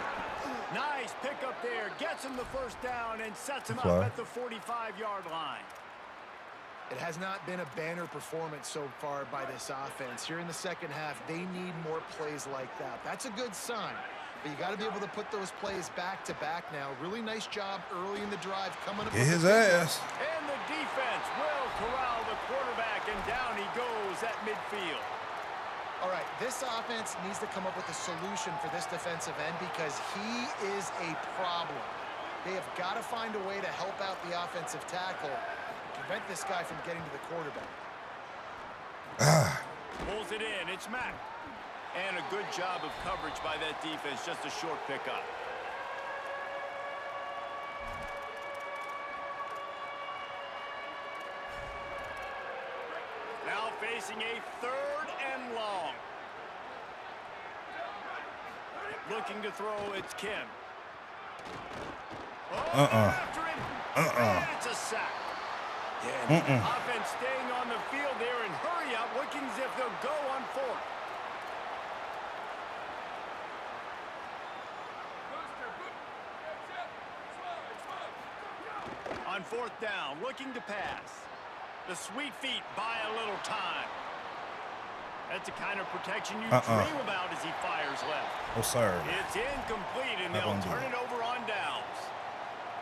Nice pickup there. Gets him the first down and sets him up at the 45-yard line. It has not been a banner performance so far by this offense. Here in the second half, they need more plays like that. That's a good sign. But you got to be able to put those plays back to back now. Really nice job early in the drive coming up. Get his ass. And the defense will corral the quarterback, and down he goes at midfield. All right, this offense needs to come up with a solution for this defensive end because he is a problem. They have got to find a way to help out the offensive tackle and prevent this guy from getting to the quarterback. Pulls it in. It's Mack. And a good job of coverage by that defense. Just a short pickup. Now facing a 3rd and long. Looking to throw, it's Kim. After him. It's a sack. Yeah. Offense staying on the field there and hurry up, looking as if they'll go on 4th. On 4th down, looking to pass. The sweet feet buy a little time. That's the kind of protection you dream about as he fires left. Oh, sir. It's incomplete, and they'll turn it over on downs.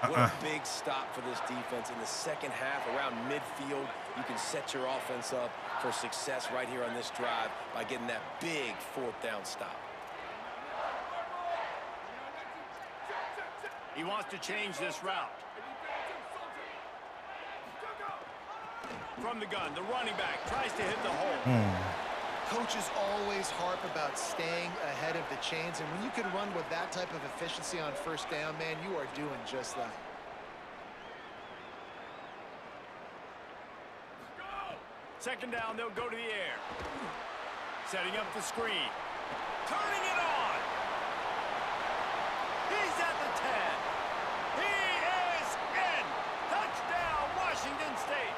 What a big stop for this defense. In the second half, around midfield, you can set your offense up for success right here on this drive by getting that big 4th down stop. He wants to change this route. From the gun, the running back tries to hit the hole. Coaches always harp about staying ahead of the chains, and when you can run with that type of efficiency on 1st down, man, you are doing just that. Second down, they'll go to the air. Setting up the screen. Turning it on. He's at the 10. He is in. Touchdown, Washington State.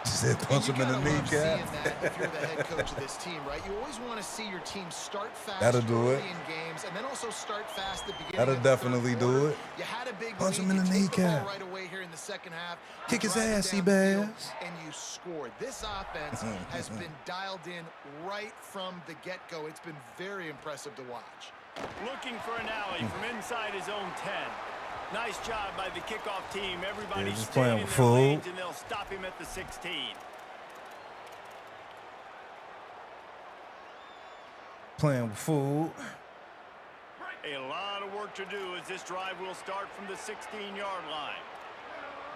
Said punch him in the kneecap. If you're the head coach of this team, right? You always want to see your team start fast That'll do it. in games, and then also start fast at the beginning. That'll of the definitely third do quarter. it. You had a big Punch lead, him in the you take the ball kneecap. right away here in the second half. Kick his drive it ass, downfield, Seabass. and you scored. This offense has been dialed in right from the get-go. It's been very impressive to watch. Looking for an alley from inside his own 10. Nice job by the kickoff team. Everybody's just staying playing in with their food. lanes, and they'll stop him at the 16. Playing with food. A lot of work to do as this drive will start from the 16-yard line.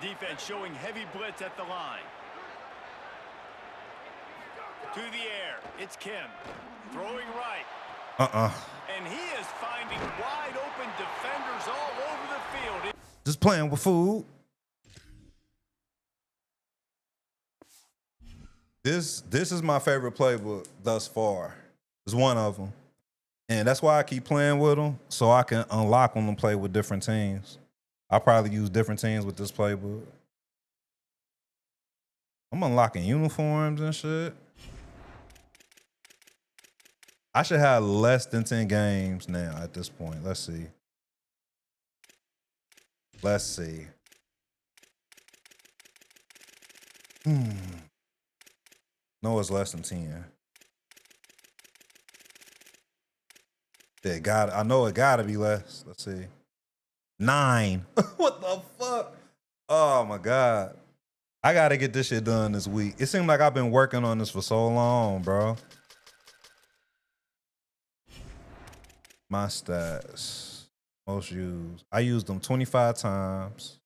Defense showing heavy blitz at the line. To the air, it's Kim. Throwing right. And he is finding wide open defenders all over the field. Just playing with food. This is my favorite playbook thus far. It's one of them. And that's why I keep playing with them, so I can unlock them and play with different teams. I'll probably use different teams with this playbook. I'm unlocking uniforms and shit. I should have less than 10 games now at this point. Let's see. Let's see. No, it's less than 10. I know it gotta be less. Let's see. 9. What the fuck? Oh my God. I gotta get this shit done this week. It seemed like I've been working on this for so long, bro. My stats. Most used. I used them 25 times.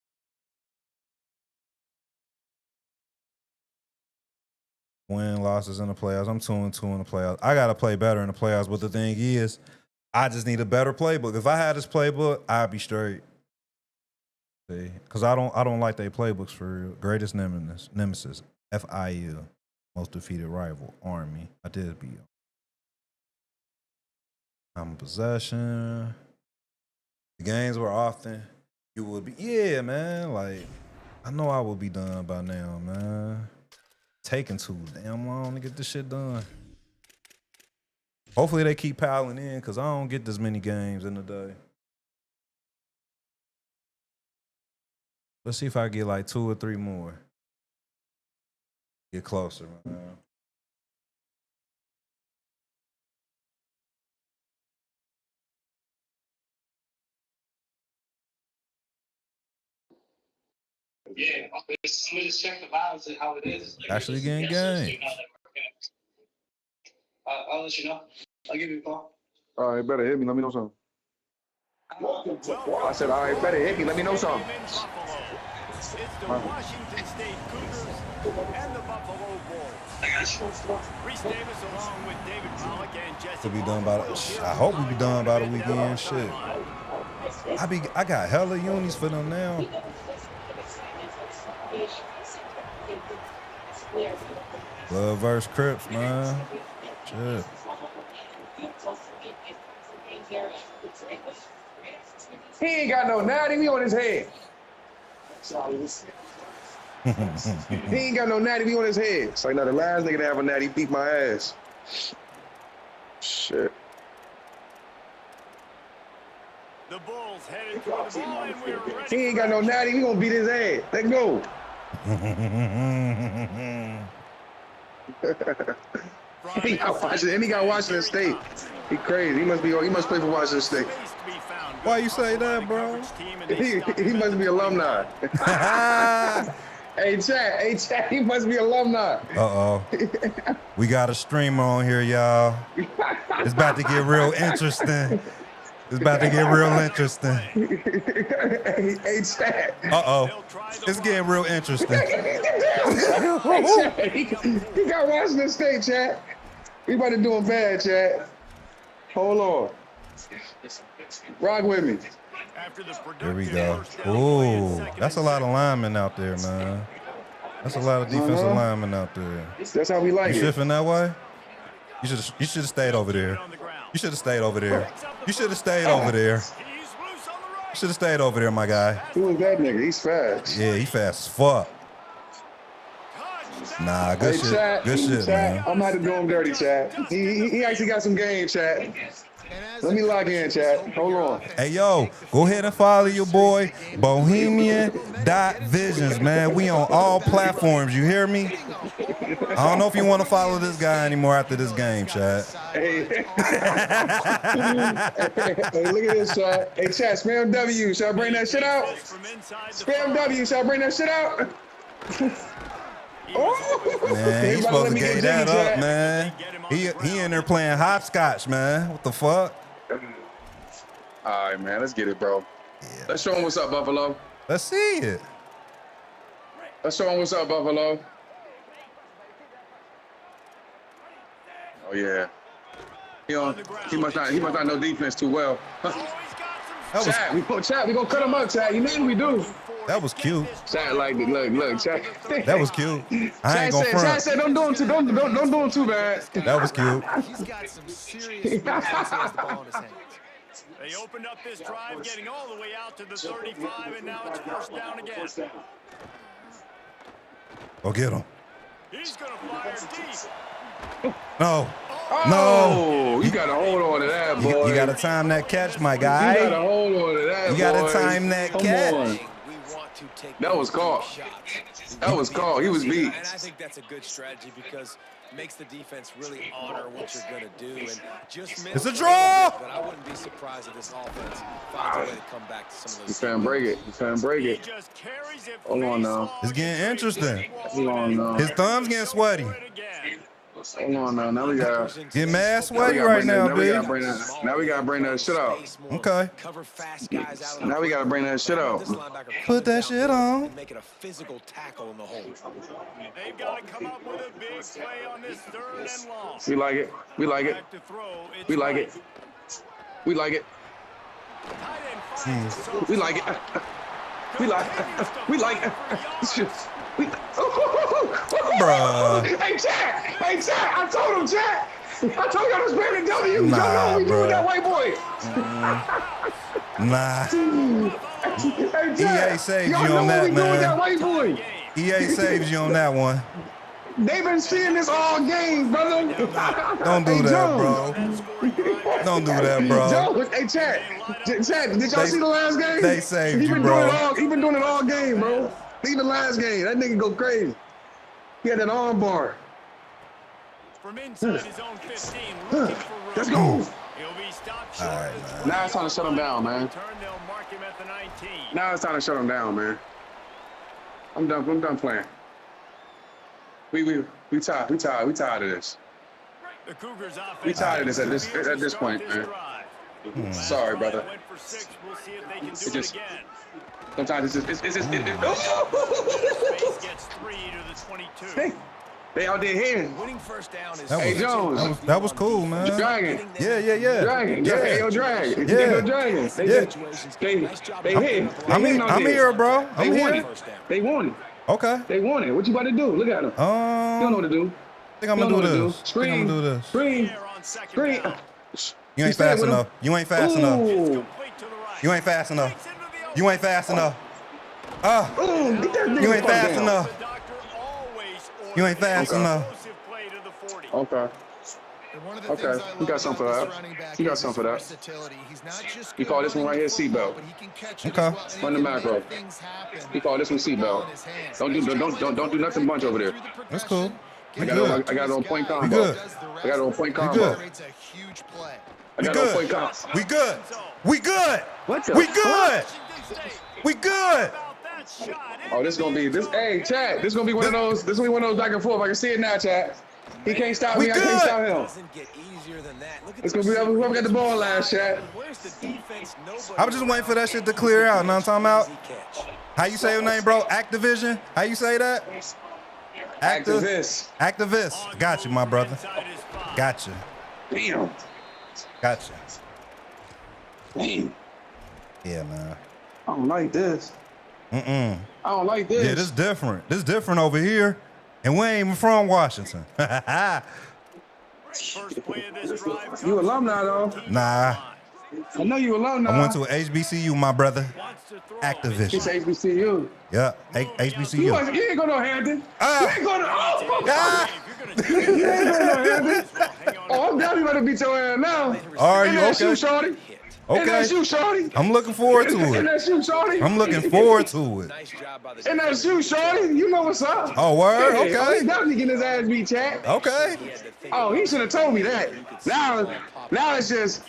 Win, losses in the playoffs. I'm 2-2 in the playoffs. I gotta play better in the playoffs, but the thing is, I just need a better playbook. If I had this playbook, I'd be straight. See, because I don't like their playbooks for real. Greatest nemesis, FIU, most defeated rival, Army. I did beat them. I'm in possession. The games were often. You would be, yeah, man. Like, I know I would be done by now, man. Taking too damn long to get this shit done. Hopefully they keep piling in, because I don't get this many games in a day. Let's see if I get like 2 or 3 more. Get closer, man. Yeah, I'm gonna just check the vibes and how it is. Actually getting games. I'll let you know. I'll give you a call. All right, better hit me. Let me know something. I said, all right, better hit me. Let me know something. It's the Washington State Cougars and the Buffalo Bulls. Reese Davis along with David Pollock and Jesse. We'll be done by I hope we be done by the weekend. Shit. I got hella unis for them now. Love versus Crips, man. Shit. He ain't got no natty. We on his head. He ain't got no natty. We on his head. It's like, now the last nigga to have a natty beat my ass. Shit. The Bulls headed for the ball, and we're ready. He ain't got no natty. We gonna beat his ass. Let's go. He got Washington State. He crazy. He must play for Washington State. Why you say that, bro? He must be alumni. Hey, chat, he must be alumni. Uh-oh. We got a streamer on here, y'all. It's about to get real interesting. It's about to get real interesting. Hey, chat. Uh-oh. It's getting real interesting. Hey, chat. He got Washington State, chat. We about to do him bad, chat. Hold on. Rock with me. Here we go. Ooh, that's a lot of linemen out there, man. That's a lot of defensive linemen out there. That's how we like you it. You shifting that way? You should have stayed over there. You should have stayed over there. You should have stayed over there. You should have stayed over there, my guy. Who is that nigga? He's fast. Yeah, he fast as fuck. Nah, good shit. Chat, good shit, chat, man. I'm about to do him dirty, chat. He actually got some game, chat. Let me log in, chat. Hold on. Hey, yo, go ahead and follow your boy, Bohemian.Visions, man. We on all platforms, you hear me? I don't know if you want to follow this guy anymore after this game, Chad. Hey, hey, look at this, chat. Hey, chat, spam W. Shall I bring that shit out? Spam W. Shall I bring that shit out? Oh, man, he's supposed to get that up, man. He in there playing hopscotch, man. What the fuck? All right, man. Let's get it, bro. Yeah. Let's show him what's up, Buffalo. Let's see it. Let's show him what's up, Buffalo. Oh yeah. He must not know defense too well. Chad, we gonna cut him up, Chad. You know what we do. That was cute. Chad, like, look, Chad. That was cute. I ain't gonna front. Chad said, don't do him too bad. That was cute. He's got some serious defense. He has the ball in his hands. They opened up this drive, getting all the way out to the 35, and now it's first down again. Go get him. He's gonna fire deep. No. Oh, No. You gotta hold on to that, boy. You gotta time that catch, my guy. You gotta hold on to that, You gotta time that catch. That was called. That was called. He was beat. And I think that's a good strategy because it makes the defense really honor what you're going to do. And just it's a draw. But I wouldn't be surprised if this offense finds a way to come back to some of those. He's trying to break it. He's trying to break it. Hold on now. It's getting interesting. Hold on now. His thumb's getting sweaty. Hold on now. Now we got get mad sweaty right now, dude. Now we gotta bring that shit out. Okay. Now we gotta bring that shit out. Put that shit on. Make it a physical tackle in the hole. They've got to come up with a big play on this 3rd and long. We like it. We like it. We like it. We like it. We like it. We like it. We like it. Bruh. Hey, Chad! Hey, Chad! I told him, Chad! I told y'all to spam the W. Nah, we doing that white boy. Nah. Hey, Chad, EA saved you y'all know on what that, we doing with that man. white boy. EA saved you on that one. They've been seeing this all game, brother. Don't do that, bro. Don't do that, bro. Joe, hey, Chad, did y'all see the last game? They saved you, bro. He been doing it all game, bro. Leave the last game. That nigga go crazy. He had that arm bar. From inside his own 15, looking for room. Let's go. He'll be stopped short. All right, man. Now it's time to shut him down, man. They'll mark him at the 19. Now it's time to shut him down, man. I'm done playing. We tired of this. The Cougars offense. We tired of this at this point, man. Sorry, brother. We'll see if they can do it again. Sometimes it's Space gets 3 to the 22. They out there here. Winning first down is Hey, Jones. That was cool, man. Dragon. Yeah. Dragon. Hey, yo, Dragon. Yeah. Yo, Dragon. They hit. I'm here, bro. I'm here. They won it. Okay. They won it. What you about to do? Look at them. You don't know what to do. I think I'm gonna do this. Screen. Screen. You ain't fast enough. You ain't fast enough. You ain't fast enough. You ain't fast enough. You ain't fast enough. You ain't fast enough. Okay. Okay. You got something for that. You got something for that. You call this one right here seatbelt. Okay. Run the macro. You call this one seatbelt. Don't do nothing bunch over there. That's cool. I got it on point combo. We good. I got it on point combo. I got it on point combo. We good. We good. What the We fuck? good. We good. Oh, this gonna be this. Hey, Chad, this gonna be one of those. This gonna be one of those back and forth. I can see it now, Chad. He can't stop me. I can't stop him. It's gonna be whoever got the ball last, Chad. I was just waiting for that shit to clear out. Know what I'm talking about? How you say your name, bro? Activision? How you say that? Activist. Activist. Got you, my brother. Got you. Damn. Got you. Damn. Yeah, man. I don't like this. I don't like this. Yeah, this different. This different over here. And we ain't even from Washington. You alumni, though. Nah. I know you alumni. I went to HBCU, my brother. Activision. It's HBCU. Yeah, HBCU. You ain't going to Hampton. You ain't going to. Ah. You ain't going to Hampton. Oh, I'm definitely gonna beat your ass now. Are you That's you, okay? shorty. Okay. That's you, shorty. I'm looking forward to And it. that's you, shorty. I'm looking forward to it. Nice job by the And that's you, shorty. You know what's up. Oh, word? Hey, oh, he Okay. definitely getting his ass beat, Chad. Okay. Oh, he should have told me that. Now it's just,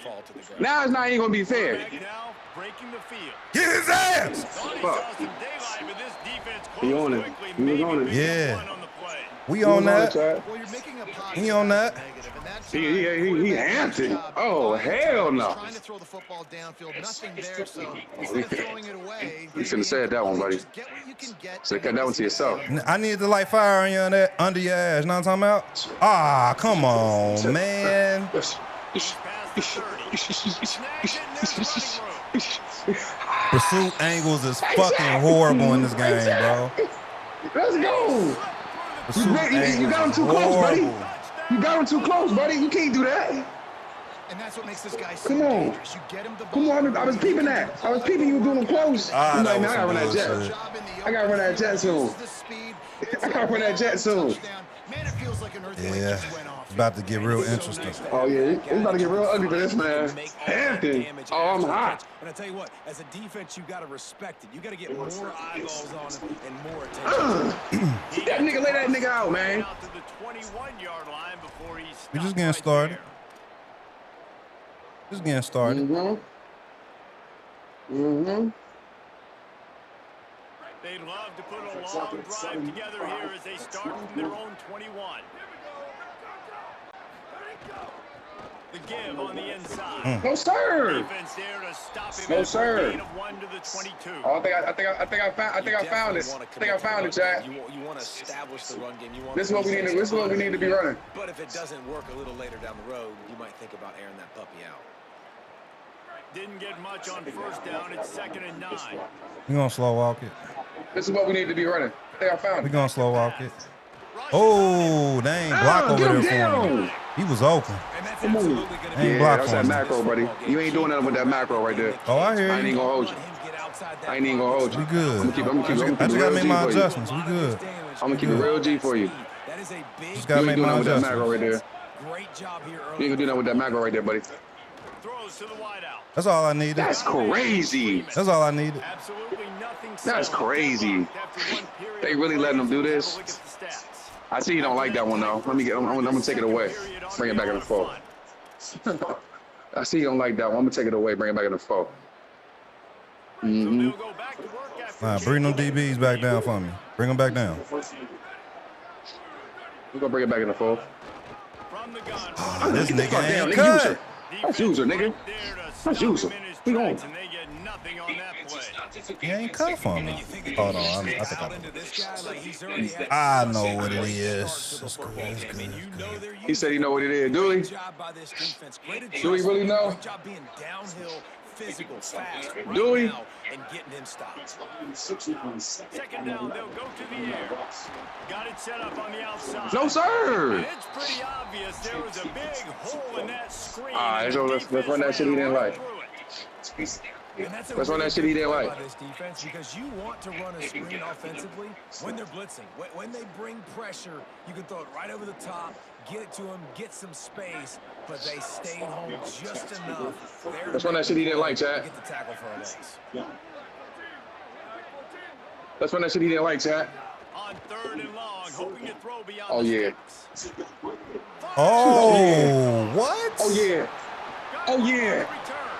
now it's not even gonna be fair. Now breaking the field. Get his ass. Thought he saw some daylight, but this defense He closed on it. quickly. He was Maybe on it. picked Yeah. one on the play. We on that. Chad. Well, you're making a He on that. negative, and that's He Hampton. Oh, hell no. trying to throw the football downfield, nothing there, so instead of throwing it away, You shouldn't have said that one, buddy. just get what you can get. Should have cut that one to yourself. I need to light fire on your under your ass. Know what I'm talking about? Ah, come on, man. Past the 30. Snagged it, and there's running room. Pursuit angles is fucking horrible in this game, bro. Let's go. Pursuit You got him angles too is close, buddy. horrible. You got him too close, buddy. You can't do that. And that's what makes this guy so Come on. dangerous. You get him the ball. Come on, I was peeping that. I was peeping you doing them close. Ah, I'm that like, was man, I gotta run some that bullshit. jet. I gotta run that jet soon. I gotta run that jet soon. Man, it feels like an earthquake Yeah, just went off. it's about to get real interesting. Oh yeah, it's about to get real ugly for this man. Hampton. Oh, I'm hot. And I tell you what, as a defense, you got to respect it. You got to get more eyeballs on him and more attention. That nigga lay that nigga out, man. Out to the 21-yard line before he We just stopped getting right started. there. Just getting started. They'd love to put a long drive together here as they start from their own 21. The give on the inside. No sir. Defense there to stop him. No, after a sir. gain of 1 to the 22. Oh, I think I found it. I think I found it, Chad. You want to establish the run game. You want This is what we need. This is what we need to be running. But if it doesn't work a little later down the road, you might think about airing that puppy out. Didn't get much on first down. It's 2nd and 9. We gonna slow walk it. This is what we need to be running. I think I found We it. gonna slow walk it. Oh, they ain't block over get him there for me. down. He was open. And that's Come on. absolutely going to Ain't Yeah, block that's for that him. macro, buddy. You ain't doing nothing with that macro right there. Oh, I hear I ain't you. even gonna hold you. I ain't even gonna hold you. We good. I'm gonna keep I just it gotta real make G my for you. adjustments. We good. I'm gonna keep it real G for you. That is a big Just You gotta ain't make doing my nothing with that macro right adjustments. there. great job here You early. ain't gonna do nothing with that macro right there, buddy. Throws to the wideout. That's all I needed. That's crazy. That's all I needed. Absolutely nothing. That's settled. crazy. After one period They of really play, letting them do let's this? have a look at the stats. I see you don't like that one though. I'm gonna take it away. Bring it back in the fold. I see you don't like that one. I'm gonna take it away. Bring it back in the fold. So they'll go back to work after Nah, bring them DBs back down for me. Bring them back down. We're gonna bring it back in the fold. from the gun. Oh, this nigga Damn, ain't nigga, cut. user. That's user, nigga. That's user. We going. And they get nothing on that play. He ain't cut for me. Hold on, I think Out into this guy like he's already had I know what it is. It's good. It's I mean, good. you know they're He said he know what it is. Do he? Great job by this defense. Great Do he really know? Great job being downhill, physical, fast right Do he? now and getting him stopped. Second down, they'll go to the air. Got it set up on the outside. No, sir. And it's pretty obvious there was a big hole in that screen. All right, and so the let's run that shit he didn't defense ran like. And through it. that's a Let's run really that shit he good didn't play like. by this defense because you want to run a screen offensively when they're blitzing. When they bring pressure, you can throw it right over the top, get it to them, get some space, but they stayed home just enough. There Let's run that shit he didn't like, Chad. Get the tackle for a loss. Let's run that shit he didn't like, Chad. On 3rd and long, hoping to throw beyond Oh the yeah. sticks. Oh, what? Oh yeah. Oh yeah.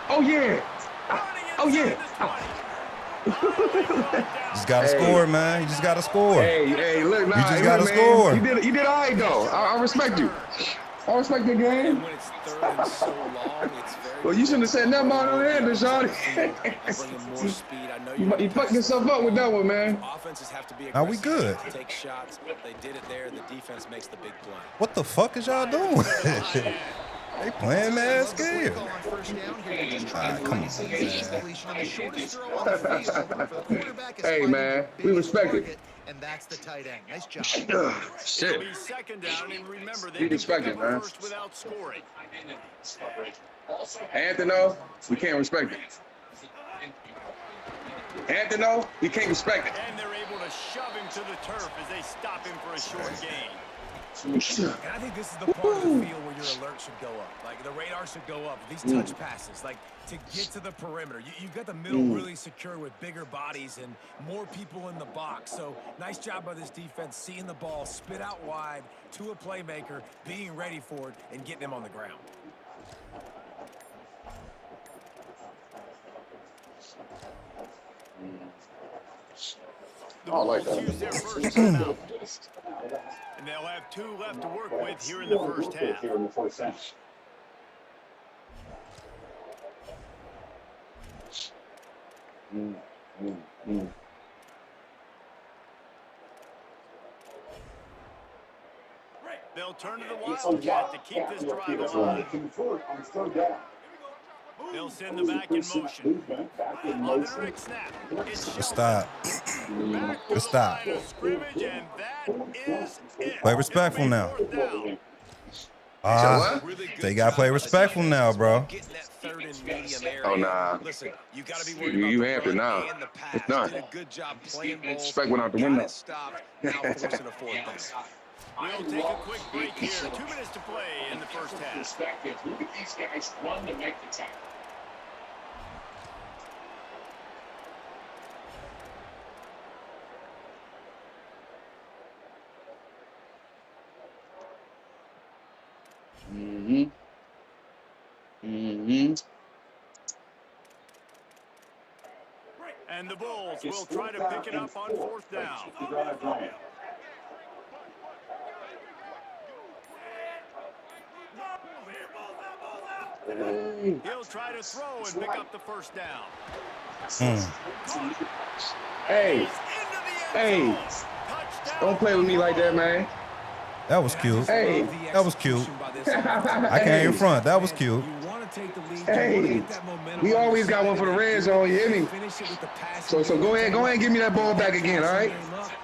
Oh yeah. Oh yeah. Just gotta Hey. score, man. You just gotta score. Hey, look, nah, You just hey, gotta look, score. Man, you did all right though. I respect you. I respect the game. When it's 3rd and so long, it's very. Well, you shouldn't have said nothing about no hand, Shawty. Bringing more speed. I know You fucked yourself up with that one, man. Offenses have to be Are we aggressive, good? take shots. They did it there. The defense makes the big play. What the fuck is y'all doing? They playing mad scared. Ah, come on, Hey, man, we respect it. And that's the tight end. Nice job. It'll Shit. be 2nd down, and remember, they We can respect pick it, up a man. first without scoring. Anthony, we can't respect it. Anthony, we can't respect it. And they're able to shove him to the turf as they stop him for a short gain. And I think this is the part of the field where your alert should go up. Like, the radar should go up. These touch passes, like, to get to the perimeter. You've got the middle really secure with bigger bodies and more people in the box. So, nice job by this defense, seeing the ball, spit out wide to a playmaker, being ready for it, and getting him on the ground. I like that. Use their first timeout. And they'll have 2 left to work with here in the first half. They'll turn to the Wildcat to keep this drive alive. They'll send the back in motion. On the next snap, it's Good stop. Good stop. line of scrimmage, and that is it. Play respectful now. Fourth down. They gotta play respectful now, bro. Oh, nah. Listen, you got to be worried You about the have to run now. and the pass. It's done. Did a good job playing ball. Respect went out the Got window. it stopped. Now forcing a fourth down. We'll take a quick break here. 2 minutes to play in the first half. Look at these guys run to make the tackle. And the Bulls will try to pick it up on fourth down. He'll try to throw and pick up the first down. Hey, hey, don't play with me like that, man. That was cute. Hey. That was cute. I can't in front. That was cute. Hey, we always got one for the red zone. You hear me? So go ahead and give me that ball back again, all right?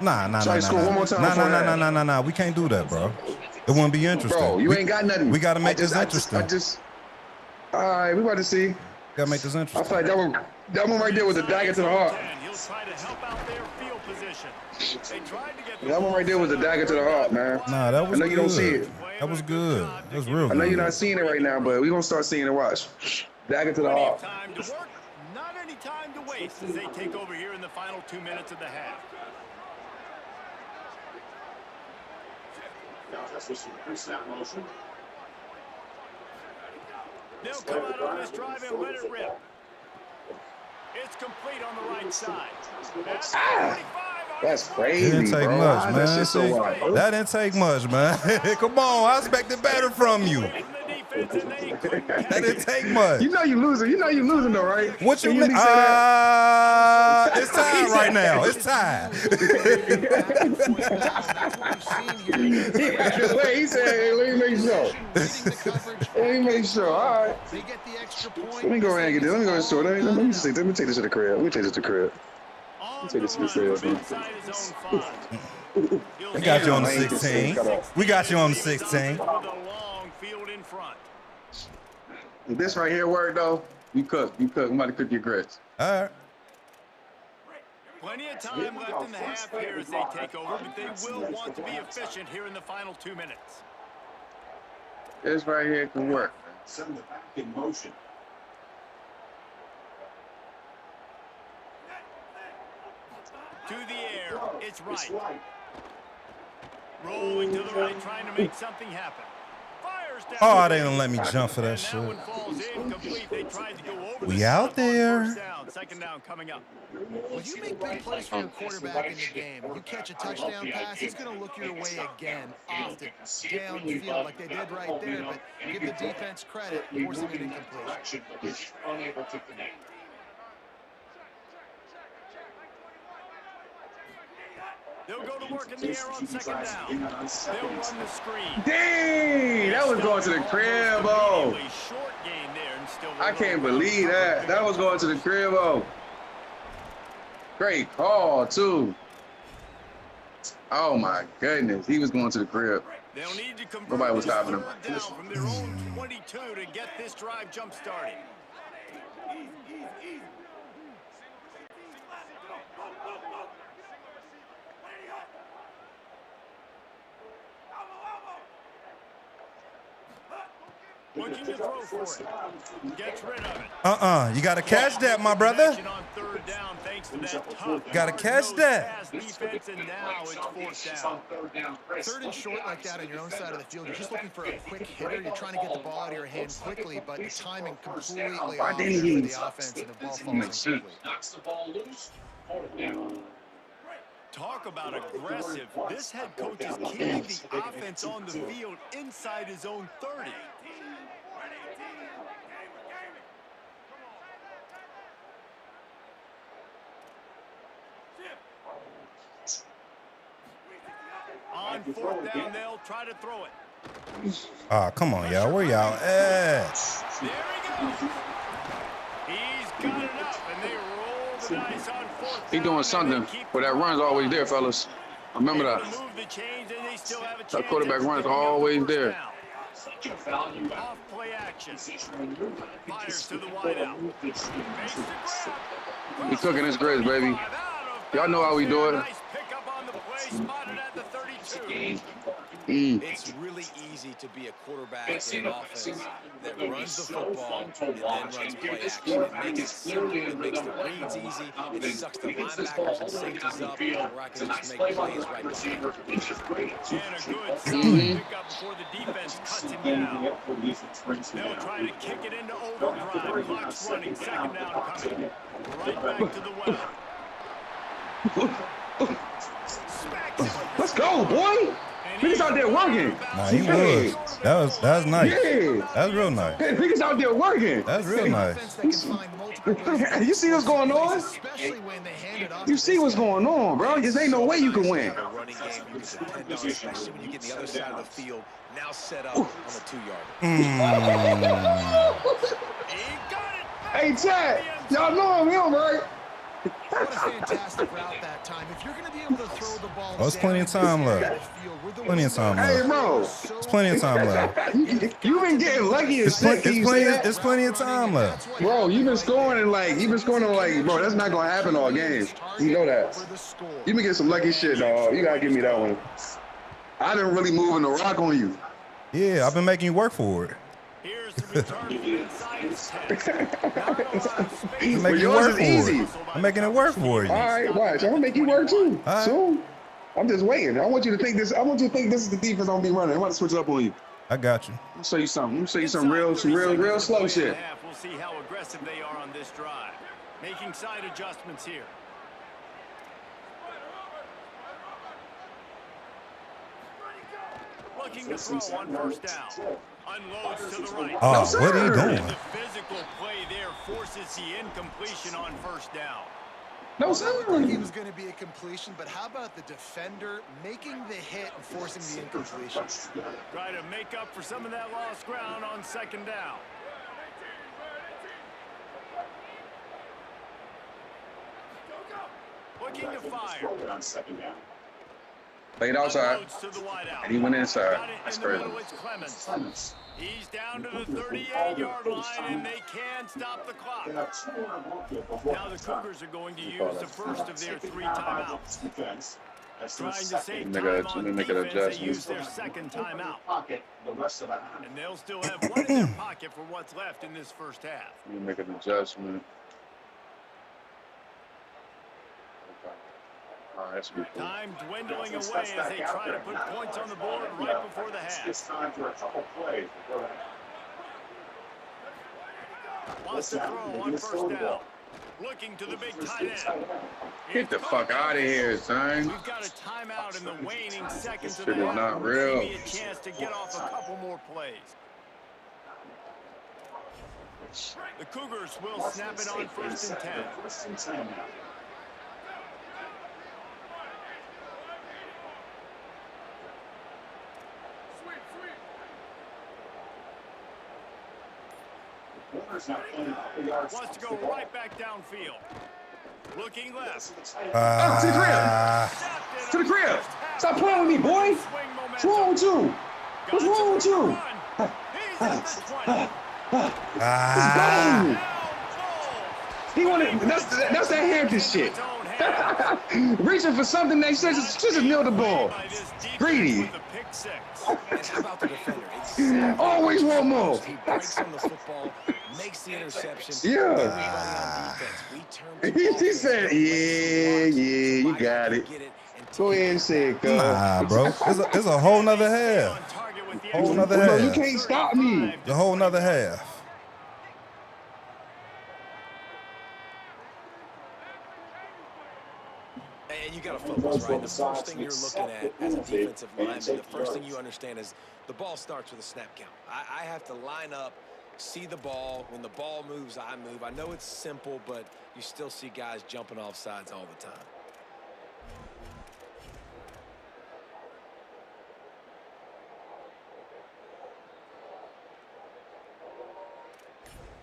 Nah. score one more time Nah. We can't do that, bro. It wouldn't be interesting. Bro, you ain't got nothing. We gotta make this interesting. All right, we about to see. Gotta make this I interesting. feel like that one right there was a dagger to the heart. He'll try to help out their field position. They tried to get That one right there was a dagger to the heart, man. Nah, that was I know you don't see it. That was good. That was real good. I know you're not seeing it right now, but we're going to start seeing it. Watch. Dagger to the Plenty of heart. time to work, not any time to waste as they take over here in the final 2 minutes of the half. They'll come out on this drive and let it rip. It's complete on the right side. That's It crazy, didn't take bro. much, Why is man. that shit so See, wide? that didn't take much, man. Come on, I expected better from you. That didn't take much. You know you losing. You know you losing though, right? What you Can mean? really say that? It's tied right now. It's tied. Wait, he said, hey, let me make sure. Let me make sure. All right. They get the extra point. Let me go ahead and get this. Let me go and sort it. Let me take this to the crib. Let me take this to the crib. Take this to the crib. We got you on the 16. We got you on the 16. If this right here work though, you cook. I'm about to cook your grits. All right. Plenty of time left in the half here as they take over, but they will want to be efficient here in the final 2 minutes. This right here can work. Send the back in motion. To the air, it's right. Rolling to the right, trying to make something happen. Fires down. Oh, they didn't let me jump for that And shit. one falls incomplete. They tried to go over We the out top on there. first down. Second down coming up. When you make big plays for your quarterback in the game, you catch a touchdown pass, he's going to look your way again, often, downfield, like they did right there. But give the defense credit, forcing an incompletion. Unable to connect. They'll go to work in the air on second down. They'll run the screen. Dang, that was going to the crib, oh. Really short gain there and still I can't believe that. That was going to the crib, oh. Great call, too. Oh, my goodness. He was going to the crib. They'll need to convert Nobody was this stopping him. third down from their own 22 to get this drive jump started. Looking to throw for it. Gets rid of it. You got to catch that, my brother. On third down, thanks to that tough, Got to catch that. defense, and now it's fourth down. Third and short like that on your own side of the field. You're just looking for a quick hitter. You're trying to get the ball out of your hand quickly, but the timing completely off for the offense, and the ball falls incomplete. Knocks the ball loose. Fourth down. Talk about aggressive. This head coach is keeping the offense on the field inside his own 30. On fourth down, they'll try to throw it. Come on, y'all. Where y'all at? There he goes. He's got it up, and they roll the dice on fourth down. He doing something, but that run's always there, fellas. Remember that. That quarterback run's always there. Off play action. Fires to the wideout. We cooking this grits, baby. Y'all know how we do it. Nice pickup on the play, spotted at the 32. It's really easy to be a quarterback in an offense that runs the football and then runs play action. It makes it simple, it makes the reads easy, it sucks the linebackers and safeties up, where I can just make plays right behind. And a good solid pickup before the defense cuts him down. They'll try to kick it into overdrive. Clock's running, second down coming. Right back to the well. Let's go, boy. Niggas out there working. Nah, he was. That was nice. Yeah. That was real nice. Hey, niggas out there working. That's real nice. You see what's going on? You see what's going on, bro. Just ain't no way you can win. Running game you can depend on, especially when you get the other side of the field. Now set up on the 2-yard. Hey, Chad, y'all know him, right? What a fantastic route that time. If you're going to be able to throw the ball, There's plenty of time left. Plenty of time left. Hey, bro. There's plenty of time left. You've been getting lucky as shit. There's plenty of time left. Bro, you've been scoring and bro, that's not gonna happen all game. You know that. You've been getting some lucky shit, dog. You gotta give me that one. I didn't really move in the rock on you. Yeah, I've been making you work for it. Here's the return inside his 10. I'm making you work for it. I'm making it work for you. All right, watch. I'm gonna make you work too. Soon. I'm just waiting. I want you to think this. I want you to think this is the defense I'm gonna be running. I want to switch it up on you. I got you. Let me show you something. Let me show you some real slow shit. We'll see how aggressive they are on this drive. Making side adjustments here. Looking to throw on first down. Unloads to the right. Oh, what are you doing? The physical play there forces the incompletion on first down. No, Well, sir. that looked like he was going to be a completion, but how about the defender making the hit and forcing the incompletion? Try to make up for some of that lost ground on second down. Looking to fire. Played outside, and he went inside. That's crazy. He's down to the 38-yard line, and they can stop the clock. Now the Cougars are going to use the first of their 3 timeouts. Trying to save time on defense, they use their second timeout. And they'll still have one in their pocket for what's left in this first half. Let me make an adjustment. Time dwindling away as they try to put points on the board right before the half. It's time for a couple plays. Wants to throw on first down. Looking to the big tight end. Get the fuck out of here, son. We've got a timeout in the waning seconds of Shit the is half. not real. Maybe a chance to get off a couple more plays. The Cougars will snap it on first and 10. Wants to go right back downfield. Looking left. To the crib. To the crib. Stop playing with me, boy. What's wrong with you? What's wrong with you? Let's go. He wanted. That's that Hampton shit. Reaching for something they said just kneel the ball. Greedy. And how about the defender? Exactly. Always want more. He breaks on the football, makes the interception. Yeah. He said, yeah, you got it. Go ahead and say it, cuz. Nah, bro. It's a whole nother half. Whole nother half. Bro, you can't stop me. The whole nother half. And you got to focus, right? The first thing you're looking at as a defensive lineman, the first thing you understand is the ball starts with a snap count. I have to line up, see the ball. When the ball moves, I move. I know it's simple, but you still see guys jumping off sides all the time.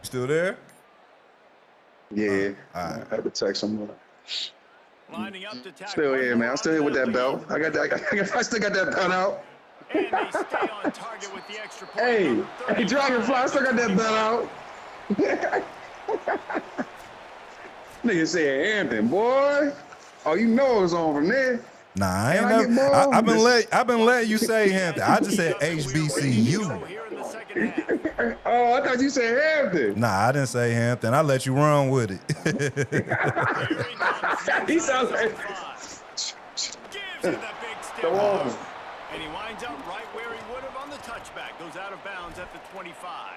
You still there? Yeah. All right. I had to text him. Lining up to Still here, man. I'm still here with that belt. I still got that belt out. And they stay on target with the extra point. Hey, Dragonfly, I still got that belt out. Nigga said Hampton, boy. Oh, you know it was on from there. Nah, I ain't never. I've been letting you say Hampton. I just said HBCU. Oh, I thought you said Hampton. Nah, I didn't say Hampton. I let you run with it. He sounds like. Come on. And he winds up right where he would have on the touchback. Goes out of bounds at the 25.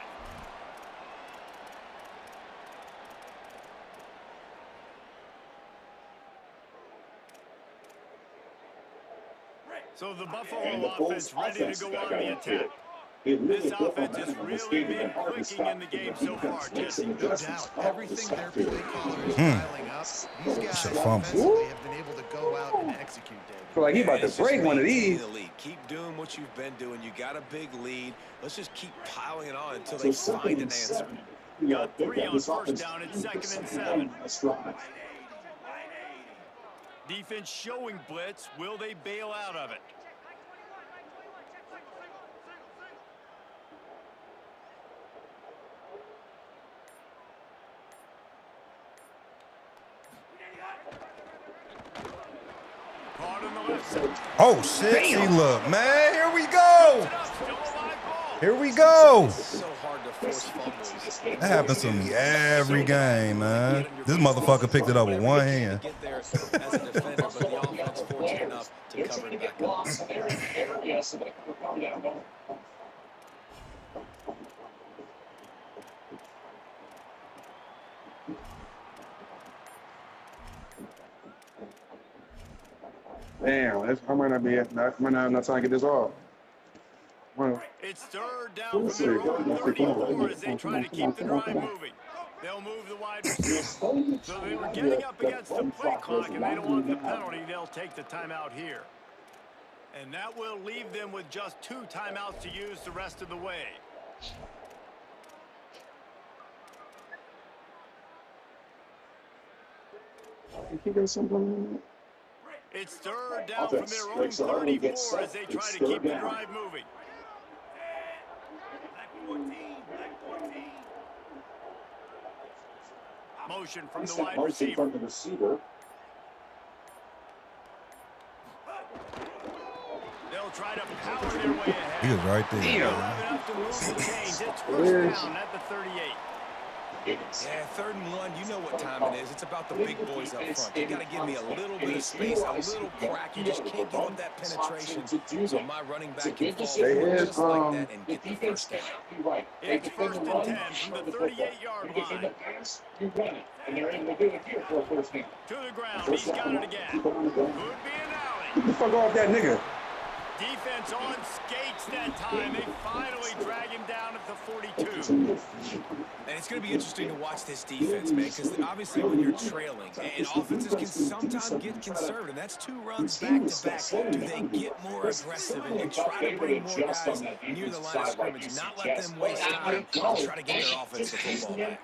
So the Buffalo offense ready to go on the attack. This offense has really been clicking in the game so far, Jesse. No doubt. Everything their play caller is dialing up, these guys offensively have been able to go out and execute, David. Feel like he about to break one of these. Keep doing what you've been doing. You got a big lead. Let's just keep piling it on until they find an answer. Got 3 on first down. It's 2nd and 7. Defense showing blitz. Will they bail out of it? Oh, shit. See, look, man. Here we go. Here we go. That happens to me every game, man. This motherfucker picked it up with one hand. Damn, I might not be. I might not have enough time to get this off. Well, it's 3rd down from their own 34 as they try to keep the drive moving. They'll move the wide receiver. So they were getting up against the play clock, and they don't want the penalty. They'll take the timeout here. And that will leave them with just 2 timeouts to use the rest of the way. It's 3rd down from their own 34 as they try to keep the drive moving. Motion from the wide receiver. They'll try to power their way ahead. He was right there. Enough to move the chains. It's 1st down at the 38. Yeah, 3rd and 1, you know what time it is. It's about the big boys up front. You got to give me a little bit of space, a little crack. You just can't give up that penetration. So my running back can fall forward just like that and get the first down. It's 1st and 10 from the 38-yard line. To the ground. He's got it again. Could be an alley. Get the fuck off that nigga. Defense on skates that time. They finally drag him down at the 42. And it's going to be interesting to watch this defense, man, because obviously when you're trailing, and offenses can sometimes get conservative. That's 2 runs back-to-back. Do they get more aggressive and try to bring more guys near the line of scrimmage, not let them waste time, and try to get their offensive football back?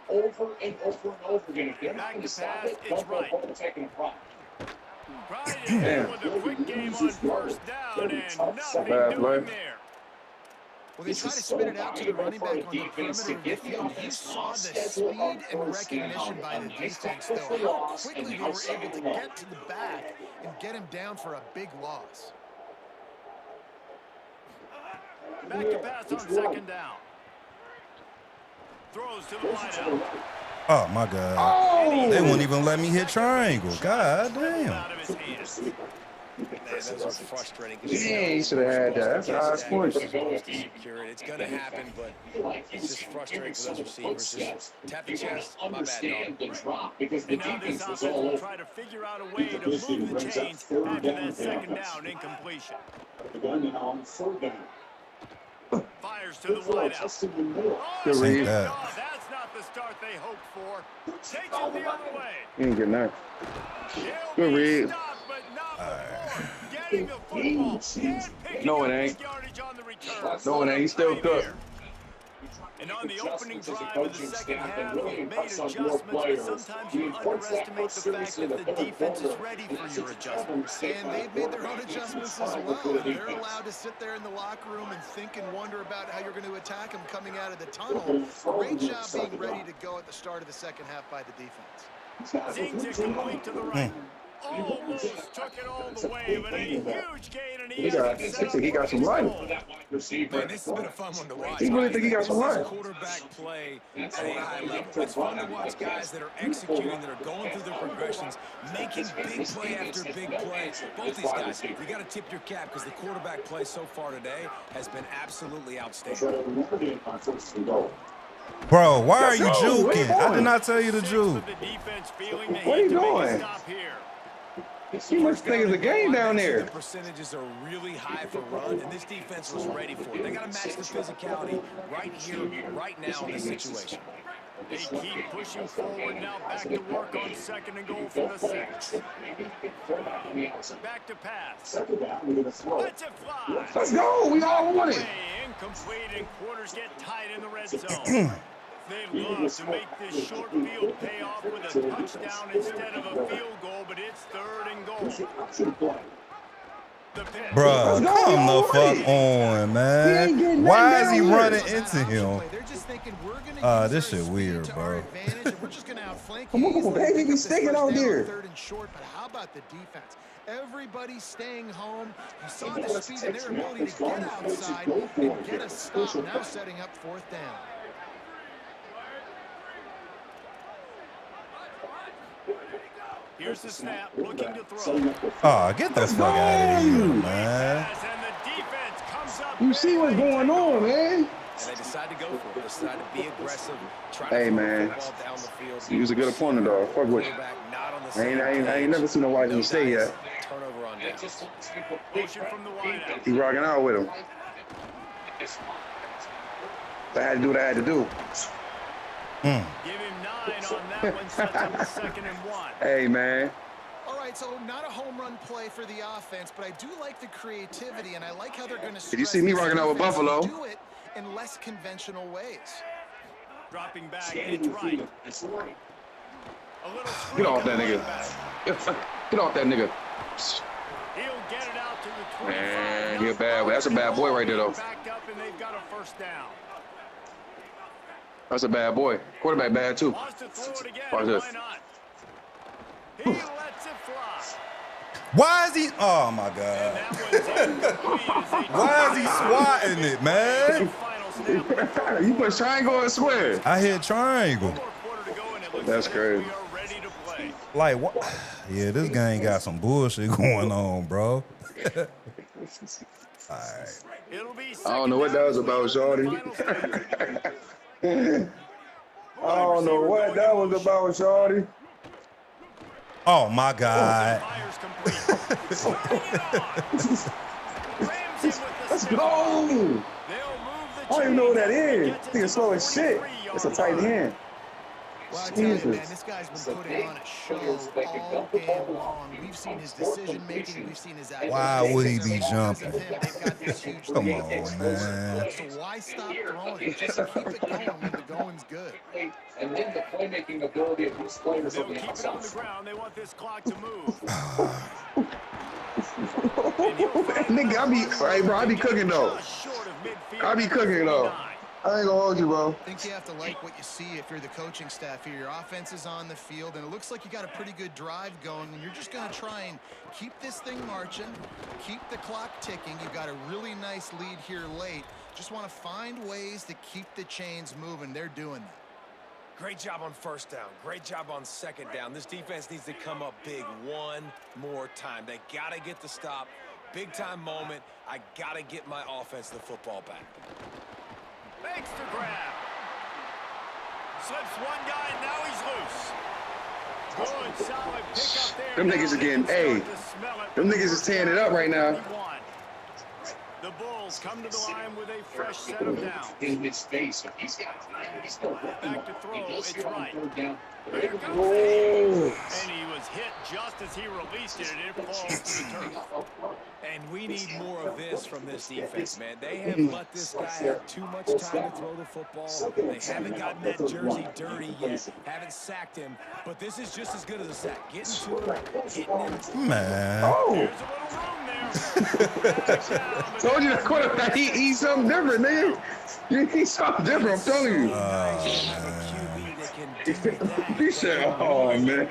Back to pass, it's right. Right in with a quick game on 1st down, and nothing doing there. Well, they try to spit it out to the running back on the perimeter of the field. You saw the speed and recognition by the defense, though. How quickly they were able to get to the back and get him down for a big loss. Back to pass on second down. Throws to the wideout. Oh, my God. Oh. They won't even let me hit triangle. God damn. Out of his hands. Man, those are frustrating. Yeah, he should have had that. That's a high score. It's going to happen, but it's just frustrating for those receivers. Just tap the chest. My bad, dog. And now this offense will try to figure out a way to move the chains after that second down incompletion. Fires to the wideout. Good read. That's not the start they hoped for. Takes it the other way. He ain't getting that. Good read. No, it ain't. No, it ain't. He's still good. And on the opening drive of the second half, they've made adjustments, but sometimes you underestimate the fact that the defense is ready for your adjustments. And they've made their own adjustments as well. And they're allowed to sit there in the locker room and think and wonder about how you're going to attack them coming out of the tunnel. Great job being ready to go at the start of the second half by the defense. Zings it complete to the right. Almost took it all the way, but a huge gain, and he got some run. Man, this has been a fun one to watch. He really think he got some run. Quarterback play at a high level. It's fun to watch guys that are executing, that are going through their progressions, making big play after big play. Both these guys, you got to tip your cap because the quarterback play so far today has been absolutely outstanding. Bro, why are you juking? I did not tell you to juke. What are you doing? He must think it's a game down there. The percentages are really high for run, and this defense was ready for it. They got to match the physicality right here, right now in this situation. They keep pushing forward now. Back to work on second and goal for the 6. Back to pass. Let's it fly. Let's go. We all want it. Incomplete, and quarters get tight in the red zone. They'd love to make this short field pay off with a touchdown instead of a field goal, but it's 3rd and goal. Bruh, come the fuck on, man. Why is he running into him? This shit weird, bro. Come on, baby, we sticking out there. 3rd and short, but how about the defense? Everybody staying home. You saw the speed and their ability to get outside and get a stop. Now setting up 4th down. Here's the snap, looking to throw. Oh, get the fuck out of here, man. You see what's going on, man? And they decide to go for it. They decide to be aggressive. Hey, man. He was a good opponent, though. Fuck with you. I ain't never seen a white man stay yet. Turnover on downs. He rocking out with him. I had to do what I had to do. Give him 9 on that one, sets up the 2nd and 1. Hey, man. All right, so not a home run play for the offense, but I do like the creativity, and I like how they're going to. Did you see me rocking out with Buffalo? Do it in less conventional ways. Dropping back, it's right. Get off that nigga. Get off that nigga. He'll get it out to the 25. Man, you're bad. That's a bad boy right there, though. Backed up, and they've got a 1st down. That's a bad boy. Quarterback bad, too. Wants to throw it again. Watch this. Why not? He lets it fly. Why is he? Oh my God. Why is he swatting it, man? You put triangle and square. I hit triangle. That's crazy. Like what? Yeah, this game got some bullshit going on, bro. All right. I don't know what that was about, shorty. I don't know what that was about, shorty. Oh my God. Let's go. I don't even know what that is. I think it's slow as shit. It's a tight hand. Well, I tell you, man, this guy's been putting on a show all game long. We've seen his decision making. We've seen his actions. Why would he be jumping? Come on, man. So why stop throwing it? Just keep it going when the going's good. And then the playmaking ability of these players They'll on the keep it outside. on the ground. They want this clock to move. Nigga, I be cooking though. I be cooking though. I ain't gonna hold you, bro. I think you have to like what you see if you're the coaching staff here. Your offense is on the field, and it looks like you got a pretty good drive going, and you're just going to try and keep this thing marching, keep the clock ticking. You've got a really nice lead here late. Just want to find ways to keep the chains moving. They're doing that. Great job on first down. Great job on second down. This defense needs to come up big one more time. They got to get the stop. Big time moment. I got to get my offense the football back. Makes the grab. Slips one guy, and now he's loose. Good, solid pickup there. Them niggas are getting, hey, them niggas is tearing it up right now. The Bulls come to the line with a fresh set of downs. In his face, he's got Back to throw, it's right. Oh. And he was hit just as he released it, and it falls to the turf. And we need more of this from this defense, man. They have let this guy have too much time to throw the football. They haven't gotten that jersey dirty yet, haven't sacked him, but this is just as good as a sack. Getting to him, hitting him. Man. Oh. There's a little room there. Told you the quarterback, he something different, nigga. He's something different, I'm telling you. He said, oh, man.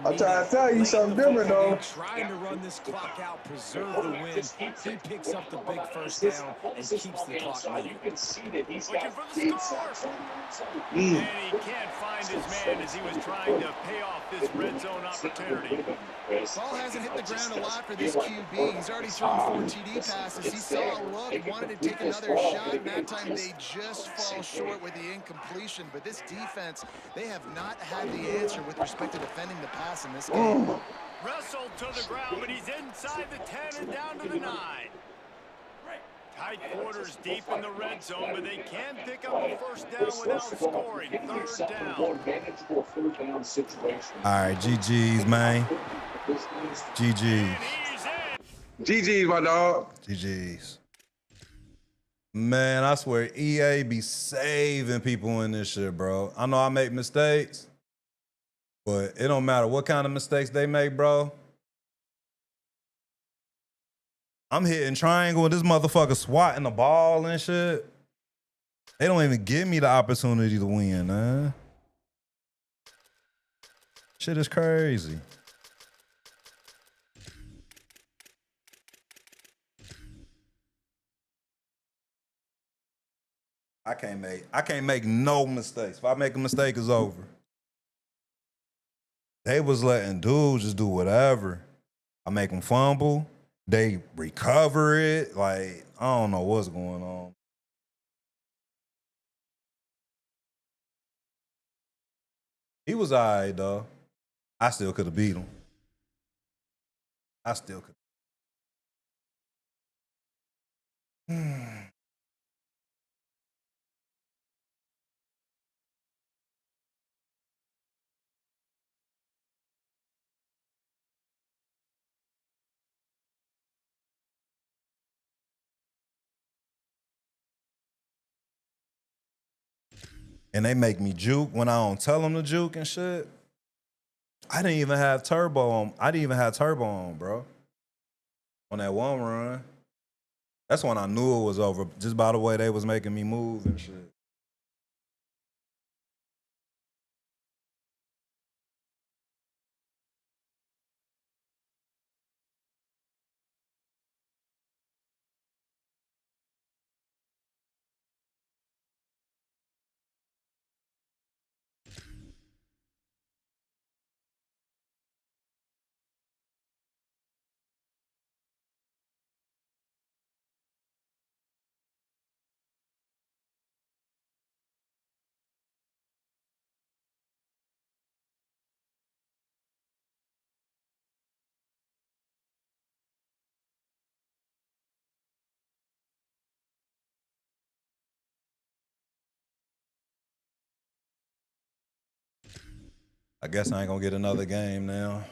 I'm trying to tell you something different, though. Trying to run this clock out, preserve the win. He picks up the big first down and keeps the clock moving. Looking for the score. And he can't find his man as he was trying to pay off this red zone opportunity. Ball hasn't hit the ground a lot for this QB. He's already thrown 4 TD passes. He saw a look, wanted to take another shot, and that time they just fall short with the incompletion. But this defense, they have not had the answer with respect to defending the pass in this game. Wrestled to the ground, but he's inside the 10 and down to the 9. Tight quarters deep in the red zone, but they can pick up a first down without scoring. Third down. All right, GG's, man. GG's. GG's, my dog. GG's. Man, I swear EA be saving people in this shit, bro. I know I make mistakes, but it don't matter what kind of mistakes they make, bro. I'm hitting triangle with this motherfucker swatting the ball and shit. They don't even give me the opportunity to win, man. Shit is crazy. I can't make no mistakes. If I make a mistake, it's over. They was letting dudes just do whatever. I make them fumble. They recover it. Like, I don't know what's going on. He was all right, though. I still could have beat him. I still could. And they make me juke when I don't tell them to juke and shit. I didn't even have turbo on, bro. On that one run. That's when I knew it was over, just by the way they was making me move and shit. I guess I ain't gonna get another game now.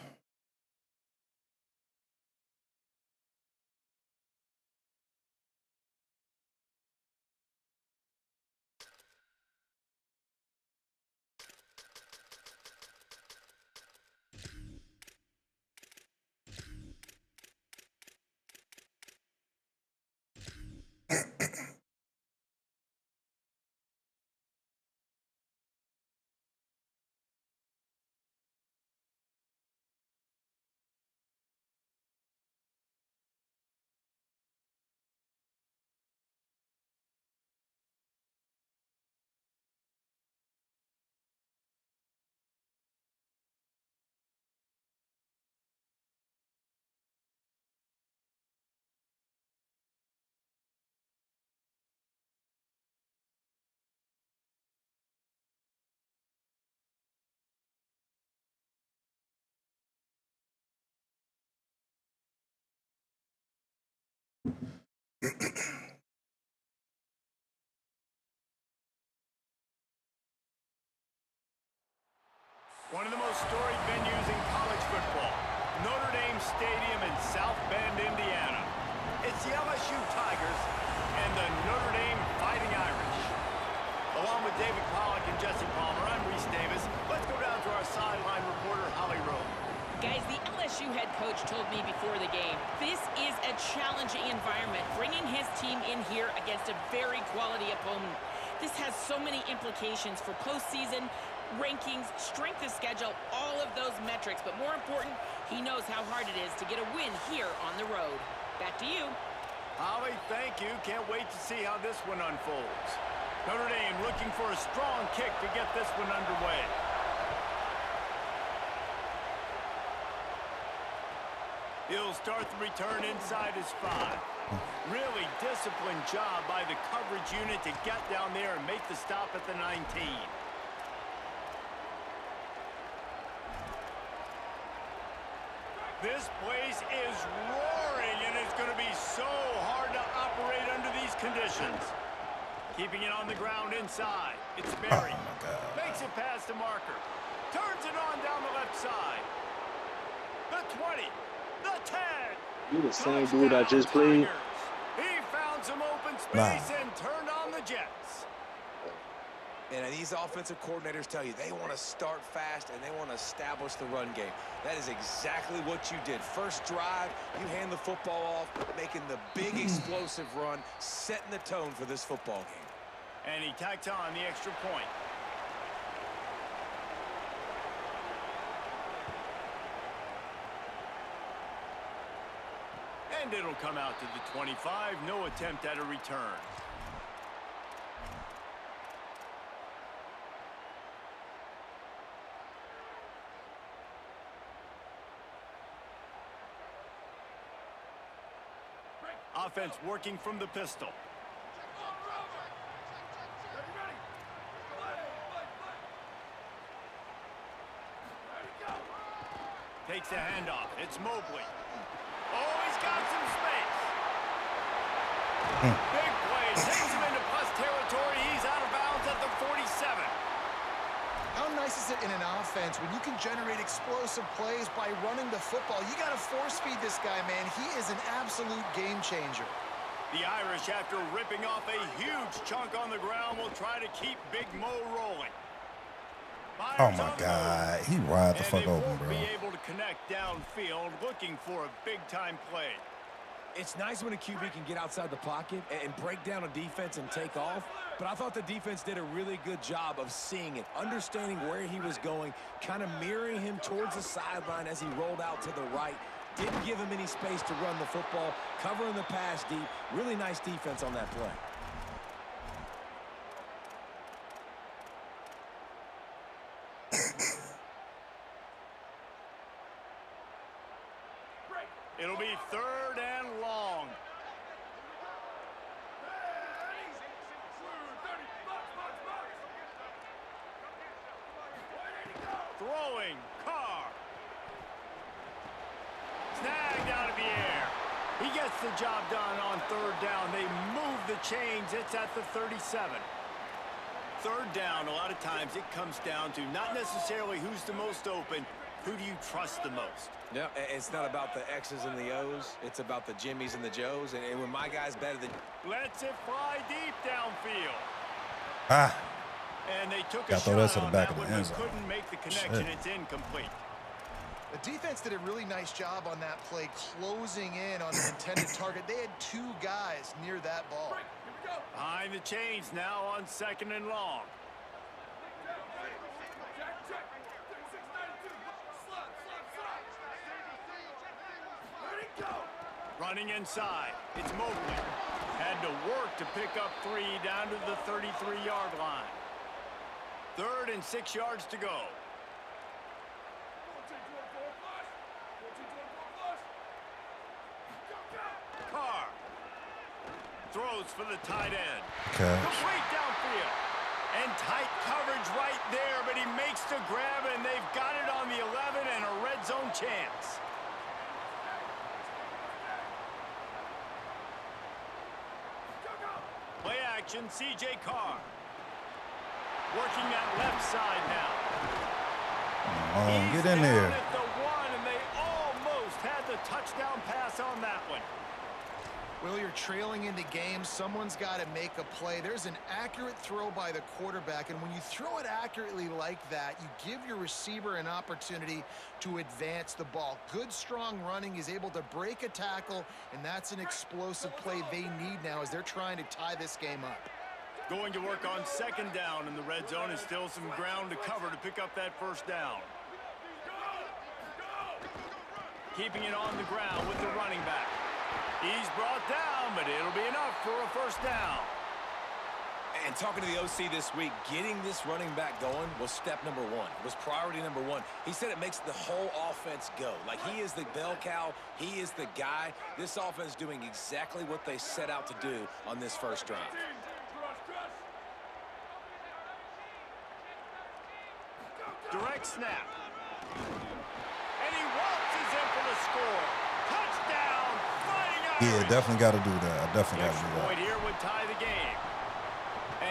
One of the most storied venues in college football, Notre Dame Stadium in South Bend, Indiana. It's the LSU Tigers and the Notre Dame Fighting Irish. Along with David Pollack and Jesse Palmer, I'm Reese Davis. Let's go down to our sideline reporter, Holly Rowe. Guys, the LSU head coach told me before the game, this is a challenging environment, bringing his team in here against a very quality opponent. This has so many implications for postseason, rankings, strength of schedule, all of those metrics. But more important, he knows how hard it is to get a win here on the road. Back to you. Holly, thank you. Can't wait to see how this one unfolds. Notre Dame looking for a strong kick to get this one underway. He'll start the return inside his 5. Really disciplined job by the coverage unit to get down there and make the stop at the 19. This place is roaring, and it's going to be so hard to operate under these conditions. Keeping it on the ground inside. It's Berry. Makes it past the marker. Turns it on down the left side. The 20. The 10. You the same dude I just played? He found some open space and turned on the Jets. And these offensive coordinators tell you they want to start fast and they want to establish the run game. That is exactly what you did. First drive, you hand the football off, making the big explosive run, setting the tone for this football game. And he tacks on the extra point. And it'll come out to the 25. No attempt at a return. Offense working from the pistol. Takes the handoff. It's Mobley. Oh, he's got some space. Big play. Takes him into plus territory. He's out of bounds at the 47. How nice is it in an offense when you can generate explosive plays by running the football? You got to force feed this guy, man. He is an absolute game changer. The Irish, after ripping off a huge chunk on the ground, will try to keep Big Mo rolling. Oh my God, he wide the fuck open, bro. Be able to connect downfield, looking for a big-time play. It's nice when a QB can get outside the pocket and break down a defense and take off, but I thought the defense did a really good job of seeing it, understanding where he was going, kind of mirroring him towards the sideline as he rolled out to the right. Didn't give him any space to run the football, covering the pass deep. Really nice defense on that play. It'll be 3rd and long. Throwing, Carr. Snagged out of the air. He gets the job done on 3rd down. They move the chains. It's at the 37. 3rd down, a lot of times it comes down to not necessarily who's the most open, who do you trust the most? No, it's not about the X's and the O's. It's about the Jimmys and the Joes. And when my guy's better than... Lets it fly deep downfield. Ah. And they took a Got shot that to the on back that of the one, end but zone. couldn't make the connection. Shit. It's incomplete. The defense did a really nice job on that play, closing in on the intended target. They had 2 guys near that ball. Behind the chains now on 2nd and long. Running inside. It's Mobley. Had to work to pick up 3 down to the 33-yard line. 3rd and 6 yards to go. Carr throws for the tight end. Complete downfield. And tight coverage right there, but he makes the grab, and they've got it on the 11 and a red zone chance. action, C.J. Carr. Working that left side now. Get in there. At the one, and they almost had the touchdown pass on that one. Well, you're trailing into games. Someone's got to make a play. There's an accurate throw by the quarterback, and when you throw it accurately like that, you give your receiver an opportunity to advance the ball. Good, strong running. He's able to break a tackle, and that's an explosive play they need now as they're trying to tie this game up. Going to work on second down in the red zone, and still some ground to cover to pick up that first down. Keeping it on the ground with the running back. He's brought down, but it'll be enough for a first down. And talking to the OC this week, getting this running back going was step number one. It was priority number one. He said it makes the whole offense go. Like, he is the bell cow. He is the guy. This offense doing exactly what they set out to do on this first drive. Direct snap. And he waltzes in for the score. Touchdown, Fighting Irish. Yeah, definitely got to do that. I definitely got to do that. Point here would tie the game.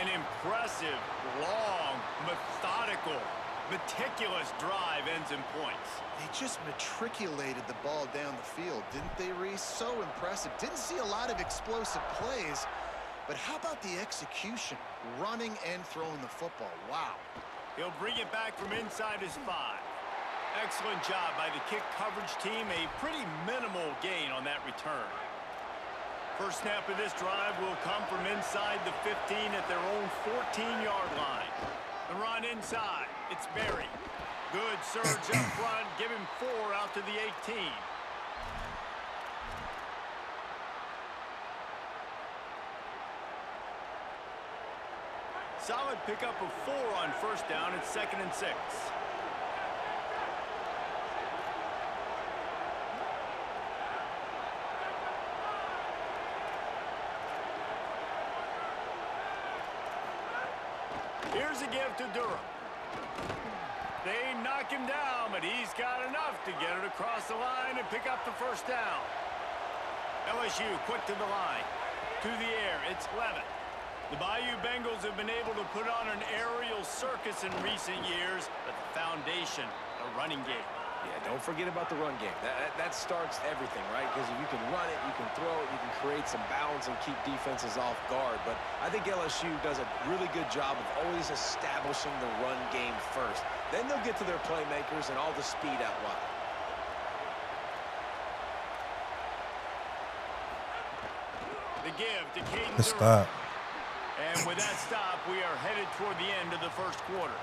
An impressive, long, methodical, meticulous drive ends in points. They just matriculated the ball down the field, didn't they, Reese? So impressive. Didn't see a lot of explosive plays, but how about the execution? Running and throwing the football. Wow. He'll bring it back from inside his 5. Excellent job by the kick coverage team. A pretty minimal gain on that return. First snap of this drive will come from inside the 15 at their own 14-yard line. The run inside. It's Berry. Good surge up front. Give him 4 out to the 18. Solid pickup of 4 on first down. It's 2nd and 6. Here's a give to Durham. They knock him down, but he's got enough to get it across the line and pick up the first down. LSU quick to the line. To the air, it's Levitt. The Bayou Bengals have been able to put on an aerial circus in recent years, but the foundation, a running game. Yeah, don't forget about the run game. That starts everything, right? Because if you can run it, you can throw it, you can create some bounds and keep defenses off guard. But I think LSU does a really good job of always establishing the run game first. Then they'll get to their playmakers and all the speed out wide. The give to Caden Good stop. And with that stop, we are headed toward the end of the first quarter.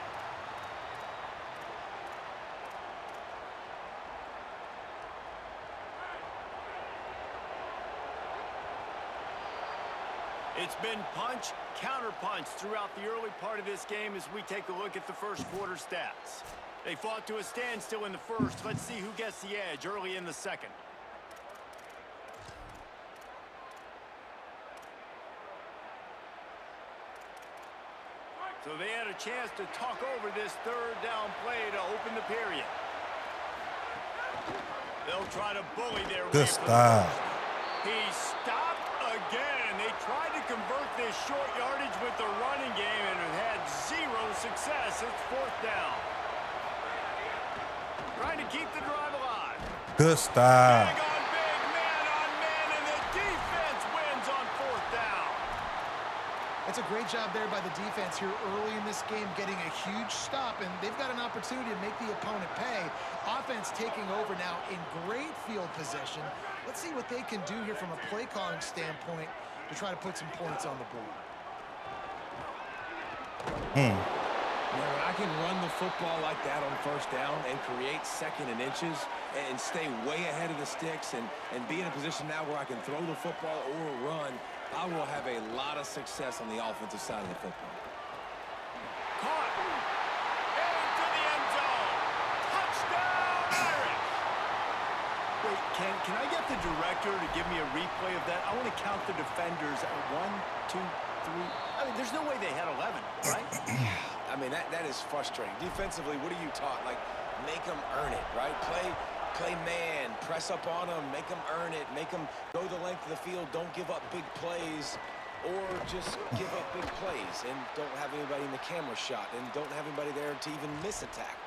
It's been punch, counter-punch throughout the early part of this game as we take a look at the first quarter stats. They fought to a standstill in the first. Let's see who gets the edge early in the second. So they had a chance to talk over this third down play to open the period. They'll try to bully their way. Good stop. He stopped again. They tried to convert this short yardage with the running game and have had 0 success. It's 4th down. Trying to keep the drive alive. Good stop. Big on big, man on man, and the defense wins on 4th down. It's a great job there by the defense here early in this game, getting a huge stop, and they've got an opportunity to make the opponent pay. Offense taking over now in great field position. Let's see what they can do here from a play calling standpoint to try to put some points on the board. Yeah, when I can run the football like that on first down and create 2nd and inches and stay way ahead of the sticks and be in a position now where I can throw the football or run, I will have a lot of success on the offensive side of the football. Caught. Into the end zone. Touchdown, Irish. Wait, can I get the director to give me a replay of that? I want to count the defenders. 1, 2, 3. I mean, there's no way they had 11, right? I mean, that is frustrating. Defensively, what are you taught? Like, make them earn it, right? Play man, press up on them, make them earn it, make them go the length of the field, don't give up big plays. or just give up big plays and don't have anybody in the camera shot and don't have anybody there to even miss a tackle.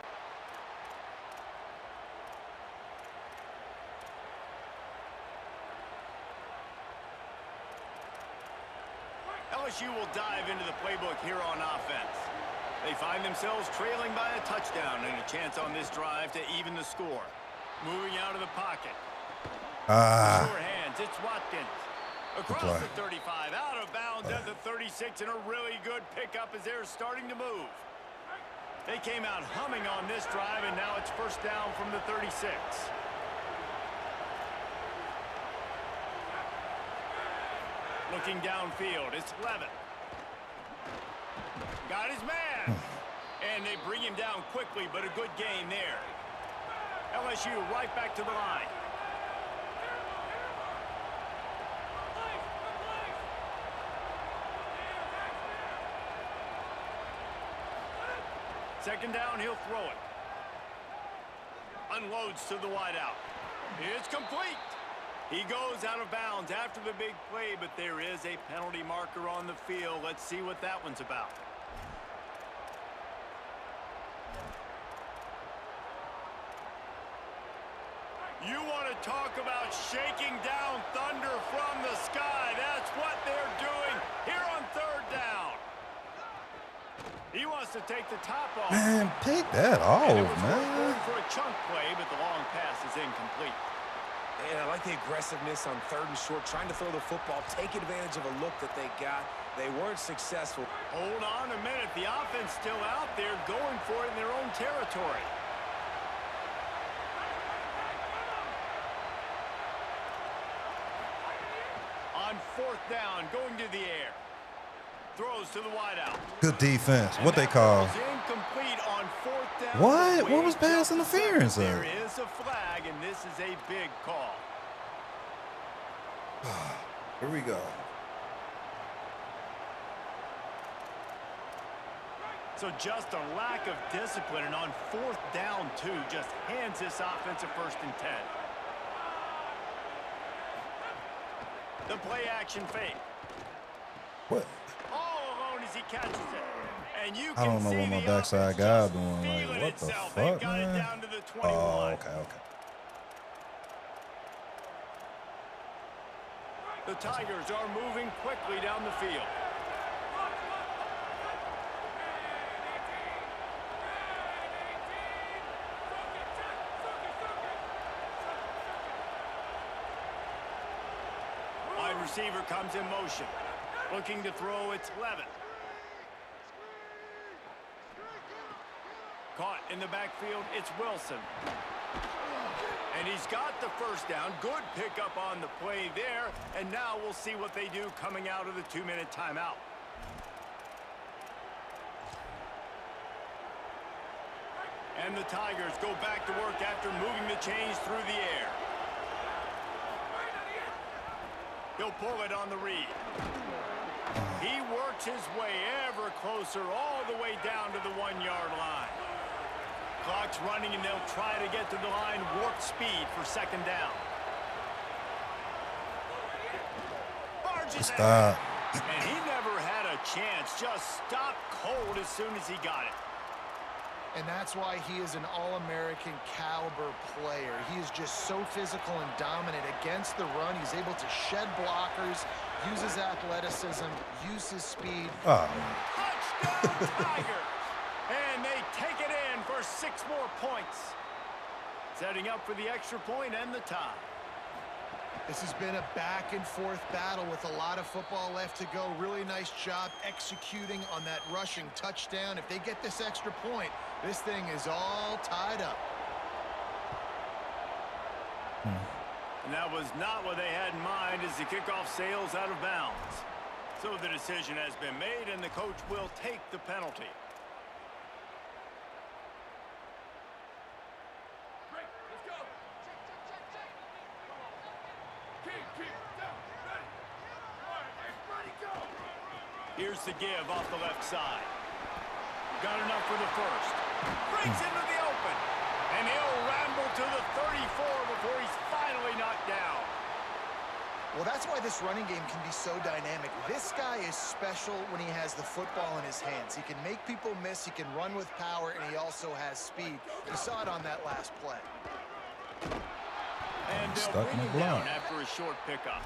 LSU will dive into the playbook here on offense. They find themselves trailing by a touchdown and a chance on this drive to even the score. Moving out of the pocket. Short hands, it's Watkins. Across the 35, out of bounds at the 36, and a really good pickup as they're starting to move. They came out humming on this drive, and now it's first down from the 36. Looking downfield, it's Levitt. Got his man. And they bring him down quickly, but a good gain there. LSU right back to the line. Second down, he'll throw it. Unloads to the wideout. It's complete. He goes out of bounds after the big play, but there is a penalty marker on the field. Let's see what that one's about. You want to talk about shaking down thunder from the sky. That's what they're doing here on third down. He wants to take the top off. Man, pick that off, man. For a chunk play, but the long pass is incomplete. And I like the aggressiveness on third and short, trying to throw the football, take advantage of a look that they got. They weren't successful. Hold on a minute. The offense still out there going for it in their own territory. On fourth down, going to the air. Throws to the wideout. Good defense. What they call? Incomplete on fourth down. What? What was pass interference of? There is a flag, and this is a big call. Here we go. So just a lack of discipline, and on fourth down, too, just hands this offense a 1st and 10. The play action fake. What? All alone as he catches it. And you I don't know what my backside guy doing. Like, what the fuck, man? Oh, okay. The Tigers are moving quickly down the field. Wide receiver comes in motion. Looking to throw, it's Levitt. Caught in the backfield, it's Wilson. And he's got the first down. Good pickup on the play there. And now we'll see what they do coming out of the 2-minute timeout. And the Tigers go back to work after moving the chains through the air. He'll pull it on the read. He works his way ever closer all the way down to the 1-yard line. Clock's running, and they'll try to get to the line warp speed for second down. Stop. And he never had a chance. Just stopped cold as soon as he got it. And that's why he is an All-American caliber player. He is just so physical and dominant against the run. He's able to shed blockers, use his athleticism, use his speed. Touchdown Tigers! And they take it in for 6 more points. Setting up for the extra point and the tie. This has been a back-and-forth battle with a lot of football left to go. Really nice job executing on that rushing touchdown. If they get this extra point, this thing is all tied up. And that was not what they had in mind as the kickoff sails out of bounds. So the decision has been made, and the coach will take the penalty. Here's the give off the left side. Got enough for the first. Breaks into the open. And he'll ramble to the 34 before he's finally knocked down. Well, that's why this running game can be so dynamic. This guy is special when he has the football in his hands. He can make people miss, he can run with power, and he also has speed. You saw it on that last play. And they'll Stuck in bring the him down block. after a short pickup.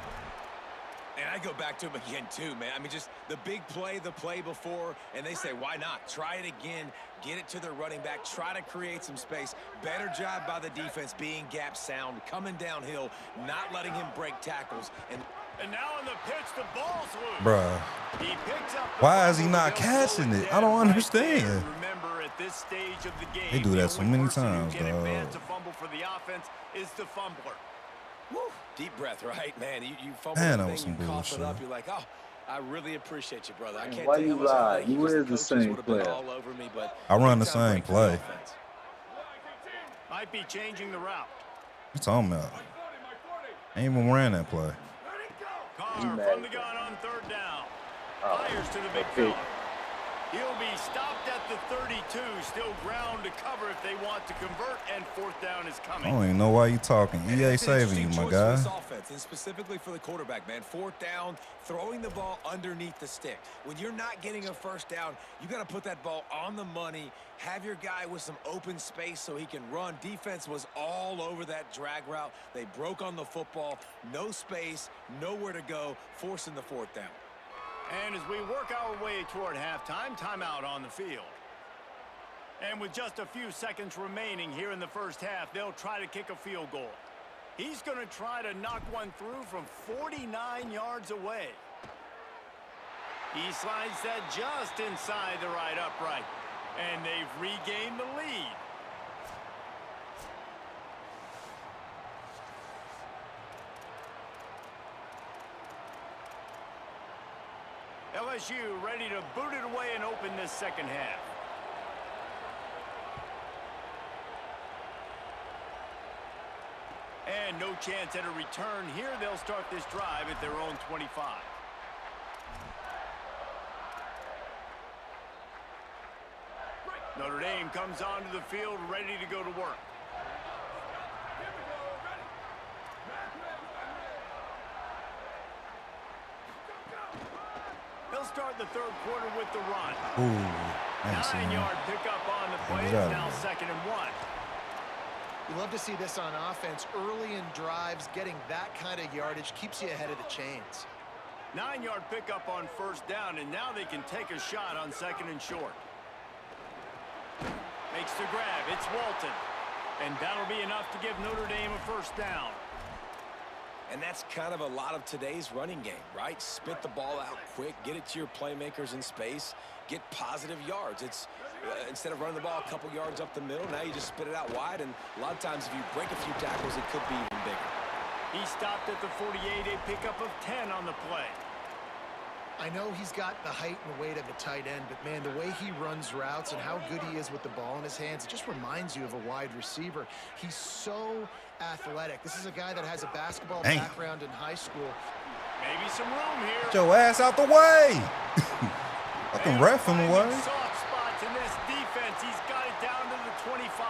And I go back to him again, too, man. I mean, just the big play, the play before, and they say, why not? Try it again, get it to their running back, try to create some space. Better job by the defense being gap sound, coming downhill, not letting him break tackles. And now in the pitch, the ball's loose. Bruh. He picks up the Why is he ball, not they'll slow catching it? I down don't right understand. there. Remember, at this stage of the game, They do that so many times, who can advance dog. a fumble for the offense is the fumbler. Woo. Deep breath, right, man? You fumble Man, the that was thing, some you cough it bullshit. up, you're like, oh, I really appreciate you, brother. I can't Why tell you how much I lie? thank you, You 'cause is the the coaches same would have been player. all over me, but I run the big time same break for play. offense. Might be changing the route. What you talking about? I ain't even ran that play. Carr You from mad. the gun on third down. Oh, Fires to the big okay. fella. He'll be stopped at the 32. Still ground to cover if they want to convert, and fourth down is I coming. don't even know why you talking. And EA it's an saving you, interesting my choice for guy. this offense, and specifically for the quarterback, man. Fourth down, throwing the ball underneath the stick. When you're not getting a first down, you got to put that ball on the money, have your guy with some open space so he can run. Defense was all over that drag route. They broke on the football, no space, nowhere to go, forcing the fourth down. And as we work our way toward halftime, timeout on the field. And with just a few seconds remaining here in the first half, they'll try to kick a field goal. He's going to try to knock one through from 49 yards away. He slides that just inside the right upright. And they've regained the lead. LSU ready to boot it away and open this second half. And no chance at a return here. They'll start this drive at their own 25. Notre Dame comes onto the field ready to go to work. They'll start the third quarter with the run. Ooh, I ain't seen 9-yard that. pickup on the play. He's It's out of now there. 2nd and 1. You love to see this on offense. Early in drives, getting that kind of yardage keeps you ahead of the chains. 9-yard pickup on first down, and now they can take a shot on 2nd and short. Makes the grab. It's Walton. And that'll be enough to give Notre Dame a first down. And that's kind of a lot of today's running game, right? Spit the ball out quick, get it to your playmakers in space, get positive yards. It's instead of running the ball a couple yards up the middle, now you just spit it out wide, and a lot of times if you break a few tackles, it could be even bigger. He stopped at the 48, a pickup of 10 on the play. I know he's got the height and weight of a tight end, but man, the way he runs routes and how good he is with the ball in his hands, it just reminds you of a wide receiver. He's so athletic. This is a guy that has a basketball Dang. background in high school. Maybe some room here. Get your ass out the way. Fucking ref in the way. Soft spots in this defense. He's got it down to the 25.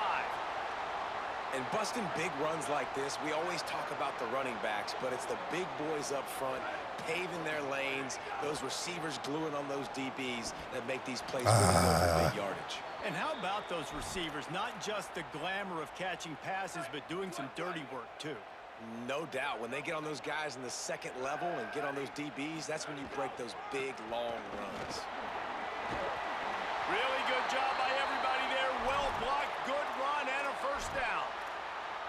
And busting big runs like this, we always talk about the running backs, but it's the big boys up front, paving their lanes, those receivers gluing on those DBs that make these plays really go for big yardage. And how about those receivers? Not just the glamour of catching passes, but doing some dirty work, too. No doubt. When they get on those guys in the second level and get on those DBs, that's when you break those big, long runs. Really good job by everybody there. Well blocked, good run, and a first down.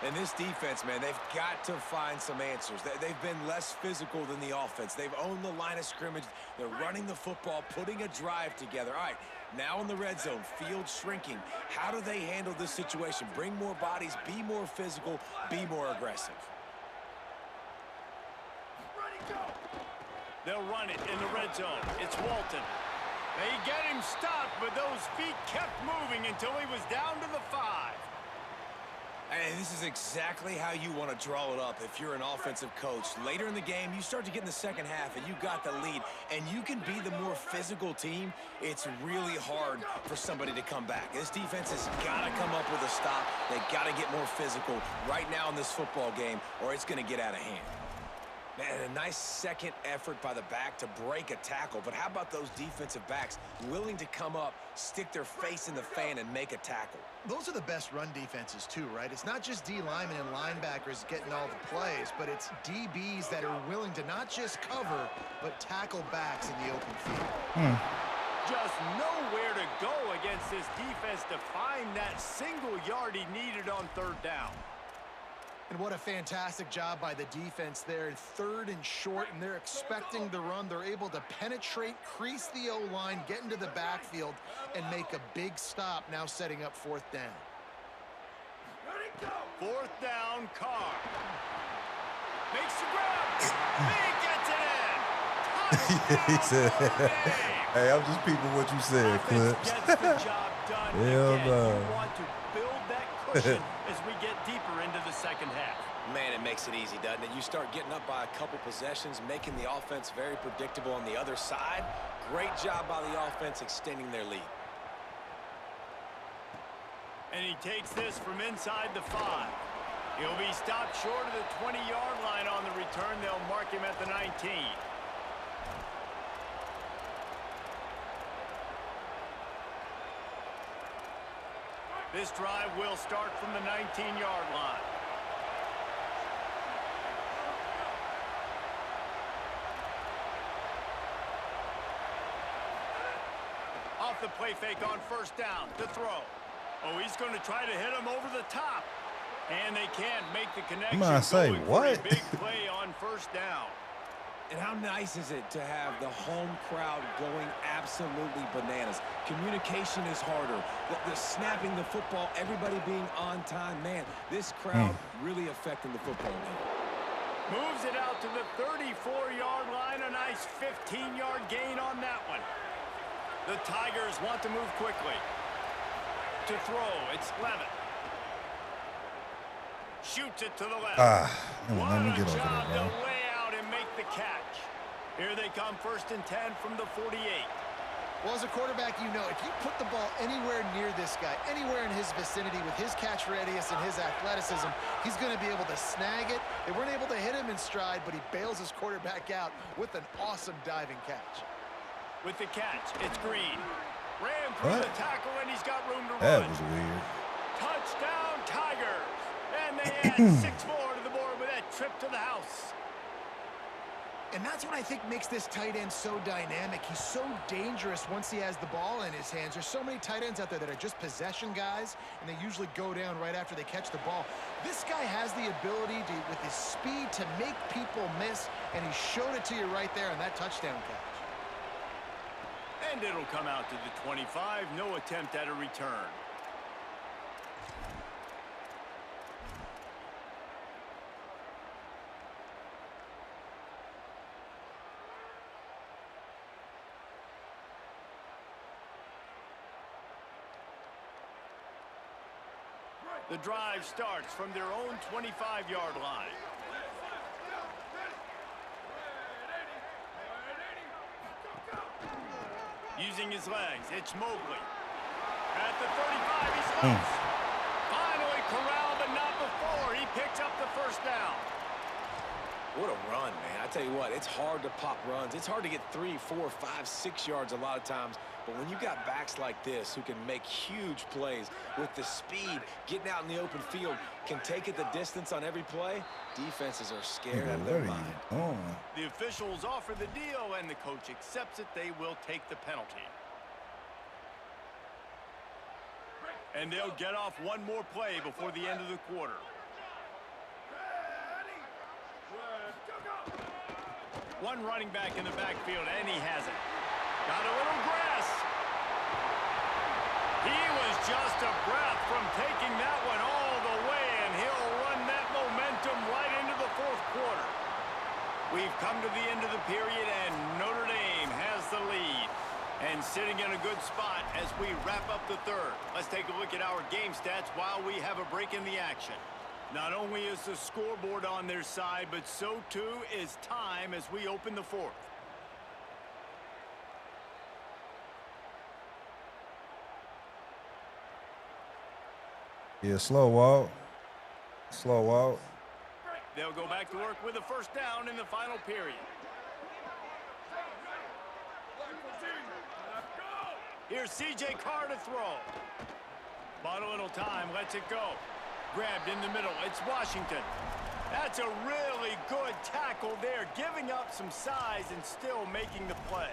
And this defense, man, they've got to find some answers. They've been less physical than the offense. They've owned the line of scrimmage. They're running the football, putting a drive together. All right, now in the red zone, field shrinking. How do they handle this situation? Bring more bodies, be more physical, be more aggressive. They'll run it in the red zone. It's Walton. They get him stopped, but those feet kept moving until he was down to the 5. And this is exactly how you want to draw it up if you're an offensive coach. Later in the game, you start to get in the second half, and you got the lead, and you can be the more physical team. It's really hard for somebody to come back. This defense has got to come up with a stop. They got to get more physical right now in this football game, or it's going to get out of hand. Man, a nice second effort by the back to break a tackle. But how about those defensive backs willing to come up, stick their face in the fan, and make a tackle? Those are the best run defenses too, right? It's not just D linemen and linebackers getting all the plays, but it's DBs that are willing to not just cover, but tackle backs in the open field. Just nowhere to go against this defense to find that single yard he needed on third down. And what a fantastic job by the defense there. 3rd and short, and they're expecting the run. They're able to penetrate, crease the O-line, get into the backfield, and make a big stop, now setting up 4th down. 4th down, Carr. Makes the grab. He gets it in. He said, hey, I'm just peeping what you said, Clips. Gets the job done. Hell Again, no. you want to build that cushion as we get deeper into the second half. Man, it makes it easy, doesn't it? You start getting up by a couple possessions, making the offense very predictable on the other side. Great job by the offense extending their lead. And he takes this from inside the 5. He'll be stopped short of the 20-yard line on the return. They'll mark him at the 19. This drive will start from the 19-yard line. Off the play fake on 1st down to throw. Oh, he's going to try to hit him over the top. And they can't make the connection. I'm gonna say, going what? For a big play on 1st down. And how nice is it to have the home crowd going absolutely bananas? Communication is harder. The snapping the football, everybody being on time. Man, this crowd really affecting the football game. Moves it out to the 34-yard line. A nice 15-yard gain on that one. The Tigers want to move quickly. To throw, it's Levitt. Shoots it to the left. Let me get over job there, bro. to lay out and make the catch. Here they come, 1st and 10 from the 48. Well, as a quarterback, you know, if you put the ball anywhere near this guy, anywhere in his vicinity with his catch radius and his athleticism, he's going to be able to snag it. They weren't able to hit him in stride, but he bails his quarterback out with an awesome diving catch. With the catch, it's Green. Ran through the tackle, and he's got room to That run. was weird. Touchdown, Tigers. And they add 6 more to the board with that trip to the house. And that's what I think makes this tight end so dynamic. He's so dangerous once he has the ball in his hands. There's so many tight ends out there that are just possession guys, and they usually go down right after they catch the ball. This guy has the ability to, with his speed, to make people miss, and he showed it to you right there on that touchdown catch. And it'll come out to the 25. No attempt at a return. The drive starts from their own 25-yard line. Using his legs, it's Mobley. At the 35, he's loose. Finally corralled, but not before. He picks up the 1st down. What a run, man. I tell you what, it's hard to pop runs. It's hard to get 3, 4, 5, 6 yards a lot of times. But when you got backs like this who can make huge plays with the speed, getting out in the open field, can take it the distance on every play, defenses are scared out of their mind. The officials offer the deal, and the coach accepts it. They will take the penalty. And they'll get off one more play before the end of the quarter. One running back in the backfield, and he has it. Got a little grass. He was just a breath from taking that one all the way, and he'll run that momentum right into the 4th quarter. We've come to the end of the period, and Notre Dame has the lead. And sitting in a good spot as we wrap up the 3rd. Let's take a look at our game stats while we have a break in the action. Not only is the scoreboard on their side, but so too is time as we open the 4th. Yeah, slow walk. Slow walk. They'll go back to work with a first down in the final period. Here's C.J. Carr to throw. Bought a little time, lets it go. Grabbed in the middle, it's Washington. That's a really good tackle there, giving up some size and still making the play.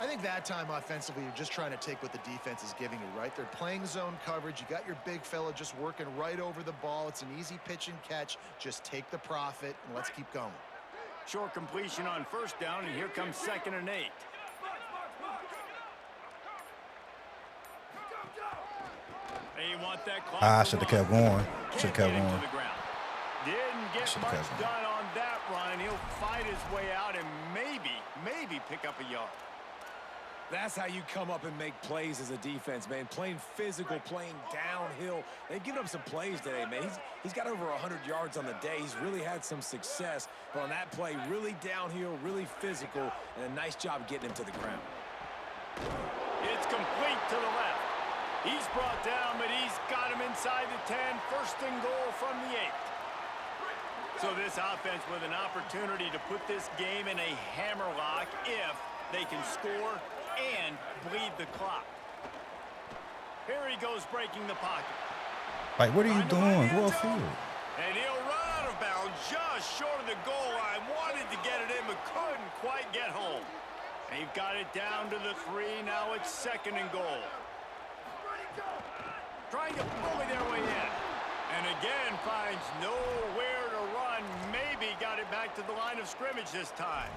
I think that time offensively, you're just trying to take what the defense is giving you, right? They're playing zone coverage. You got your big fella just working right over the ball. It's an easy pitch and catch. Just take the profit and let's keep going. Short completion on first down, and here comes 2nd and 8. They want that clock. I should have kept going. Should have kept going. Didn't get much done on that run. He'll fight his way out and maybe pick up a yard. That's how you come up and make plays as a defense, man. Playing physical, playing downhill. They've given up some plays today, man. He's got over 100 yards on the day. He's really had some success. But on that play, really downhill, really physical, and a nice job getting him to the ground. It's complete to the left. He's brought down, but he's got him inside the 10. First and goal from the 8. So this offense with an opportunity to put this game in a hammerlock if they can score and bleed the clock. Here he goes breaking the pocket. Like, what are you doing? Go field. And he'll run out of bounds just short of the goal line. Wanted to get it in, but couldn't quite get home. They've got it down to the 3. Now it's 2nd and goal. Trying to bully their way in. And again finds nowhere to run. Maybe got it back to the line of scrimmage this time.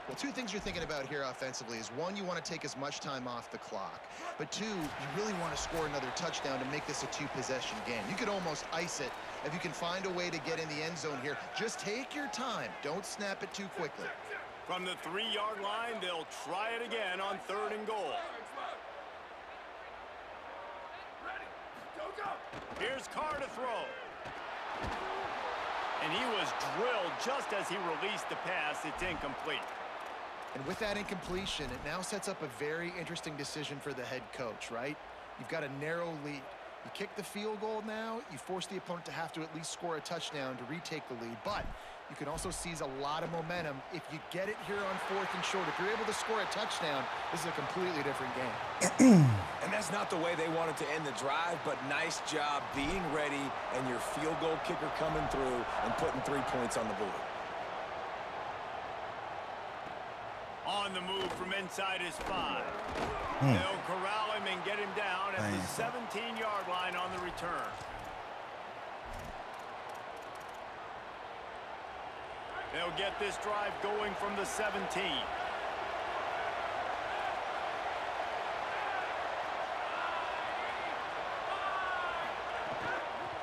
Well, 2 things you're thinking about here offensively is, 1, you want to take as much time off the clock. But 2, you really want to score another touchdown to make this a 2-possession game. You could almost ice it if you can find a way to get in the end zone here. Just take your time. Don't snap it too quickly. From the 3-yard line, they'll try it again on 3rd and goal. Here's Carr to throw. And he was drilled just as he released the pass. It's incomplete. And with that incompletion, it now sets up a very interesting decision for the head coach, right? You've got a narrow lead. You kick the field goal now, you force the opponent to have to at least score a touchdown to retake the lead. But you can also seize a lot of momentum if you get it here on 4th and short. If you're able to score a touchdown, this is a completely different game. And that's not the way they wanted to end the drive, but nice job being ready and your field goal kicker coming through and putting 3 points on the board. On the move from inside his 5. They'll corral him and get him down at the 17-yard line on the return. They'll get this drive going from the 17.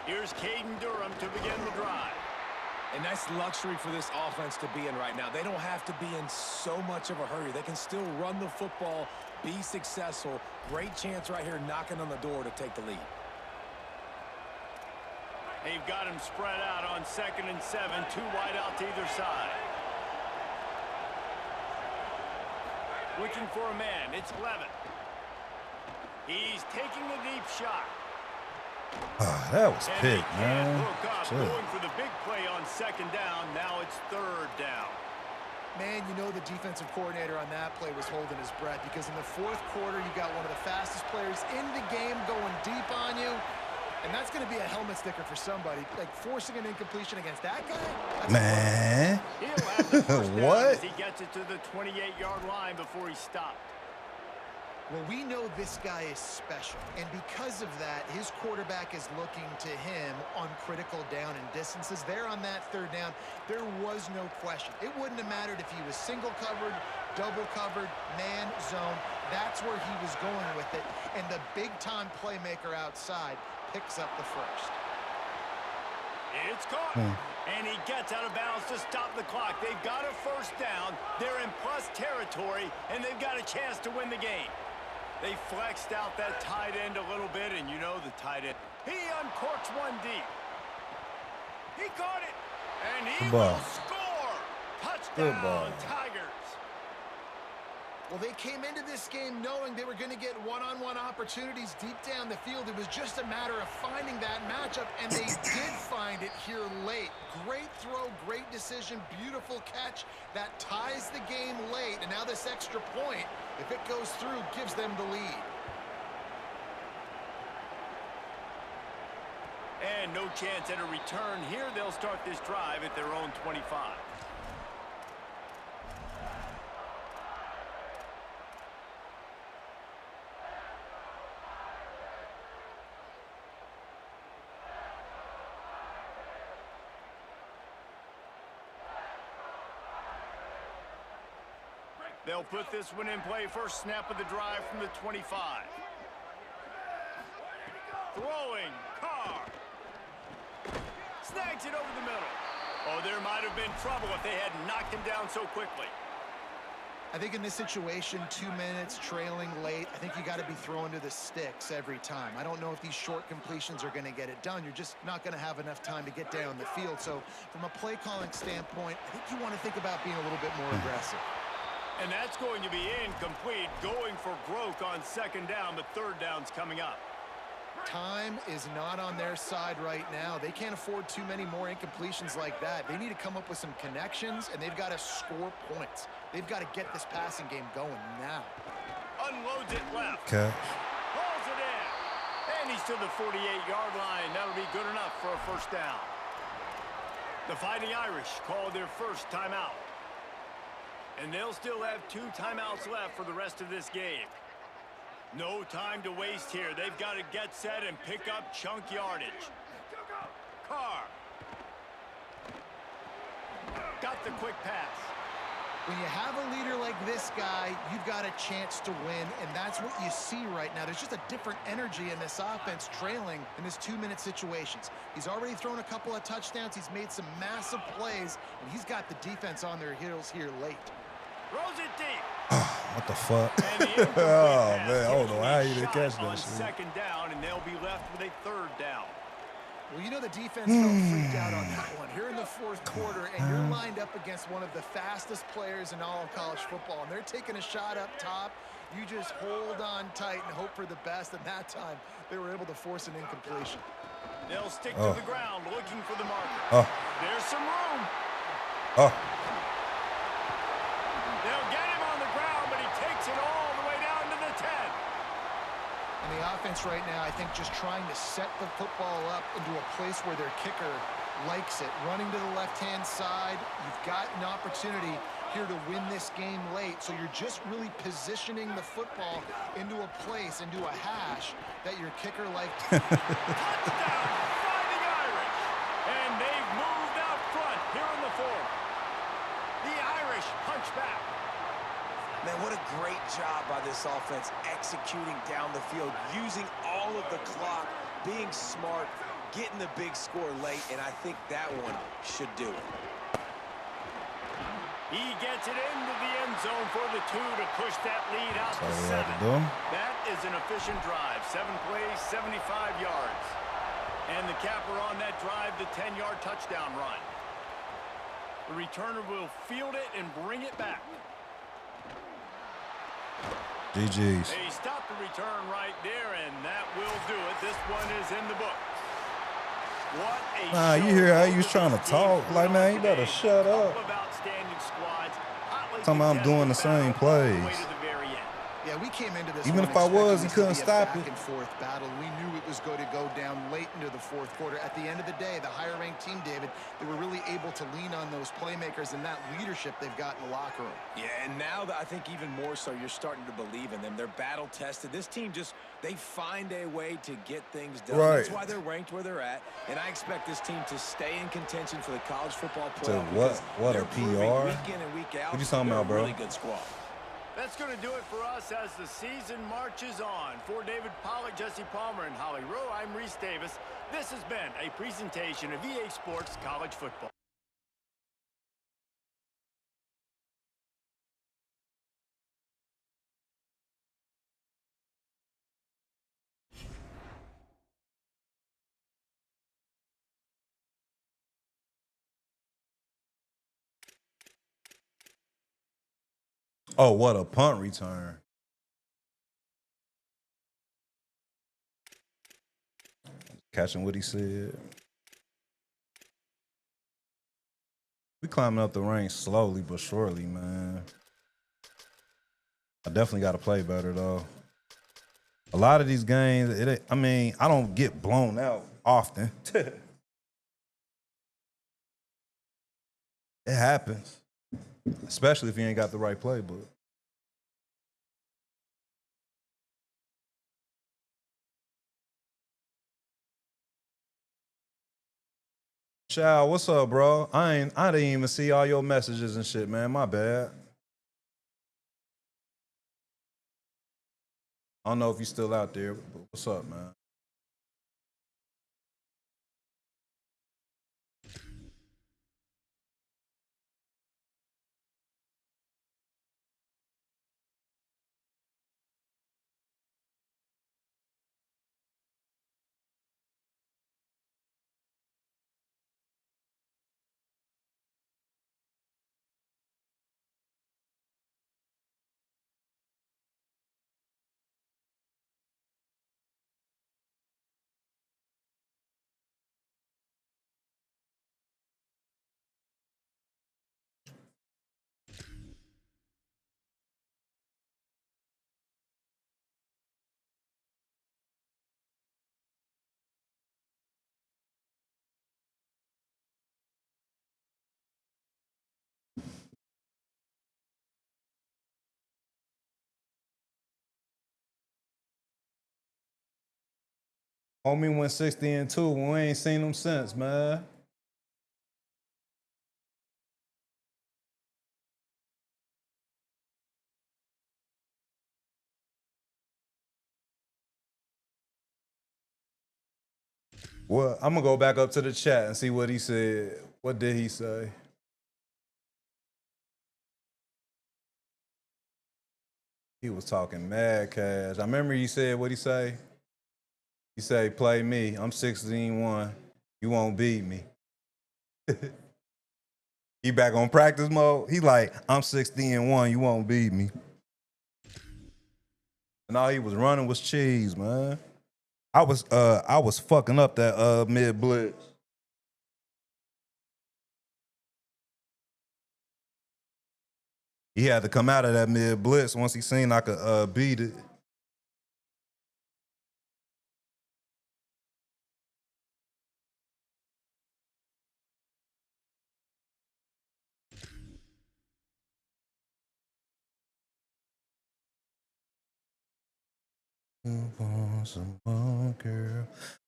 Here's Caden Durham to begin the drive. And that's luxury for this offense to be in right now. They don't have to be in so much of a hurry. They can still run the football, be successful. Great chance right here knocking on the door to take the lead. They've got him spread out on 2nd and 7, 2 wide out to either side. Looking for a man, it's Levin. He's taking a deep shot. That was big, man. Going for the big play on 2nd down. Now it's 3rd down. Man, you know the defensive coordinator on that play was holding his breath, because in the 4th quarter, you got one of the fastest players in the game going deep on you. And that's going to be a helmet sticker for somebody. Like, forcing an incompletion against that guy? Man. He'll have the first down What? as he gets it to the 28-yard line before he stopped. Well, we know this guy is special, and because of that, his quarterback is looking to him on critical down and distances. There on that 3rd down, there was no question. It wouldn't have mattered if he was single covered, double covered, man, zone. That's where he was going with it, and the big-time playmaker outside picks up the first. It's caught, and he gets out of bounds to stop the clock. They've got a first down. They're in plus territory, and they've got a chance to win the game. They flexed out that tight end a little bit, and you know the tight end. He uncorks one deep. He caught it, and he will score. Touchdown, Tigers. Well, they came into this game knowing they were going to get one-on-one opportunities deep down the field. It was just a matter of finding that matchup, and they did find it here late. Great throw, great decision, beautiful catch. That ties the game late, and now this extra point, if it goes through, gives them the lead. And no chance at a return here. They'll start this drive at their own 25. They'll put this one in play. First snap of the drive from the 25. Throwing, Carr. Snags it over the middle. Oh, there might have been trouble if they had knocked him down so quickly. I think in this situation, 2 minutes, trailing late, I think you got to be throwing to the sticks every time. I don't know if these short completions are going to get it done. You're just not going to have enough time to get down the field. So from a play calling standpoint, I think you want to think about being a little bit more aggressive. And that's going to be incomplete, going for broke on second down, but third down's coming up. Time is not on their side right now. They can't afford too many more incompletions like that. They need to come up with some connections, and they've got to score points. They've got to get this passing game going now. Unloads it left. Catch. Pulls it in. And he's to the 48-yard line. That'll be good enough for a first down. The Fighting Irish called their first timeout. And they'll still have 2 timeouts left for the rest of this game. No time to waste here. They've got to get set and pick up chunk yardage. Carr. Got the quick pass. When you have a leader like this guy, you've got a chance to win, and that's what you see right now. There's just a different energy in this offense trailing in this 2-minute situations. He's already thrown a couple of touchdowns. He's made some massive plays, and he's got the defense on their heels here late. Throws it deep. What the fuck? Oh, man, I don't know how you didn't catch that on shit. second down, and they'll be left with a third down. Well, you know the defense felt freaked out on that one. Here in the fourth quarter, and you're lined up against one of the fastest players in all of college football, and they're taking a shot up top. You just hold on tight and hope for the best, and that time they were able to force an incompletion. They'll stick to the ground, looking for the marker. There's some room. They'll get him on the ground, but he takes it all the way down to the 10. And the offense right now, I think, just trying to set the football up into a place where their kicker likes it. Running to the left-hand side, you've got an opportunity here to win this game late. So you're just really positioning the football into a place, into a hash that your kicker liked. Touchdown, Fighting Irish. And they've moved out front here in the fourth. The Irish punch back. Man, what a great job by this offense executing down the field, using all of the clock, being smart, getting the big score late, and I think that one should do it. He gets it into the end zone for the 2 to push that lead out to 7. That is an efficient drive. 7 plays, 75 yards. And the capper on that drive, the 10-yard touchdown run. The returner will field it and bring it back. GG's. They stop the return right there, and that will do it. This one is in the book. What a Nah, you hear how you was trying to talk? Like, man, you better shut up. Talking about I'm doing the same plays. Yeah, we came into this even one if I was, he expecting couldn't this to be a stop back it. and forth battle. We knew it was going to go down late into the fourth quarter. At the end of the day, the higher-ranked team, David, they were really able to lean on those playmakers and that leadership they've got in the locker room. Yeah, and now I think even more so, you're starting to believe in them. They're battle-tested. This team they find a way to get things done. Right. That's why they're ranked where they're at, and I expect this team to stay in contention for the college football playoff. What a PR? Week in and week out, What you talking about, bro? Really good squad. That's going to do it for us as the season marches on. For David Pollack, Jesse Palmer, and Holly Rowe, I'm Reese Davis. This has been a presentation of EA Sports College Football. Oh, what a punt return. Catching what he said. We climbing up the ranks slowly but surely, man. I definitely got to play better, though. A lot of these games, I mean, I don't get blown out often. It happens, especially if you ain't got the right playbook. Chow, what's up, bro? I didn't even see all your messages and shit, man. My bad. I don't know if you're still out there, but what's up, man? Homie went 60-2. We ain't seen him since, man. Well, I'm gonna go back up to the chat and see what he said. What did he say? He was talking mad cash. I remember he said what he say. He say, "Play me. I'm 16-1. You won't beat me." He back on practice mode. He like, "I'm 16-1. You won't beat me." And all he was running was cheese, man. I was fucking up that mid blitz. He had to come out of that mid blitz once he seen I could beat it. Some more, girl.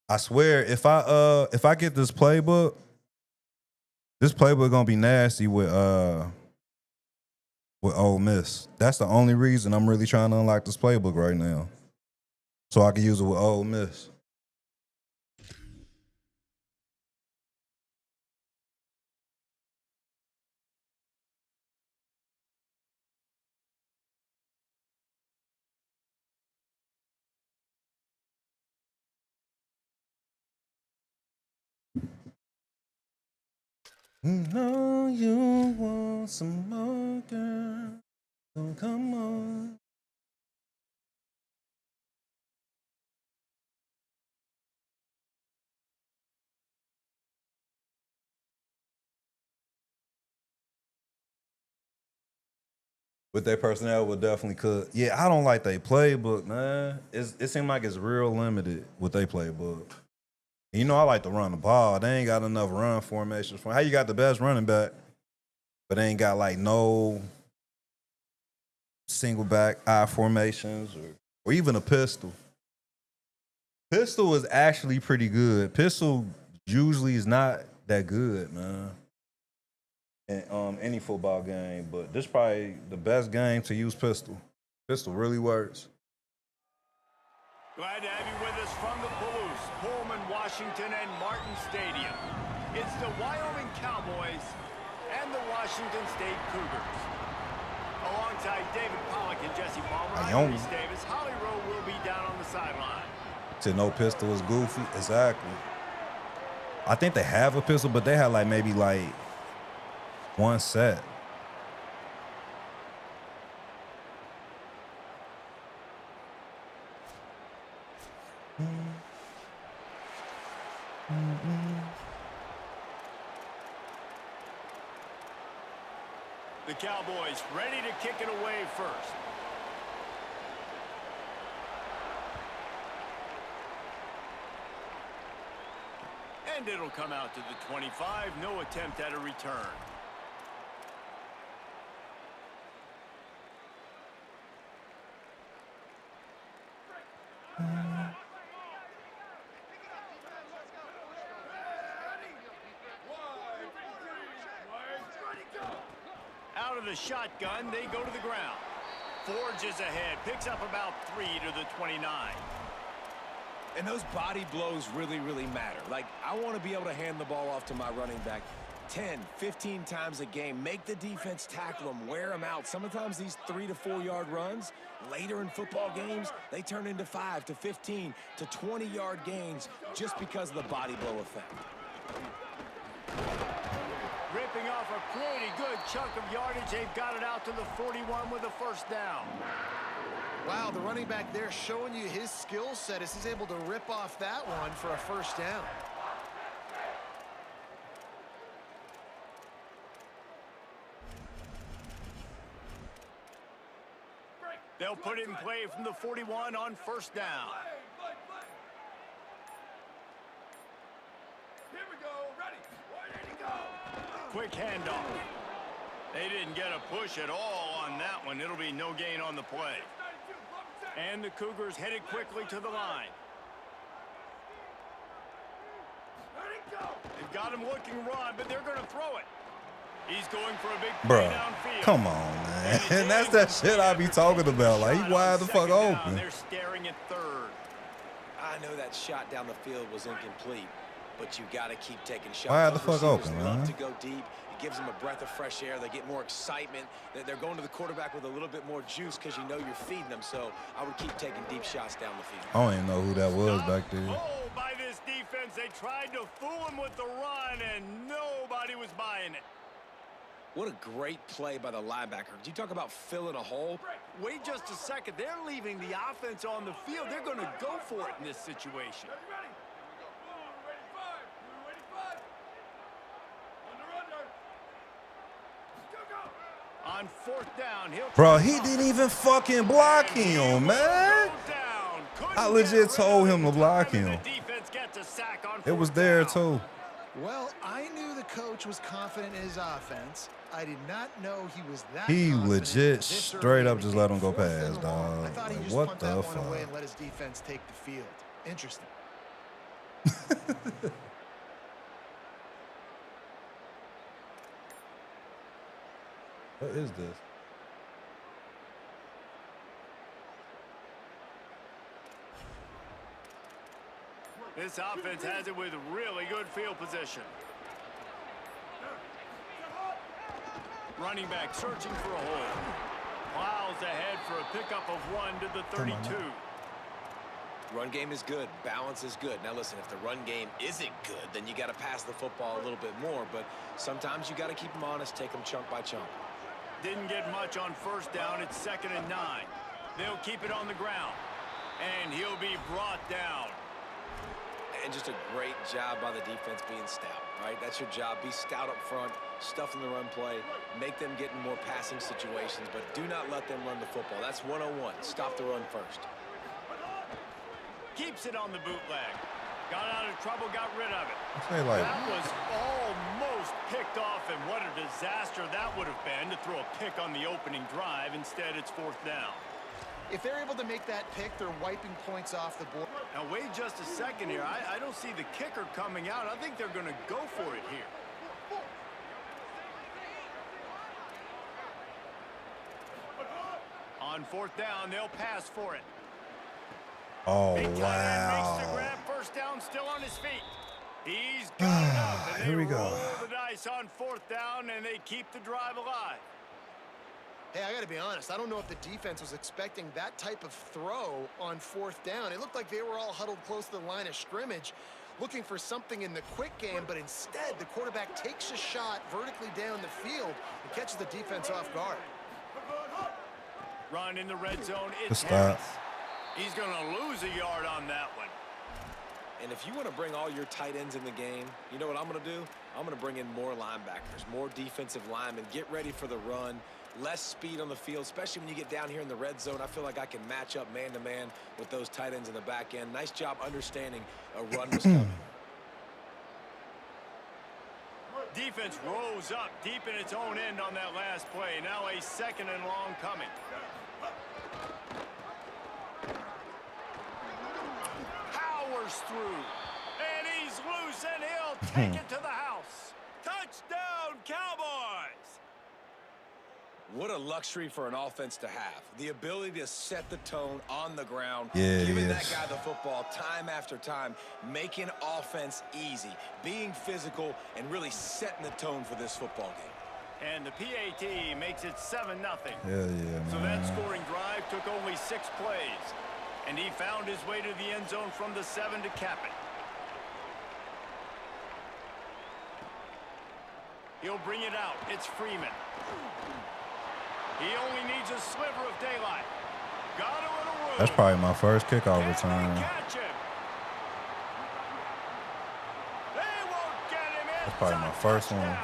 I swear, if I get this playbook gonna be nasty with Ole Miss. That's the only reason I'm really trying to unlock this playbook right now, so I can use it with Ole Miss. No, you want some more, girl. So come on. With their personnel, would definitely could. Yeah, I don't like their playbook, man. It seems like it's real limited with their playbook. You know, I like to run the ball. They ain't got enough run formations for how you got the best running back, but they ain't got like no single back I formations or even a pistol. Pistol is actually pretty good. Pistol usually is not that good, man. In any football game, but this is probably the best game to use pistol. Pistol really works. Glad to have you with us from the Palouse, Pullman, Washington, and Martin Stadium. It's the Wyoming Cowboys and the Washington State Cougars. Alongside David Pollock and Jesse Palmer, I'm Reese Davis. Holly Rowe will be down on the sideline. To no pistol is goofy. Exactly. I think they have a pistol, but they have like maybe like one set. The Cowboys ready to kick it away first. And it'll come out to the 25. No attempt at a return. Out of the shotgun, they go to the ground. Forges ahead, picks up about 3 to the 29. And those body blows really, really matter. Like, I want to be able to hand the ball off to my running back 10, 15 times a game. Make the defense tackle them, wear them out. Sometimes these 3 to 4 yard runs, later in football games, they turn into 5 to 15 to 20 yard gains just because of the body blow effect. Ripping off a pretty good chunk of yardage. They've got it out to the 41 with a first down. Wow, the running back there showing you his skill set as he's able to rip off that one for a first down. They'll put it in play from the 41 on first down. Here we go, ready. Where did he go? Quick handoff. They didn't get a push at all on that one. It'll be no gain on the play. And the Cougars headed quickly to the line. They've got him looking run, but they're going to throw it. He's going for a big play downfield. Come on, man. That's that shit I be talking about. Like, he wide the fuck open. They're staring at third. I know that shot down the field was incomplete, but you got to keep taking shots. Wide the fuck open, man. To go deep. It gives them a breath of fresh air. They get more excitement. They're going to the quarterback with a little bit more juice because you know you're feeding them. So I would keep taking deep shots down the field. I don't even know who that was back there. Oh, by this defense, they tried to fool him with the run, and nobody was buying it. What a great play by the linebacker. Did you talk about filling a hole? Wait just a second. They're leaving the offense on the field. They're going to go for it in this situation. On fourth down, bro, he didn't even fucking block him, man. I legit told him to block him. It was there, too. Well, I knew the coach was confident in his offense. I did not know he was that He confident legit this straight early up just let him go fourth and past, long. dog. I thought he Like, just what punt the that one fuck? away and let his defense take the field. Interesting. What is this? This offense has it with really good field position. Running back searching for a hole. Plows ahead for a pickup of 1 to the 32. Run game is good. Balance is good. Now, listen, if the run game isn't good, then you got to pass the football a little bit more. But sometimes you got to keep them honest, take them chunk by chunk. Didn't get much on first down. It's 2nd and 9. They'll keep it on the ground. And he'll be brought down. And just a great job by the defense being stout, right? That's your job. Be stout up front, stuff in the run play, make them get in more passing situations, but do not let them run the football. That's 101. Stop the run first. Keeps it on the bootleg. Got out of trouble, got rid of it. Like, that was almost picked off, and what a disaster that would have been to throw a pick on the opening drive. Instead, it's 4th down. If they're able to make that pick, they're wiping points off the board. Now, wait just a second here. I don't see the kicker coming out. I think they're going to go for it here. On 4th down, they'll pass for it. oh, Makes the wow. grab. First down, still on his feet. He's got it up, and Here we they go. roll the dice on 4th down, and they keep the drive alive. Hey, I got to be honest. I don't know if the defense was expecting that type of throw on 4th down. It looked like they were all huddled close to the line of scrimmage, looking for something in the quick game, but instead the quarterback takes a shot vertically down the field and catches the defense off guard. Run in the red zone. It's Stop. Harris. He's going to lose a yard on that one. And if you want to bring all your tight ends in the game, you know what I'm going to do? I'm going to bring in more linebackers, more defensive linemen, get ready for the run, less speed on the field, especially when you get down here in the red zone. I feel like I can match up man-to-man with those tight ends in the back end. Nice job understanding a run was coming. Defense rose up deep in its own end on that last play. Now a 2nd and long coming. Powers through. And he's loose, and he'll take it to the house. Touchdown, Cowboys! What a luxury for an offense to have. The ability to set the tone on the ground, Yeah, giving that guy the football time after time, making offense easy, being physical, and really setting the tone for this football game. And the PAT makes it 7-0. Hell yeah, man. So that scoring drive took only 6 plays. And he found his way to the end zone from the 7 to cap it. He'll bring it out. It's Freeman. He only needs a sliver of daylight. Got a little room. That's probably my first kickoff return. Catch him. They won't get him in. That's probably my first one.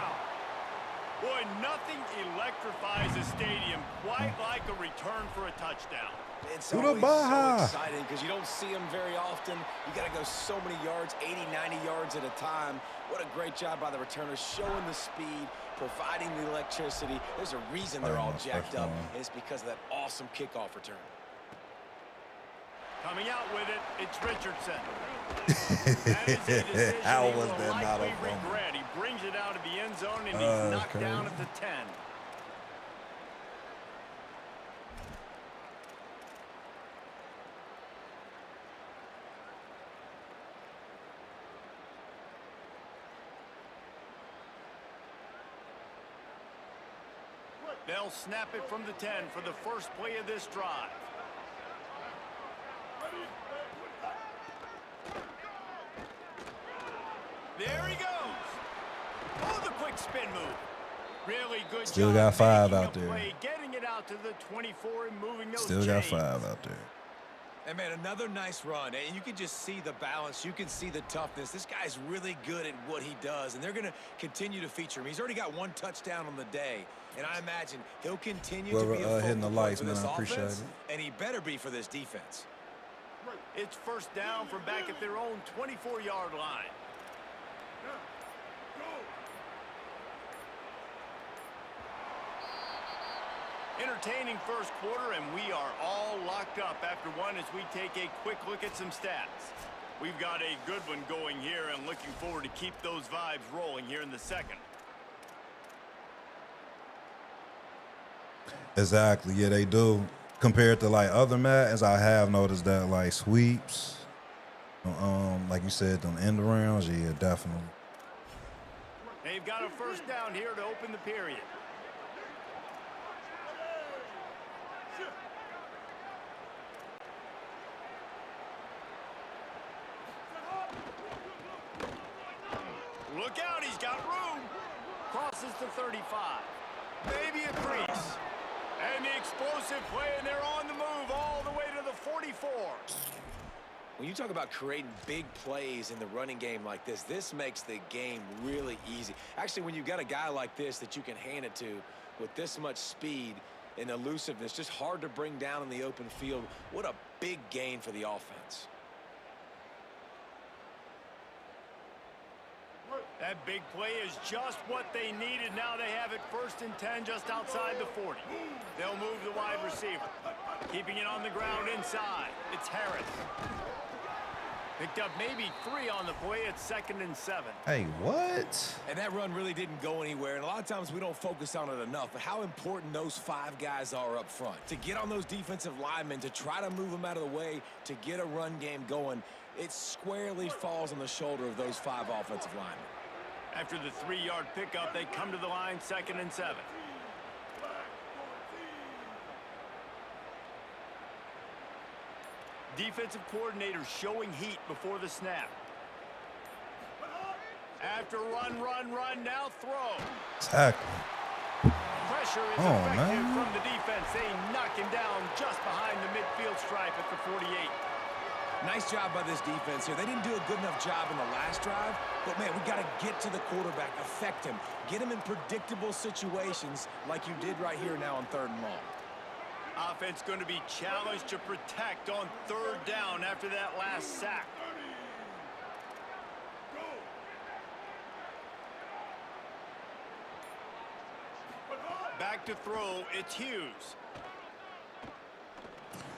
Boy, nothing electrifies a stadium quite like a return for a touchdown. It's always so exciting because you don't see them very often. You got to go so many yards, 80, 90 yards at a time. What a great job by the returners, showing the speed, providing the electricity. There's a reason they're all jacked up, and it's because of that awesome kickoff return. Coming out with it, it's Richardson. That is a decision How he was will that not a likely fumble? regret. He brings it out of the end zone, and he's knocked down at the 10. They'll snap it from the 10 for the first play of this drive. There he goes. Oh, the quick spin move. Really good Still job got 5 making out a there. play, getting it out to the 24 and moving those Still got chains. 5 out there. And, man, another nice run. And you can just see the balance. You can see the toughness. This guy's really good at what he does, and they're going to continue to feature him. He's already got 1 touchdown on the day, and I imagine he'll continue to be a hitting the focal point lights, for man, this I appreciate offense, it. and he better be for this defense. It's first down from back at their own 24-yard line. Entertaining first quarter, and we are all locked up after one as we take a quick look at some stats. We've got a good one going here and looking forward to keep those vibes rolling here in the second. Exactly, yeah, they do. Compared to like other Maddens, I have noticed that like sweeps, like you said, them end rounds, yeah, definitely. They've got a first down here to open the period. Look out, he's got room. Crosses the 35. Maybe a crease. And the explosive play, and they're on the move all the way to the 44. When you talk about creating big plays in the running game like this makes the game really easy. Actually, when you've got a guy like this that you can hand it to with this much speed and elusiveness, just hard to bring down in the open field, what a big gain for the offense. That big play is just what they needed. Now they have it 1st and 10 just outside the 40. They'll move the wide receiver. Keeping it on the ground inside. It's Harris. Picked up maybe 3 on the play. It's 2nd and 7. Hey, what? And that run really didn't go anywhere. And a lot of times we don't focus on it enough. But how important those 5 guys are up front. To get on those defensive linemen, to try to move them out of the way, to get a run game going, it squarely falls on the shoulder of those 5 offensive linemen. After the 3-yard pickup, they come to the line 2nd and 7. Defensive coordinator showing heat before the snap. After run, now throw. Exactly. Pressure is effective from the defense. They knock him down just behind the midfield stripe at the 48. Nice job by this defense here. They didn't do a good enough job in the last drive, but, man, we got to get to the quarterback, affect him, get him in predictable situations like you did right here now on 3rd and long. Offense going to be challenged to protect on 3rd down after that last sack. Back to throw, it's Hughes.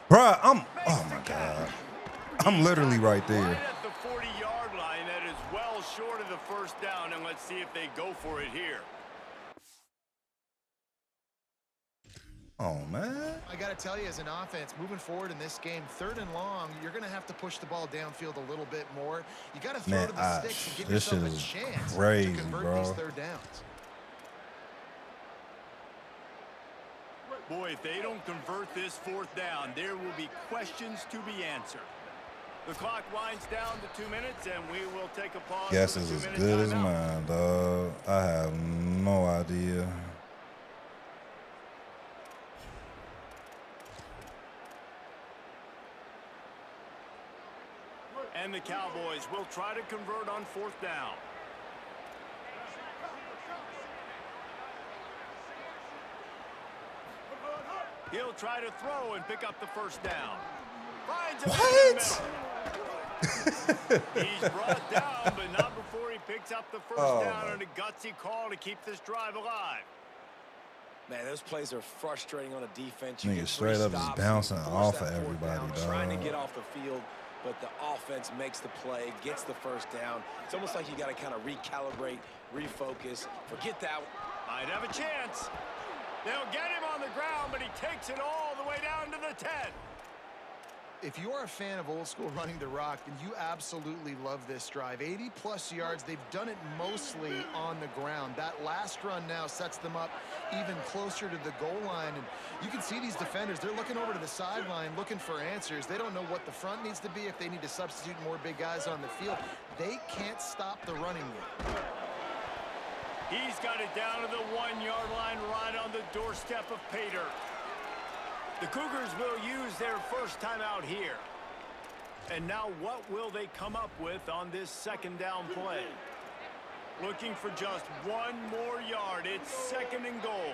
Bruh, oh my God. I'm literally right there. Right at the 40-yard line, that is well short of the 1st down, and let's see if they go for it here. Oh, man. I got to tell you, as an offense, moving forward in this game, 3rd and long, you're going to have to push the ball downfield a little bit more. You got to throw to the sticks and give this yourself shit a is chance crazy, to convert bro. these 3rd downs. Boy, if they don't convert this 4th down, there will be questions to be answered. The clock winds down to 2 minutes, and we will take a pause. Guess is as good as mine, dog. I have no idea. And the Cowboys will try to convert on 4th down. He'll try to throw and pick up the 1st down. Finds him in the middle. He's brought down, but not before he picks up the 1st down and a gutsy call to keep this drive alive. Man, those plays are frustrating on a defense. Nigga straight up just bouncing off of everybody, dog. Trying to get off the field, but the offense makes the play, gets the 1st down. It's almost like you got to kind of recalibrate, refocus, forget that. Might have a chance. They'll get him on the ground, but he takes it all the way down to the 10. If you're a fan of old school running the rock, then you absolutely love this drive. 80-plus yards. They've done it mostly on the ground. That last run now sets them up even closer to the goal line. And you can see these defenders, they're looking over to the sideline looking for answers. They don't know what the front needs to be, if they need to substitute more big guys on the field. They can't stop the running game. He's got it down to the 1-yard line, right on the doorstep of Pater. The Cougars will use their 1st time out here. And now what will they come up with on this 2nd down play? Looking for just 1 more yard. It's 2nd and goal.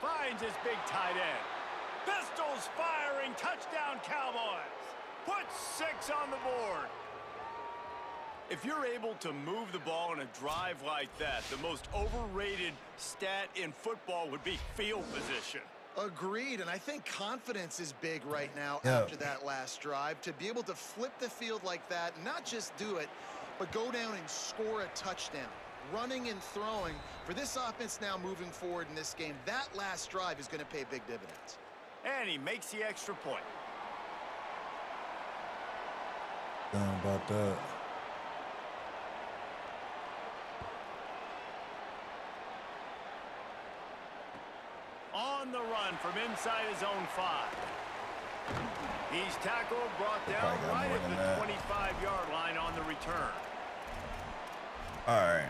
Finds his big tight end. Pistols firing. Touchdown, Cowboys. Put 6 on the board. If you're able to move the ball in a drive like that, the most overrated stat in football would be field position. Agreed, and I think confidence is big right now after that last drive. To be able to flip the field like that, not just do it, but go down and score a touchdown. Running and throwing, for this offense now moving forward in this game, that last drive is going to pay big dividends. And he makes the extra point. Damn about that. On the run from inside his own 5. He's tackled, brought down right at the 25-yard line on the return. All right.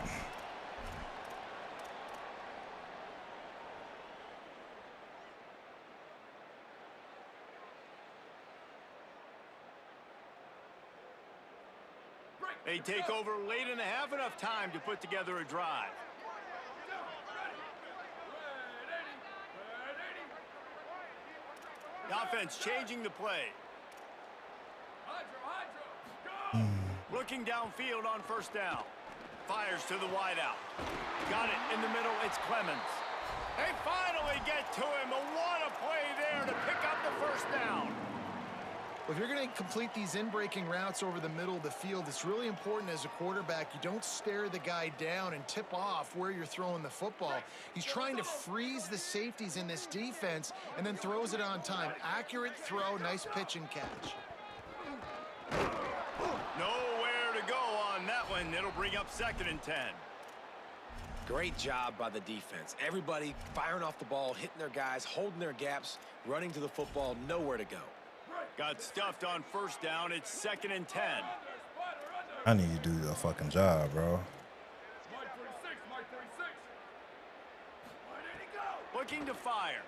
They take over late in the half, enough time to put together a drive. The offense changing the play. Looking downfield on 1st down. Fires to the wideout. Got it in the middle. It's Clemens. They finally get to him. What a play there to pick up the 1st down. Well, if you're going to complete these in-breaking routes over the middle of the field, it's really important as a quarterback you don't stare the guy down and tip off where you're throwing the football. He's trying to freeze the safeties in this defense and then throws it on time. Accurate throw, nice pitch and catch. Nowhere to go on that one. It'll bring up 2nd and 10. Great job by the defense. Everybody firing off the ball, hitting their guys, holding their gaps, running to the football, nowhere to go. Got stuffed on 1st down. It's 2nd and 10. I need you to do the fucking job, bro. What looking to fire.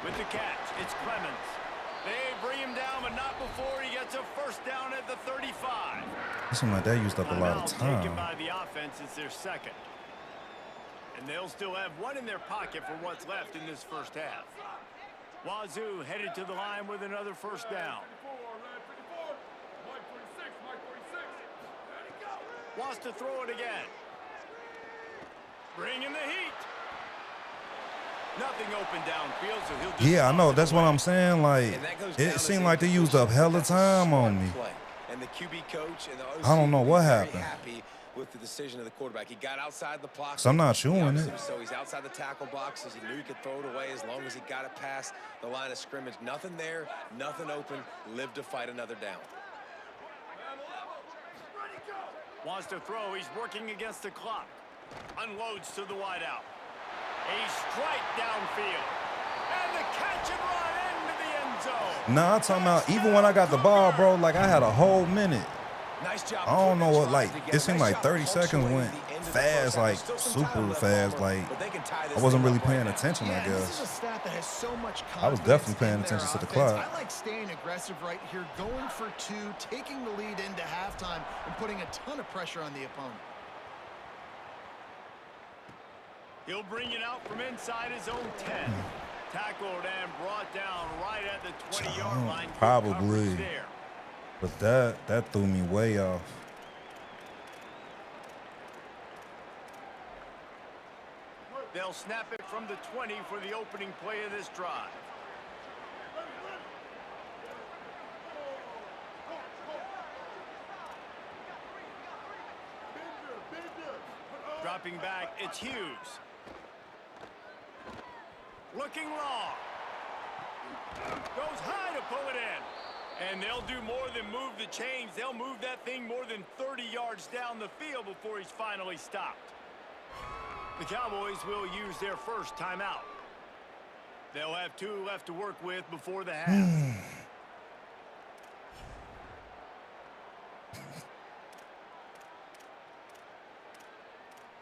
With the catch, it's Clemens. They bring him down, but not before he gets a first down at the 35. It seemed like they used up a lot of Taken time. by the offense, it's their second. And they'll still have one in their pocket for what's left in this first half. Wazoo headed to the line with another first down. Wants to throw it again. Bringing the heat. Nothing open downfield, so he'll just Yeah, I know. That's what I'm saying. Like, it seemed like they used up hella time on me. And the QB coach and the OC I don't know what happened. happy with the decision of the quarterback. He got outside the pocket. So I'm not chewing it. So he's outside the tackle boxes. He knew he could throw it away as long as he got it past the line of scrimmage. Nothing there, nothing open. Lived to fight another down. Wants to throw. He's working against the clock. Unloads to the wideout. A strike downfield. And the catch and run into the end zone. Nah, I'm talking about even when I got the ball, bro, like I had a whole minute. Nice job. I don't know what, like, it seemed like 30 seconds went fast, like super fast. Like, I wasn't really paying attention, I This is a guess. stat that has so much I was confidence definitely paying in their attention to the offense. clock. I like staying aggressive right here, going for two, taking the lead into halftime, and putting a ton of pressure on the opponent. He'll bring it out from inside his own 10. Tackled and brought down right at the 20-yard line. Good Probably. coverage there. But that threw me way off. They'll snap it from the 20 for the opening play of this drive. Dropping back, it's Hughes. Looking long. Goes high to pull it in. And they'll do more than move the chains. They'll move that thing more than 30 yards down the field before he's finally stopped. The Cowboys will use their first timeout. They'll have 2 left to work with before the half.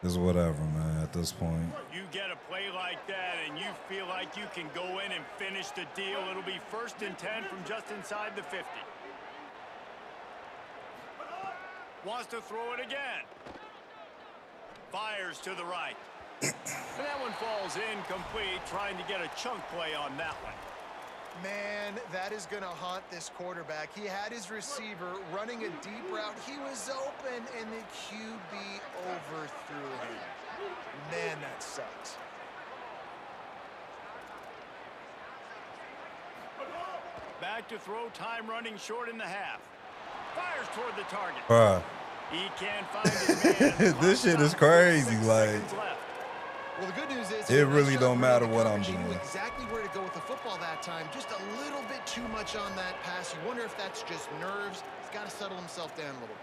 It's whatever, man, at this point. You get a play like that and you feel like you can go in and finish the deal. It'll be 1st and 10 from just inside the 50. Wants to throw it again. Fires to the right. And that one falls incomplete, trying to get a chunk play on that one. Man, that is going to haunt this quarterback. He had his receiver running a deep route. He was open, and the QB overthrew him. Man, that sucks. Back to throw, time running short in the half. Fires toward the target. Bruh. He can't find his man. This shit is crazy. 6 Like, seconds left. Well, the good news is it really don't matter what I'm He knew doing. exactly where to go with the football that time. Just a little bit too much on that pass. You wonder if that's just nerves. He's got to settle himself down a little bit.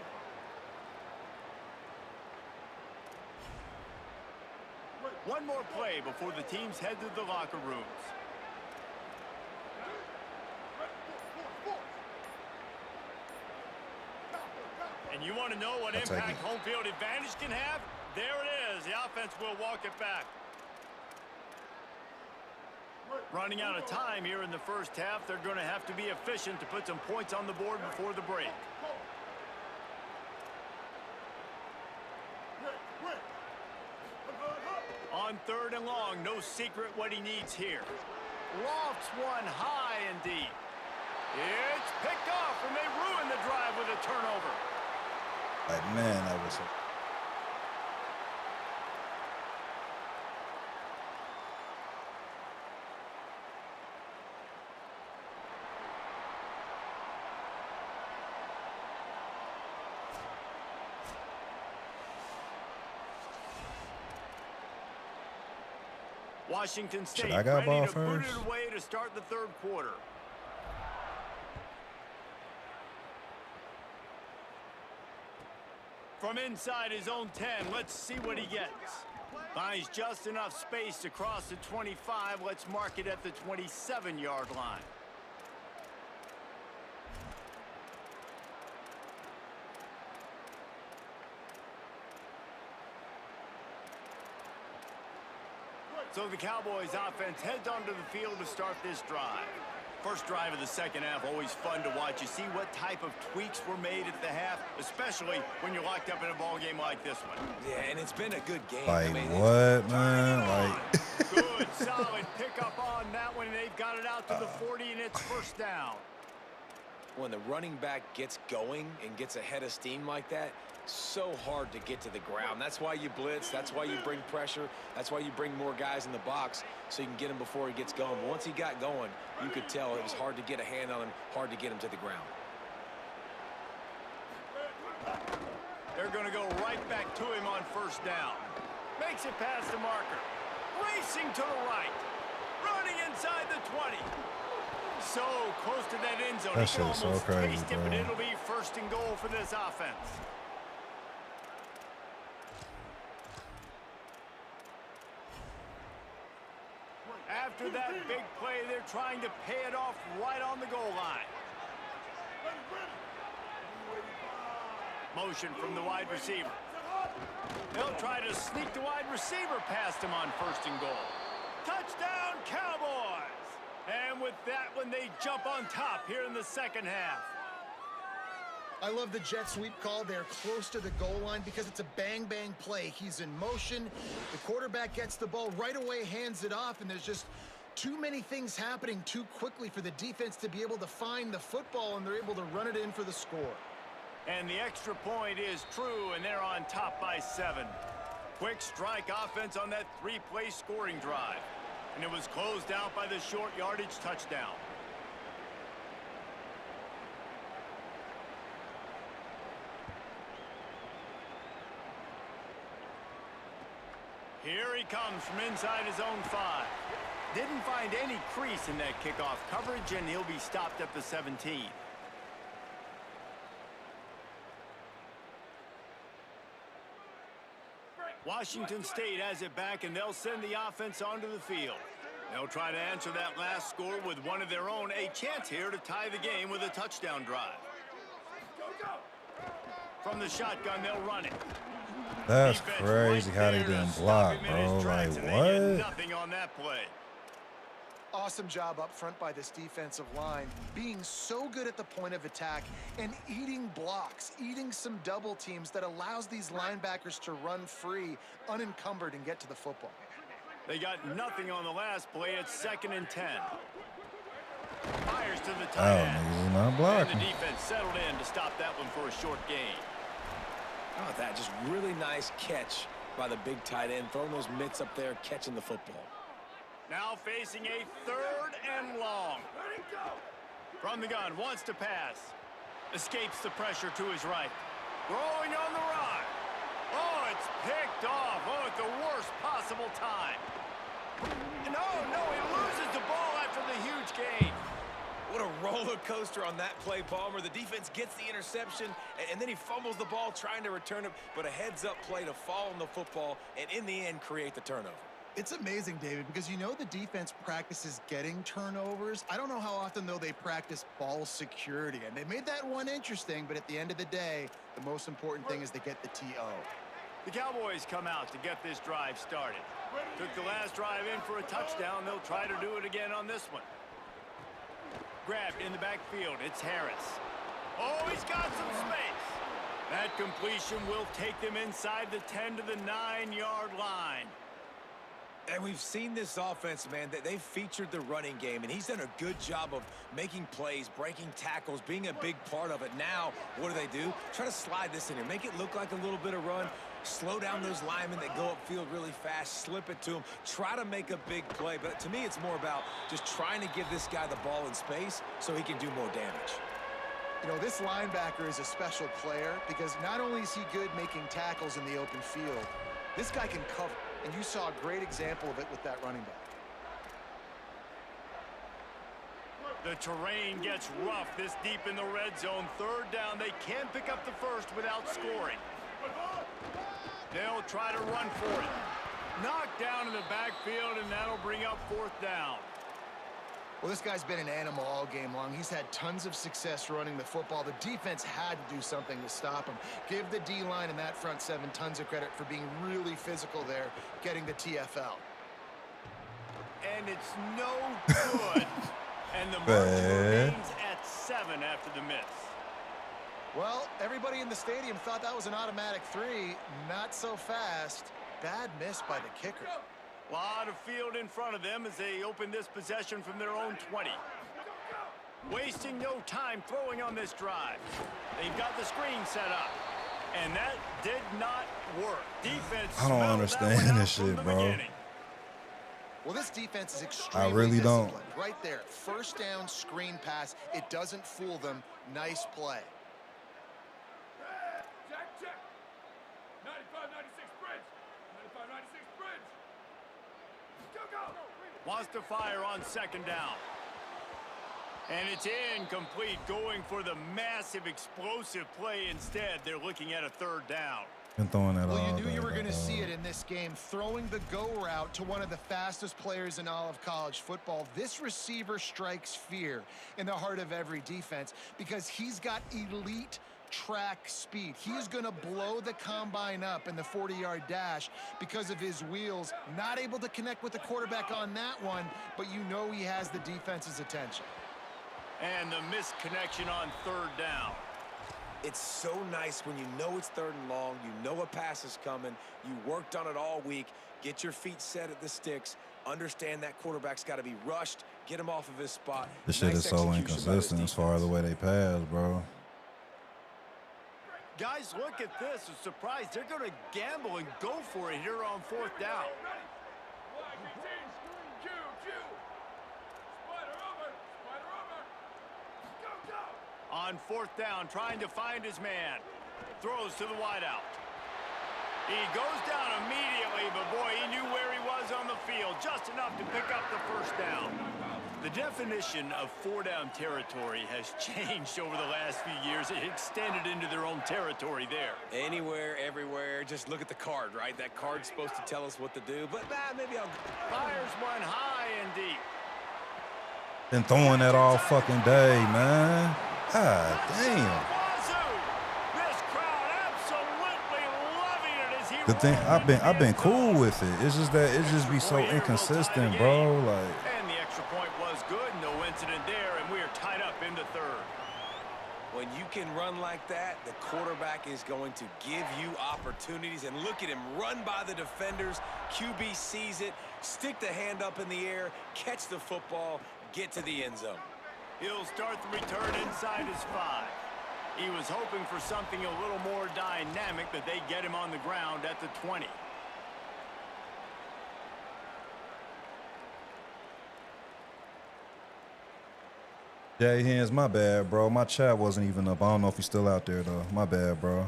One more play before the teams head to the locker rooms. And you want to know what impact home field advantage can have? There it is. The offense will walk it back. Running out of time here in the first half. They're going to have to be efficient to put some points on the board before the break. On 3rd and long, no secret what he needs here. Lofts one high and deep. It's picked off, and they ruin the drive with a turnover. Like, man, that was Washington State I got ready ball to put first? it away to start the 3rd quarter. From inside his own 10, let's see what he gets. Finds just enough space to cross the 25. Let's mark it at the 27-yard line. So the Cowboys offense heads onto the field to start this drive. First drive of the second half, always fun to watch. You see what type of tweaks were made at the half, especially when you're locked up in a ball game like this one. Yeah, and it's been a good game. Like, I mean, what, man? Like, Good, solid pickup on that one. They've got it out to the 40, and it's first down. When the running back gets going and gets ahead of steam like that, so hard to get to the ground. That's why you blitz. That's why you bring pressure. That's why you bring more guys in the box so you can get him before he gets going. But once he got going, you could tell it was hard to get a hand on him, hard to get him to the ground. They're going to go right back to him on first down. Makes it past the marker. Racing to the right. Running inside the 20. So close to that end zone. That He can shit's so almost crazy, taste it, but bro. it'll be first and goal for this offense. After that big play, they're trying to pay it off right on the goal line. Motion from the wide receiver. They'll try to sneak the wide receiver past him on first and goal. Touchdown, Cowboys! And with that one, they jump on top here in the second half. I love the jet sweep call. They're close to the goal line because it's a bang-bang play. He's in motion. The quarterback gets the ball right away, hands it off, and there's just too many things happening too quickly for the defense to be able to find the football, and they're able to run it in for the score. And the extra point is true, and they're on top by 7. Quick strike offense on that 3-play scoring drive. And it was closed out by the short yardage touchdown. Here he comes from inside his own 5. Didn't find any crease in that kickoff coverage, and he'll be stopped at the 17. Washington State has it back, and they'll send the offense onto the field. They'll try to answer that last score with one of their own. A chance here to tie the game with a touchdown drive. From the shotgun, they'll run it. that's Defense crazy right how they there to didn't stop block, him in bro. his tracks, Like, and they get what? nothing on that play. Awesome job up front by this defensive line, being so good at the point of attack and eating blocks, eating some double teams that allows these linebackers to run free, unencumbered, and get to the football. They got nothing on the last play. It's 2nd and 10. Fires to the tight end. niggas not And blocking. the defense settled in to stop that one for a short gain. How about that? Just really nice catch by the big tight end, throwing those mitts up there, catching the football. Now facing a 3rd and long. From the gun, wants to pass. Escapes the pressure to his right. Throwing on the run. Oh, it's picked off. Oh, at the worst possible time. No, he loses the ball after the huge gain. What a roller coaster on that play, Palmer. The defense gets the interception, and then he fumbles the ball trying to return it, but a heads-up play to fall on the football and, in the end, create the turnover. It's amazing, David, because you know the defense practices getting turnovers. I don't know how often, though, they practice ball security. And they made that one interesting, but at the end of the day, the most important thing is to get the TO. The Cowboys come out to get this drive started. Took the last drive in for a touchdown. They'll try to do it again on this one. Grabbed in the backfield. It's Harris. Oh, he's got some space. That completion will take them inside the 10 to the 9-yard line. And we've seen this offense, man, that they've featured the running game, and he's done a good job of making plays, breaking tackles, being a big part of it. Now, what do? Try to slide this in here, make it look like a little bit of run, slow down those linemen that go upfield really fast, slip it to them, try to make a big play. But to me, it's more about just trying to give this guy the ball in space so he can do more damage. You know, this linebacker is a special player because not only is he good making tackles in the open field, this guy can cover. And you saw a great example of it with that running back. The terrain gets rough this deep in the red zone. 3rd down. They can pick up the first without scoring. They'll try to run for it. Knocked down in the backfield, and that'll bring up 4th down. Well, this guy's been an animal all game long. He's had tons of success running the football. The defense had to do something to stop him. Give the D-line and that front 7 tons of credit for being really physical there, getting the TFL. and it's no good. And the margin remains at 7 after the miss. Well, everybody in the stadium thought that was an automatic 3. Not so fast. Bad miss by the kicker. A lot of field in front of them as they open this possession from their own 20. Wasting no time throwing on this drive. They've got the screen set up. And that did not work. Defense. I don't understand this shit, bro. Beginning. Well, this defense is extremely really don't. disciplined. Right there. First down, screen pass. It doesn't fool them. Nice play. Check. 95, 96 bridge. 95, 96 bridge. Go. Wants to fire on second down. And it's incomplete, going for the massive explosive play instead. They're looking at a third down. Been throwing that Well, all you knew day, you were going to dog. see it in this game, throwing the go route to one of the fastest players in all of college football. This receiver strikes fear in the heart of every defense because he's got elite track speed. He's going to blow the combine up in the 40-yard dash because of his wheels. Not able to connect with the quarterback on that one, but you know he has the defense's attention. And the missed connection on third down. It's so nice when you know it's 3rd and long, you know a pass is coming, you worked on it all week, get your feet set at the sticks, understand that quarterback's got to be rushed, get him off of his spot. This shit is so inconsistent as far as the way they pass, bro. Guys, look at this. A surprise. They're going to gamble and go for it here on 4th down. On 4th down, trying to find his man. Throws to the wideout. He goes down immediately, but boy, he knew where he was on the field, just enough to pick up the first down. The definition of 4-down territory has changed over the last few years. It extended into their own territory there. Anywhere, everywhere, just look at the card, right? That card's supposed to tell us what to do, but maybe I'll... Fires one high and deep. Been throwing that all fucking day, man. God damn. This crowd absolutely loving it as he The thing, I've been cool with it. It's just that it just be so inconsistent, bro. Like. And the extra point was good. No incident there, and we are tied up into 3rd. When you can run like that, the quarterback is going to give you opportunities. And look at him run by the defenders. QB sees it, stick the hand up in the air, catch the football, get to the end zone. He'll start the return inside his 5. He was hoping for something a little more dynamic, but they get him on the ground at the 20. Jay Hens, my bad, bro. My chat wasn't even up. I don't know if he's still out there, though. My bad, bro.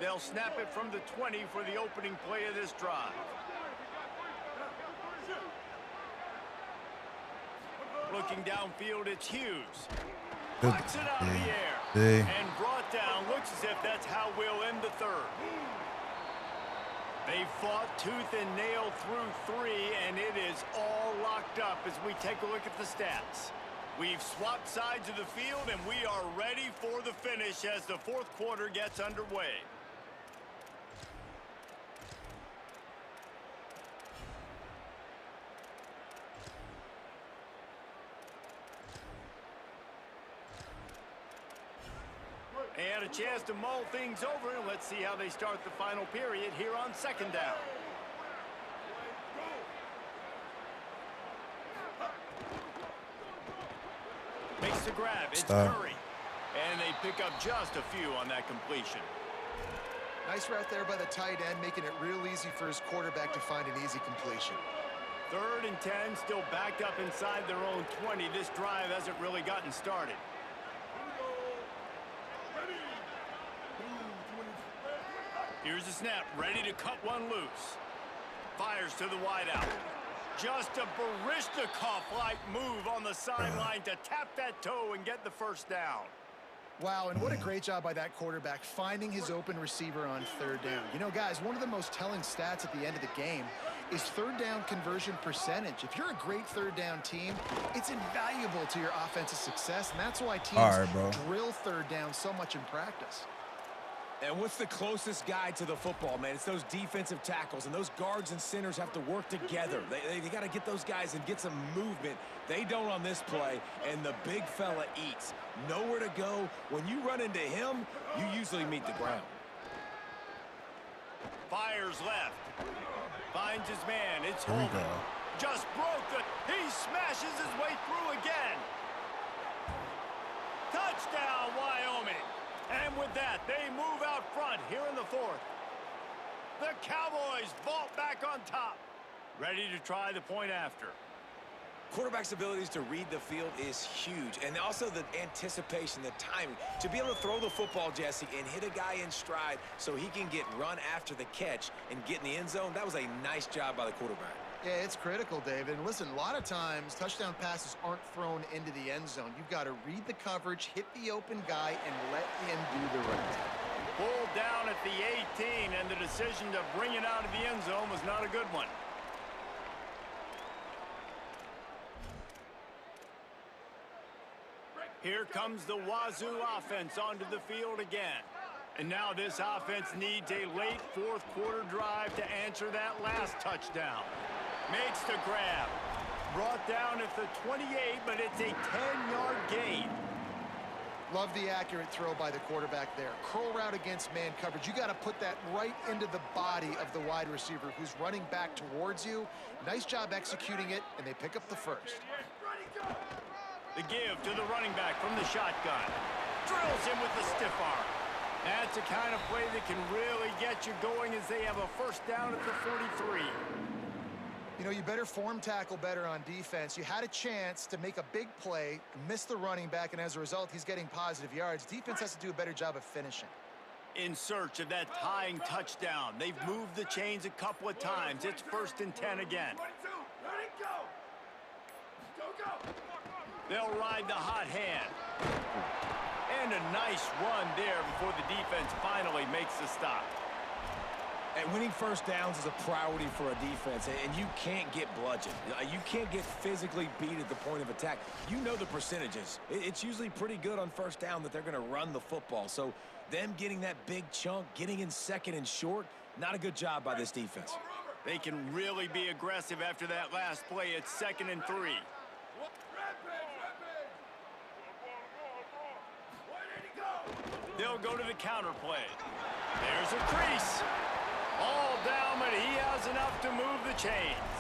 They'll snap it from the 20 for the opening play of this drive. Looking downfield, it's Hughes. Flicks it out of the air. And brought down. Looks as if that's how we'll end the 3rd. They fought tooth and nail through 3, and it is all locked up as we take a look at the stats. We've swapped sides of the field, and we are ready for the finish as the 4th quarter gets underway. And a chance to mull things over. Let's see how they start the final period here on 2nd down. Makes the grab. It's Curry. And they pick up just a few on that completion. Nice route there by the tight end, making it real easy for his quarterback to find an easy completion. 3rd and 10, still backed up inside their own 20. This drive hasn't really gotten started. Here's the snap, ready to cut one loose. Fires to the wideout. Just a Baryshnikov-like move on the sideline to tap that toe and get the first down. Wow, and what a great job by that quarterback, finding his open receiver on 3rd down. You know, guys, one of the most telling stats at the end of the game is 3rd down conversion percentage. If you're a great 3rd down team, it's invaluable to your offensive success, and that's why teams drill 3rd down so much in practice. And what's the closest guy to the football, man? It's those defensive tackles, and those guards and centers have to work together. They got to get those guys and get some movement. They don't on this play, and the big fella eats. Nowhere to go. When you run into him, you usually meet the ground. Fires left. Finds his man. It's Holden. Just broke it. He smashes his way through again. Touchdown, Wyoming. And with that, they move out front here in the fourth. The Cowboys vault back on top. Ready to try the point after. Quarterback's abilities to read the field is huge, and also the anticipation, the timing. To be able to throw the football, Jesse, and hit a guy in stride so he can get run after the catch and get in the end zone, that was a nice job by the quarterback. Yeah, it's critical, David. And listen, a lot of times, touchdown passes aren't thrown into the end zone. You've got to read the coverage, hit the open guy, and let him do the rest. Pulled down at the 18, and the decision to bring it out of the end zone was not a good one. Here comes the Wazoo offense onto the field again. And now this offense needs a late fourth quarter drive to answer that last touchdown. Makes the grab. Brought down at the 28, but it's a 10-yard gain. Love the accurate throw by the quarterback there. Curl route against man coverage. You got to put that right into the body of the wide receiver who's running back towards you. Nice job executing it, and they pick up the first. The give to the running back from the shotgun. Drills him with the stiff arm. That's the kind of play that can really get you going as they have a first down at the 43. You know, you better form tackle better on defense. You had a chance to make a big play, miss the running back, and as a result, he's getting positive yards. Defense has to do a better job of finishing. In search of that tying touchdown. They've moved the chains a couple of times. It's 1st and 10 again. They'll ride the hot hand. And a nice run there before the defense finally makes the stop. And winning first downs is a priority for a defense, and you can't get bludgeoned. You can't get physically beat at the point of attack. You know the percentages. It's usually pretty good on first down that they're going to run the football. So them getting that big chunk, getting in second and short, not a good job by this defense. They can really be aggressive after that last play. It's 2nd and 3. They'll go to the counter play. There's a crease. All down, but he has enough to move the chains.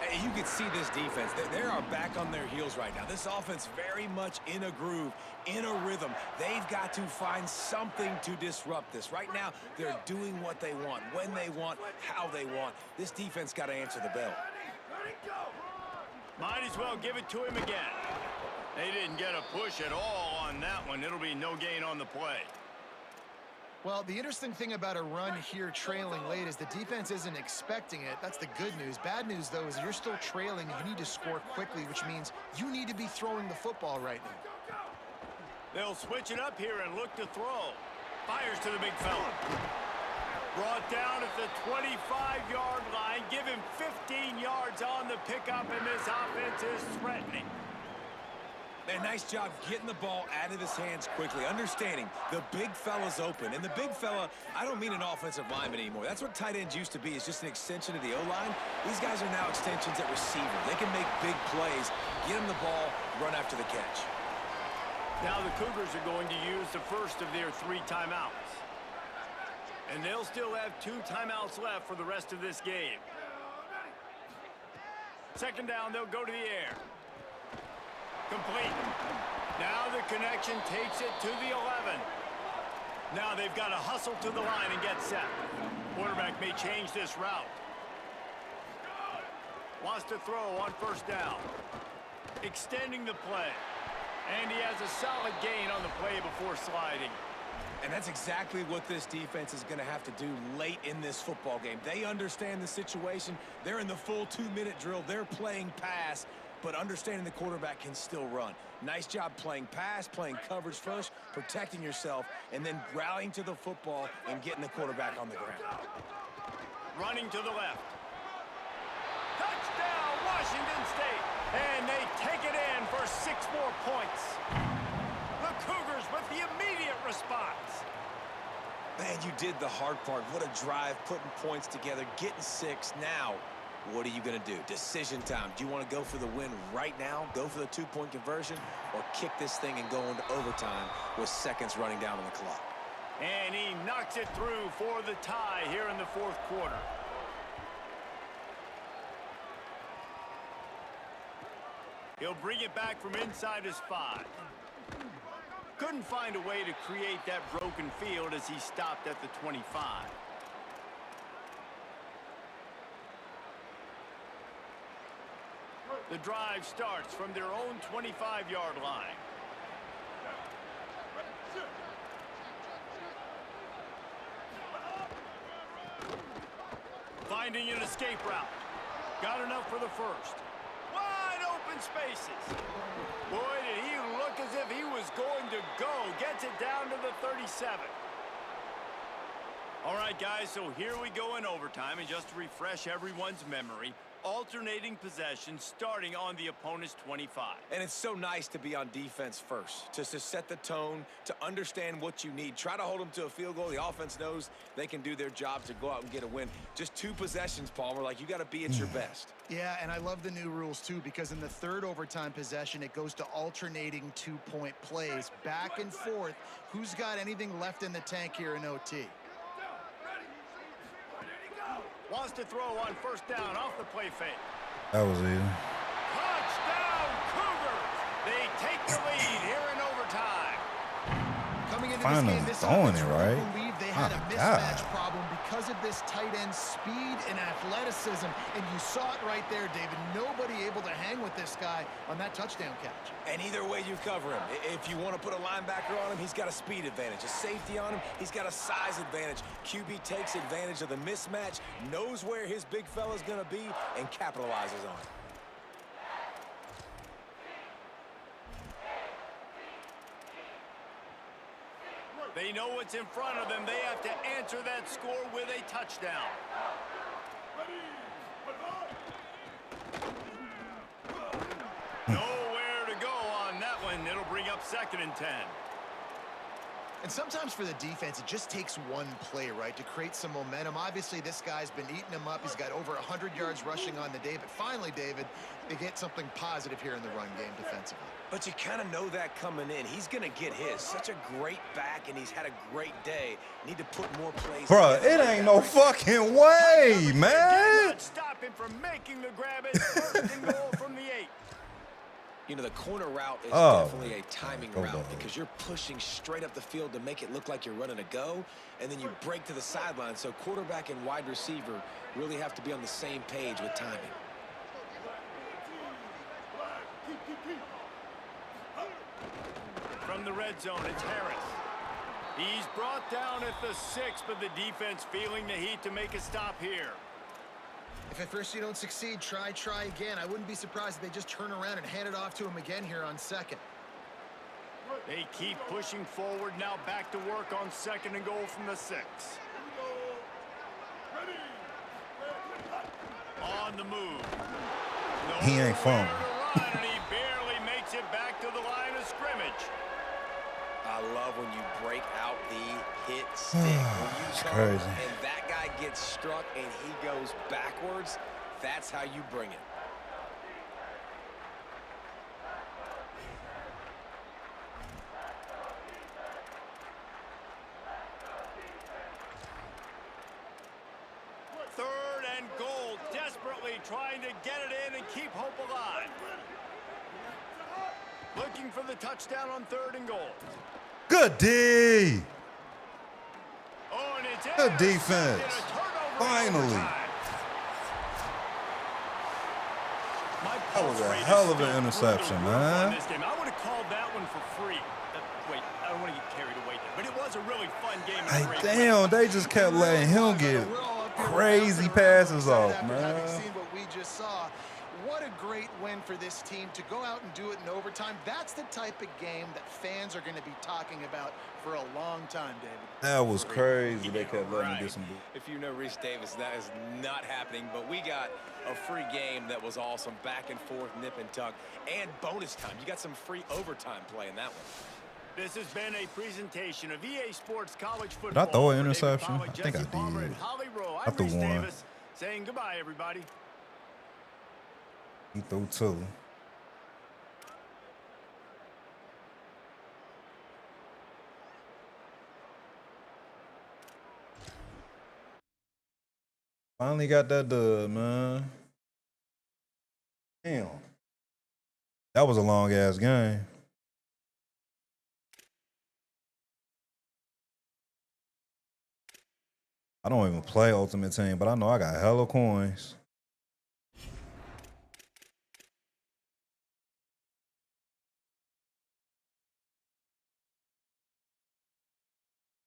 Hey, you can see this defense. They are back on their heels right now. This offense very much in a groove, in a rhythm. They've got to find something to disrupt this. Right now, they're doing what they want, when they want, how they want. This defense got to answer the bell. Might as well give it to him again. They didn't get a push at all on that one. It'll be no gain on the play. Well, the interesting thing about a run here trailing late is the defense isn't expecting it. That's the good news. Bad news, though, is you're still trailing. You need to score quickly, which means you need to be throwing the football right now. They'll switch it up here and look to throw. Fires to the big fella. Brought down at the 25-yard line. Give him 15 yards on the pickup, and this offense is threatening. Man, nice job getting the ball out of his hands quickly, understanding the big fella's open. And the big fella, I don't mean an offensive lineman anymore. That's what tight ends used to be, is just an extension of the O-line. These guys are now extensions at receiver. They can make big plays, get him the ball, run after the catch. Now the Cougars are going to use the first of their 3 timeouts. And they'll still have 2 timeouts left for the rest of this game. 2nd down, they'll go to the air. Complete. Now the connection takes it to the 11. Now they've got to hustle to the line and get set. Quarterback may change this route. Wants to throw on 1st down. Extending the play. And he has a solid gain on the play before sliding. And that's exactly what this defense is going to have to do late in this football game. They understand the situation. They're in the full 2-minute drill. They're playing pass, but understanding the quarterback can still run. Nice job playing pass, playing coverage first, protecting yourself, and then rallying to the football and getting the quarterback on the ground. Running to the left. Touchdown, Washington State. And they take it in for 6 more points. The Cougars with the immediate response. Man, you did the hard part. What a drive, putting points together, getting 6. Now, what are you going to do? Decision time. Do you want to go for the win right now, go for the 2-point conversion, or kick this thing and go into overtime with seconds running down on the clock? And he knocks it through for the tie here in the fourth quarter. He'll bring it back from inside his 5. Couldn't find a way to create that broken field as he stopped at the 25. The drive starts from their own 25-yard line. Finding an escape route. Got enough for the first. Wide open spaces. Boy, did he look as if he was going to go. Gets it down to the 37. All right, guys, so here we go in overtime. And just to refresh everyone's memory, alternating possession starting on the opponent's 25. And it's so nice to be on defense first, to set the tone, to understand what you need. Try to hold them to a field goal. The offense knows they can do their job to go out and get a win. Just 2 possessions, Palmer. Like, you got to be at your best. Yeah, and I love the new rules, too, because in the third overtime possession, it goes to alternating 2-point plays, back and forth. Who's got anything left in the tank here in OT? Wants to throw on first down off the play fake. That was easy. Touchdown, Cougars! They take the lead here in overtime. Coming into Finally this game, this throwing offense it, really right? believed they had My a mismatch God. problem because of this tight end speed and athleticism. And you saw it right there, David. Nobody able to hang with this guy on that touchdown catch. And either way you cover him. If you want to put a linebacker on him, he's got a speed advantage. A safety on him, he's got a size advantage. QB takes advantage of the mismatch, knows where his big fella's going to be, and capitalizes on it. They know what's in front of them. They have to answer that score with a touchdown. Nowhere to go on that one. It'll bring up 2nd and 10. And sometimes for the defense, it just takes one play, right, to create some momentum. Obviously, this guy's been eating him up. He's got over 100 yards rushing on the day. But finally, David, they get something positive here in the run game defensively. But you kind of know that coming in. He's going to get his. Such a great back, and he's had a great day. Need to put more plays. Bruh, it ain't no fucking way, man. Not stop him from making the grab. It's 1st and goal from the 8. You know, the corner route is definitely a timing route because you're pushing straight up the field to make it look like you're running a go, and then you break to the sideline. So quarterback and wide receiver really have to be on the same page with timing. From the red zone, it's Harris. He's brought down at the 6, but the defense feeling the heat to make a stop here. If at first you don't succeed, try again. I wouldn't be surprised if they just turn around and hand it off to him again here on 2nd. They keep pushing forward, now back to work on 2nd and goal from the 6. On the move. He ain't phone. And he barely makes it back to the line of scrimmage. I love when you break out the hit stick. When you It's come crazy. and that guy gets struck and he goes backwards, that's how you bring it. Third and goal, desperately trying to get it in and keep hope alive. Looking for the touchdown on 3rd and goal. Good D. Oh, and it's Good defense. Finally. That was a hell of an interception, man. I would have called that one for free. Wait, I don't want to get carried away there, but it was a really fun game. Hey, damn, they just kept letting him get crazy passes off, man. Having seen what we just saw, what a great win for this team to go out and do it in overtime. That's the type of game that fans are going to be talking about for a long time, David. That was crazy. They kept letting him get some. If you know Reese Davis, that is not happening. But we got a free game that was awesome. Back and forth, nip and tuck, and bonus time. You got some free overtime play in that one. This has been a presentation of EA Sports College Football. Did I throw an For David interception? Pollack, I think I Jesse Palmer, did. and Holly Rowe, I I'm threw Reese one. Davis saying goodbye, everybody. He threw two. Finally got that dub, man. Damn. That was a long ass game. I don't even play Ultimate Team, but I know I got hella coins.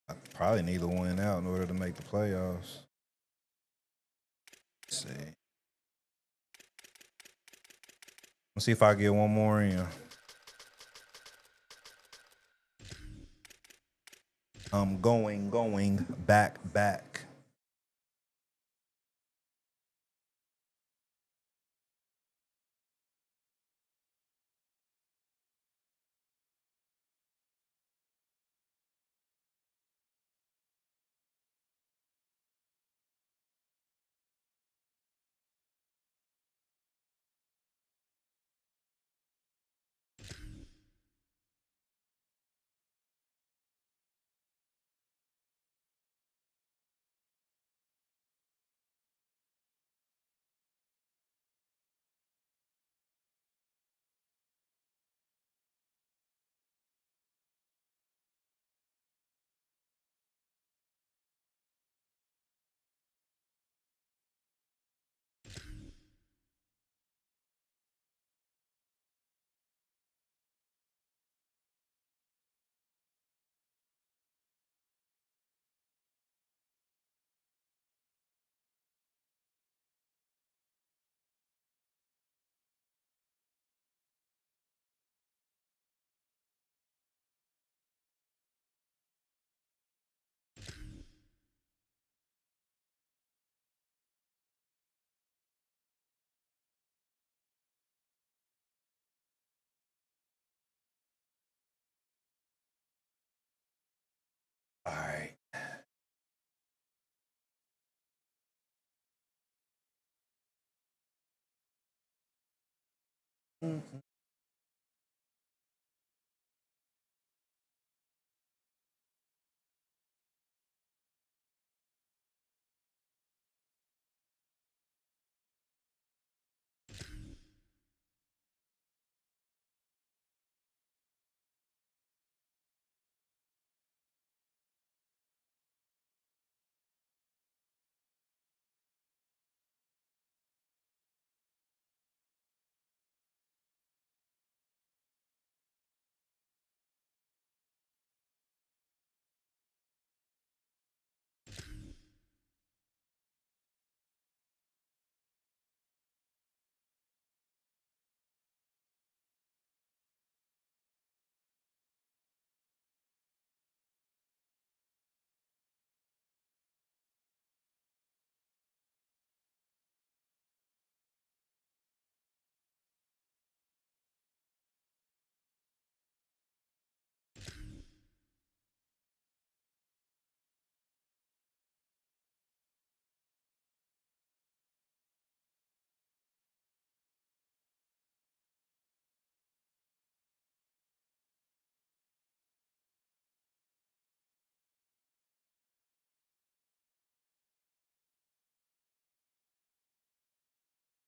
I probably need to win out in order to make the playoffs. Let's see. Let's see if I get one more in. I'm going back. All right.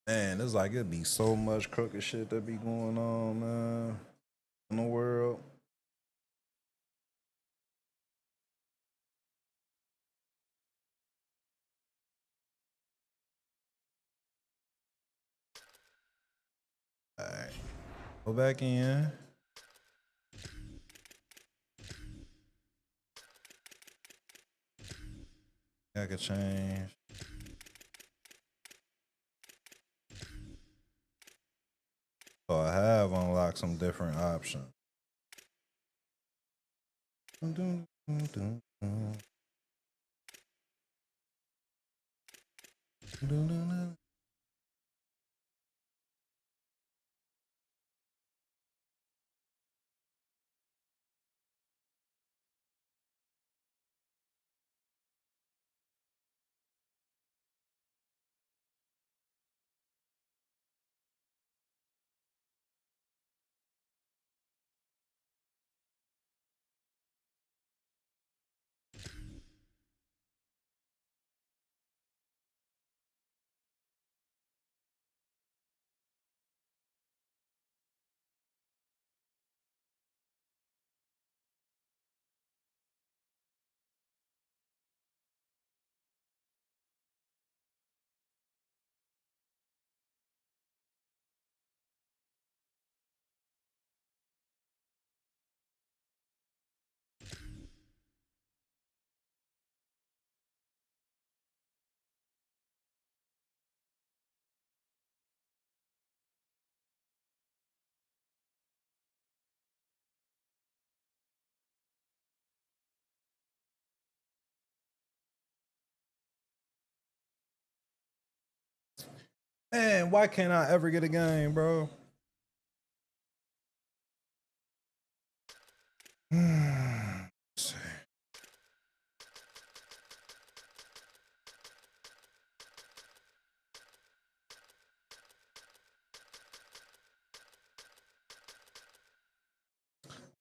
Man, it's like it'd be so much crooked shit that be going on, man, in the world. All right, go back in. I could change. So I have unlocked some different options. Man, why can't I ever get a game, bro? Let's see.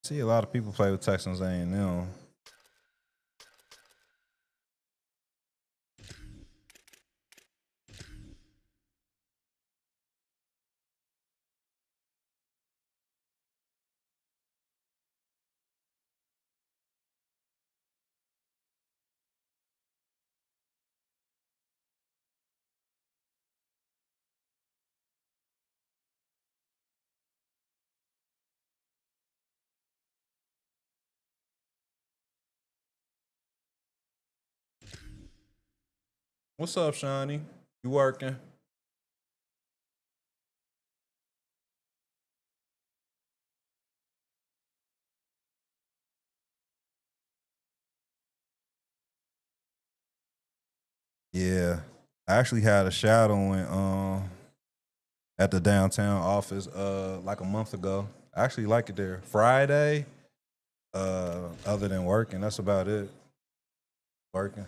See a lot of people play with Texans A&M. What's up, Shawnee? You working? Yeah. I actually had a shadowing at the downtown office like a month ago. I actually like it there. Friday, other than working, that's about it. Working.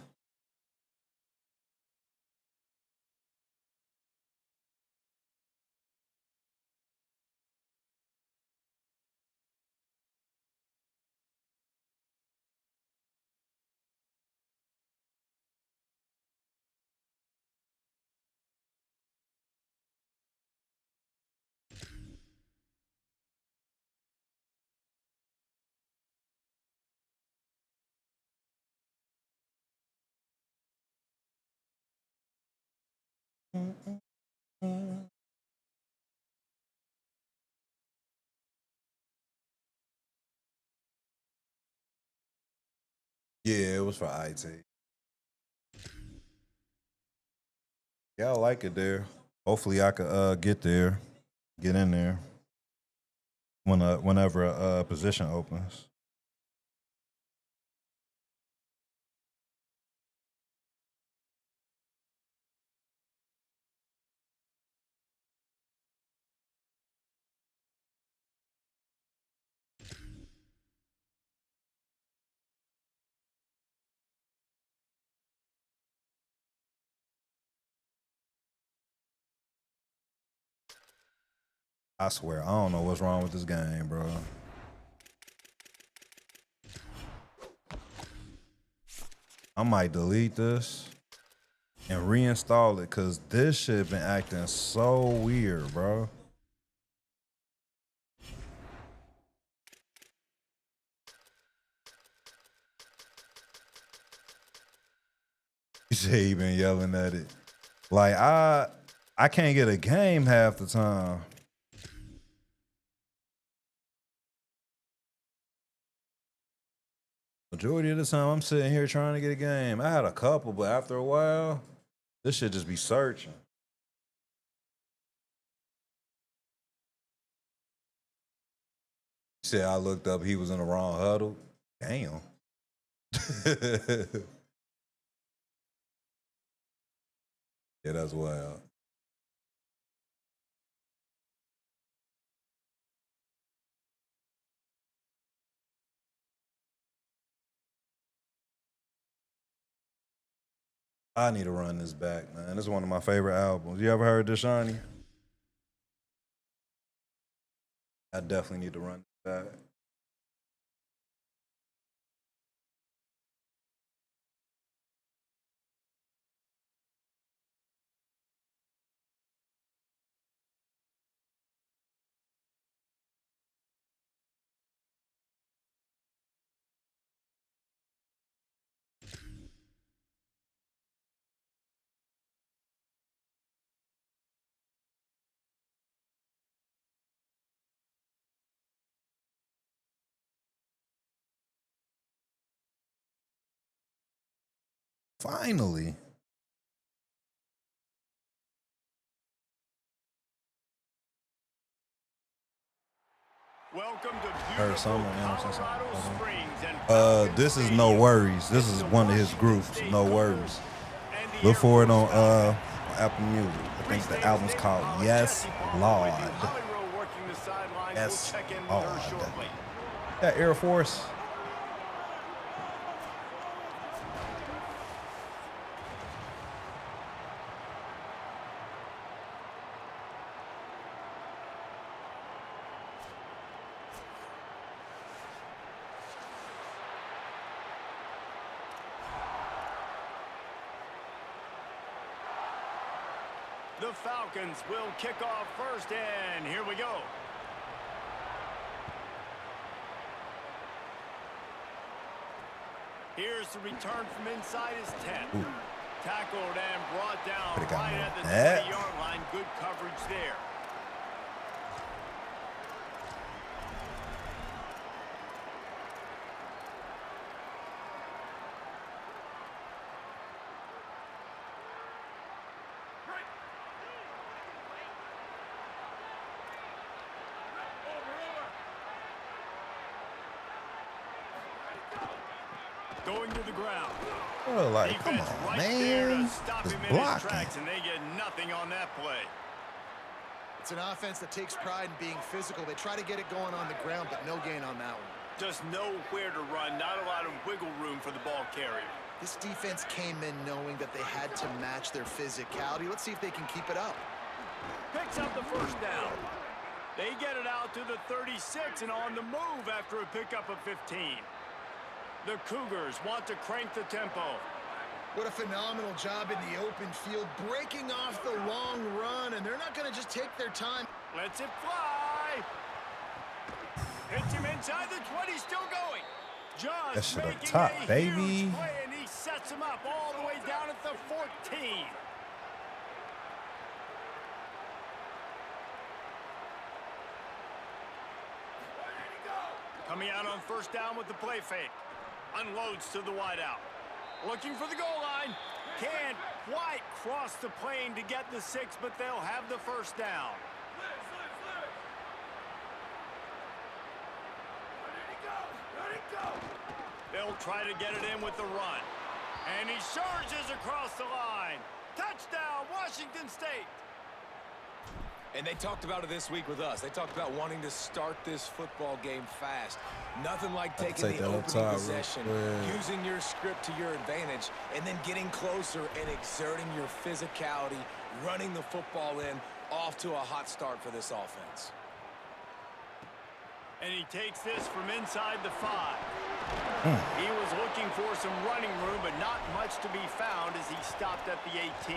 Yeah, it was for IT. Yeah, I like it there. Hopefully I could get there, get in there whenever a position opens. I swear, I don't know what's wrong with this game, bro. I might delete this and reinstall it because this shit been acting so weird, bro. You say he been yelling at it. Like I can't get a game half the time. Majority of the time I'm sitting here trying to get a game. I had a couple, but after a while, this shit just be searching. He said I looked up, he was in the wrong huddle. Damn. Yeah, that's wild. I need to run this back, man. This is one of my favorite albums. You ever heard this, Shawnee? I definitely need to run this back. Finally. Welcome to Heard beautiful someone else. Colorado Springs and This is No Worries. This is one of his groups, No Worries. Look for it Apple Music. I think the album's called Yes, Lord. Yes, Lord. That Air Force. The Falcons will kick off first, and here we go. Here's the return from inside his 10. Ooh. Tackled and brought down Could've got right more at the than that. 20-yard line. Good coverage there. Going to the ground. Oh, like, come Defense on, right there to man. stop It's him in his blocking. tracks, and they get nothing on that play. It's an offense that takes pride in being physical. They try to get it going on the ground, but no gain on that one. Just nowhere to run, not a lot of wiggle room for the ball carrier. This defense came in knowing that they had to match their physicality. Let's see if they can keep it up. Picks up the first down. They get it out to the 36 and on the move after a pickup of 15. The Cougars want to crank the tempo. What a phenomenal job in the open field, breaking off the long run, and they're not going to just take their time. Lets it fly. Hits him inside the 20, still going. That Just shit up making top, a baby. huge play, and he sets him up all the way down at the 14. Coming out on first down with the play fake. Unloads to the wideout. Looking for the goal line. Can't quite cross the plane to get the 6, but they'll have the first down. They'll try to get it in with the run. And he surges across the line. Touchdown, Washington State. And they talked about it this week with us. They talked about wanting to start this football game fast. Nothing like taking take the that up opening top real possession, quick. using your script to your advantage, and then getting closer and exerting your physicality, running the football in, off to a hot start for this offense. And he takes this from inside the 5. He was looking for some running room, but not much to be found as he stopped at the 18.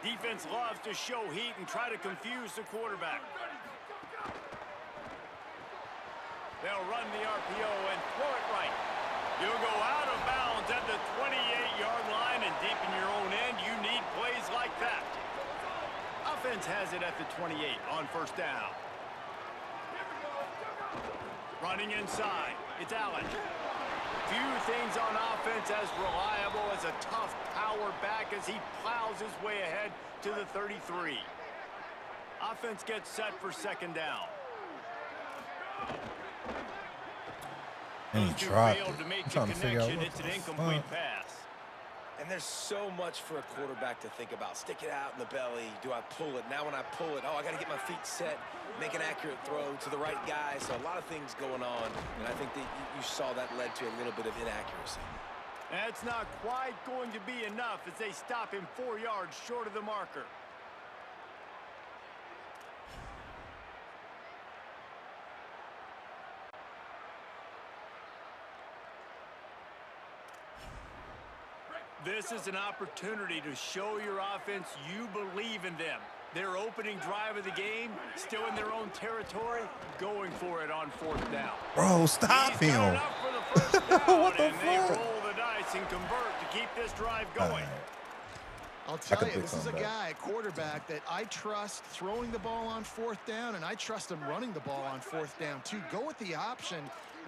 Defense loves to show heat and try to confuse the quarterback. They'll run the RPO and throw it right. You'll go out of bounds at the 28-yard line, and deep in your own end, you need plays like that. Offense has it at the 28 on first down. Running inside, it's Allen. Few things on offense as reliable as a tough power back as he plows his way ahead to the 33. Offense gets set for second down. And he Those two dropped failed it. to make I'm the trying to figure out connection. what It's the an incomplete fuck. pass. And there's so much for a quarterback to think about. Stick it out in the belly. Do I pull it? Now when I pull it, oh, I got to get my feet set, make an accurate throw to the right guy. So a lot of things going on, and I think that you saw that led to a little bit of inaccuracy. That's not quite going to be enough as they stop him 4 yards short of the marker. This is an opportunity to show your offense you believe in them. Their opening drive of the game, still in their own territory, going for it on fourth down. Bro, stop He's got him. enough for the first down, What the and they fuck? roll the dice and convert to keep this drive going. I'll tell can you, pick this is a on that. guy, a quarterback, that I trust throwing the ball on fourth down, and I trust him running the ball on fourth down, too. Go with the option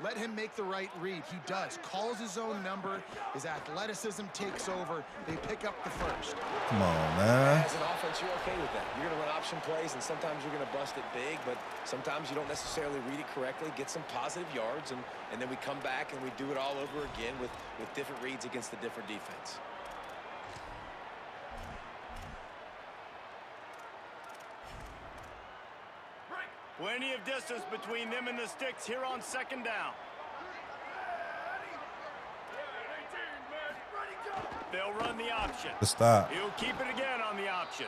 Let him make the right read. He does. Calls his own number. His athleticism takes over. They pick up the first. Come on, man. As an offense, you're okay with that. You're going to run option plays, and sometimes you're going to bust it big, but sometimes you don't necessarily read it correctly, get some positive yards, and then we come back and we do it all over again with different reads against the different defense. Plenty of distance between them and the sticks here on second down. They'll run the option. Stop. He'll keep it again on the option.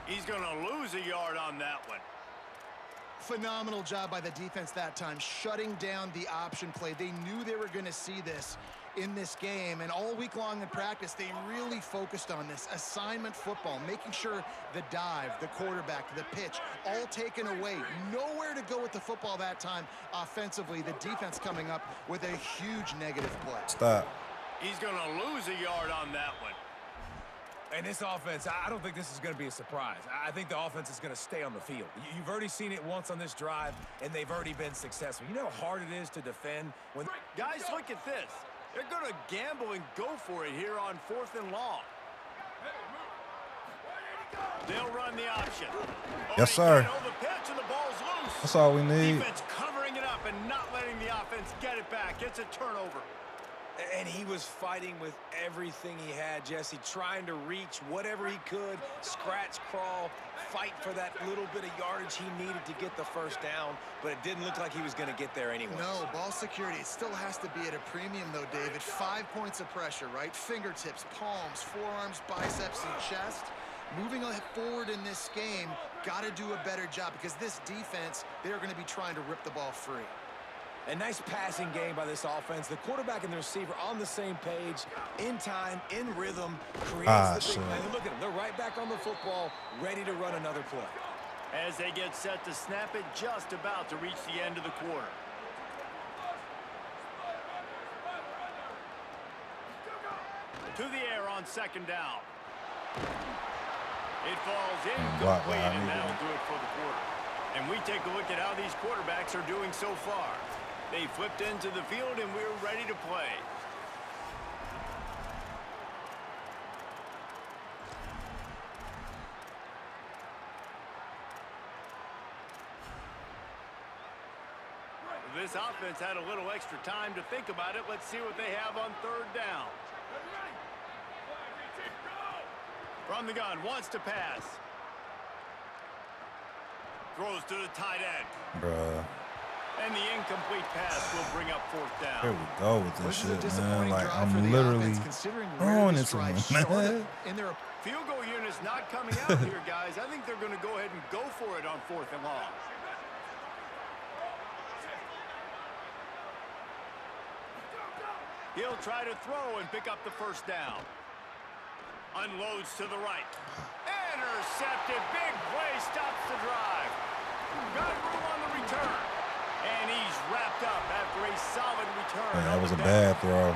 He's going to lose a yard on that one. Phenomenal job by the defense that time, shutting down the option play. They knew they were going to see this in this game, and all week long in practice, they really focused on this assignment football, making sure the dive, the quarterback, the pitch, all taken away. Nowhere to go with the football that time offensively. The defense coming up with a huge negative play. Stop. He's going to lose a yard on that one. And this offense, I don't think this is going to be a surprise. I think the offense is going to stay on the field. You've already seen it once on this drive, and they've already been successful. You know how hard it is to defend when... Guys, look at this. They're going to gamble and go for it here on 4th and long. They'll run the option. Yes, sir. The pitch and the ball's loose. That's all we need. Defense covering it up and not letting the offense get it back. It's a turnover. And he was fighting with everything he had, Jesse, trying to reach whatever he could, scratch, crawl, fight for that little bit of yardage he needed to get the first down, but it didn't look like he was going to get there anyway. No, ball security, it still has to be at a premium, though, David. 5 points of pressure, right? Fingertips, palms, forearms, biceps, and chest. Moving forward in this game, got to do a better job because this defense, they're going to be trying to rip the ball free. A nice passing game by this offense. The quarterback and the receiver on the same page, in time, in rhythm, creates the big play. And look at them. They're right back on the football, ready to run another play. As they get set to snap it, just about to reach the end of the quarter. To the air on second down. It falls incomplete, and that'll do it for the quarter. And we take a look at how these quarterbacks are doing so far. They flipped into the field, and we're ready to play. This offense had a little extra time to think about it. Let's see what they have on third down. From the gun, wants to pass. Throws to the tight end. Bruh. And the incomplete pass will bring up fourth down. Here we go with this shit, man. Like, I'm literally throwing it to him, man. Field goal unit's not coming out here, guys. I think they're going to go ahead and go for it on 4th and long. He'll try to throw and pick up the first down. Unloads to the right. Intercepted. Big play. Stops the drive. Got room on the return. And he's wrapped up after a solid return. Man, that was a bad throw.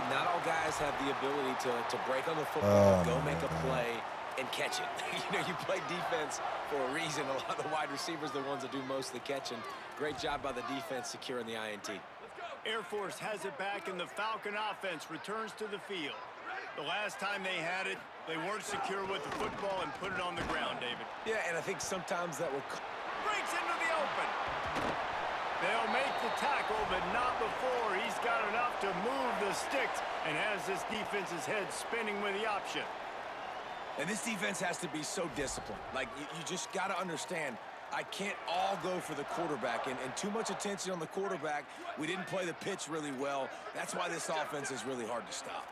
Not all guys have the ability to break on the football, go make a play, and catch it. You know, you play defense for a reason. A lot of the wide receivers are the ones that do most of the catching. Great job by the defense securing the INT. Air Force has it back, and the Falcon offense returns to the field. The last time they had it, they weren't secure with the football and put it on the ground, David. Yeah, and I think sometimes that will... Breaks into the open. They'll make the tackle, but not before. He's got enough to move the sticks and has this defense's head spinning with the option. And this defense has to be so disciplined. Like, you just got to understand, I can't all go for the quarterback, and too much attention on the quarterback. We didn't play the pitch really well. That's why this offense is really hard to stop.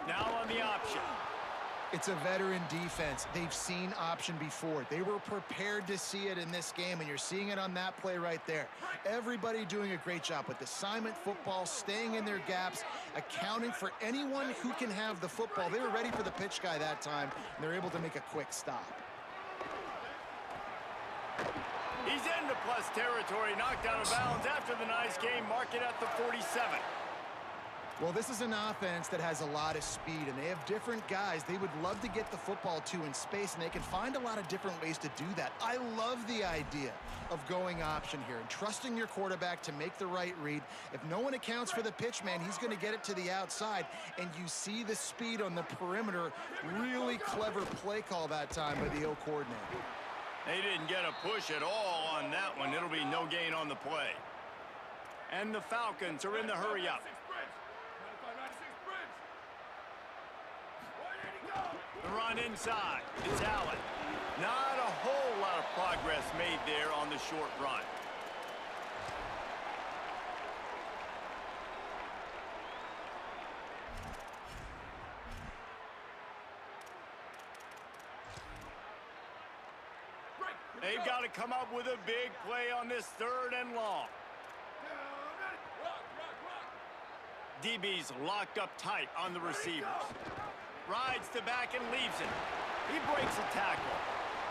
Now on the option. It's a veteran defense. They've seen option before. They were prepared to see it in this game, and you're seeing it on that play right there. Everybody doing a great job with assignment football, staying in their gaps, accounting for anyone who can have the football. They were ready for the pitch guy that time, and they're able to make a quick stop. He's into plus territory, knocked out of bounds after the nice game. Mark it at the 47. Well, this is an offense that has a lot of speed, and they have different guys they would love to get the football to in space, and they can find a lot of different ways to do that. I love the idea of going option here and trusting your quarterback to make the right read. If no one accounts for the pitch, man, he's going to get it to the outside, and you see the speed on the perimeter. Really clever play call that time by the O coordinator. They didn't get a push at all on that one. It'll be no gain on the play. And the Falcons are in the hurry up. The run inside. It's Allen. Not a whole lot of progress made there on the short run. They've got to come up with a big play on this 3rd and long. DB's locked up tight on the receivers. Rides to back and leaves it. He breaks a tackle.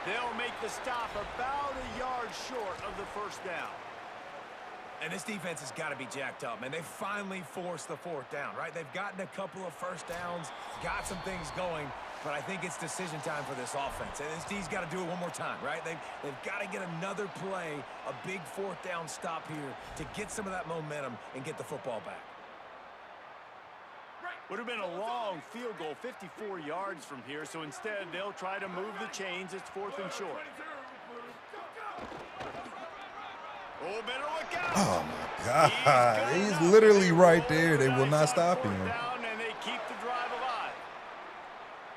They'll make the stop about a yard short of the 1st down. And this defense has got to be jacked up, man. They finally forced the 4th down, right? They've gotten a couple of 1st downs, got some things going, but I think it's decision time for this offense. And this D's got to do it one more time, right? They've got to get another play, a big 4th down stop here to get some of that momentum and get the football back. Would have been a long field goal, 54 yards from here, so instead they'll try to move the chains. It's 4th and short. Oh, better look out. Oh, my God. He's literally right there. They will not stop him. Down and they keep the drive alive.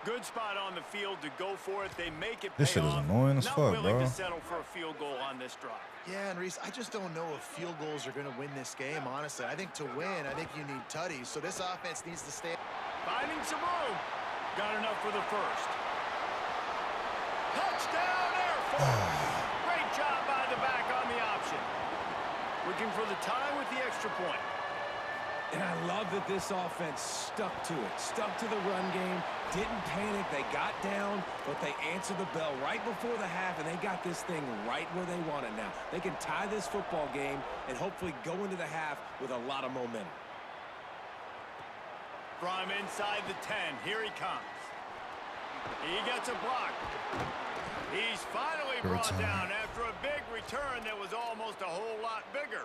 Good spot on the field to go for it. They make it pay This shit is off. annoying as Not fuck, willing bro. to settle for a field goal on this drive. Yeah, and Reese, I just don't know if field goals are going to win this game, honestly. I think to win, I think you need tutties. So this offense needs to stay. Finding some room. Got enough for the 1st. Touchdown, Air Force. Great job by the back on the option. Looking for the tie with the extra point. And I love that this offense stuck to it, stuck to the run game, didn't panic. They got down, but they answered the bell right before the half, and they got this thing right where they want it now. They can tie this football game and hopefully go into the half with a lot of momentum. From inside the 10, here he comes. He gets a block. He's finally brought down after a big return that was almost a whole lot bigger.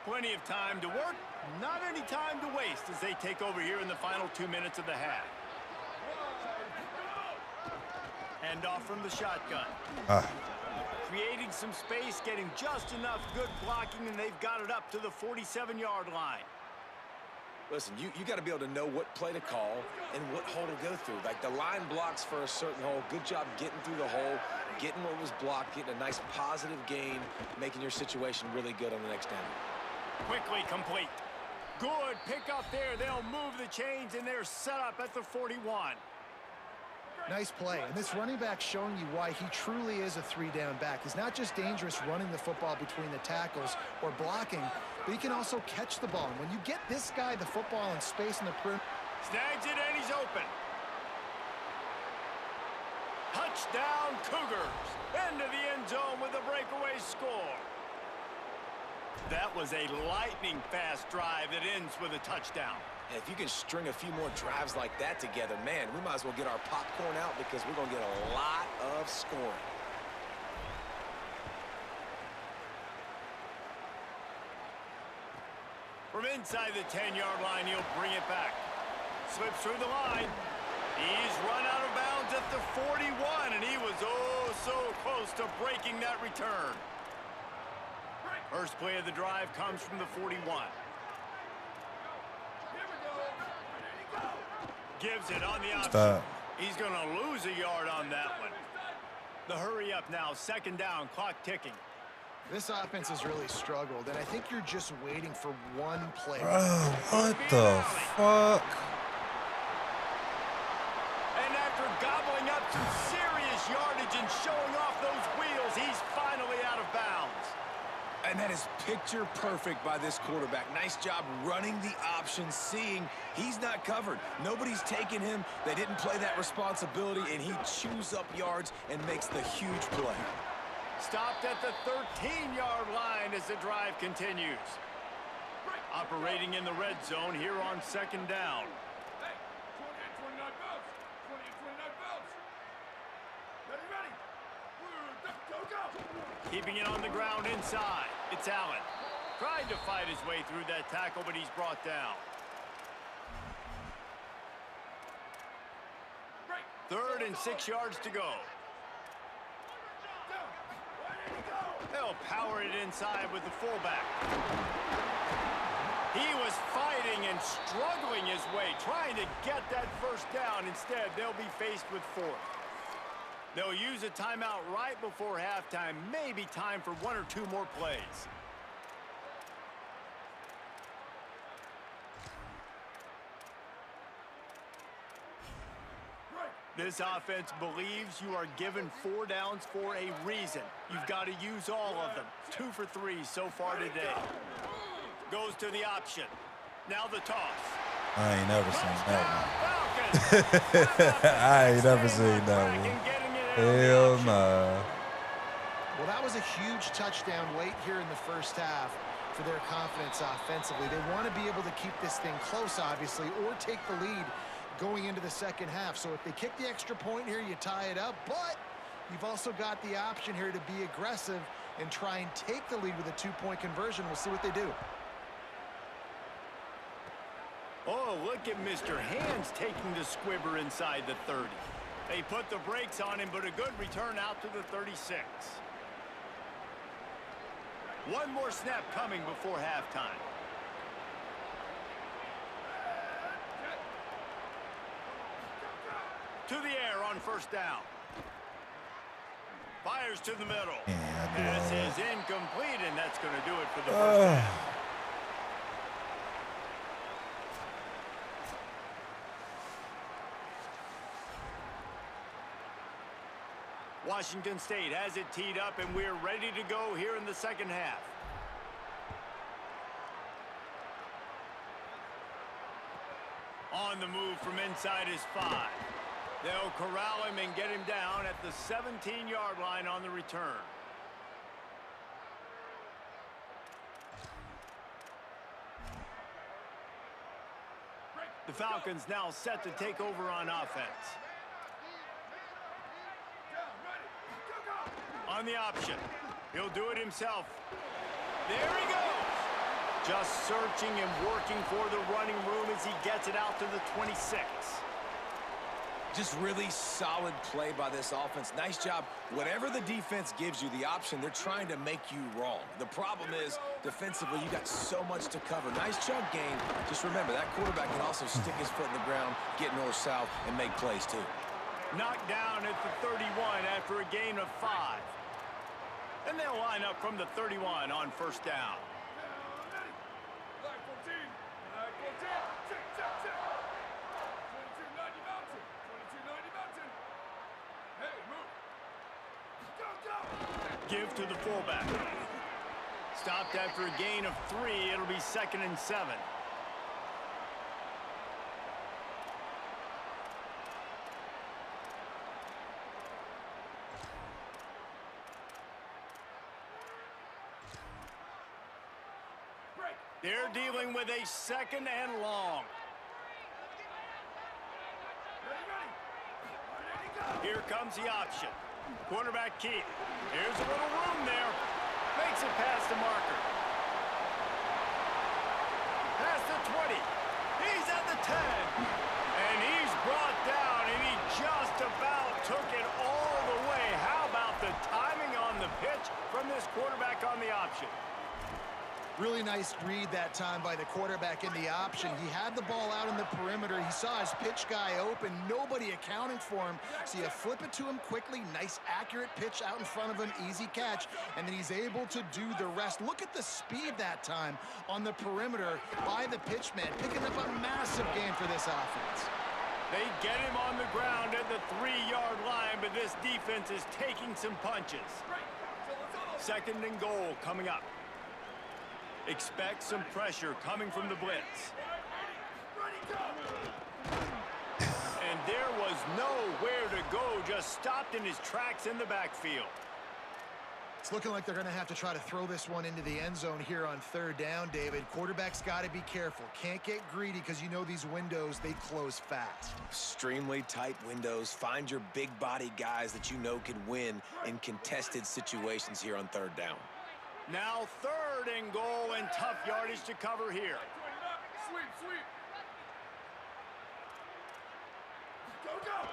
Plenty of time to work, not any time to waste as they take over here in the final 2 minutes of the half. Hand off from the shotgun. Creating some space, getting just enough good blocking, and they've got it up to the 47-yard line. Listen, you got to be able to know what play to call and what hole to go through. Like the line blocks for a certain hole. Good job getting through the hole, getting what was blocked, getting a nice positive gain, making your situation really good on the next down. Quickly complete. Good pick up there. They'll move the chains, and they're set up at the 41. Nice play. And this running back showing you why he truly is a 3-down back. He's not just dangerous running the football between the tackles or blocking, but he can also catch the ball. And when you get this guy the football in space in the perimeter. Snags it, and he's open. Touchdown, Cougars. Into the end zone with a breakaway score. That was a lightning-fast drive that ends with a touchdown. And if you can string a few more drives like that together, man, we might as well get our popcorn out because we're going to get a lot of scoring. From inside the 10-yard line, he'll bring it back. Slips through the line. He's run out of bounds at the 41, and he was oh so close to breaking that return. First play of the drive comes from the 41. Gives it on the option. He's going to lose a yard on that one. The hurry up now, 2nd down, clock ticking. This offense has really struggled, and I think you're just waiting for one play. Bro, what the fuck? And after gobbling up some serious yardage and showing off those wheels, he's finally out of bounds. And that is picture perfect by this quarterback. Nice job running the option, seeing he's not covered. Nobody's taking him. They didn't play that responsibility, and he chews up yards and makes the huge play. Stopped at the 13-yard line as the drive continues. Operating in the red zone here on second down. Hey, 28-29 belts. 28-29 belts. Ready, ready. Go, go. Keeping it on the ground inside. It's Allen. Tried to fight his way through that tackle, but he's brought down. Third and 6 yards to go. They'll power it inside with the fullback. He was fighting and struggling his way, trying to get that first down. Instead, they'll be faced with fourth. They'll use a timeout right before halftime. Maybe time for 1 or 2 more plays. This offense believes you are given 4 downs for a reason. You've got to use all of them. 2 for 3 so far today. Goes to the option. Now the toss. I ain't never seen that one. I ain't never seen that one. Hell nah. Well, that was a huge touchdown late here in the first half for their confidence offensively. They want to be able to keep this thing close, obviously, or take the lead going into the second half. So if they kick the extra point here, you tie it up. But you've also got the option here to be aggressive and try and take the lead with a 2-point conversion. We'll see what they do. Oh, look at Mr. Hands taking the squibber inside the 30. They put the brakes on him, but a good return out to the 36. One more snap coming before halftime. To the air on first down. Fires to the middle. Pass is incomplete, and that's going to do it for the first down. Washington State has it teed up, and we're ready to go here in the second half. On the move from inside his 5. They'll corral him and get him down at the 17-yard line on the return. The Falcons now set to take over on offense. On the option. He'll do it himself. There he goes. Just searching and working for the running room as he gets it out to the 26. Just really solid play by this offense. Nice job. Whatever the defense gives you the option, they're trying to make you wrong. The problem is, defensively, you got so much to cover. Nice chunk gain. Just remember, that quarterback can also stick his foot in the ground, get north-south, and make plays too. Knocked down at the 31 after a gain of 5. And they'll line up from the 31 on first down. Black 14. Black 14. Check, check, check. 22-90 Mountain. 22-90 Mountain. Hey, move. Go, go. Give to the fullback. Stopped after a gain of 3. It'll be 2nd and 7. They're dealing with a 2nd and long. Here comes the option. Quarterback keep. Here's a little room there. Makes it past the marker. Past the 20. He's at the 10. And he's brought down, and he just about took it all the way. How about the timing on the pitch from this quarterback on the option? Really nice read that time by the quarterback in the option. He had the ball out in the perimeter. He saw his pitch guy open, nobody accounting for him. So you flip it to him quickly, nice accurate pitch out in front of him, easy catch, and then he's able to do the rest. Look at the speed that time on the perimeter by the pitchman, picking up a massive gain for this offense. They get him on the ground at the 3-yard line, but this defense is taking some punches. 2nd and goal coming up. Expect some pressure coming from the blitz. And there was nowhere to go, just stopped in his tracks in the backfield. It's looking like they're going to have to try to throw this one into the end zone here on third down, David. Quarterback's got to be careful. Can't get greedy because you know these windows, they close fast. Extremely tight windows. Find your big body guys that you know can win in contested situations here on third down. Now 3rd and goal and tough yardage to cover here. Sweep, sweep. Go, go.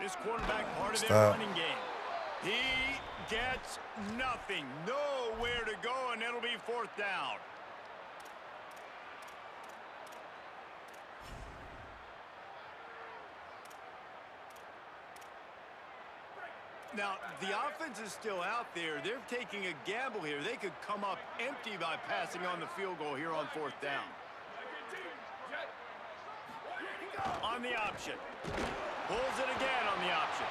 This quarterback part of their running game. He gets nothing. Nowhere to go, and it'll be 4th down. Now, the offense is still out there. They're taking a gamble here. They could come up empty by passing on the field goal here on 4th down. On the option. Pulls it again on the option.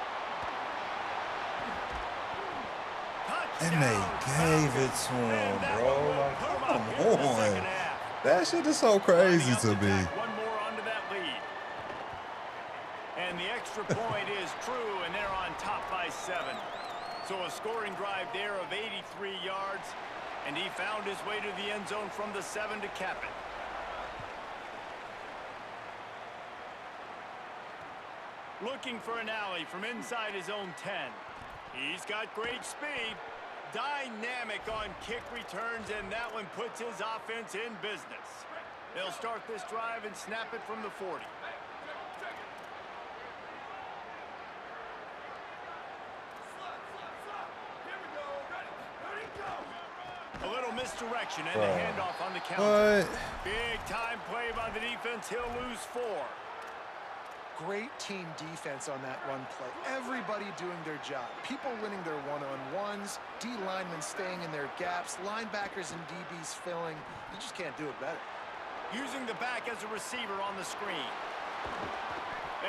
And they gave it to him, bro. Like, come on. That shit is so crazy to me. One more onto that lead. And the extra point is true, and they're on top by 7. So a scoring drive there of 83 yards, and he found his way to the end zone from the 7 to cap it. Looking for an alley from inside his own 10. He's got great speed. Dynamic on kick returns, and that one puts his offense in business. They'll start this drive and snap it from the 40. A little misdirection and a handoff on the counter. Big time play by the defense. He'll lose 4. Great team defense on that run play. Everybody doing their job. People winning their one-on-ones, D linemen staying in their gaps, linebackers and DBs filling. You just can't do it better. Using the back as a receiver on the screen.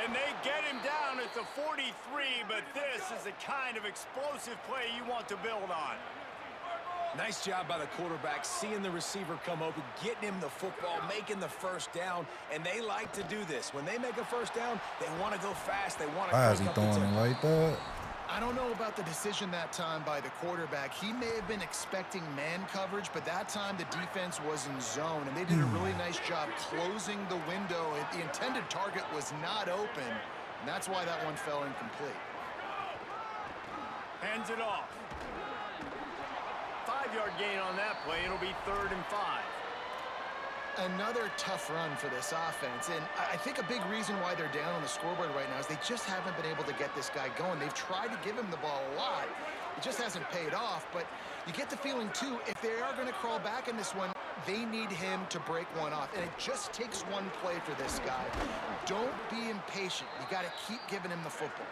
And they get him down at the 43, but this is the kind of explosive play you want to build on. Nice job by the quarterback, seeing the receiver come open, getting him the football, making the 1st down, and they like to do this. When they make a 1st down, they want to go fast. They want to. Why is he throwing it like that? I don't know about the decision that time by the quarterback. He may have been expecting man coverage, but that time the defense was in zone, and they did a really nice job closing the window. The intended target was not open, and that's why that one fell incomplete. Hands it off. 5-yard gain on that play. It'll be 3rd and 5. Another tough run for this offense, and I think a big reason why they're down on the scoreboard right now is they just haven't been able to get this guy going. They've tried to give him the ball a lot. It just hasn't paid off, but you get the feeling, too, if they are going to crawl back in this one, they need him to break one off, and it just takes one play for this guy. Don't be impatient. You got to keep giving him the football.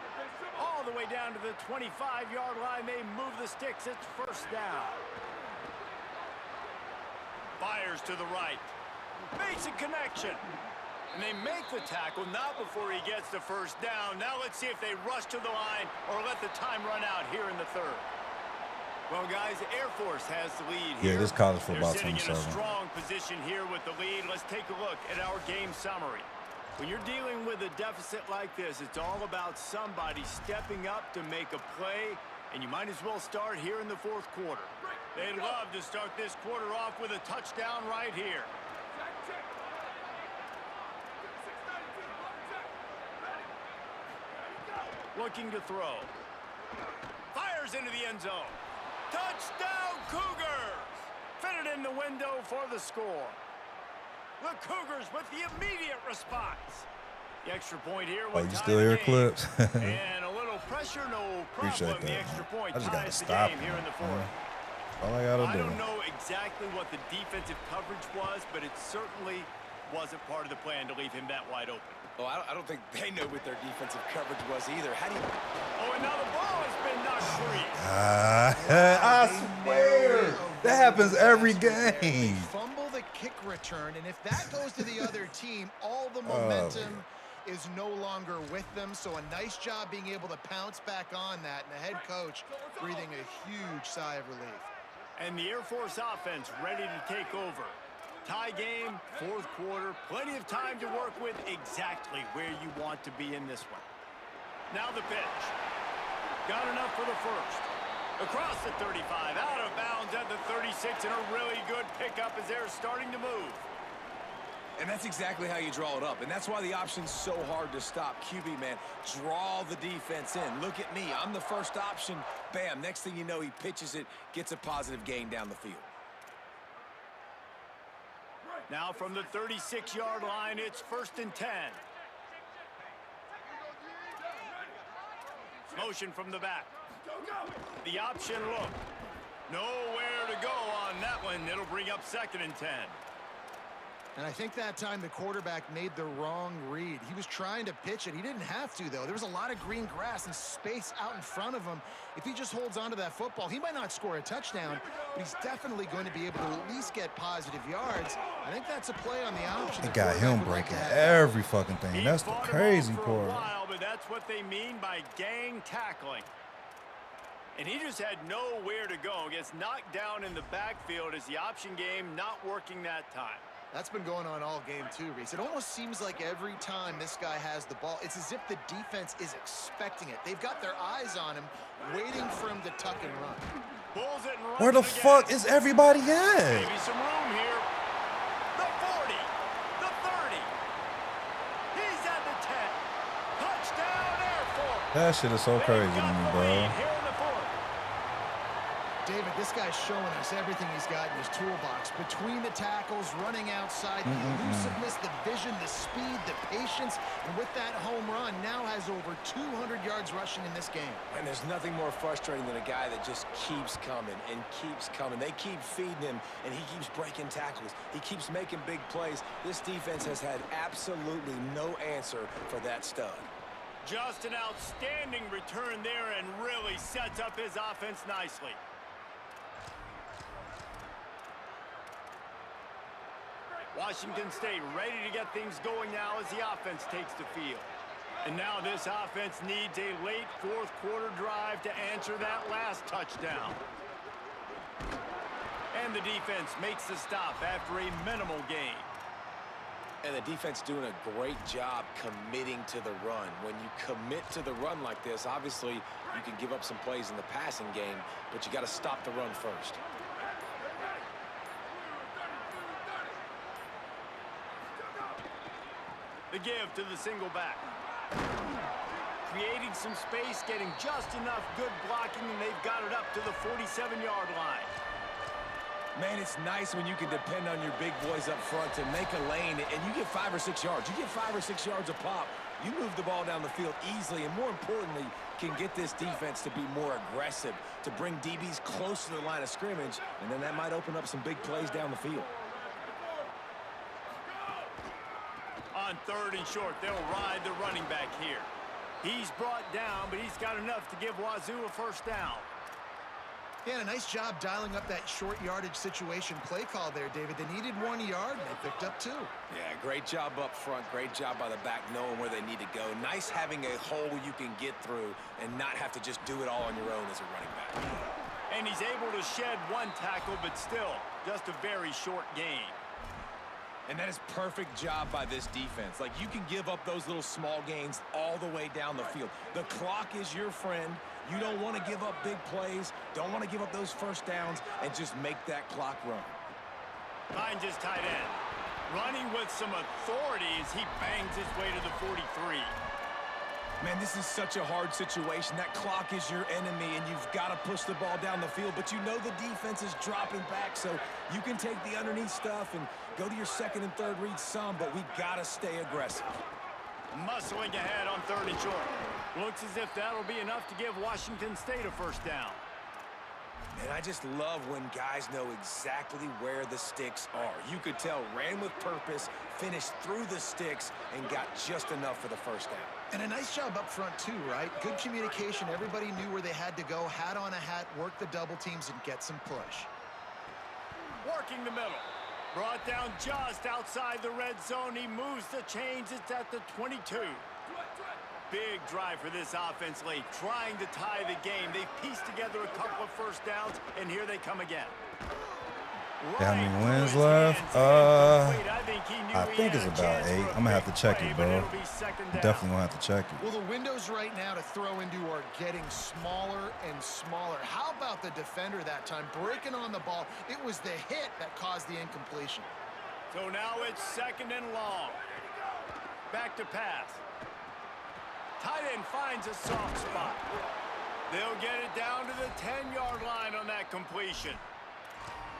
All the way down to the 25-yard line. They move the sticks. It's 1st down. Fires to the right. Makes a connection. And they make the tackle, not before he gets the 1st down. Now let's see if they rush to the line or let the time run out here in the 3rd. Well, guys, Air Force has the lead here. Yeah, this college football They're sitting 27. in a strong position here with the lead. Let's take a look at our game summary. When you're dealing with a deficit like this, it's all about somebody stepping up to make a play, and you might as well start here in the 4th quarter. They'd love to start this quarter off with a touchdown right here. Looking to throw. Fires into the end zone. Touchdown, Cougars! Fitted in the window for the score. The Cougars with the immediate response. The extra point here. Oh, you still hear clips? And a little pressure, no problem. Appreciate that. The extra point I just gotta ties the stop game here in the 4th. All I gotta do. I don't know exactly what the defensive coverage was, but it certainly wasn't part of the plan to leave him that wide open. Well, I don't think they know what their defensive coverage was either. How do you... Oh, and now the ball has been knocked free. I swear, that happens every game. Fumble the kick return, and if that goes to the other team, all the momentum is no longer with them. So a nice job being able to pounce back on that, and the head coach breathing a huge sigh of relief. And the Air Force offense ready to take over. Tie game, fourth quarter, plenty of time to work with, exactly where you want to be in this one. Now the pitch. Got enough for the first. Across the 35, out of bounds at the 36, and a really good pickup as they're starting to move. And that's exactly how you draw it up. And that's why the option's so hard to stop. QB, man, draw the defense in. Look at me. I'm the first option. Bam. Next thing you know, he pitches it, gets a positive gain down the field. Now from the 36-yard line, it's 1st and 10. Motion from the back. The option look. Nowhere to go on that one. It'll bring up 2nd and 10. And I think that time the quarterback made the wrong read. He was trying to pitch it. He didn't have to, though. There was a lot of green grass and space out in front of him. If he just holds on to that football, he might not score a touchdown, but he's definitely going to be able to at least get positive yards. I think that's a play on the option. It got him breaking every fucking thing. That's the crazy part. But that's what they mean by gang tackling. And he just had nowhere to go. Gets knocked down in the backfield as the option game not working that time. That's been going on all game too, Reese. It almost seems like every time this guy has the ball, it's as if the defense is expecting it. They've got their eyes on him, waiting for him to tuck and run. Pulls it and runs Where the fuck is everybody at? Maybe some room here. The 40, the 30. He's at the 10. Touchdown, Air Force. That shit is so crazy to me, bro. David, this guy's showing us everything he's got in his toolbox. Between the tackles, running outside, the elusiveness, the vision, the speed, the patience, and with that home run, now has over 200 yards rushing in this game. And there's nothing more frustrating than a guy that just keeps coming and keeps coming. They keep feeding him, and he keeps breaking tackles. He keeps making big plays. This defense has had absolutely no answer for that stud. Just an outstanding return there and really sets up his offense nicely. Washington State ready to get things going now as the offense takes the field. And now this offense needs a late fourth quarter drive to answer that last touchdown. And the defense makes the stop after a minimal gain. And the defense doing a great job committing to the run. When you commit to the run like this, obviously you can give up some plays in the passing game, but you got to stop the run first. The give to the single back. Creating some space, getting just enough good blocking, and they've got it up to the 47-yard line. Man, it's nice when you can depend on your big boys up front to make a lane, and you get 5 or 6 yards. You get 5 or 6 yards a pop. You move the ball down the field easily, and more importantly, can get this defense to be more aggressive, to bring DBs close to the line of scrimmage, and then that might open up some big plays down the field. On 3rd and short, they'll ride the running back here. He's brought down, but he's got enough to give Wazoo a first down. Yeah, a nice job dialing up that short yardage situation play call there, David. They needed 1 yard, and they picked up 2. Yeah, great job up front. Great job by the back knowing where they need to go. Nice having a hole you can get through and not have to just do it all on your own as a running back. And he's able to shed 1 tackle, but still just a very short gain. And that is perfect job by this defense. Like, you can give up those little small gains all the way down the field. The clock is your friend. You don't want to give up big plays, don't want to give up those first downs, and just make that clock run. Finds his tight end. Running with some authority as he bangs his way to the 43. Man, this is such a hard situation. That clock is your enemy, and you've got to push the ball down the field, but you know the defense is dropping back, so you can take the underneath stuff and go to your 2nd and 3rd read some, but we got to stay aggressive. Muscling ahead on 3rd and short. Looks as if that'll be enough to give Washington State a first down. And I just love when guys know exactly where the sticks are. You could tell ran with purpose, finished through the sticks, and got just enough for the first down. And a nice job up front too, right? Good communication. Everybody knew where they had to go. Hat on a hat, work the double teams, and get some push. Working the middle. Brought down just outside the red zone. He moves the chains. It's at the 22. Big drive for this offense late, trying to tie the game. They've pieced together a couple of first downs, and here they come again. How many wins left? I think it's about 8. I'm gonna have to check it, bro. Definitely gonna have to check it. Well, the windows right now to throw into are getting smaller and smaller. How about the defender that time breaking on the ball? It was the hit that caused the incompletion. So now it's 2nd and long. Back to pass. Tight end finds a soft spot. They'll get it down to the 10-yard line on that completion.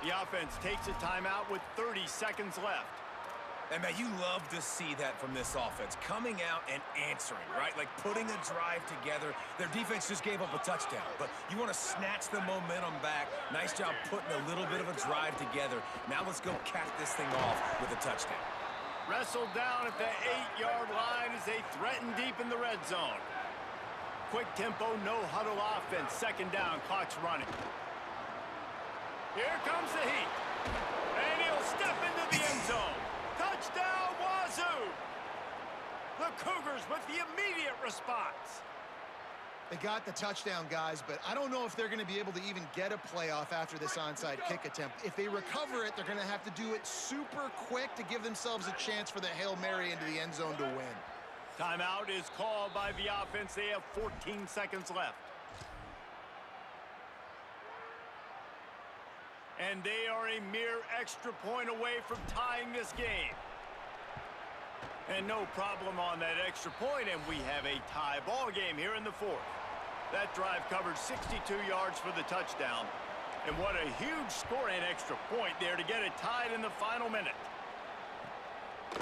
The offense takes a timeout with 30 seconds left. And, man, you love to see that from this offense, coming out and answering, right? Like putting a drive together. Their defense just gave up a touchdown, but you want to snatch the momentum back. Nice job putting a little bit of a drive together. Now let's go cap this thing off with a touchdown. Wrestled down at the 8-yard line as they threaten deep in the red zone. Quick tempo, no huddle offense. 2nd down, clock's running. Here comes the heat. And he'll step into the end zone. Touchdown, Wazoo! The Cougars with the immediate response. They got the touchdown, guys, but I don't know if they're going to be able to even get a playoff after this onside kick attempt. If they recover it, they're going to have to do it super quick to give themselves a chance for the Hail Mary into the end zone to win. Timeout is called by the offense. They have 14 seconds left. And they are a mere extra point away from tying this game. And no problem on that extra point, and we have a tie ball game here in the 4th. That drive covered 62 yards for the touchdown. And what a huge scoring extra point there to get it tied in the final minute.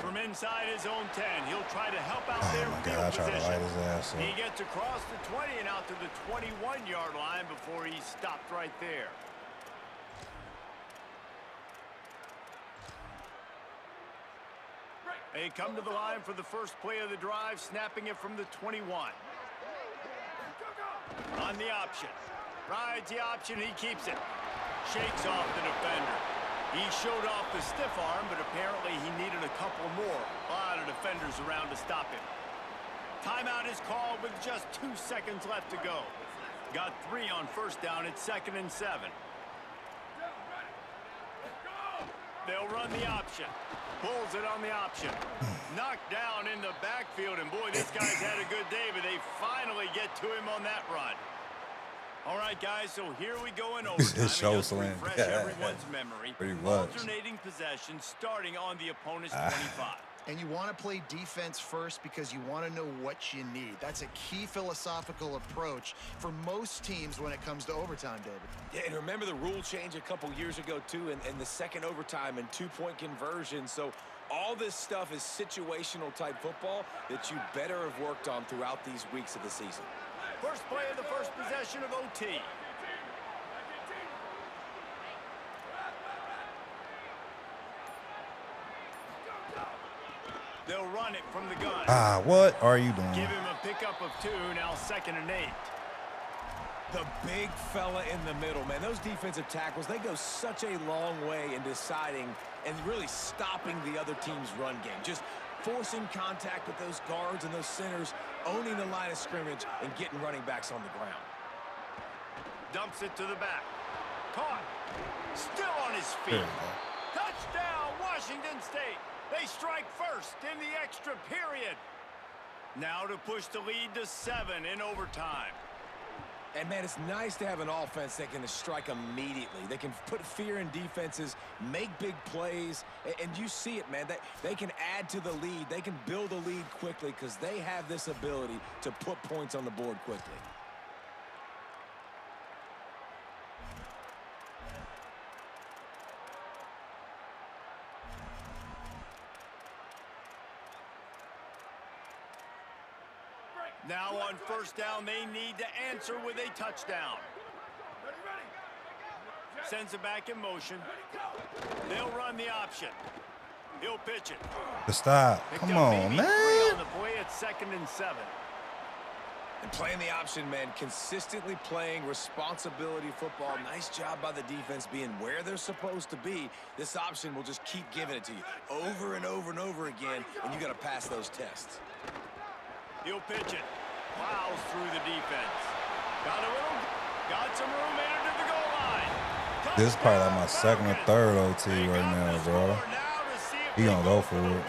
From inside his own 10, he'll try to help out their field position. He gets across the 20 and out to the 21-yard line before he stopped right there. They come to the line for the first play of the drive, snapping it from the 21. On the option. Rides the option, he keeps it. Shakes off the defender. He showed off the stiff arm, but apparently he needed a couple more. A lot of defenders around to stop him. Timeout is called with just 2 seconds left to go. Got 3 on 1st down. It's 2nd and 7. They'll run the option. Pulls it on the option. Knocked down in the backfield, and boy, this guy's had a good day, but they finally get to him on that run. All right, guys, so here we go in overtime. Just refresh everyone's memory. Pretty much. Alternating possession starting on the opponent's 25. And you want to play defense first because you want to know what you need. That's a key philosophical approach for most teams when it comes to overtime, David. Yeah, and remember the rule change a couple years ago, too, and the second overtime and 2-point conversion. So all this stuff is situational type football that you better have worked on throughout these weeks of the season. First play of the first possession of OT. They'll run it from the gun. What are you doing? Give him a pickup of 2, now 2nd and 8. The big fella in the middle, man. Those defensive tackles, they go such a long way in deciding and really stopping the other team's run game. Just forcing contact with those guards and those centers, owning the line of scrimmage, and getting running backs on the ground. Dumps it to the back. Caught. Still on his feet. Touchdown, Washington State. They strike first in the extra period. Now to push the lead to 7 in overtime. And, man, it's nice to have an offense that can strike immediately. They can put fear in defenses, make big plays, and you see it, man. They can add to the lead. They can build a lead quickly because they have this ability to put points on the board quickly. Now on first down, they need to answer with a touchdown. Sends it back in motion. They'll run the option. He'll pitch it. Stop. Come on, man. On the play at 2nd and 7. And playing the option, man, consistently playing responsibility football. Nice job by the defense being where they're supposed to be. This option will just keep giving it to you over and over and over again, and you got to pass those tests. He'll pitch it. Plows through the defense. Got some room headed to the goal line. This is probably like my second or third OT right now, bro. He gonna go for it.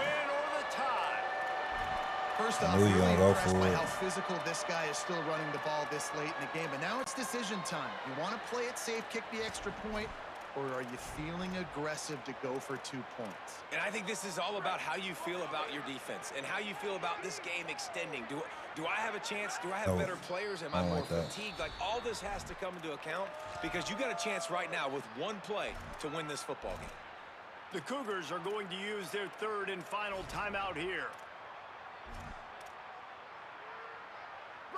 First off, really impressed by how physical this guy is still running the ball this late in the game. But now it's decision time. You want to play it safe, kick the extra point, or are you feeling aggressive to go for 2 points? And I think this is all about how you feel about your defense and how you feel about this game extending. Do I have a chance? Do I have better players? Am I more fatigued? Like, all this has to come into account because you got a chance right now with one play to win this football game. The Cougars are going to use their third and final timeout here.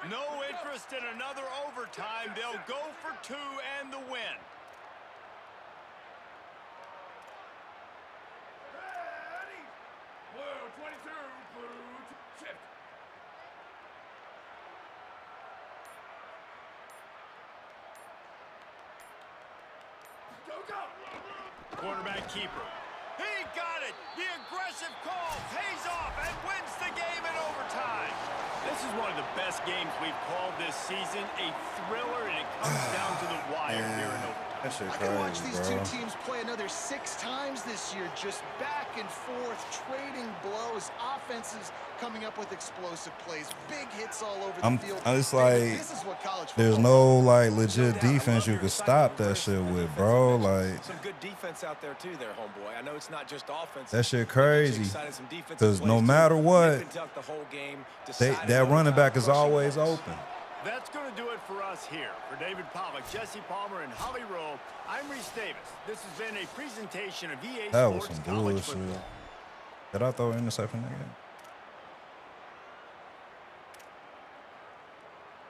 No interest in another overtime. They'll go for 2 and the win. Blue 22, blue shift. Go! Quarterback keeper. He got it. The aggressive call pays off and wins the game in overtime. This is one of the best games we've called this season. A thriller, and it comes down to the wire here in overtime. I can watch these two teams play another 6 times this year, just back and forth, trading blows, offenses coming up with explosive plays, big hits all over the field. It's like, this is what college there's no like legit defense you could stop that shit with, bro. Like, some good defense out there too, there, homeboy. I know it's not just offense. that shit crazy. Because no matter what, that running back is always open. That's going to do it for us here. For David Pollack, Jesse Palmer, and Holly Rowe, I'm Reese Davis. This has been a presentation of EA That was Sports some College bullshit. Football. Did I throw an interception again?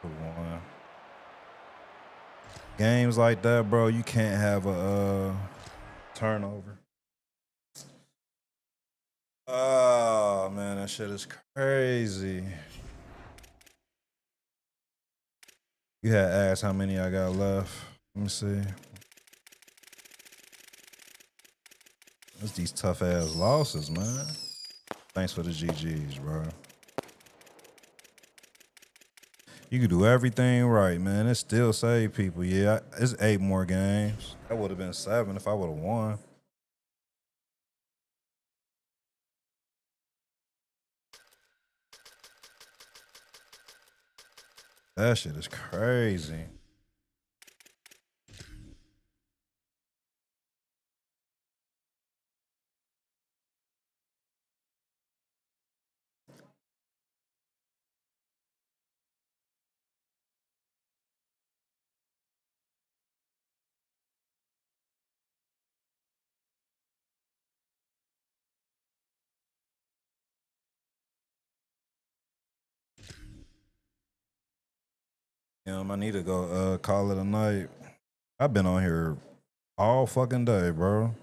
One. Games like that, bro, you can't have a turnover. Oh, man, that shit is crazy. You had asked how many I got left. Let me see. That's these tough ass losses, man. Thanks for the GGs, bro. You could do everything right, man. It still save people. Yeah, it's 8 more games. That would have been 7 if I would have won. That shit is crazy. I need to go call it a night. I've been on here all fucking day, bro.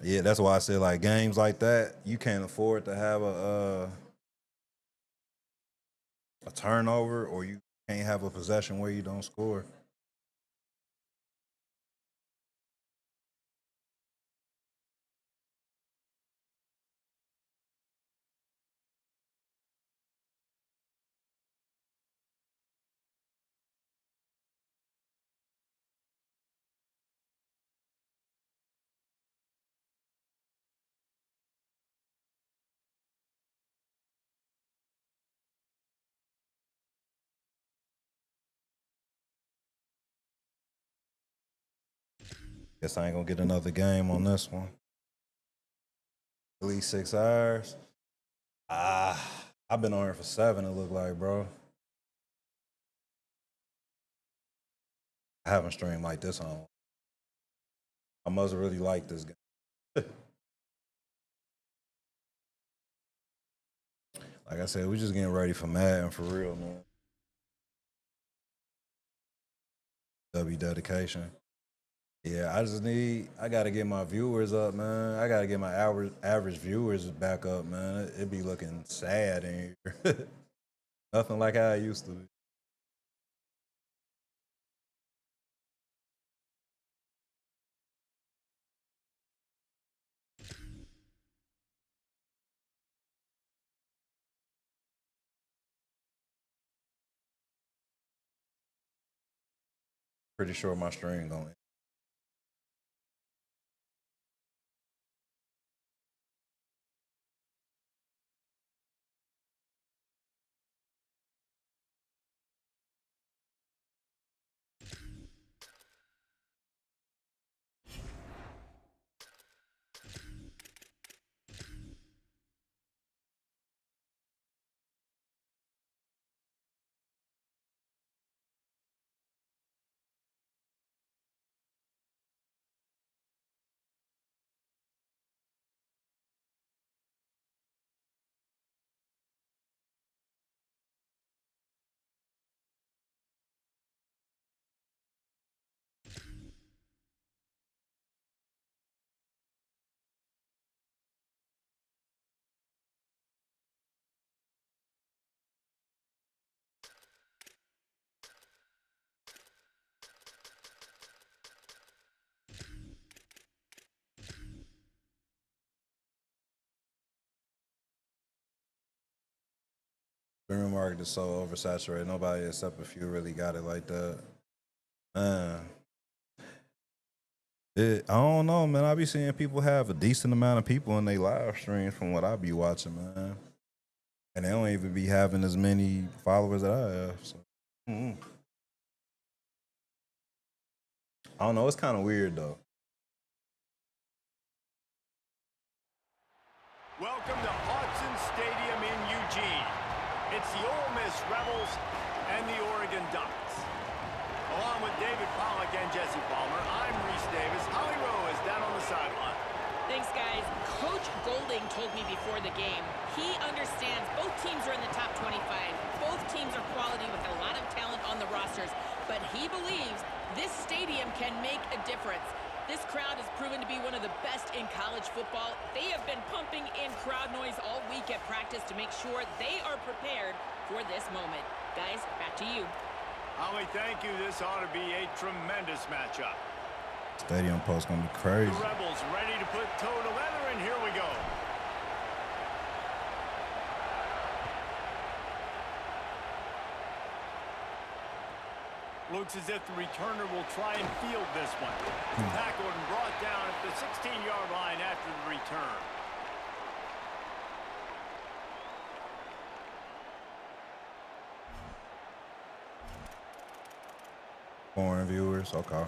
Yeah, that's why I said, like, games like that, you can't afford to have a turnover, or you can't have a possession where you don't score. Guess I ain't gonna get another game on this one. At least 6 hours. I've been on here for 7, it look like, bro. I haven't streamed like this on. I must really like this game. Like I said, we just getting ready for Madden for real, man. W dedication. Yeah, I gotta get my viewers up, man. I gotta get my average viewers back up, man. It be looking sad in here. Nothing like how it used to be. pretty sure my stream going. Stream market is so oversaturated. Nobody except a few really got it like that. I don't know, man. I be seeing people have a decent amount of people in their live streams from what I be watching, man. And they don't even be having as many followers that I have. So. I don't know. It's kind of weird, though. Welcome to Autzen Stadium in Eugene. It's the Ole Miss Rebels and the Oregon Ducks. Along with David Pollack and Jesse Palmer, I'm Reese Davis. Holly Rowe is down on the sideline. Thanks, guys. Coach Golding told me before the game, he understands both teams are in the top 25. Both teams are quality with a lot of talent on the rosters. But he believes this stadium can make a difference. This crowd has proven to be one of the best in college football. They have been pumping in crowd noise all week at practice to make sure they are prepared for this moment. Guys, back to you. Holly, thank you. This ought to be a tremendous matchup. Stadium post gonna be crazy. The Rebels ready to put toe to leather, and here we go. Looks as if the returner will try and field this one. Tackled and brought down at the 16-yard line after the return. Foreign viewers, okay.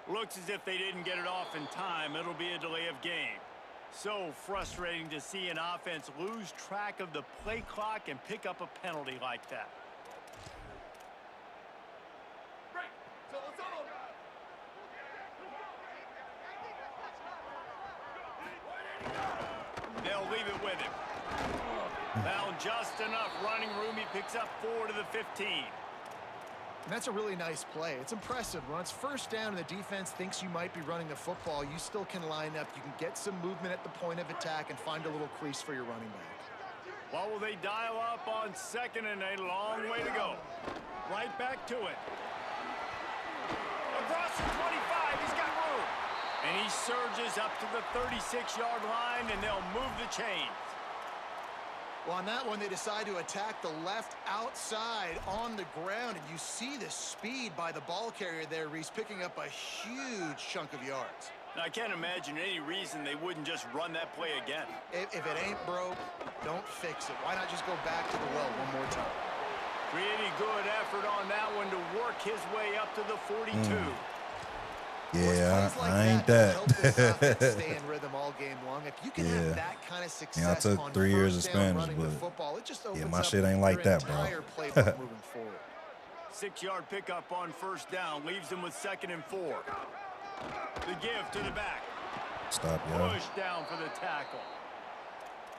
Looks as if they didn't get it off in time. It'll be a delay of game. So frustrating to see an offense lose track of the play clock and pick up a penalty like that. They'll leave it with him. Found just enough running room. He picks up 4 to the 15. And that's a really nice play. It's impressive. When it's first down and the defense thinks you might be running the football, you still can line up. You can get some movement at the point of attack and find a little crease for your running back. What will they dial up on second and a long way to go? Right back to it. Across the 25, he's got room. And he surges up to the 36-yard line, and they'll move the chains. Well, on that one, they decide to attack the left outside on the ground, and you see the speed by the ball carrier there, Reese, picking up a huge chunk of yards. I can't imagine any reason they wouldn't just run that play again. If it ain't broke, don't fix it. Why not just go back to the well one more time? Pretty good effort on that one to work his way up to the 42. Yeah, like I ain't help this that. offense stay in rhythm all game long. If you can have that kind of success I took on 3 years of first down Spanish, running the but football, it just opens my up shit ain't like your that, bro. entire playbook moving forward. 6-yard pickup on first down leaves them with 2nd and 4. The give to the back. Stop, y'all. Push down for the tackle.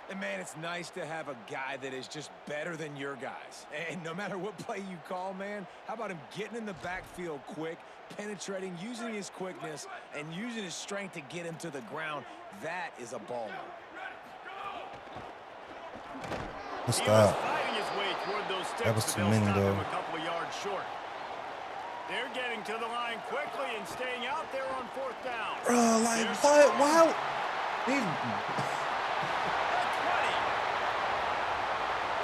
And, man, it's nice to have a guy that is just better than your guys. And no matter what play you call, man, how about him getting in the backfield quick, penetrating, using his quickness, and using his strength to get him to the ground? That is a baller. He was fighting his way toward those sticks, That was but too they'll many, stop though. him a couple of yards short. They're getting to the line quickly and staying out there on 4th down. Bro, like, There's what? Strong. Wow. These...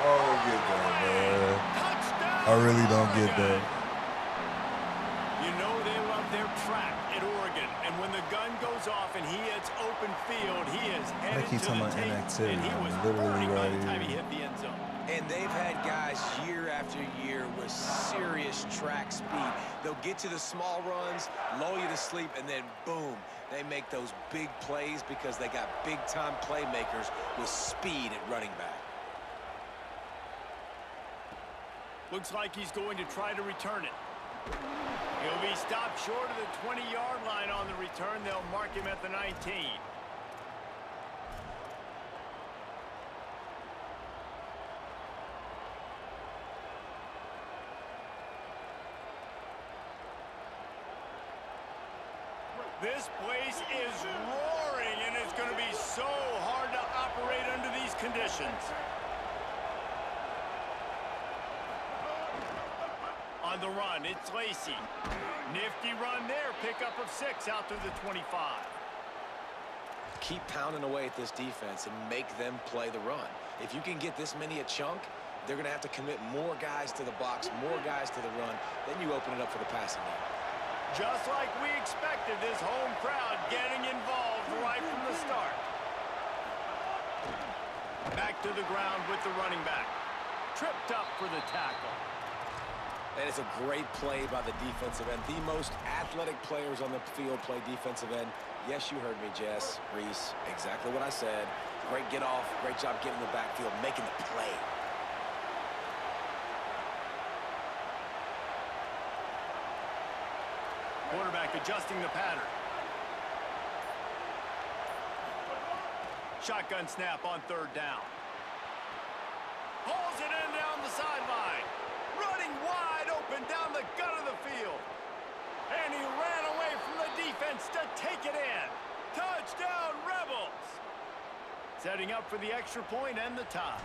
I don't get that, man. Touchdown, I really don't get Oregon. that. You know they love their track at Oregon, and when the gun goes off and he hits open field, he is headed keep to talking the about tape, inactivity, and he was literally burning by right the time he here. hit the end zone. And they've had guys year after year with serious track speed. They'll get to the small runs, lull you to sleep, and then boom, they make those big plays because they got big-time playmakers with speed at running back. Looks like he's going to try to return it. He'll be stopped short of the 20-yard line on the return. They'll mark him at the 19. This place is roaring, and it's going to be so hard to operate under these conditions. On the run, it's Lacey. Nifty run there, pickup of 6 out to the 25. Keep pounding away at this defense and make them play the run. If you can get this many a chunk, they're going to have to commit more guys to the box, more guys to the run. Then you open it up for the passing game. Just like we expected, this home crowd getting involved right from the start. Back to the ground with the running back. Tripped up for the tackle. And it's a great play by the defensive end. The most athletic players on the field play defensive end. Yes, you heard me, Jess, Reese. Exactly what I said. Great get off. Great job getting in the backfield, making the play. Quarterback adjusting the pattern. Shotgun snap on 3rd down. Pulls it in down the sideline. Running wide open down the gut of the field. And he ran away from the defense to take it in. Touchdown, Rebels! Setting up for the extra point and the tie.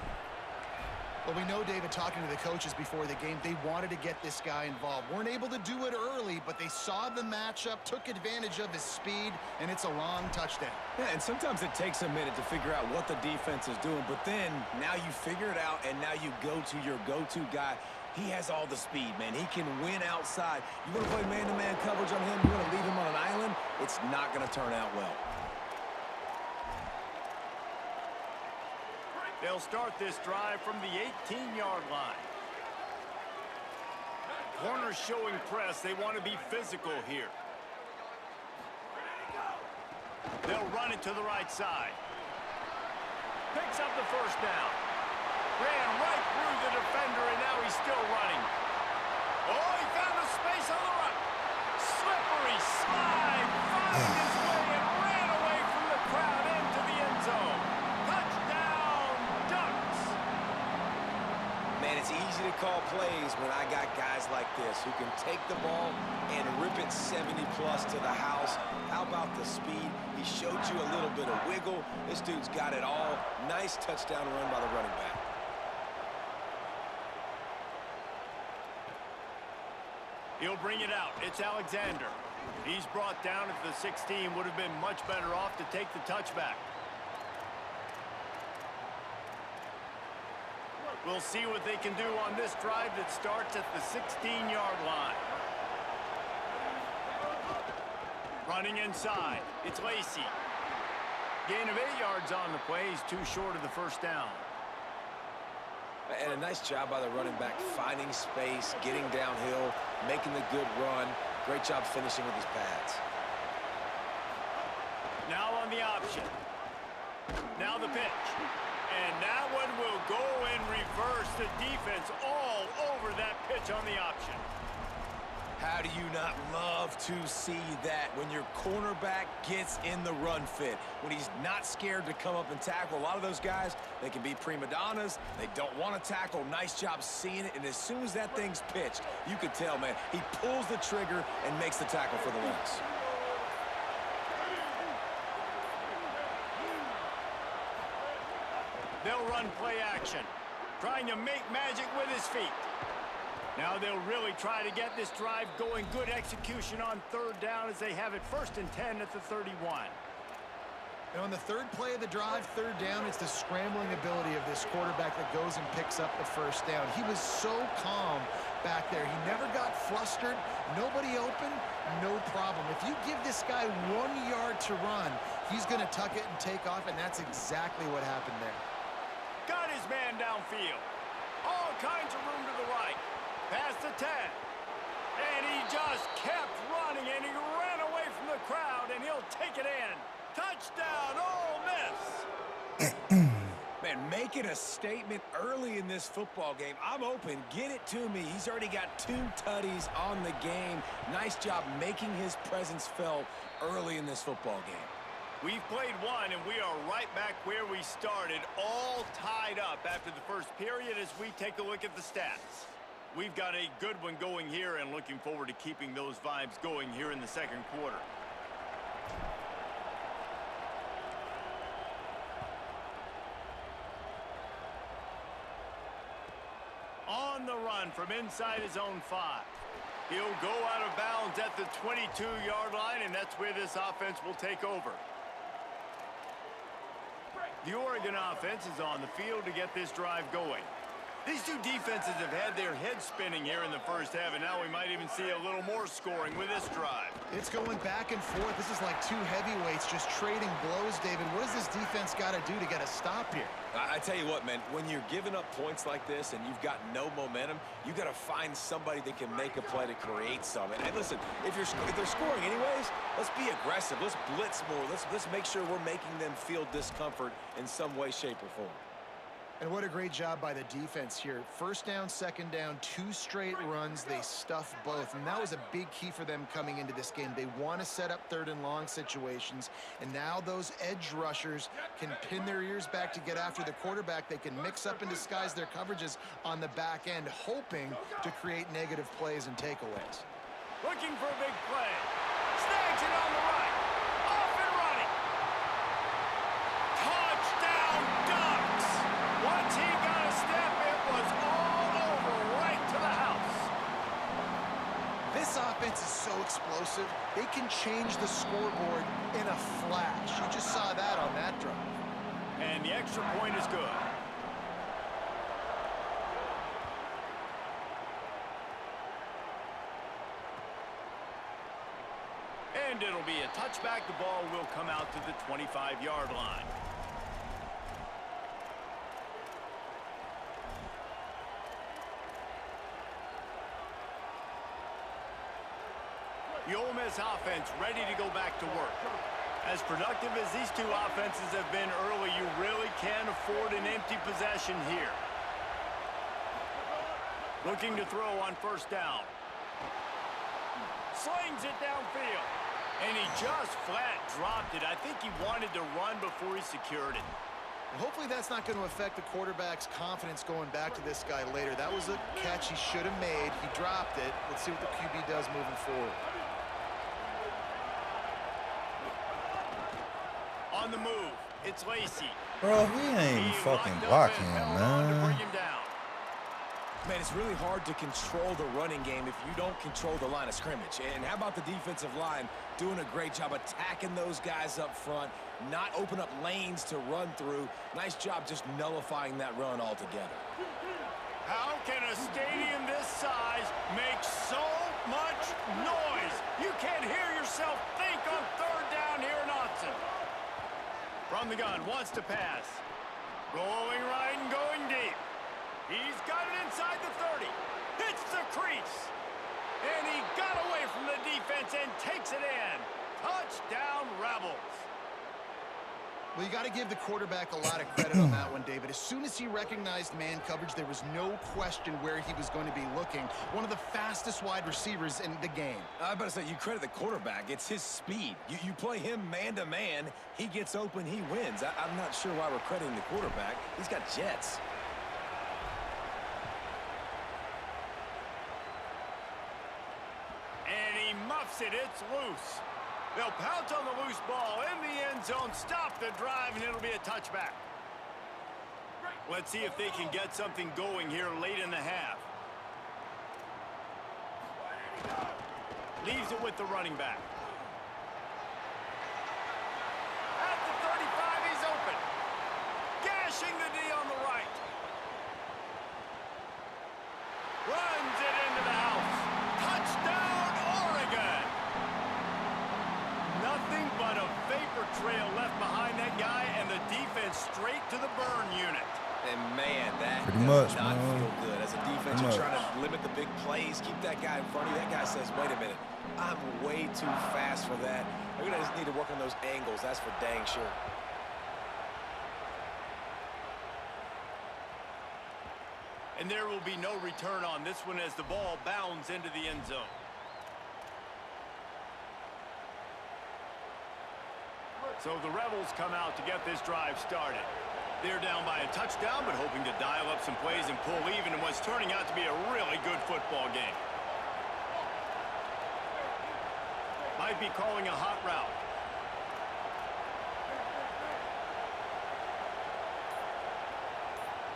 Well, we know, David, talking to the coaches before the game, they wanted to get this guy involved. Weren't able to do it early, but they saw the matchup, took advantage of his speed, and it's a long touchdown. Yeah, and sometimes it takes a minute to figure out what the defense is doing, but then now you figure it out, and now you go to your go-to guy. He has all the speed, man. He can win outside. You want to play man-to-man coverage on him, you want to leave him on an island, it's not going to turn out well. They'll start this drive from the 18-yard line. Corners showing press. They want to be physical here. They'll run it to the right side. Picks up the 1st down. Ran right through the defender, and now he's still running. Oh, he found a space on the right. Slippery slide. Found his way and ran away from the crowd into the end zone. Touchdown, Ducks. Man, it's easy to call plays when I got guys like this who can take the ball and rip it 70-plus to the house. How about the speed? He showed you a little bit of wiggle. This dude's got it all. Nice touchdown run by the running back. He'll bring it out. It's Alexander. He's brought down at the 16. Would have been much better off to take the touchback. We'll see what they can do on this drive that starts at the 16-yard line. Running inside. It's Lacey. Gain of 8 yards on the play. He's too short of the 1st down. And a nice job by the running back, finding space, getting downhill, making the good run. Great job finishing with his pads. Now on the option. Now the pitch. And that one will go in reverse. The defense all over that pitch on the option. How do you not love to see that when your cornerback gets in the run fit, when he's not scared to come up and tackle? A lot of those guys, they can be prima donnas. They don't want to tackle. Nice job seeing it. And as soon as that thing's pitched, you can tell, man, he pulls the trigger and makes the tackle for the Lynx. They'll run play action. trying to make magic with his feet. Now they'll really try to get this drive going. Good execution on third down as they have it 1st and 10 at the 31. And on the third play of the drive, third down, it's the scrambling ability of this quarterback that goes and picks up the first down. He was so calm back there. He never got flustered. Nobody open, no problem. If you give this guy 1 yard to run, he's going to tuck it and take off, and that's exactly what happened there. Got his man downfield. All kinds of room to the right. Past the 10. And he just kept running, and he ran away from the crowd, and he'll take it in. Touchdown, Ole Miss. Man, making a statement early in this football game. I'm open. Get it to me. He's already got 2 tutties on the game. Nice job making his presence felt early in this football game. We've played one, and we are right back where we started, all tied up after the first period as we take a look at the stats. We've got a good one going here and looking forward to keeping those vibes going here in the second quarter. On the run from inside his own 5. He'll go out of bounds at the 22-yard line, and that's where this offense will take over. The Oregon offense is on the field to get this drive going. These two defenses have had their heads spinning here in the first half, and now we might even see a little more scoring with this drive. It's going back and forth. This is like 2 heavyweights just trading blows, David. What does this defense got to do to get a stop here? I tell you what, man, when you're giving up points like this and you've got no momentum, you got to find somebody that can make a play to create something. And listen, if they're scoring anyways, let's be aggressive. Let's blitz more. Let's make sure we're making them feel discomfort in some way, shape, or form. And what a great job by the defense here. First down, second down, 2 straight runs. They stuffed both, and that was a big key for them coming into this game. They want to set up 3rd and long situations, and now those edge rushers can pin their ears back to get after the quarterback. They can mix up and disguise their coverages on the back end, hoping to create negative plays and takeaways. Looking for a big play. Snags it on the right. Off and running. Touchdown, Ducks. Once he got a step, it was all over right to the house. This offense is so explosive, they can change the scoreboard in a flash. You just saw that on that drive. And the extra point is good. And it'll be a touchback. The ball will come out to the 25-yard line. The Ole Miss offense ready to go back to work. As productive as these two offenses have been early, you really can't afford an empty possession here. Looking to throw on first down. Slings it downfield. And he just flat dropped it. I think he wanted to run before he secured it. Well, hopefully that's not going to affect the quarterback's confidence going back to this guy later. That was a catch he should have made. He dropped it. Let's see what the QB does moving forward. On the move, it's Lacey. Bro, he ain't fucking blocking him, man. Man, it's really hard to control the running game if you don't control the line of scrimmage. And how about the defensive line doing a great job attacking those guys up front, not open up lanes to run through. Nice job just nullifying that run altogether. How can a stadium this size make so much noise? You can't hear yourself think on third down here in Austin. From the gun, wants to pass. Rolling right and going deep. He's got it inside the 30. Hits the crease. And he got away from the defense and takes it in. Touchdown, Rebels. Well, you got to give the quarterback a lot of credit on that one, David. As soon as he recognized man coverage, there was no question where he was going to be looking. One of the fastest wide receivers in the game. I better say, you credit the quarterback. It's his speed. You play him man-to-man, he gets open, he wins. I'm not sure why we're crediting the quarterback. He's got jets. And he muffs it. It's loose. They'll pounce on the loose ball in the end zone, stop the drive, and it'll be a touchback. Let's see if they can get something going here late in the half. Leaves it with the running back. At the 35, he's open. Gashing the D on the right. Runs it into the house. Touchdown, Oregon. Nothing but a vapor trail left behind that guy, and the defense straight to the burn unit. And man, that Pretty does much, not man. feel good. As a defense, you're trying to limit the big plays, keep that guy in front of you. That guy says, wait a minute, I'm way too fast for that. We're going to just need to work on those angles. That's for dang sure. And there will be no return on this one as the ball bounds into the end zone. So the Rebels come out to get this drive started. They're down by a touchdown, but hoping to dial up some plays and pull even in what's turning out to be a really good football game. Might be calling a hot route.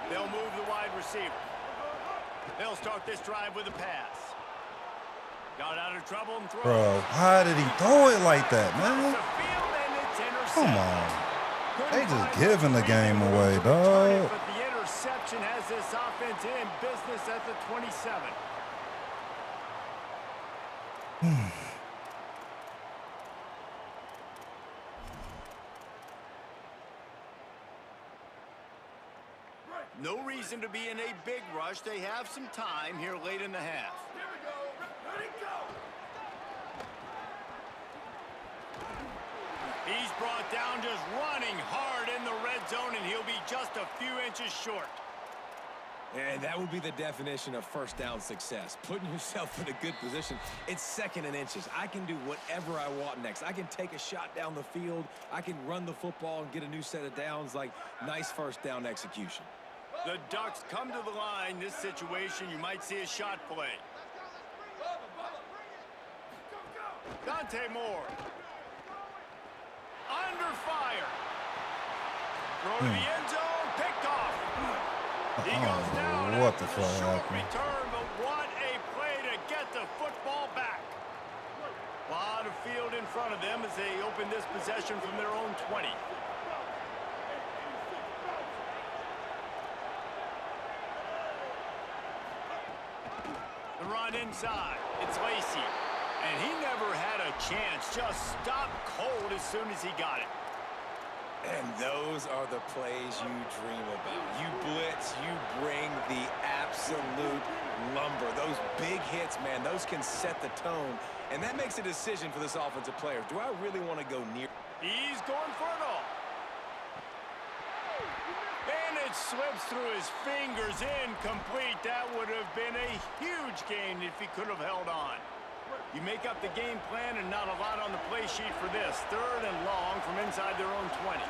They'll move the wide receiver. They'll start this drive with a pass. Got out of trouble and throw. Bro, how did he throw it like that, man? Come on. They just giving the game away, dog. But the interception has this offense in business at the 27. No reason to be in a big rush. They have some time here late in the half. Here we go. Ready, go. He's brought down just running hard in the red zone, and he'll be just a few inches short. And that would be the definition of first down success. Putting yourself in a good position. It's second and inches. I can do whatever I want next. I can take a shot down the field. I can run the football and get a new set of downs. Like, nice first down execution. The Ducks come to the line. This situation, you might see a shot play. Dante Moore. Under fire. Throw to the end zone. Picked off. He goes down. What the after fuck short happened? return, but what a play to get the football back. A lot of field in front of them as they open this possession from their own 20. The run inside. It's Lacey. And he never had a chance. Just stopped cold as soon as he got it. And those are the plays you dream about. You blitz, you bring the absolute lumber. Those big hits, man, those can set the tone. And that makes a decision for this offensive player. Do I really want to go near? He's going for it all. And it slips through his fingers, incomplete. That would have been a huge gain if he could have held on. You make up the game plan and not a lot on the play sheet for this. Third and long from inside their own 20.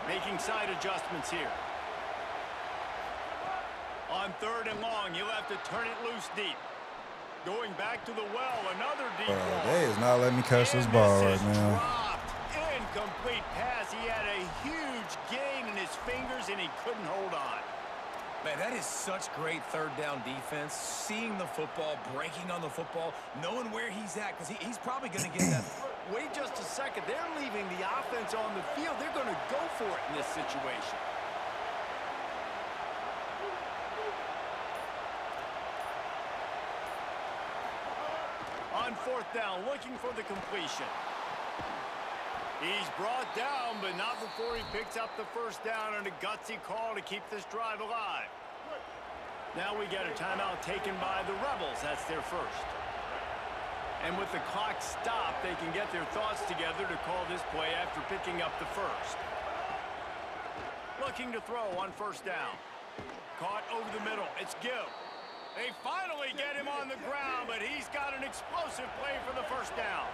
Making side adjustments here. On third and long, you'll have to turn it loose deep. Going back to the well, another deep ball. They is not letting me catch this ball right now. Dropped. Incomplete pass. He had a huge gain in his fingers, and he couldn't hold on. Man, that is such great third down defense. Seeing the football, breaking on the football, knowing where he's at, because he's probably going to get that. Wait just a second. They're leaving the offense on the field. They're going to go for it in this situation. On fourth down, looking for the completion. He's brought down, but not before he picks up the first down, and a gutsy call to keep this drive alive. Now we get a timeout taken by the Rebels. That's their first. And with the clock stopped, they can get their thoughts together to call this play after picking up the first. Looking to throw on first down. Caught over the middle. It's Gill. They finally get him on the ground, but he's got an explosive play for the first down.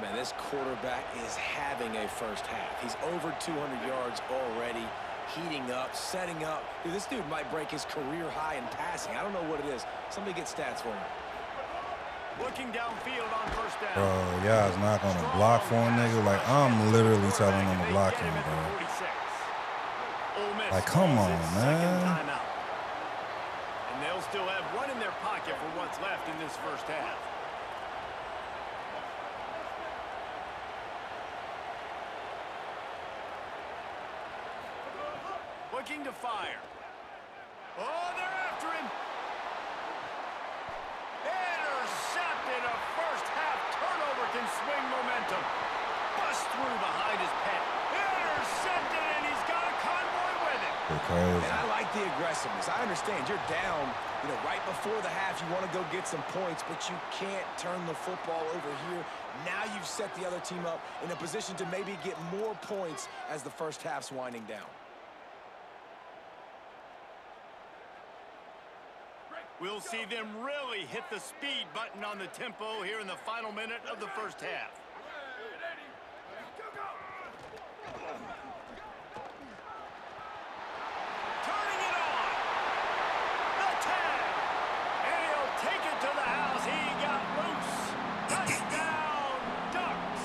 Man, this quarterback is having a first half. He's over 200 yards already, heating up, setting up. Dude, this dude might break his career high in passing. I don't know what it is. Somebody get stats for him. Looking downfield on first down. Bro, y'all is not gonna block for a nigga. Like, I'm literally telling them to block him, bro. Like, come on, man. And they'll still have one in their pocket for what's left in this first half. Looking to fire. Oh, they're after him. Intercepted. A first half turnover can swing momentum. Bust through behind his pet. Intercepted, and he's got a convoy with him. Crazy. And I like the aggressiveness. I understand you're down, right before the half. You want to go get some points, but you can't turn the football over here. Now you've set the other team up in a position to maybe get more points as the first half's winding down. We'll see them really hit the speed button on the tempo here in the final minute of the first half. Turning it on. The tag. And he'll take it to the house. He got loose. Touchdown, Ducks.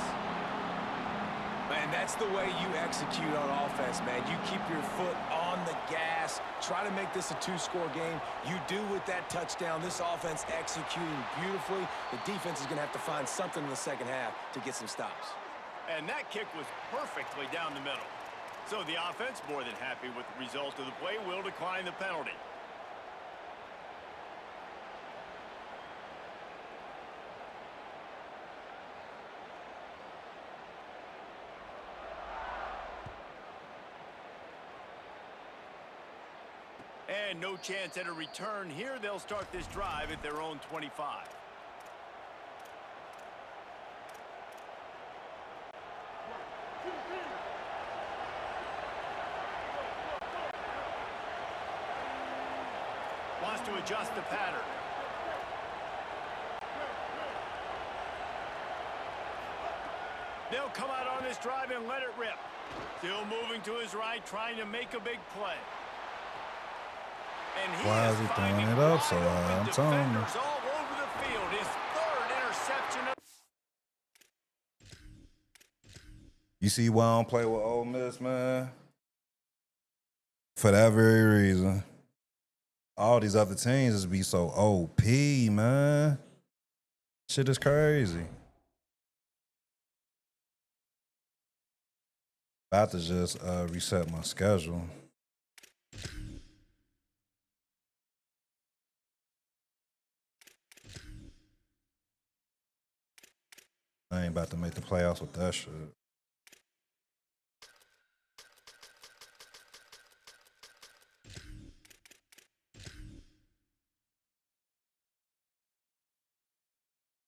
Man, that's the way you execute on offense, man. You keep your foot on the gas. Try to make this a two-score game. You do with that touchdown. This offense executing beautifully. The defense is going to have to find something in the second half to get some stops. And that kick was perfectly down the middle. So the offense, more than happy with the result of the play, will decline the penalty. And no chance at a return here. They'll start this drive at their own 25. Wants to adjust the pattern. They'll come out on this drive and let it rip. Still moving to his right, trying to make a big play. Why is he throwing it up so high? I'm telling you. All over the field. His third interception. You see why I don't play with Ole Miss, man? For that very reason. All these other teams just be so OP, man. Shit is crazy. About to just reset my schedule. I ain't about to make the playoffs with that shit.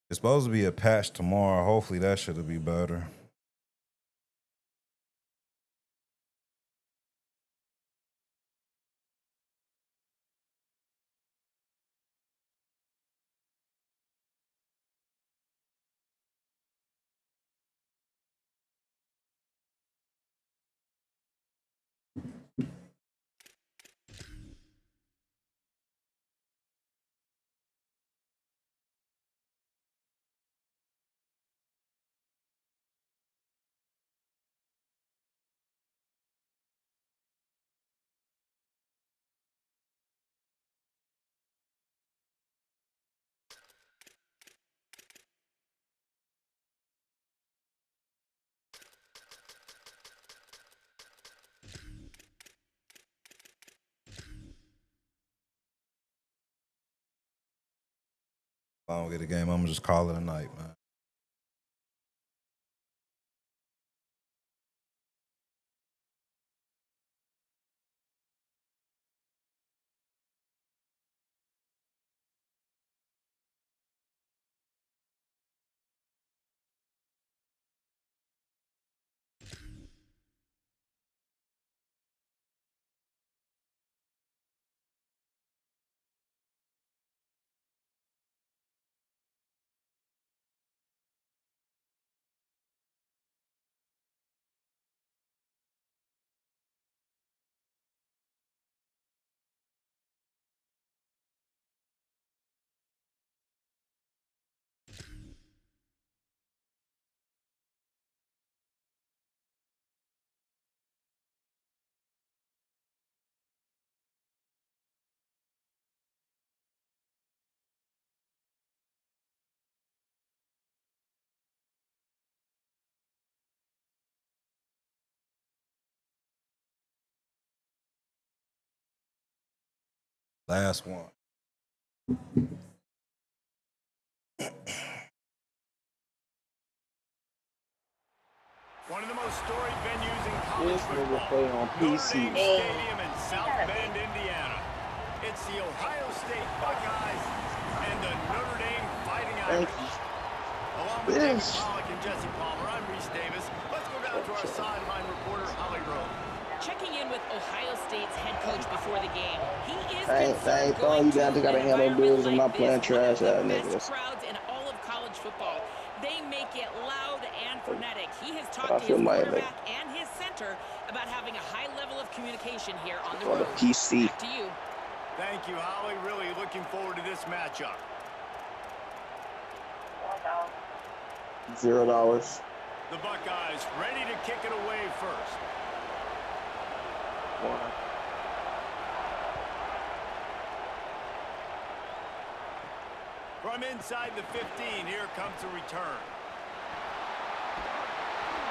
It's supposed to be a patch tomorrow. Hopefully that shit'll be better. If I don't get a game, I'm gonna just call it a night, man. Last one. One of the most storied venues in college This nigga football, play on Notre PC. Dame Stadium in South Bend, Indiana. It's the Ohio State Buckeyes and the Notre Dame Fighting Irish. Along with David Pollack and Jesse Palmer, I'm Reese Davis. Let's go down to our sideline reporter, Holly Rowe. Checking in with Ohio State's head coach before the game. He is I ain't throwing you down. I gotta handle bills. I'm not playing trash ass niggas. Crowds in all of college football. They make it loud and frenetic. He has talked I to feel his my quarterback and his center about having a high level of communication here on the On road. the PC. Back to you. Thank you, Holly. Really looking forward to this matchup. $0. The Buckeyes ready to kick it away first. From inside the 15, here comes the return.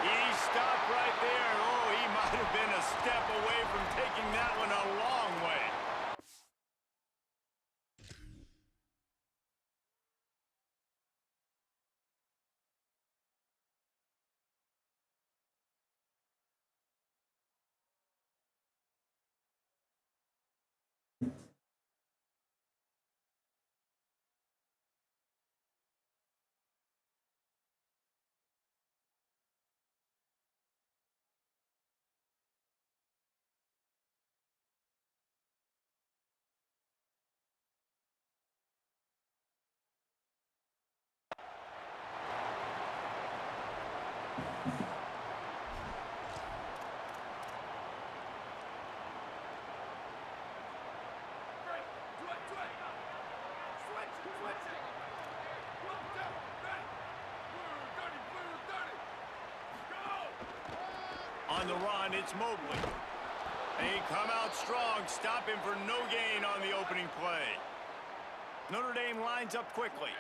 He stopped right there. Oh, he might have been a step away from taking that one a long way. On the run, it's Mobley. They come out strong, stopping for no gain on the opening play. Notre Dame lines up quickly.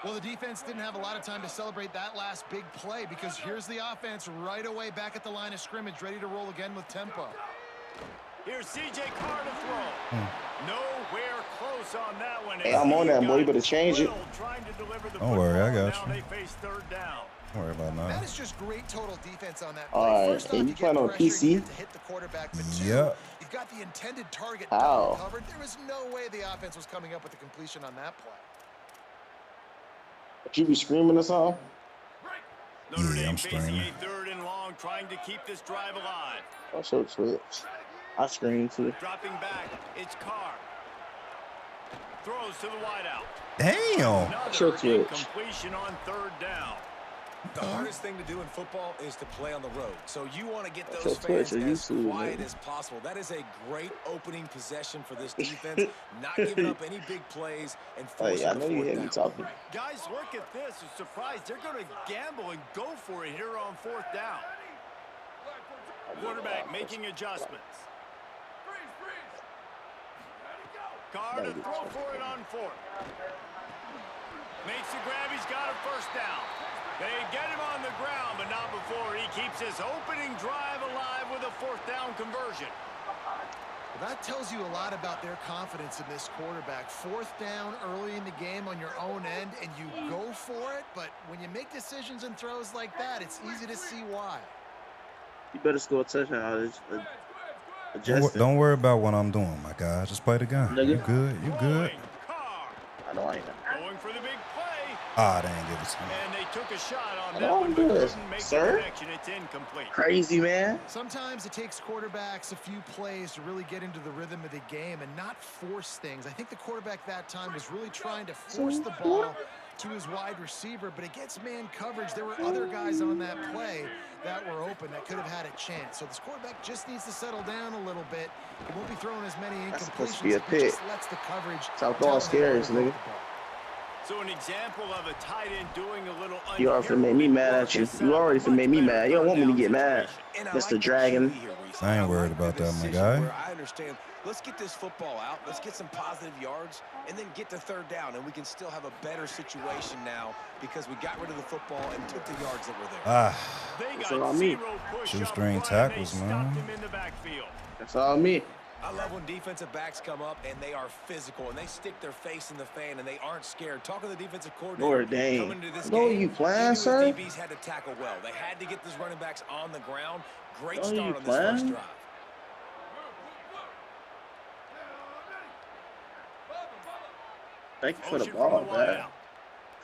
Well, the defense didn't have a lot of time to celebrate that last big play because here's the offense right away back at the line of scrimmage, ready to roll again with tempo. Here's C.J. Carr to throw. Nowhere close on that one. Hey, I'm on that, boy. You better change it. Don't worry, I got you. They face third down. Don't worry about That that. is just great total defense on that play. Alright, First off, and you playing on get pressure, PC? you get to hit the quarterback, but two, Yep. you've got the intended target Ow. covered. There was no way the offense was coming up with the completion on that play. But you be screaming or something? Notre Yeah, Dame I'm facing screaming. a third and long, trying to keep this drive alive. Oh, so Twitch. I scream too. Dropping back, it's Carr. Throws to the wideout. Damn. Sure, Another Twitch. incompletion on third down. The hardest thing to do in football is to play on the road. So you want to get That's those your Twitch fans or as YouTube, quiet man. as possible. That is a great opening possession for this defense. Not giving up any big plays and forcing Hey, I the know you fourth hear me down. talking. Guys, look at this. I'm surprised. They're going to gamble and go for it here on fourth down. Quarterback making adjustments. Carr to throw for it on fourth. Makes the grab. He's got a first down. They get him on the ground, but not before he keeps his opening drive alive with a fourth down conversion. Well, that tells you a lot about their confidence in this quarterback. Fourth down early in the game on your own end, and you go for it, but when you make decisions and throws like that, it's easy to see why. You better score a touchdown. Adjust it. Don't worry about what I'm doing, my guy. Just play the game. Nigga. You good? You good? Carr I know I ain't. going for the big play. Ah, they ain't give it to me. And they took a shot on I that know one, I'm but good, couldn't make the sir. connection. It's incomplete. Crazy, man. Sometimes it takes quarterbacks a few plays to really get into the rhythm of the game and not force things. I think the quarterback that time was really trying to force the ball to his wide receiver, but against man coverage, there were other guys on that play that were open that could have had a chance. So this quarterback just needs to settle down a little bit. He won't be throwing as many That's incompletions. supposed to be a He pick. just lets the coverage Stop tell throwing him scares, where to nigga. go with the ball. So an example of a tight end doing a little You already finna make me mad at you. You already finna make me mad. You don't want me to get mad, And I Mr. like Dragon. the QB here, Reese. I ain't worried like about the that, my decision guy. where I understand. Let's get this football out. Let's get some positive yards, and then get to third down, and we can still have a better situation now because we got rid of the football and took the yards that were there. Ah, They That's got all me. zero push-up Shoestring run, and tackles, they man. stopped him in the backfield. That's all me. I love when defensive backs come up and they are physical and they stick their face in the fan and they aren't scared. Talking to the defensive coordinator coming into this game, you he playing, knew sir? his DBs had to tackle well. They had to get those running backs on the ground. Great You start on this first playing? drive. Thank you for the Motion ball, from the man. wideout.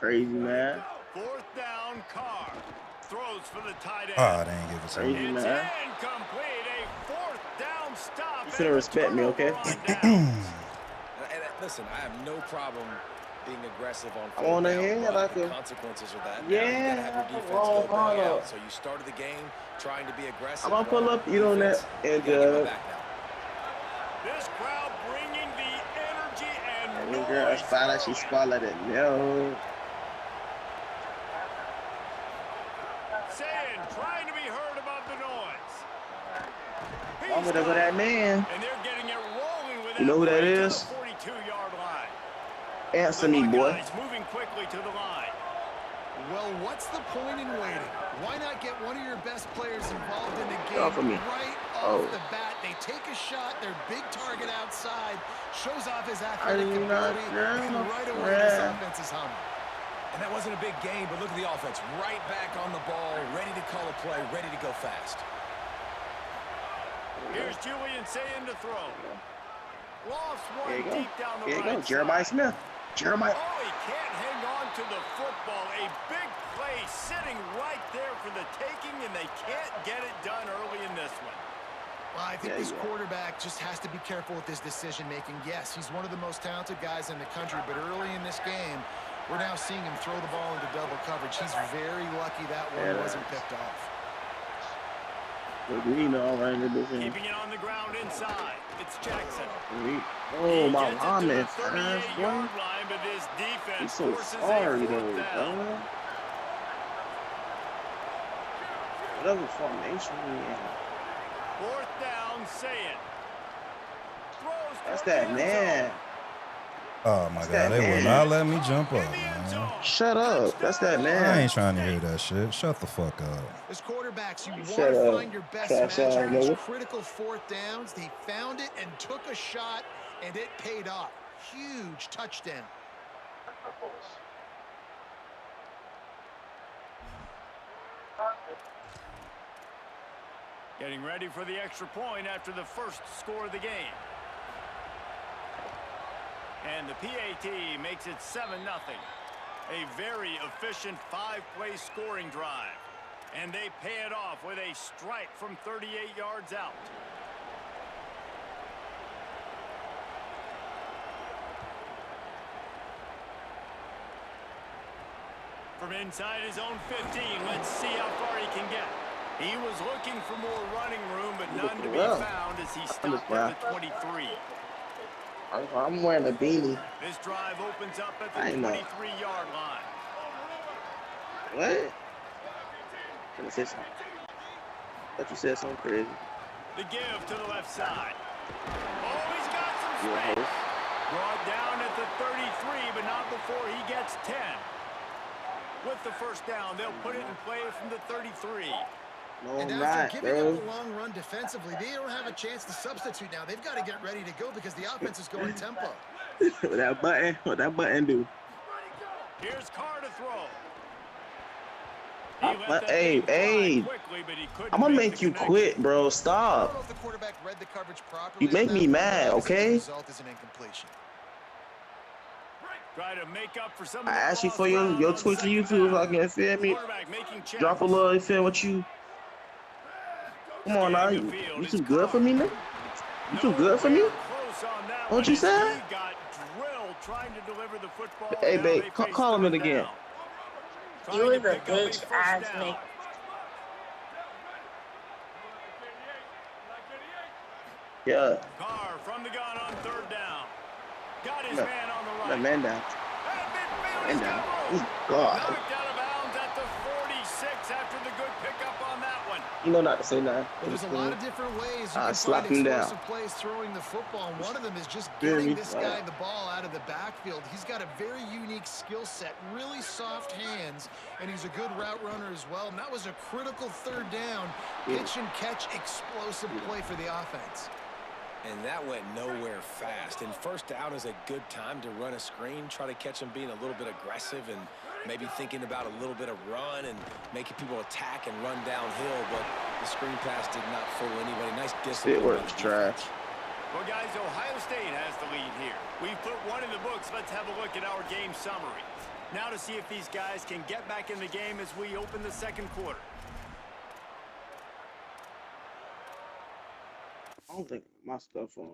Crazy, man. Fourth down, Carr. Throws for the tight end. Oh, they ain't give it to Crazy, me. It's man. incomplete. A fourth down stop. You finna respect me, okay? Listen, I have no problem being aggressive on I wanna fourth hear down, it but like the a- consequences of that. Yeah, Now you gotta have your defense roll go back ball. out. So you started the game trying to be aggressive. I'm gonna pull up, you on that, and You gotta get back now. This crowd bringing the energy and That girl noise. spot she swallowed it. No. Saying, trying to be heard above the noise. I'm gonna go that man. And they're getting it rolling with You know who that play to is? the 42-yard line. Answer me, boy. Buckeyes moving quickly to the line. Well, what's the point in waiting? Why not get one of your best players involved in the game Off of me. right Oh. off the bat? They take a shot, their big target outside, shows off his I athletic did not ability, know. and right away this Yeah. offense is humming. And that wasn't a big game, but look at the offense. Right back on the ball, ready to call a play, ready to go fast. Here's Julian saying to throw. Lofts There one you go. deep down the There you right go. Jeremiah side. Smith. Jeremiah. Oh, he can't hang on to the football. A big play sitting right there for the taking, and they can't get it done early in this one. Well, I think Yeah, this yeah. quarterback just has to be careful with his decision-making. Yes, he's one of the most talented guys in the country, but early in this game, we're now seeing him throw the ball into double coverage. He's very lucky that one Yeah. wasn't picked off. Green all right in this thing. Keeping it on the ground inside. It's Jackson. Oh, my He gets it to mom the is fast, boy. 38-yard line, but his defense He's so forces a sorry, fourth though, down. bro. Whatever formation he in. Fourth down, saying. Throws That's toward that the end man. zone. Oh my that God, they will man. not let me jump up, In the end man. zone. Shut up. That's that I man. ain't trying to hear that shit. Shut the fuck up. As quarterbacks, you want Shut to up. find your best Trash match ass on these nigga. critical fourth downs. They found it and took a shot, and it paid off. Huge touchdown. Getting ready for the extra point after the first score of the game. And the PAT makes it 7-0. A very efficient 5-play scoring drive. And they pay it off with a strike from 38 yards out. From inside his own 15, let's see how far he can get. He was looking for more running room, but none to be Well, found as he stopped at the 23. I'm wearing a beanie. This drive opens up at I the know. 23-yard line. What? Let me say something. Thought you said something crazy. The give to the left side. Oh, he's got some You a space. host? Brought down at the 33, but not before he gets 10. With the first down, they'll put it in play from the 33. No, And I'm after not, giving bro. up a long run defensively, they don't have a chance to substitute now. They've got to get ready to go because the offense is going tempo. What that button do? Here's Carr to throw. Hey, I'm gonna make you quit, bro. I don't know Stop. if the quarterback read the coverage properly. You make me mad, okay? The result is an incompletion. Try to make up for some of I the asked you lost for your ground on Twitch and second YouTube so I down. can feel me. Quarterback making Drop a changes. little feel what you. Come on now, you too good for me, nigga. You too good for me? Close on that What you one as said? he got drilled trying to deliver the football. Hey, Now babe, they face call him in third again. down. Trying You to was a pick up bitch first ass down. nigga. Yeah. Carr from the gun on third down. Got his No. man on the That right. man down. At midfield, Man he's down. got Oh, room. God. Knocked out of bounds at the 46 after the good pickup on that one. You know not to say nothing. Well, there's a lot of different ways you I can slap find him down. explosive plays throwing the football, and one of them is just Very getting this flat. guy the ball out of the backfield. He's got a very unique skill set, really soft hands, and he's a good route runner as well. And that was a critical third down, pitch and catch explosive play for the offense. And that went nowhere fast. And first down is a good time to run a screen, try to catch them being a little bit aggressive and maybe thinking about a little bit of run and making people attack and run downhill. But the screen pass did not fool anybody. Nice discipline. It works trash. Well, guys, Ohio State has the lead here. We've put one in the books. Let's have a look at our game summary. Now to see if these guys can get back in the game as we open the second quarter. I don't think my stuff on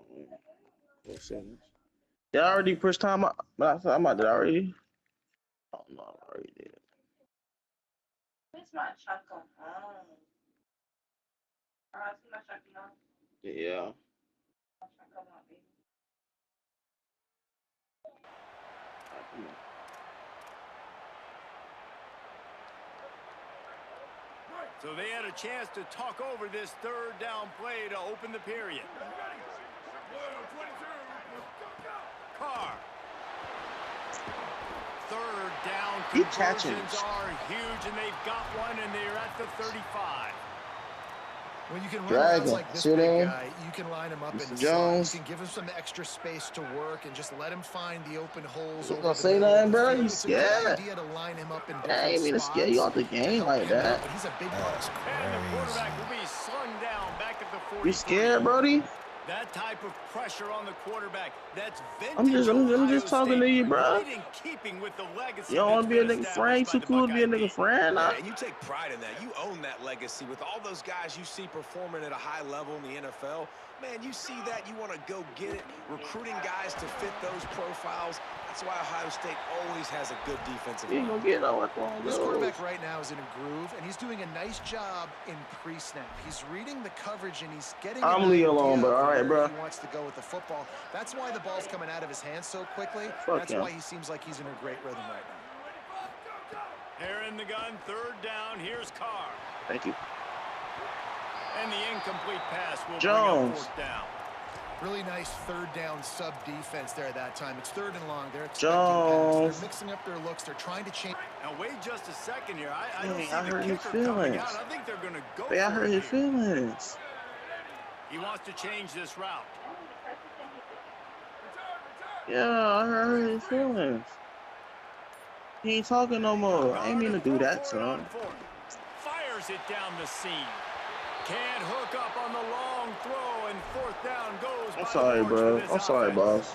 settings. Did I already push time up? But I thought I might did already. Oh no, I already did. It's my chocolate. See my chocolate on? Yeah. So they had a chance to talk over this third down play to open the period. Carr. Third down conversions are huge, and they've got one, and they're at the 35. When you can run routes like this big guy, you can line him up in the slot. You can give him some extra space to work and just let him find the open holes. You gonna say nothing, bro? You It's a good scared? idea to line him up in I different ain't mean to scare you out the game like that. But he's a big part. And the quarterback will be slung down back at the 40. You scared, Brody? That type of pressure on the quarterback, that's vintage. I'm just talking to you, bro. Right in keeping with the legacy. You don't want to be a nigga friend? Too cool to be a nigga friend? Yeah, and you take pride in that. You own that legacy. With all those guys you see performing at a high level in the NFL, man, you see that, you want to go get it. Recruiting guys to fit those profiles. That's why Ohio State always has a good defensive line. You gonna get on This quarterback right now is in a groove, and he's doing a nice job in pre-snap. He's reading the coverage, and he's getting. I'm leave alone, bro. All right, bro. He wants to go with the football. That's why the ball's coming out of his hands so quickly. That's why he seems like he's in a great rhythm right now. They're in the gun, third down. Here's Carr. Thank you. And the incomplete pass will Jones. bring up fourth down. Really nice third down sub defense there that time. It's third and long. They're Jones. They're mixing up their looks. They're trying to change. Now wait just a second here. I don't see I the hurt his kicker coming feelings. out. I think they're going to go. Hey, I for hurt it his here. feelings. He wants to change this route. Yeah, I hurt his feelings. He ain't talking no more. I ain't mean to do that to him. Fires it down the seam. Can't hook up on the long throw, and fourth down goes. I'm sorry, bro. I'm sorry, boss.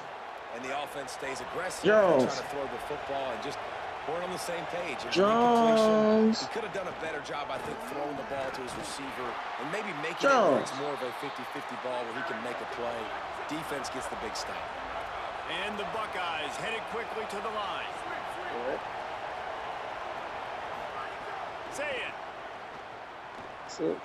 And the offense stays aggressive. Jones. Trying to throw the football and just weren't on the same page. It was Jones. He could have done a better job, I think, throwing the ball to his receiver and maybe making Jones. it where it's more of a 50-50 ball where he can make a play. Defense gets the big stop. And the Buckeyes headed quickly to the line. Say it.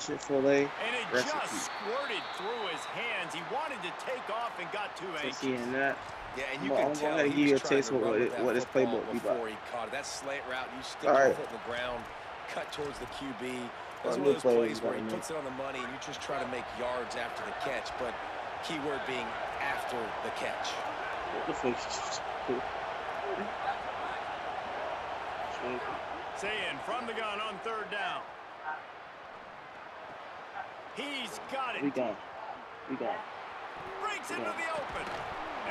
Chick-fil-A And it recipe. just squirted through his hands. He wanted to take off and got too anxious. Seeing that. Yeah, and you I'm can tell gonna he give you a was trying taste to of run with that what his football playbook be before about. he caught it. That slant route, you stick All your right. foot in the ground, cut towards the QB. Those New are those plays plays where he right now. puts it on the money and you just try to make yards after the catch, but keyword being after the catch. What the fuck? Saying from the gun on third down. He's got it. We got. Breaks into the open.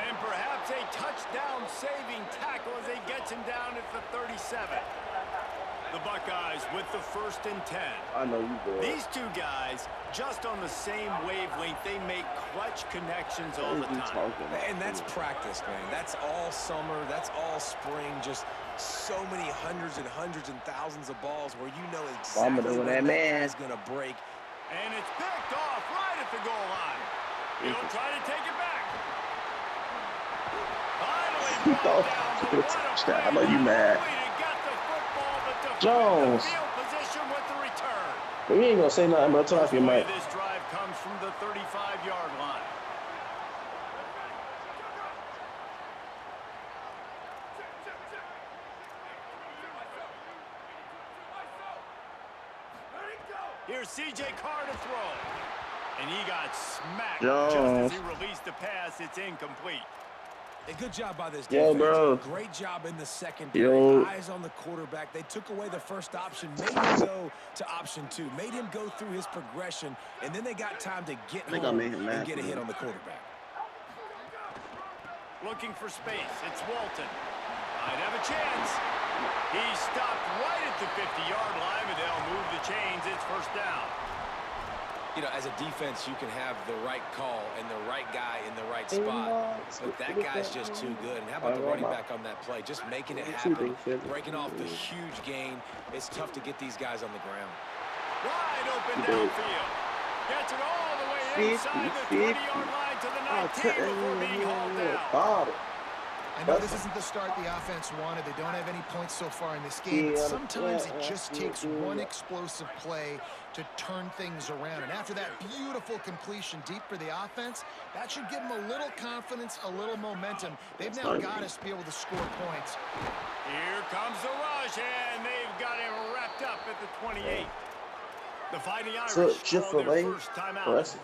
And perhaps a touchdown-saving tackle as he gets him down at the 37. The Buckeyes with the 1st and 10. I know you boy. These two guys just on the same wavelength. They make clutch connections all the time. And that's practice, man. That's all summer. That's all spring. Just so many hundreds and thousands of balls where you know exactly when that guy's going to break. And it's picked off right at the goal line. He'll try to take it back. Finally brought down. I know you mad. Jones. Position with the return. But we ain't gonna say nothing, bro. Talk your mic. This drive comes from the 35-yard line. Here's C.J. Carr to throw. And he got smacked just as he released the pass. It's incomplete. A good job by this Yo, defense. bro. Great job in the secondary. Yo. Eyes on the quarterback. They took away the first option, made him go to option 2, made him go through his progression, and then they got time to get I think I home made him mad, and get a hit man. on the quarterback. Looking for space. It's Walton. Might have a chance. He stopped right at the 50-yard line, but they'll move the chains. It's first down. You know, as a defense, you can have the right call and the right guy in the right spot, but that guy's just too good. And how about the running back on that play? Just making it happen, breaking off the huge gain. It's tough to get these guys on the ground. Wide open downfield. Gets it all the way inside the 20-yard line to the 19 before being hauled down. I know this isn't the start the offense wanted. They don't have any points so far in this game, but sometimes it just takes one explosive play to turn things around. And after that beautiful completion deep for the offense, that should give them a little confidence, a little momentum. They've now got us to be able to score points. Here comes the rush, and they've got him wrapped up at the 28. The Fighting Irish call their first timeout.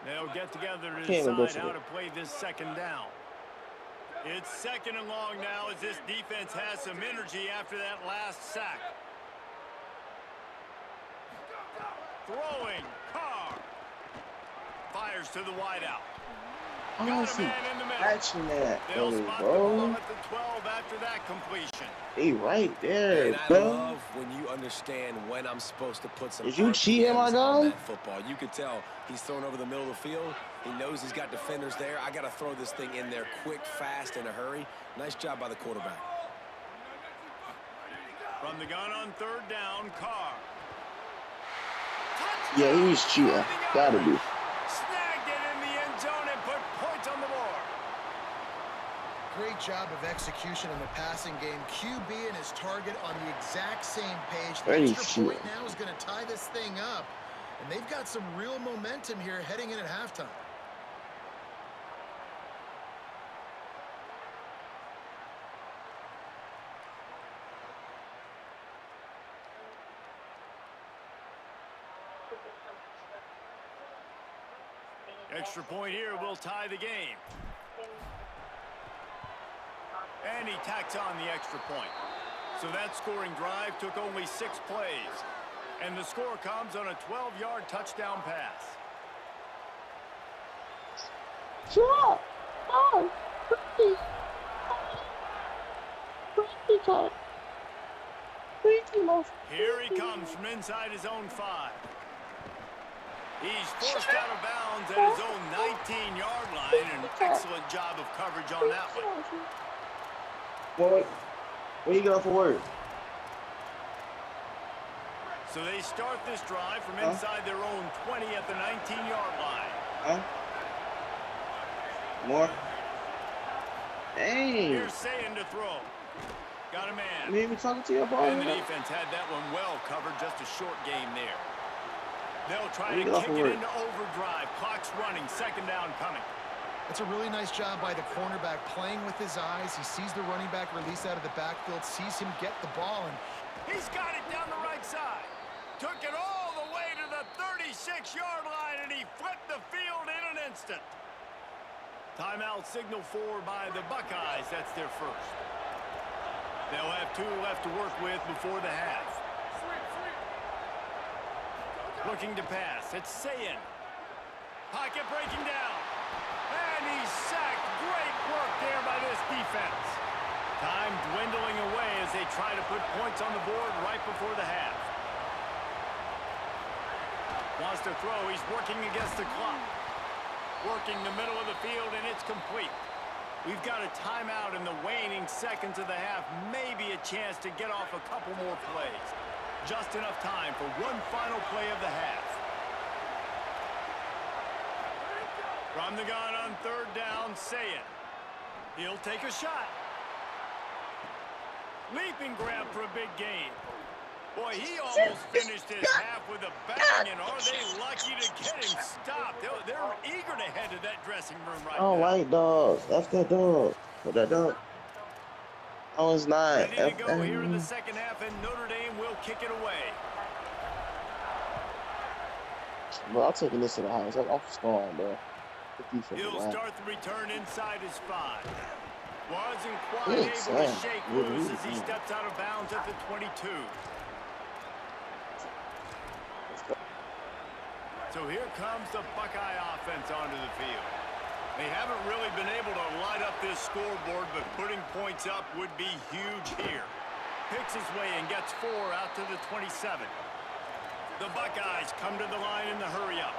They'll get together to decide how to play this second down. It's second and long now as this defense has some energy after that last sack. Throwing, Carr. Fires to the wideout. Got a man in the middle. They'll spot the ball at the 12 after that completion. He right there, and I love when you understand when I'm supposed to put some Did you cheat him, my on guy? that football. You could tell he's thrown over the middle of the field. He knows he's got defenders there. I got to throw this thing in there quick, fast, in a hurry. Nice job by the quarterback. From the gun on third down, Carr. Yeah, he was cheating. Gotta be. Snagged it in the end zone and put points on the board. Great job of execution in the passing game. QB and his target on the exact same page. The extra point now is going to tie this thing up. And they've got some real momentum here heading in at halftime. Extra point here will tie the game. And he tacks on the extra point. So that scoring drive took only 6 plays. And the score comes on a 12-yard touchdown pass. Sure. Oh, Here he comes from inside his own 5. He's forced out of bounds at his own 19-yard line. An excellent job of coverage on that one. What? When you get off of work? So they start this drive from inside their own 20 at the 19-yard line. More? Dang. Here's Sayin to throw. Got a man. You ain't even talking to your ball. And the defense had that one well covered. Just a short game there. They'll try to kick it into overdrive. Clock's running. Second down coming. It's a really nice job by the cornerback playing with his eyes. He sees the running back release out of the backfield, sees him get the ball, and he's got it down the right side. Took it all the way to the 36-yard line, and he flipped the field in an instant. Timeout signal for by the Buckeyes. That's their first. They'll have 2 left to work with before the half. Looking to pass. It's Sayin. Pocket breaking down. And he's sacked. Great work there by this defense. Time dwindling away as they try to put points on the board right before the half. Wants to throw. He's working against the clock. Working the middle of the field, and it's complete. We've got a timeout in the waning seconds of the half. Maybe a chance to get off a couple more plays. Just enough time for one final play of the half. From the gun on third down, Sayin. He'll take a shot. Leaping grab for a big gain. Boy, he almost finished his half with a bang, and are they lucky to get him stopped? They're eager to head to that dressing room right now. White dogs. That's that dog. Put that dog. Oh, it's not. Ready to go here in the second half, and Notre Dame will kick it away. Bro, I'm taking this to the house. I'm scoring, bro. He'll start the return inside his 5. Wasn't quite able to shake loose as he steps out of bounds at the 22. So here comes the Buckeye offense onto the field. They haven't really been able to light up this scoreboard, but putting points up would be huge here. Picks his way and gets 4 out to the 27. The Buckeyes come to the line in the hurry-up.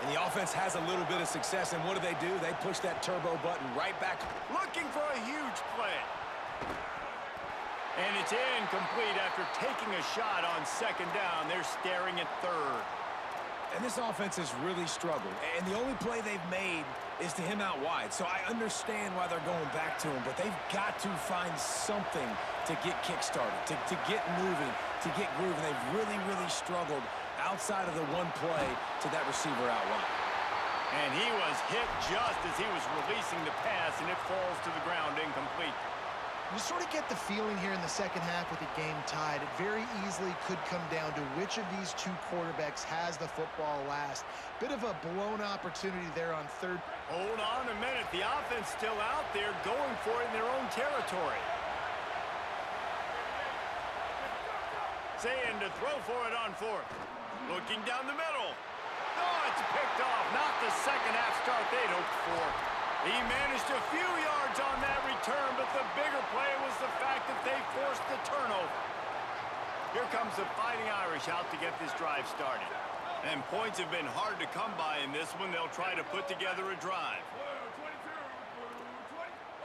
And the offense has a little bit of success, and what do? They push that turbo button right back. Looking for a huge play. And it's incomplete after taking a shot on 2nd down. They're staring at 3rd. And this offense has really struggled. And the only play they've made is to him out wide. So I understand why they're going back to him, but they've got to find something to get kick-started, to get moving, to get grooving. They've really, really struggled outside of the one play to that receiver out wide. And he was hit just as he was releasing the pass, and it falls to the ground incomplete. You sort of get the feeling here in the second half with the game tied. It very easily could come down to which of these two quarterbacks has the football last. Bit of a blown opportunity there on 3rd. Hold on a minute. The offense still out there going for it in their own territory. Saying to throw for it on 4th. Looking down the middle. Oh, it's picked off. Not the second half start they'd hoped for. He managed a few yards on that return, but the bigger play was the fact that they forced the turnover. Here comes the Fighting Irish out to get this drive started. And points have been hard to come by in this one. They'll try to put together a drive.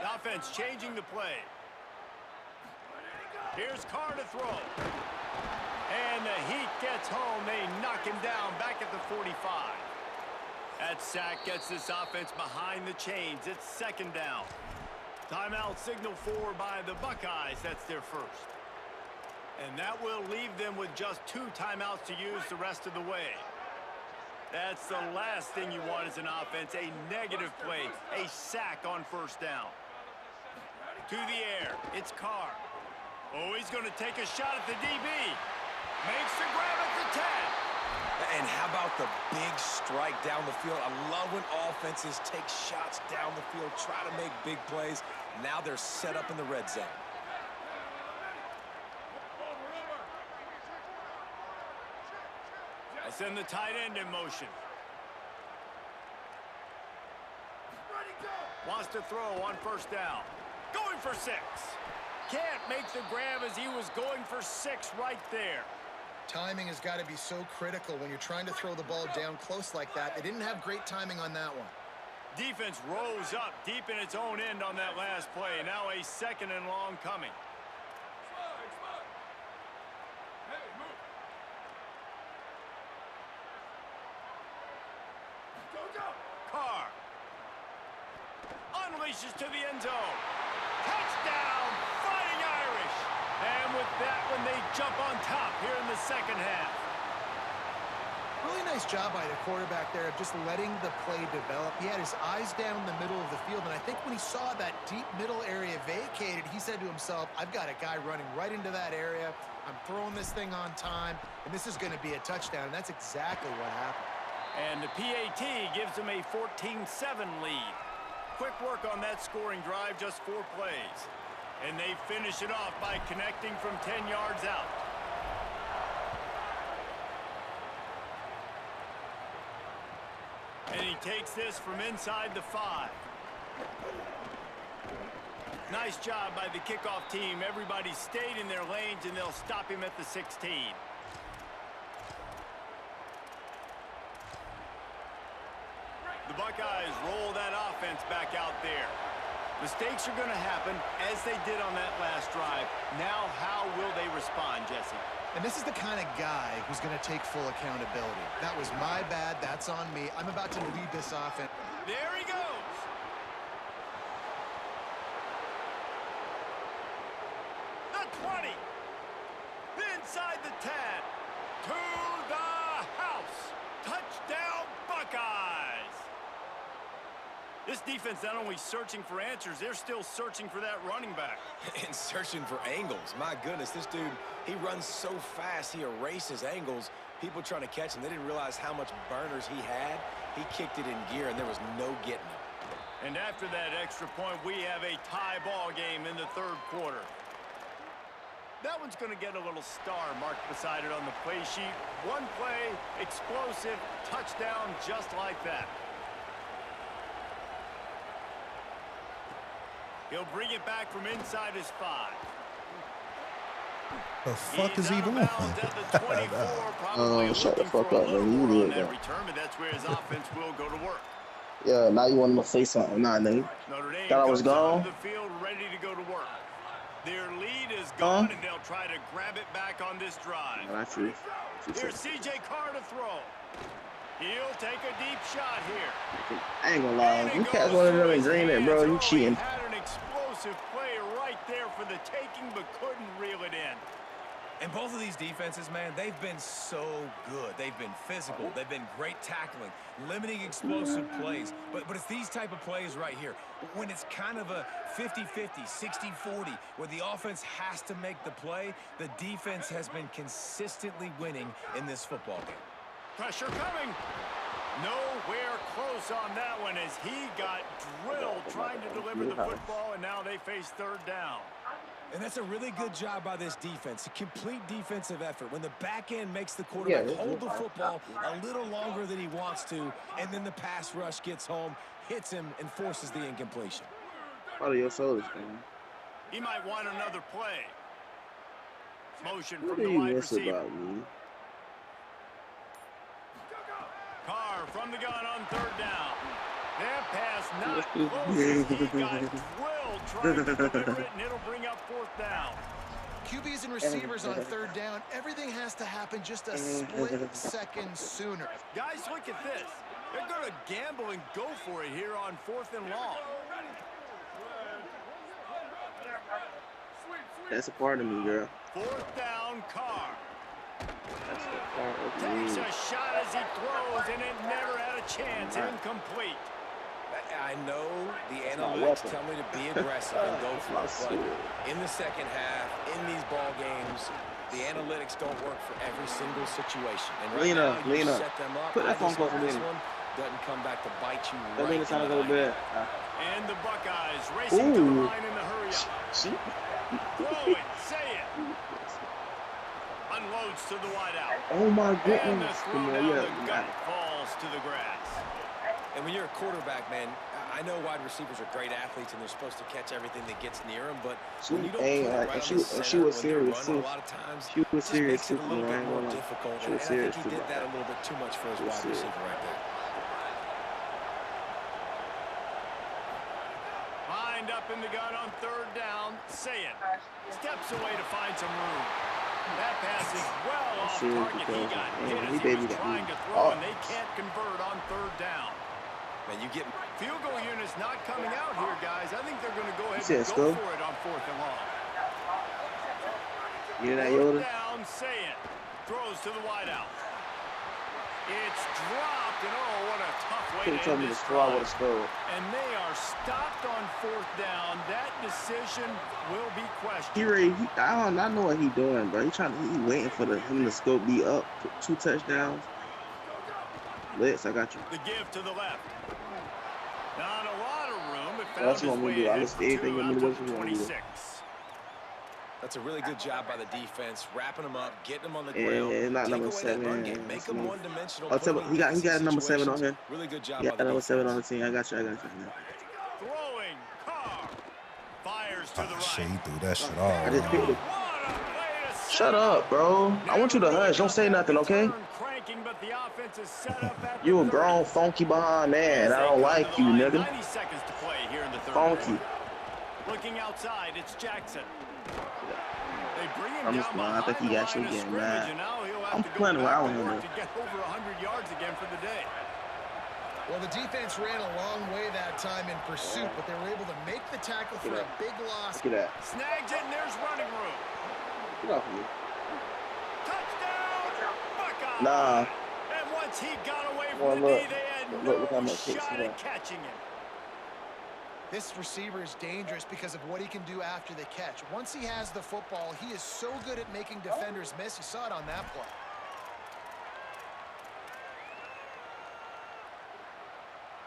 The offense changing the play. Here's Carr to throw. And the Heat gets home. They knock him down back at the 45. That sack gets this offense behind the chains. It's 2nd down. Timeout signal for by the Buckeyes. That's their first. And that will leave them with just 2 timeouts to use the rest of the way. That's the last thing you want as an offense, a negative play, a sack on 1st down. To the air, it's Carr. Oh, he's going to take a shot at the DB. Makes the grab at the 10. And how about the big strike down the field? I love when offenses take shots down the field, try to make big plays. Now they're set up in the red zone. I send the tight end in motion. Wants to throw on 1st down. Going for 6. Can't make the grab as he was going for 6 right there. Timing has got to be so critical when you're trying to throw the ball down close like that. They didn't have great timing on that one. Defense rose up deep in its own end on that last play. Now a 2nd and long coming. Carr unleashes to the end zone. Touchdown, Fighting Irish! And with that one, they jump on top here in the 2nd half. Really nice job by the quarterback there of just letting the play develop. He had his eyes down the middle of the field, and I think when he saw that deep middle area vacated, he said to himself, I've got a guy running right into that area. I'm throwing this thing on time, and this is going to be a touchdown, and that's exactly what happened. And the PAT gives them a 14-7 lead. Quick work on that scoring drive, just 4 plays. And they finish it off by connecting from 10 yards out. And he takes this from inside the 5. Nice job by the kickoff team. Everybody stayed in their lanes, and they'll stop him at the 16. The Buckeyes roll that offense back out there. Mistakes are going to happen, as they did on that last drive. Now, how will they respond, Jesse? And this is the kind of guy who's going to take full accountability. That was my bad. That's on me. I'm about to lead this offense. There he goes. The 20. Inside the 10. To the house. Touchdown, Buckeyes. This This defense not only searching for answers, they're still searching for that running back. And searching for angles. My goodness, this dude, he runs so fast, he erases angles. People trying to catch him, they didn't realize how much burners he had. He kicked it in gear, and there was no getting him. And after that extra point, we have a tie ball game in the third quarter. That one's going to get a little star marked beside it on the play sheet. One play, explosive, touchdown, just like that. He'll bring it back from inside his 5. The fuck is he doing? Shut the fuck up, man. You did that. That's where his offense will go to work. Yeah, now you want him to say something. Nah, nigga. Thought I was gone. The field ready to go to work. Their lead is gone, and they'll try to grab it back on this drive. Here's C.J. Carr to throw. He'll take a deep shot here. I ain't gonna lie. You cats wanted them in green, bro. You cheating. Had an explosive play right there for the taking, but couldn't reel it in. And both of these defenses, man, they've been so good. They've been physical. They've been great tackling, limiting explosive plays. But it's these type of plays right here, when it's kind of a 50-50, 60-40, where the offense has to make the play, the defense has been consistently winning in this football game. Pressure coming. Nowhere close on that one as he got drilled trying to deliver the football, and now they face third down. And that's a really good job by this defense, a complete defensive effort. When the back end makes the quarterback hold the football a little longer than he wants to, and then the pass rush gets home, hits him, and forces the incompletion. Part of your shoulders, man. He might want another play. Motion What from do the you wide miss receiver. about me? Carr from the gun on third down. That pass not close. He got drilled trying to deliver it, and it'll bring up fourth down. QBs and receivers on third down, everything has to happen just a split second sooner. Guys, look at this. They're going to gamble and go for it here on 4th and long. That's a part of me, girl. 4th down, Carr. That's a part of me. Takes a shot as he throws, and it never had a chance. Incomplete. I know the analytics tell me to be aggressive and go for it, but in the second half, in these ball games, the analytics don't work for every single situation. And right now, you set them up. Put that phone close to me. This one doesn't come back to bite you That right means it's time to go to bed. And the Buckeyes racing to the line in the hurry up. Throw it, say it. Unloads to the wideout. Oh my And the goodness. throw down the gut falls to the grass. And when you're a quarterback, man, I know wide receivers are great athletes and they're supposed to catch everything that gets near them, but when you don't put it right on the center, she was when serious they're running a lot of times, she was just serious makes it a little bit more man. difficult. She And was I think serious he too, did man. that a little bit too much for his wide receiver right there. Lined up in the gun on third down. Say it. Steps away to find some room. That pass is well off target. He got hit as he was trying to throw, and they can't convert on third down. Man, you get field goal units not coming out here, guys. I think they're going to go ahead and go for it on 4th and long. You hear that, Yoda? Down, say it. Throws to the wideout. It's dropped, and oh, what a tough way to end this drive. And they are stopped on 4th down. That decision will be questioned. I know what he's doing, bro. He waiting for him to scope be up. 2 touchdowns. Let's, I got you. The give to the left. Not a lot of room. It That's found what I'm its gonna way do. ahead to 26. That's a really good job by the defense, wrapping them up, getting them on the ground. And not Take number away that 7. run game, make them one-dimensional. I'll tell you, he got number 7 on here. Really good job Yeah, by the number defense. 7 on the team. I got you. Throwing, Carr. Fires to the right. Shit, he threw that shit I just off. picked it. Shut up, bro. I want you to hush. Don't say nothing, okay? Cranking, but the offense is set up at You a grown, funky behind man. I don't like you, nigga. 90 seconds to play here in the third. Funky. Looking outside, it's Jackson. They bring him I'm down just lying. I think he behind actually the line of getting scrimmage, mad. and now he'll have I'm to go playing back around to with work him. to get over 100 yards again for the day. Well, the defense ran a long way that time in pursuit, but they were able to make the tackle for a big loss. Look at that. Snags it, and there's running room. Get off of me. Touchdown, Buckeye. Nah. And once he got away from Well, the look. knee, they had Look how no much hits shot he at got. catching him. This receiver is dangerous because of what he can do after the catch. Once he has the football, he is so good at making defenders miss. You saw it on that play.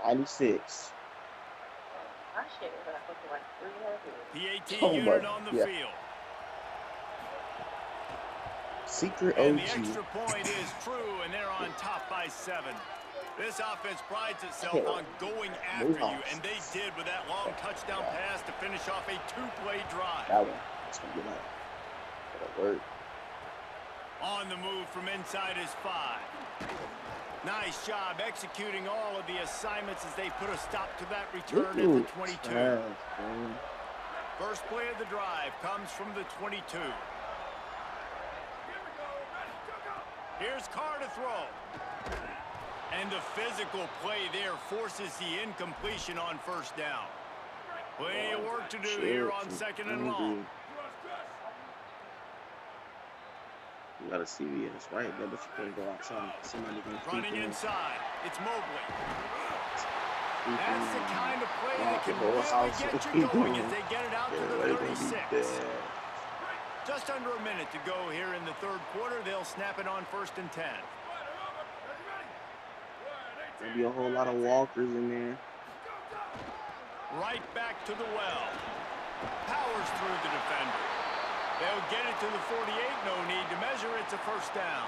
'96. My shit was like 3 years. The 18 Oh unit my on the God. field. Secret And the OG. extra point is true, and they're on top by 7. This offense prides itself on going after you, and they did with that long touchdown pass to finish off a 2-play drive. That one. That's gonna be like that'll work. On the move from inside his 5. Nice job executing all of the assignments as they put a stop to that return at the 22. First play of the drive comes from the 22. Here's Carr to throw. And the physical play there forces the incompletion on first down. Plenty of work to do here on 2nd and long. You got a CVS right there, but you can't go outside. Somebody gonna Running keep inside. It's Mobley. it. That's the kind of play that The can whole really house get is you going doing. as they get it out to Yeah, the they gonna be 36. dead. Just under a minute to go here in the 3rd quarter. They'll snap it on 1st and 10. There'll be a whole lot of walkers in there. Right back to the well. Powers through the defender. They'll get it to the 48. No need to measure. It's a first down.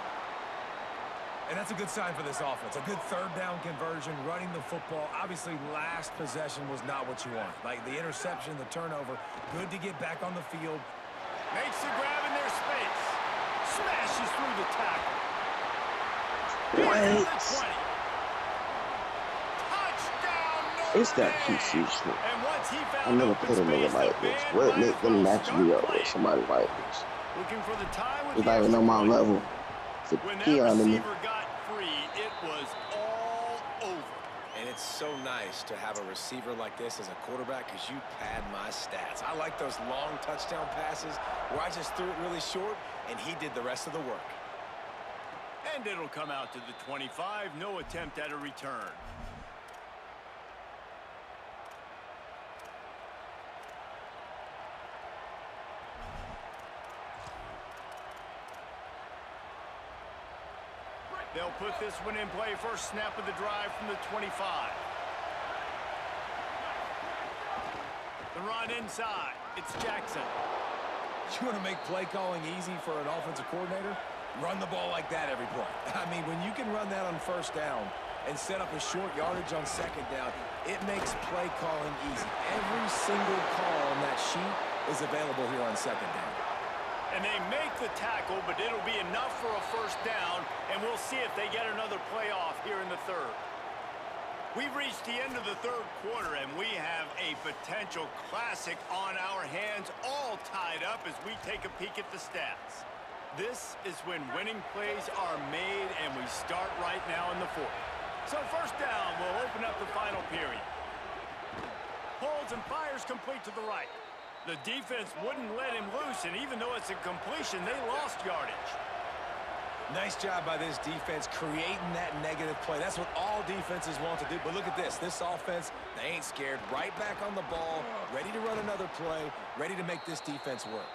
And that's a good sign for this offense. A good 3rd down conversion, running the football. Obviously, last possession was not what you want. Like the interception, the turnover. Good to get back on the field. Makes the grab in their space. Smashes through the tackle. Wait. Touchdown, It's that PC shit. and once he I found never open put a nigga space, like the this. band What might make as them well match start me up playing. with somebody like this? Looking for the tie with If the I even extra know my point. level, it's a When that key on me. receiver got free, it was all over. And it's so nice to have a receiver like this as a quarterback because you pad my stats. I like those long touchdown passes where I just threw it really short and he did the rest of the work. And it'll come out to the 25. No attempt at a return. They'll put this one in play. First snap of the drive from the 25. The run inside. It's Jackson. You want to make play calling easy for an offensive coordinator? Run the ball like that every play. I mean, when you can run that on first down and set up a short yardage on second down, it makes play calling easy. Every single call on that sheet is available here on second down. And they make the tackle, but it'll be enough for a first down, and we'll see if they get another playoff here in the 3rd. We've reached the end of the 3rd quarter, and we have a potential classic on our hands, all tied up as we take a peek at the stats. This is when winning plays are made, and we start right now in the 4th. So first down will open up the final period. Holds and fires complete to the right. The defense wouldn't let him loose, and even though it's a completion, they lost yardage. Nice job by this defense creating that negative play. That's what all defenses want to do. But look at this. This offense, they ain't scared. Right back on the ball, ready to run another play, ready to make this defense work.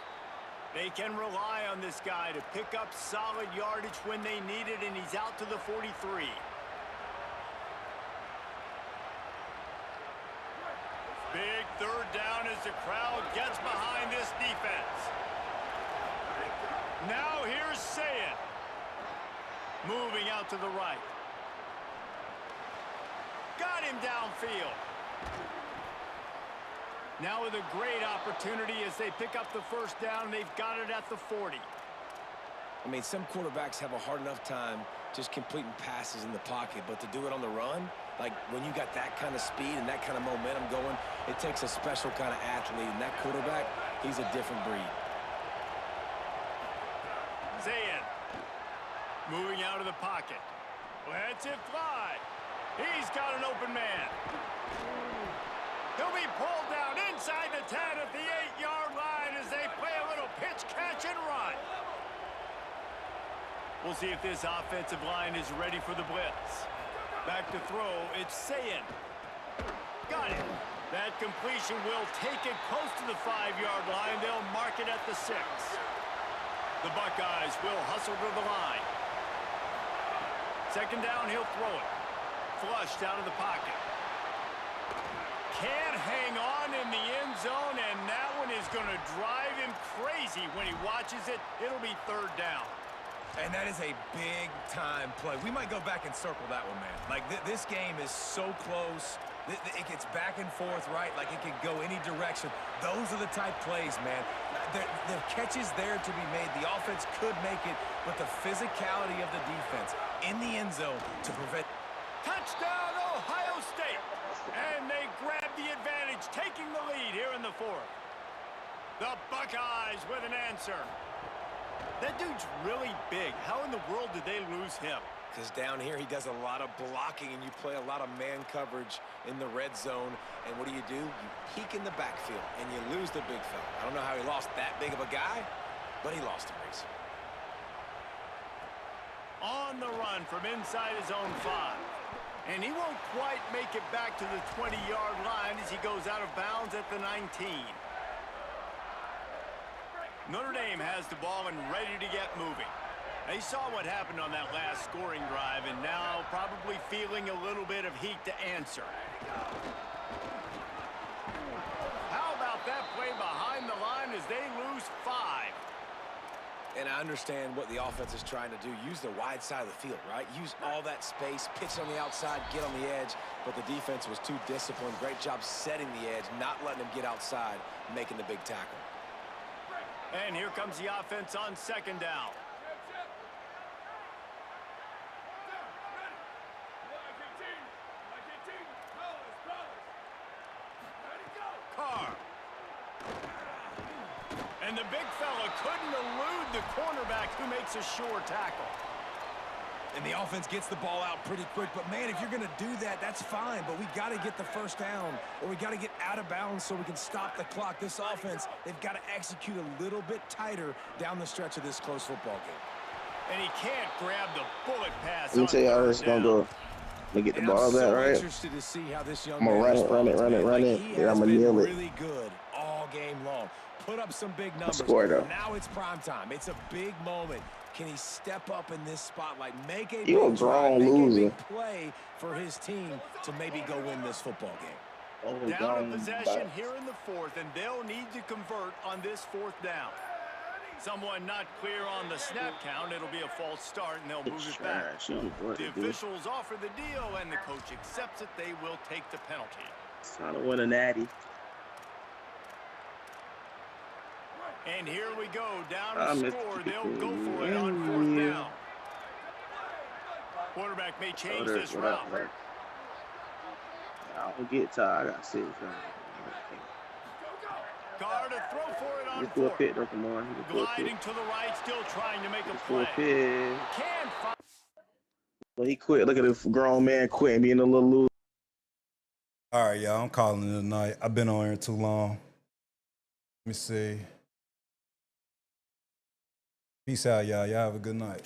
They can rely on this guy to pick up solid yardage when they need it, and he's out to the 43. Big 3rd down as the crowd gets behind this defense. Now here's Sayed. Moving out to the right. Got him downfield. Now with a great opportunity as they pick up the first down. They've got it at the 40. I mean, some quarterbacks have a hard enough time just completing passes in the pocket, but to do it on the run, like when you got that kind of speed and that kind of momentum going, it takes a special kind of athlete, and that quarterback, he's a different breed. Zayn moving out of the pocket. Lets it fly. He's got an open man. He'll be pulled down inside the 10 at the 8-yard line as they play a little pitch, catch, and run. We'll see if this offensive line is ready for the blitz. Back to throw, it's Sayed. Got it. That completion will take it close to the 5-yard line. They'll mark it at the 6. The Buckeyes will hustle to the line. Second down, he'll throw it. Flushed out of the pocket. Can't hang on in the end zone, and that one is going to drive him crazy when he watches it. It'll be third down. And that is a big-time play. We might go back and circle that one, man. Like, this game is so close. It gets back and forth, right? Like, it could go any direction. Those are the type plays, man. The catch is there to be made. The offense could make it, but the physicality of the defense in the end zone to prevent. Touchdown, Ohio State. And they grab the advantage, taking the lead here in the 4th. The Buckeyes with an answer. That dude's really big. How in the world did they lose him? Because down here he does a lot of blocking, and you play a lot of man coverage in the red zone. And what do? You peek in the backfield, and you lose the big fella. I don't know how he lost that big of a guy, but he lost him, Reese. On the run from inside his own 5. And he won't quite make it back to the 20-yard line as he goes out of bounds at the 19. Notre Dame has the ball and ready to get moving. They saw what happened on that last scoring drive and now probably feeling a little bit of heat to answer. How about that play behind the line as they lose 5? And I understand what the offense is trying to do. Use the wide side of the field, right? Use all that space, pitch on the outside, get on the edge. But the defense was too disciplined. Great job setting the edge, not letting them get outside, making the big tackle. And here comes the offense on second down. Carr. And the big fella couldn't elude the cornerback who makes a sure tackle. And the offense gets the ball out pretty quick. But, man, if you're going to do that, that's fine. But we got to get the first down, or we got to get out of bounds so we can stop the clock. This offense, they've got to execute a little bit tighter down the stretch of this close football game. And he can't grab the bullet pass. Let me tell you how this is going to go. Let me get the ball back, right? Interested to see how this young I'm going to run it. Then I'm going to kneel it. Really good all game long. Put up some big numbers. Score, though. Now it's prime time. It's a big moment. Can he step up in this spotlight, make a big play for his team to maybe go win this football game? Down in possession here in the 4th, and they'll need to convert on this 4th down. Someone not clear on the snap count. It'll be a false start, and they'll move it back. The officials offer the deal, and the coach accepts it. They will take the penalty. It's not a win a natty. And here we go, down to score. They'll go for it on 4th down. Quarterback may change this route. I'll get tired. I got 6. Carr to throw for it on Just do a 4th. pit, though, come on. Gliding to the right, still trying to make a Do a play. pit. Can find. Well, he quit. Look at this grown man quitting, being a little loser. All right, y'all. I'm calling it a night. I've been on here too long. Let me see. Peace out, y'all. Y'all have a good night.